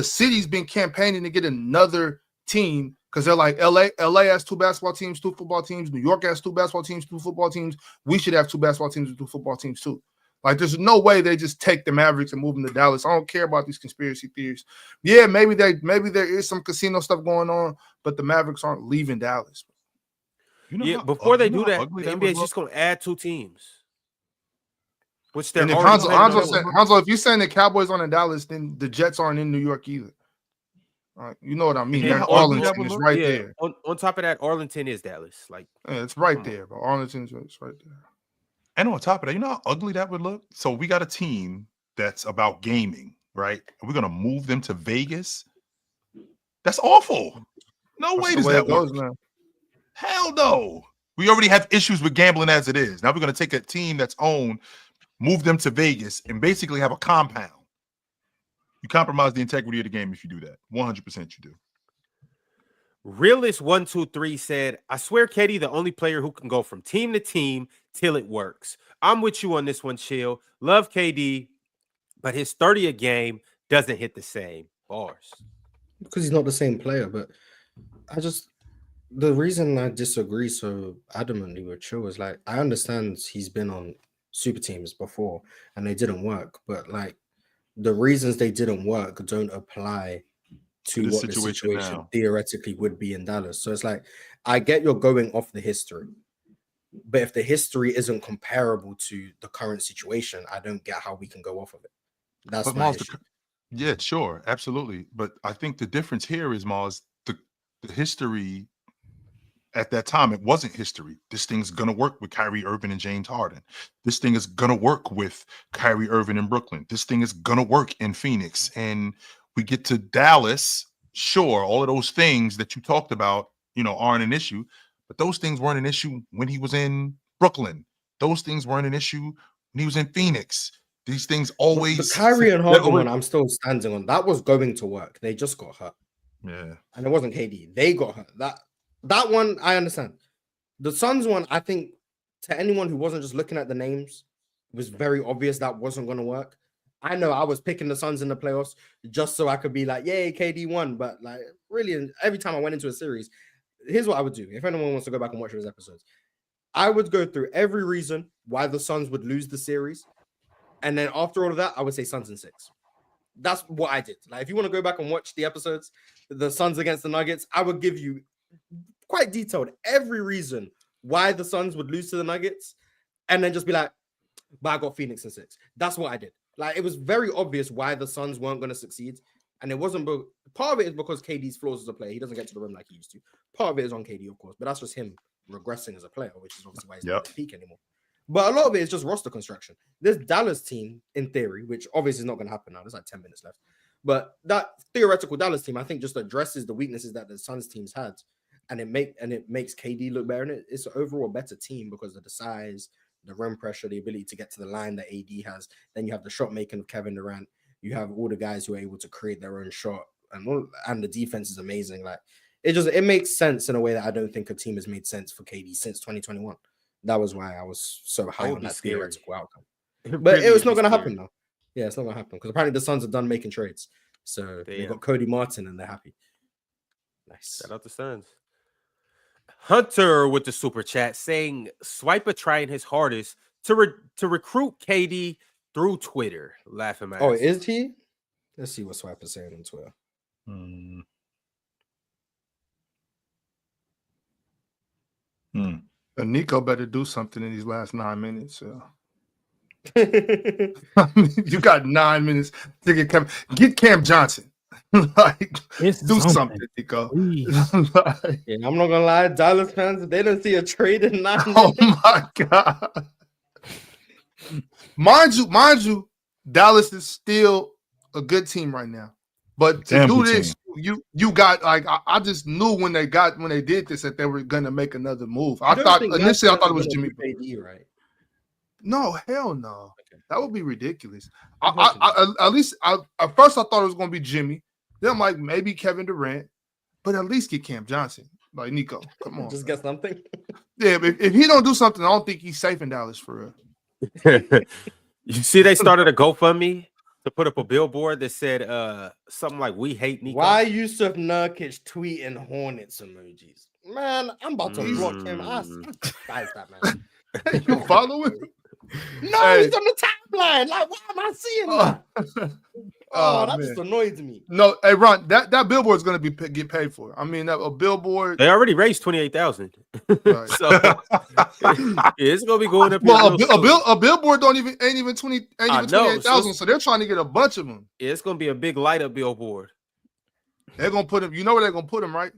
city's been campaigning to get another team because they're like LA has 2 basketball teams, 2 football teams. New York has 2 basketball teams, 2 football teams. We should have 2 basketball teams and 2 football teams too. Like, there's no way they just take the Mavericks and move them to Dallas. I don't care about these conspiracy theories. Yeah, maybe there is some casino stuff going on, but the Mavericks aren't leaving Dallas. Before they do that, the NBA is just going to add 2 teams. Which they're Hanzo, if you're saying the Cowboys aren't in Dallas, then the Jets aren't in New York either. You know what I mean? Yeah, Arlington is right there. On top of that, Arlington is Dallas. It's right there, but Arlington is right there. And on top of that, you know how ugly that would look? So we got a team that's about gaming, right? And we're going to move them to Vegas? That's awful. No way does that work. Hell no. We already have issues with gambling as it is. Now we're going to take a team that's owned, move them to Vegas, and basically have a compound. You compromise the integrity of the game if you do that. 100% you do. Realist123 said, "I swear KD the only player who can go from team to team till it works. I'm with you on this one, Chill. Love KD, but his 30 a game doesn't hit the same." Bars. Because he's not the same player, but the reason I disagree so adamantly with Chill is like, I understand he's been on super teams before and they didn't work, but like the reasons they didn't work don't apply to what the situation theoretically would be in Dallas. So it's like, I get you're going off the history. But if the history isn't comparable to the current situation, I don't get how we can go off of it. That's my issue. Yeah, sure, absolutely. But I think the difference here is, Mars, the history at that time, it wasn't history. This thing's going to work with Kyrie Irving and James Harden. This thing is going to work with Kyrie Irving in Brooklyn. This thing is going to work in Phoenix. And we get to Dallas, sure, all of those things that you talked about, aren't an issue. But those things weren't an issue when he was in Brooklyn. Those things weren't an issue when he was in Phoenix. These things always... The Kyrie and Harden one, I'm still standing on. That was going to work. They just got hurt. Yeah. And it wasn't KD. They got hurt. That one, I understand. The Suns one, I think, to anyone who wasn't just looking at the names, it was very obvious that wasn't going to work. I know I was picking the Suns in the playoffs just so I could be like, yay, KD won. But like, really, every time I went into a series, here's what I would do. If anyone wants to go back and watch those episodes, I would go through every reason why the Suns would lose the series. And then after all of that, I would say Suns in 6. That's what I did. Like, if you want to go back and watch the episodes, the Suns against the Nuggets, I would give you quite detailed every reason why the Suns would lose to the Nuggets, and then just be like, but I got Phoenix in 6. That's what I did. Like, it was very obvious why the Suns weren't going to succeed. And it wasn't, part of it is because KD's flaws as a player. He doesn't get to the rim like he used to. Part of it is on KD, of course, but that's just him regressing as a player, which is obviously why he's not at peak anymore. But a lot of it is just roster construction. This Dallas team, in theory, which obviously is not going to happen now. There's like 10 minutes left. But that theoretical Dallas team, I think, just addresses the weaknesses that the Suns teams had. And it makes KD look better. And it's an overall better team because of the size, the rim pressure, the ability to get to the line that AD has. Then you have the shot making of Kevin Durant. You have all the guys who are able to create their own shot. And the defense is amazing. Like, it makes sense in a way that I don't think a team has made sense for KD since 2021. That was why I was so high on that theoretical outcome. But it's not going to happen now. Yeah, it's not going to happen because apparently the Suns are done making trades. So they've got Cody Martin and they're happy. Nice. Shout out the Suns. Hunter with the super chat saying Swiper trying his hardest to recruit KD through Twitter. Laughing at us. Is he? Let's see what Swiper's saying on Twitter. And Nico better do something in these last 9 minutes. I mean, you got 9 minutes to get Cam Johnson. Like, do something, Nico. Like, yeah, I'm not gonna lie, Dallas fans, if they don't see a trade in 9 minutes. Oh my god. Mind you, Dallas is still a good team right now. But to do this, you got like I just knew when they did this that they were gonna make another move. Initially I thought it was Jimmy. AD, right? No, hell no. Okay. That would be ridiculous. At least at first I thought it was gonna be Jimmy. Then I'm like, maybe Kevin Durant, but at least get Cam Johnson. Like, Nico, come on. Just get something. Yeah, but if he don't do something, I don't think he's safe in Dallas for real. You see, they started a GoFundMe to put up a billboard that said something like "We hate Nico." Why Jusuf Nurkić tweeting Hornets emojis? Man, I'm about to block him. I despise that, man. You following? No, he's on the timeline. Like, why am I seeing that? That just annoys me. No, hey Ron, that billboard's gonna get paid for. I mean, a billboard. They already raised 28,000. Right. So it's gonna be going up. Well, a billboard ain't even 28,000. So they're trying to get a bunch of them. It's gonna be a big light up billboard. They're gonna put them. You know where they're gonna put them, right?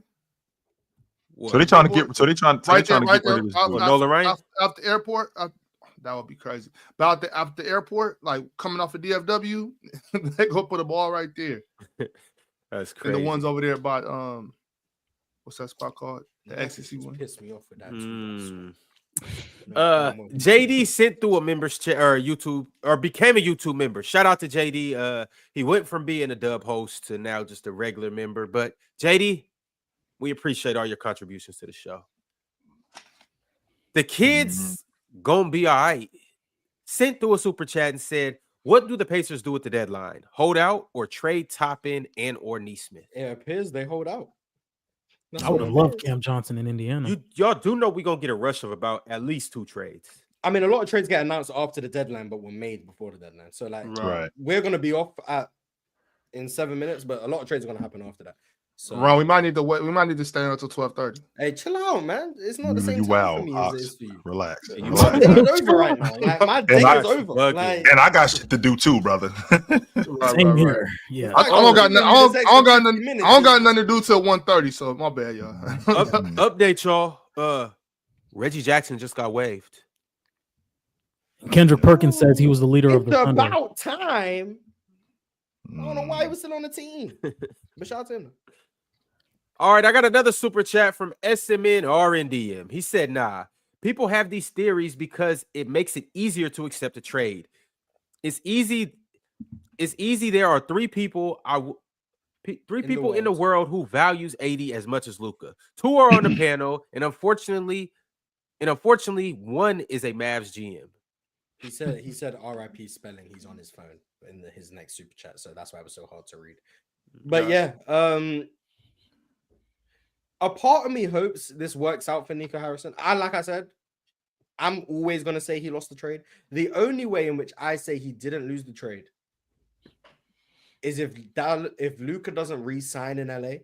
What? So they're trying to get. So they're trying to right get there, rid of this. Nolan Rain out the airport. That would be crazy. But out the airport, like coming off of DFW, they go put a ball right there. That's crazy. And the ones over there by what's that spot called? The XCC one. Pissed me off with that. JD sent through a member's YouTube or became a YouTube member. Shout out to JD. He went from being a dub host to now just a regular member. But JD, we appreciate all your contributions to the show. The kids gonna be all right. Sent through a super chat and said, what do the Pacers do at the deadline? Hold out or trade Toppin and or Neesmith? Yeah, it appears they hold out. I would have loved Cam Johnson in Indiana. Y'all do know we're gonna get a rush of about at least 2 trades. I mean, a lot of trades get announced after the deadline, but were made before the deadline. So, like, we're gonna be off in 7 minutes, but a lot of trades are gonna happen after that. So Ron, we might need to wait. We might need to stay until 12:30. Hey, chill out, man. It's not the same You time wow, for me as it is for you. relax. My day is over right now. Like my day is over. Like, and I got shit to do too, brother. Same here. Yeah. I don't got nothing to do till 1:30. So my bad, y'all. Update, y'all. Reggie Jackson just got waived. Kendrick Perkins says he was the leader of the Thunder. It's about time. I don't know why he was still on the team. But shout out to him. All right, I got another super chat from SMN RNDM. He said, nah, people have these theories because it makes it easier to accept a trade. It's easy. There are three people in the world who values AD as much as Luka. Two are on the panel, and unfortunately, one is a Mavs GM. He said RIP spelling. He's on his phone in his next super chat, so that's why it was so hard to read. But yeah, a part of me hopes this works out for Nico Harrison. Like I said, I'm always gonna say he lost the trade. The only way in which I say he didn't lose the trade is if Luka doesn't re-sign in LA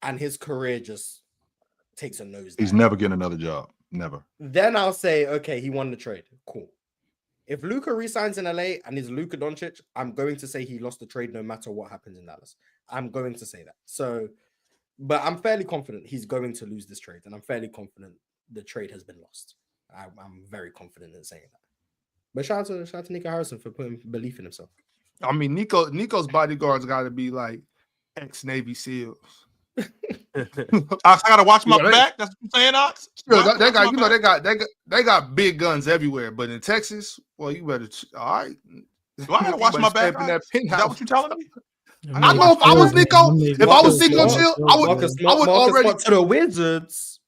and his career just takes a nose. He's never getting another job. Never. Then I'll say, okay, he won the trade. Cool. If Luka resigns in LA and is Luka Doncic, I'm going to say he lost the trade no matter what happens in Dallas. I'm going to say that. So, but I'm fairly confident he's going to lose this trade, and I'm fairly confident the trade has been lost. I'm very confident in saying that. But shout out to Nico Harrison for putting belief in himself. I mean, Nico's bodyguards got to be like ex-Navy SEALs. I gotta watch my back. That's what I'm saying, Ox. They got big guns everywhere, but in Texas, well, you better. All right, do I gotta watch my back? Is that what you telling me? I know if I was Nico, chill, I would already to the Wizards.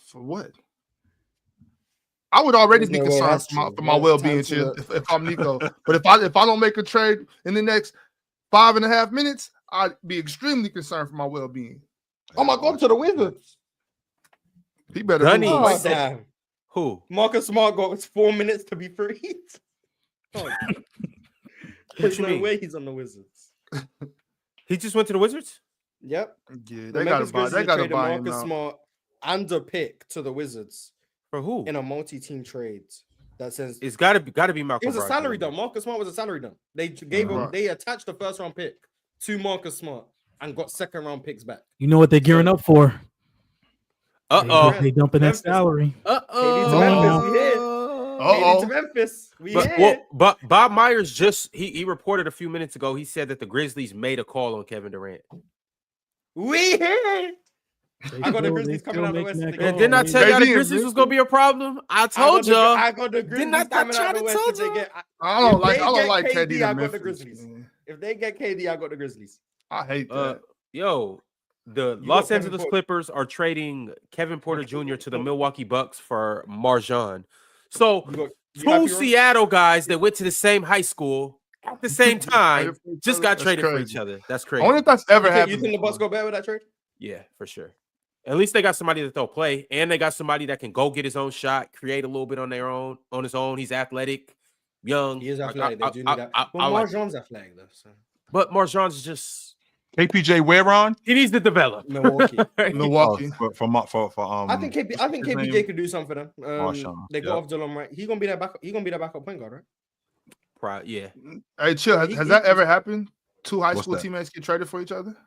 For what? I would already be concerned for my well-being, chill, if I'm Nico. But if I don't make a trade in the next 5.5 minutes, I'd be extremely concerned for my well-being. Oh my God, to the Wizards. He better damn. Who? Marcus Smart got 4 minutes to be freed. There's no way he's on the Wizards. He just went to the Wizards? Yep. Yeah, they got to buy him Marcus Smart and a pick to the Wizards. For who? In a multi-team trade. That says it's gotta be Malcolm. It was a salary dump. Marcus Smart was a salary dump. They gave him. They attached the first round pick to Marcus Smart and got second round picks back. You know what they're gearing up for? They dumping that Memphis. salary. KD to Memphis. We hit. But Bob Myers he reported a few minutes ago. He said that the Grizzlies made a call on Kevin Durant. We hit. I got the Grizzlies coming out of the West. And didn't I tell y'all the Grizzlies was gonna be a problem? I told y'all. I got the Grizzlies coming out of the West. I don't like KD. I got the Grizzlies. If they get KD, I got the Grizzlies. I hate that. The Los Angeles Clippers are trading Kevin Porter Jr. to the Milwaukee Bucks for MarJon. So two Seattle guys that went to the same high school at the same time just got traded for each other. That's crazy. I wonder if that's ever happened. You think the Bucks go bad with that trade? Yeah, for sure. At least they got somebody that they'll play, and they got somebody that can go get his own shot, create a little bit on his own. He's athletic, young. He is athletic. They do need that. Well, MarJon's athletic though. So. But MarJon's just KPJ where on? He needs to develop. Milwaukee. I think KPJ could do something for them. They got off Dylan right. He's gonna be that backup point guard, right? Yeah. Hey, chill. Has that ever happened? Two high school teammates get traded for each other?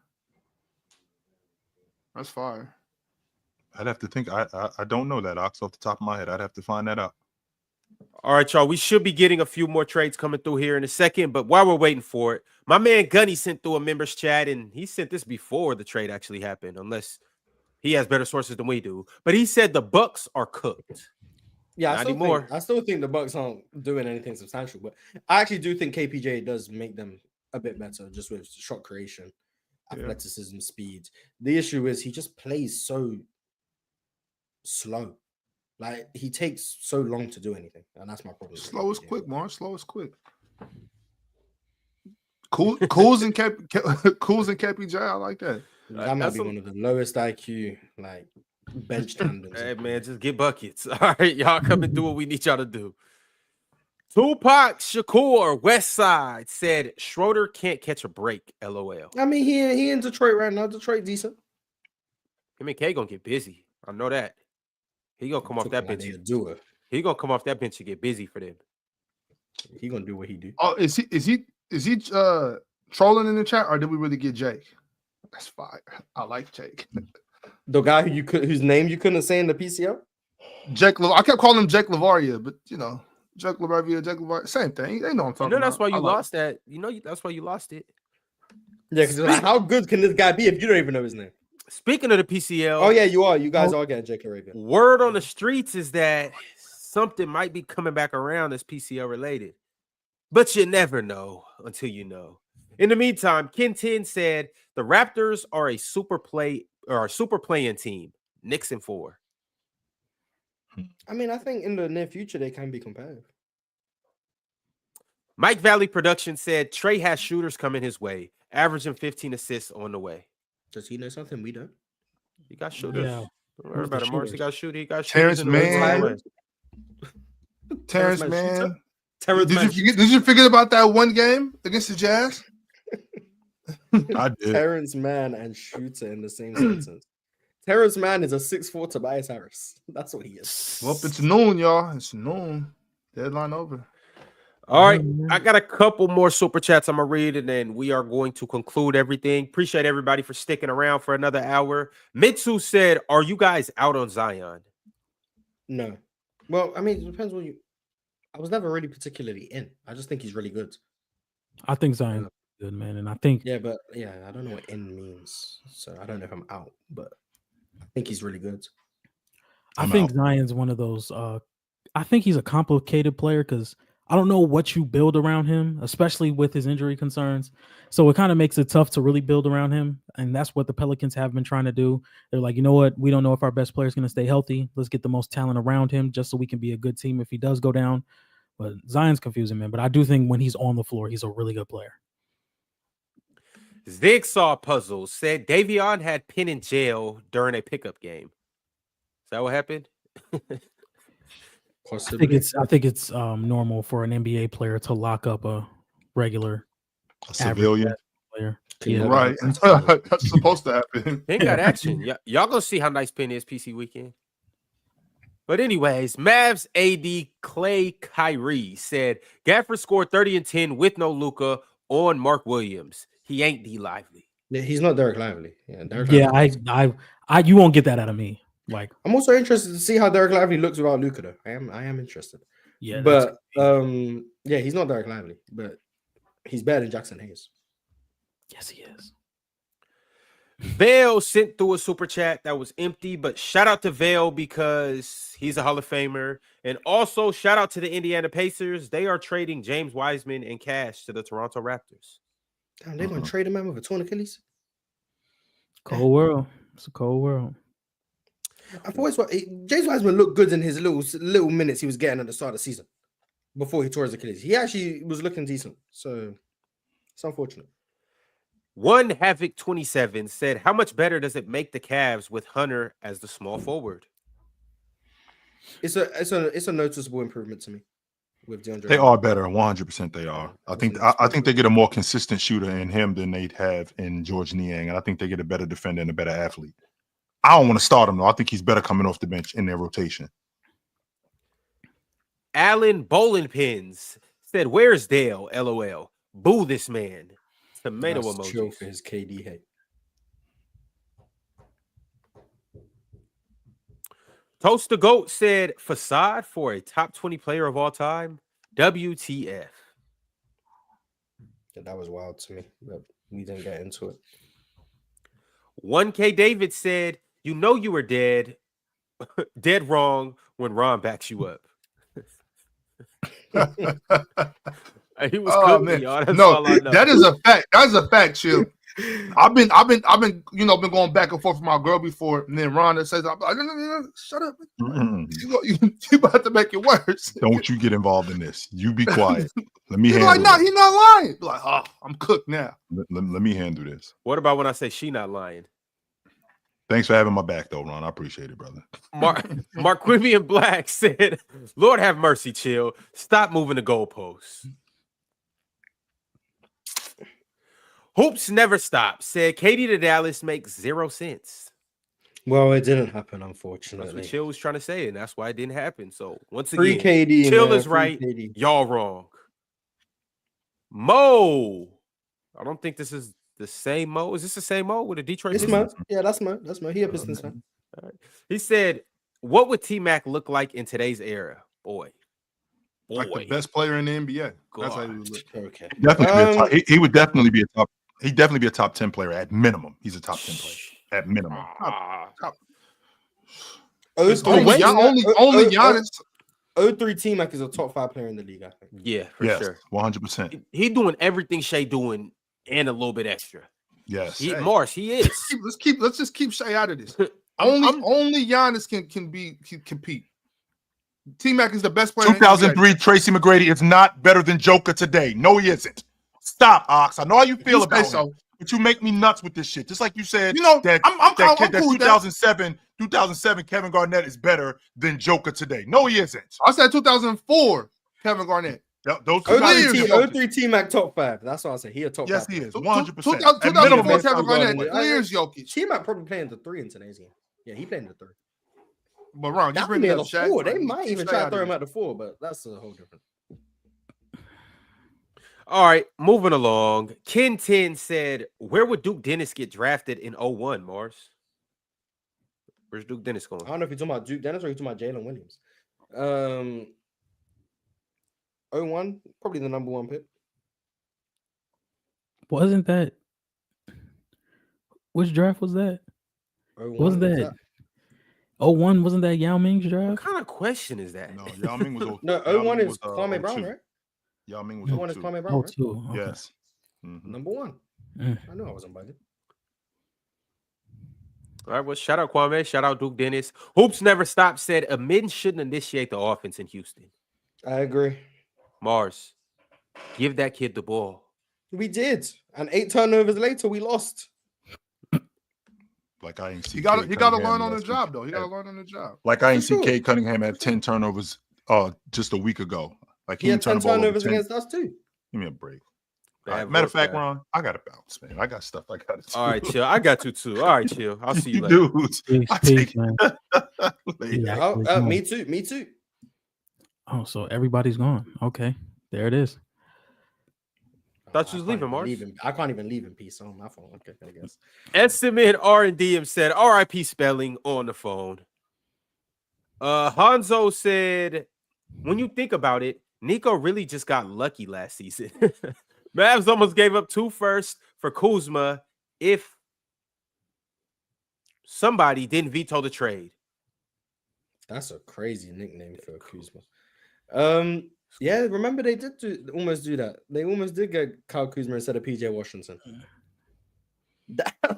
That's fire. I'd have to think. I don't know that, Ox, off the top of my head. I'd have to find that out. All right, y'all. We should be getting a few more trades coming through here in a second, but while we're waiting for it, my man Gunny sent through a members chat, and he sent this before the trade actually happened, unless he has better sources than we do. But he said the Bucks are cooked. Yeah, I still think the Bucks aren't doing anything substantial, but I actually do think KPJ does make them a bit better just with shot creation, athleticism, speed. The issue is he just plays so slow. Like he takes so long to do anything, and that's my problem. Slow is quick, Mark. Slow is quick. Cools and KPJ, I like that. That might be one of the lowest IQ like bench tandems. Hey man, just get buckets. All right, y'all coming through what we need y'all to do. Tupac Shakur West Side said Schroeder can't catch a break. LOL. I mean, he in Detroit right now. Detroit decent. Him and K gonna get busy. I know that. He gonna come off that bench. He gonna come off that bench and get busy for them. He gonna do what he do. Oh, is he trolling in the chat, or did we really get Jake? That's fire. I like Jake. The guy whose name you couldn't say in the PCO? Jake. I kept calling him Jake Lavaria, but Jake Lavaria, same thing. They know I'm talking about. That's why you lost that. That's why you lost it. Yeah, because like, how good can this guy be if you don't even know his name? Speaking of the PCL. Oh, yeah, you are. You guys are getting Jake Lavaria. Word on the streets is that something might be coming back around that's PCL related. But you never know until you know. In the meantime, Ken 10 said the Raptors are a super playing team. Knicks in 4. I mean, I think in the near future they can be competitive. Mike Valley Production said Trey has shooters coming his way, averaging 15 assists on the way. Does he know something we don't? He got shooters. Yeah. Don't worry about it, Morris. He got shooters. He got Terrence shooters. Mann. Terrence Mann. Did you forget about that one game against the Jazz? I did. Terrence Mann and shooter in the same sentence. Terrence Mann is a 6'4" Tobias Harris. That's what he is. Well, it's noon, y'all. It's noon. Deadline over. All right. I got a couple more super chats I'm going to read, and then we are going to conclude everything. Appreciate everybody for sticking around for another hour. Mitsu said, are you guys out on Zion? No. Well, I mean, it depends on you. I was never really particularly in. I just think he's really good. I think Zion's good, man. And I think... Yeah, but I don't know what in means. So I don't know if I'm out, but I think he's really good. I think Zion's one of those... I think he's a complicated player because I don't know what you build around him, especially with his injury concerns. So it kind of makes it tough to really build around him. And that's what the Pelicans have been trying to do. They're like, you know what? We don't know if our best player is going to stay healthy. Let's get the most talent around him just so we can be a good team if he does go down. But Zion's confusing, man. But I do think when he's on the floor, he's a really good player. Zigsaw Puzzle said Davion had Penn in jail during a pickup game. Is that what happened? I think it's normal for an NBA player to lock up a regular civilian player. Yeah, right. That's supposed to happen. Penn got action. Y'all gonna see how nice Penn is PC weekend. But anyways, Mavs AD Clay Kyrie said Gafford scored 30 and 10 with no Luka on Mark Williams. He ain't D Lively. Yeah, he's not Derek Lively. I you won't get that out of me. Like, I'm also interested to see how Derek Lively looks without Luka, though. I am interested. Yeah, but he's not Derek Lively, but he's better than Jackson Hayes. Yes, he is. Vale sent through a super chat that was empty, but shout out to Vale because he's a Hall of Famer. And also shout out to the Indiana Pacers. They are trading James Wiseman and cash to the Toronto Raptors. Damn, they're going to trade him out with a torn Achilles? Cold world. It's a cold world. I've always thought James Wiseman looked good in his little minutes he was getting at the start of the season before he tore his Achilles. He actually was looking decent. So it's unfortunate. One Havoc 27 said, how much better does it make the Cavs with Hunter as the small forward? It's a noticeable improvement to me with DeAndre. They are better, 100%. They are. I think they get a more consistent shooter in him than they'd have in George Niang, and I think they get a better defender and a better athlete. I don't want to start him though. I think he's better coming off the bench in their rotation. Alan Bowling Pins said, "Where's Dale? LOL. Boo this man." Tomato emoji. Chill for his KD hate. Toast the Goat said, "Facade for a top 20 player of all time. WTF." Yeah, that was wild to me, but we didn't get into it. 1K David said, "You know you were dead wrong when Ron backs you up." He was cooking, y'all. That's all I know. That is a fact. That's a fact, Chill. I've been been going back and forth with my girl before, and then Ron says, no, "Shut up, you about to make it worse." Don't you get involved in this? You be quiet. Let me handle it. No, he's not lying. Like, I'm cooked now. Let me handle this. What about when I say she not lying? Thanks for having my back, though, Ron. I appreciate it, brother. Marquivian Black said, Lord have mercy, chill. Stop moving the goalposts. Hoops never stop. Said Katie to Dallas makes 0 sense. Well, it didn't happen, unfortunately. That's what Chill was trying to say, and that's why it didn't happen. So once Free again, KD, Chill man, is free right. KD. Y'all wrong. Mo. I don't think this is the same Mo. Is this the same Mo with a Detroit It's Pistons? Mo. Yeah, that's Mo. That's Mo. He a Pistons fan. All right. He said, what would T-Mac look like in today's era? Boy. Like the best player in the NBA. That's how he would look. Okay. He would definitely be a top. He'd definitely be a top 10 player at minimum. He's a top 10 player at minimum. Only Giannis. 03 T-Mac is a top 5 player in the league, I think. Yeah, for sure. 100%. He doing everything Shea doing and a little bit extra. Yes. Mars, he is. Let's just keep Shea out of this. Only Giannis can compete. T-Mac is the best player. 2003 Tracy McGrady is not better than Joker today. No, he isn't. Stop, Ox. I know how you feel about him, but you make me nuts with this shit. Just like you said, that 2007 Kevin Garnett is better than Joker today. No, he isn't. I said 2004 Kevin Garnett. Those 03 T-Mac top 5. That's what I said. He a top 5. Yes, he is. 100%. 2004 Kevin Garnett. Clears Jokic. T-Mac probably playing the 3 in today's game. Yeah, he playing the 3. But Ron, you bring the up Shaq. 4. They might even try to throw him at the 4, but that's a whole different. All right, moving along. Ken 10 said, where would Duke Dennis get drafted in 01, Mars? Where's Duke Dennis going? I don't know if you're talking about Duke Dennis or you're talking about Jalen Williams. 01, probably the number 1 pick. Wasn't that? Which draft was that? 01, wasn't that? 01, wasn't that Yao Ming's draft? What kind of question is that? No, Yao Ming was 01 is Kwame Brown, right? Yao Ming was 01 is Kwame Brown, right? 02. Okay. Yes. Number 1. I knew I wasn't bugging. All right, well, shout out Kwame. Shout out Duke Dennis. Hoops Never Stop said, Amin shouldn't initiate the offense in Houston. I agree. Mars, give that kid the ball. We did. And 8 turnovers later, we lost. Like I ain't see. He got to learn on the job, though. He got to learn on the job. Like I ain't see Cade Cunningham had 10 turnovers just a week ago. Like he had 10 turnovers against us too. Give me a break. Matter of fact, Ron, I got to bounce, man. I got stuff I got to do. All right, Chill. I got to too. All right, Chill. I'll see you later. Peace, man. Yeah, me too. Oh, so everybody's gone. Okay, there it is. Thought you was leaving, Mars. I can't even leave in peace on my phone. Okay, I guess. Estimate R&DM said RIP Spelling on the phone. Hanzo said, when you think about it, Nico really just got lucky last season. Mavs almost gave up 2 firsts for Kuzma if somebody didn't veto the trade. That's a crazy nickname for Kuzma. Yeah, remember they did almost do that. They almost did get Kyle Kuzma instead of PJ Washington.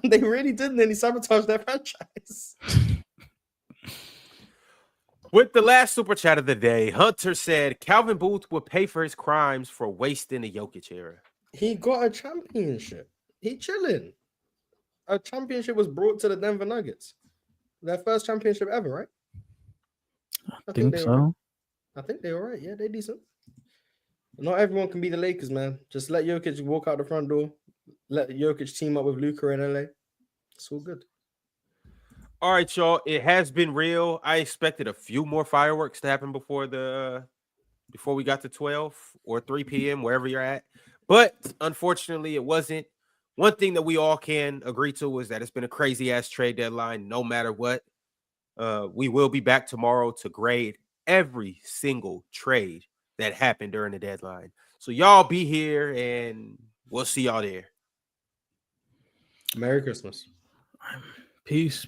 They really did, and then he sabotaged their franchise. With the last super chat of the day, Hunter said Calvin Booth will pay for his crimes for wasting the Jokic era. He got a championship. He chilling. A championship was brought to the Denver Nuggets. Their first championship ever, right? I think so. I think they're all right. Yeah, they're decent. Not everyone can be the Lakers, man. Just let Jokic walk out the front door. Let Jokic team up with Luka in LA. It's all good. All right, y'all. It has been real. I expected a few more fireworks to happen before we got to 12 or 3 p.m., wherever you're at. But unfortunately, it wasn't. One thing that we all can agree to is that it's been a crazy-ass trade deadline, no matter what. We will be back tomorrow to grade every single trade that happened during the deadline. So y'all be here, and we'll see y'all there. Merry Christmas. Peace.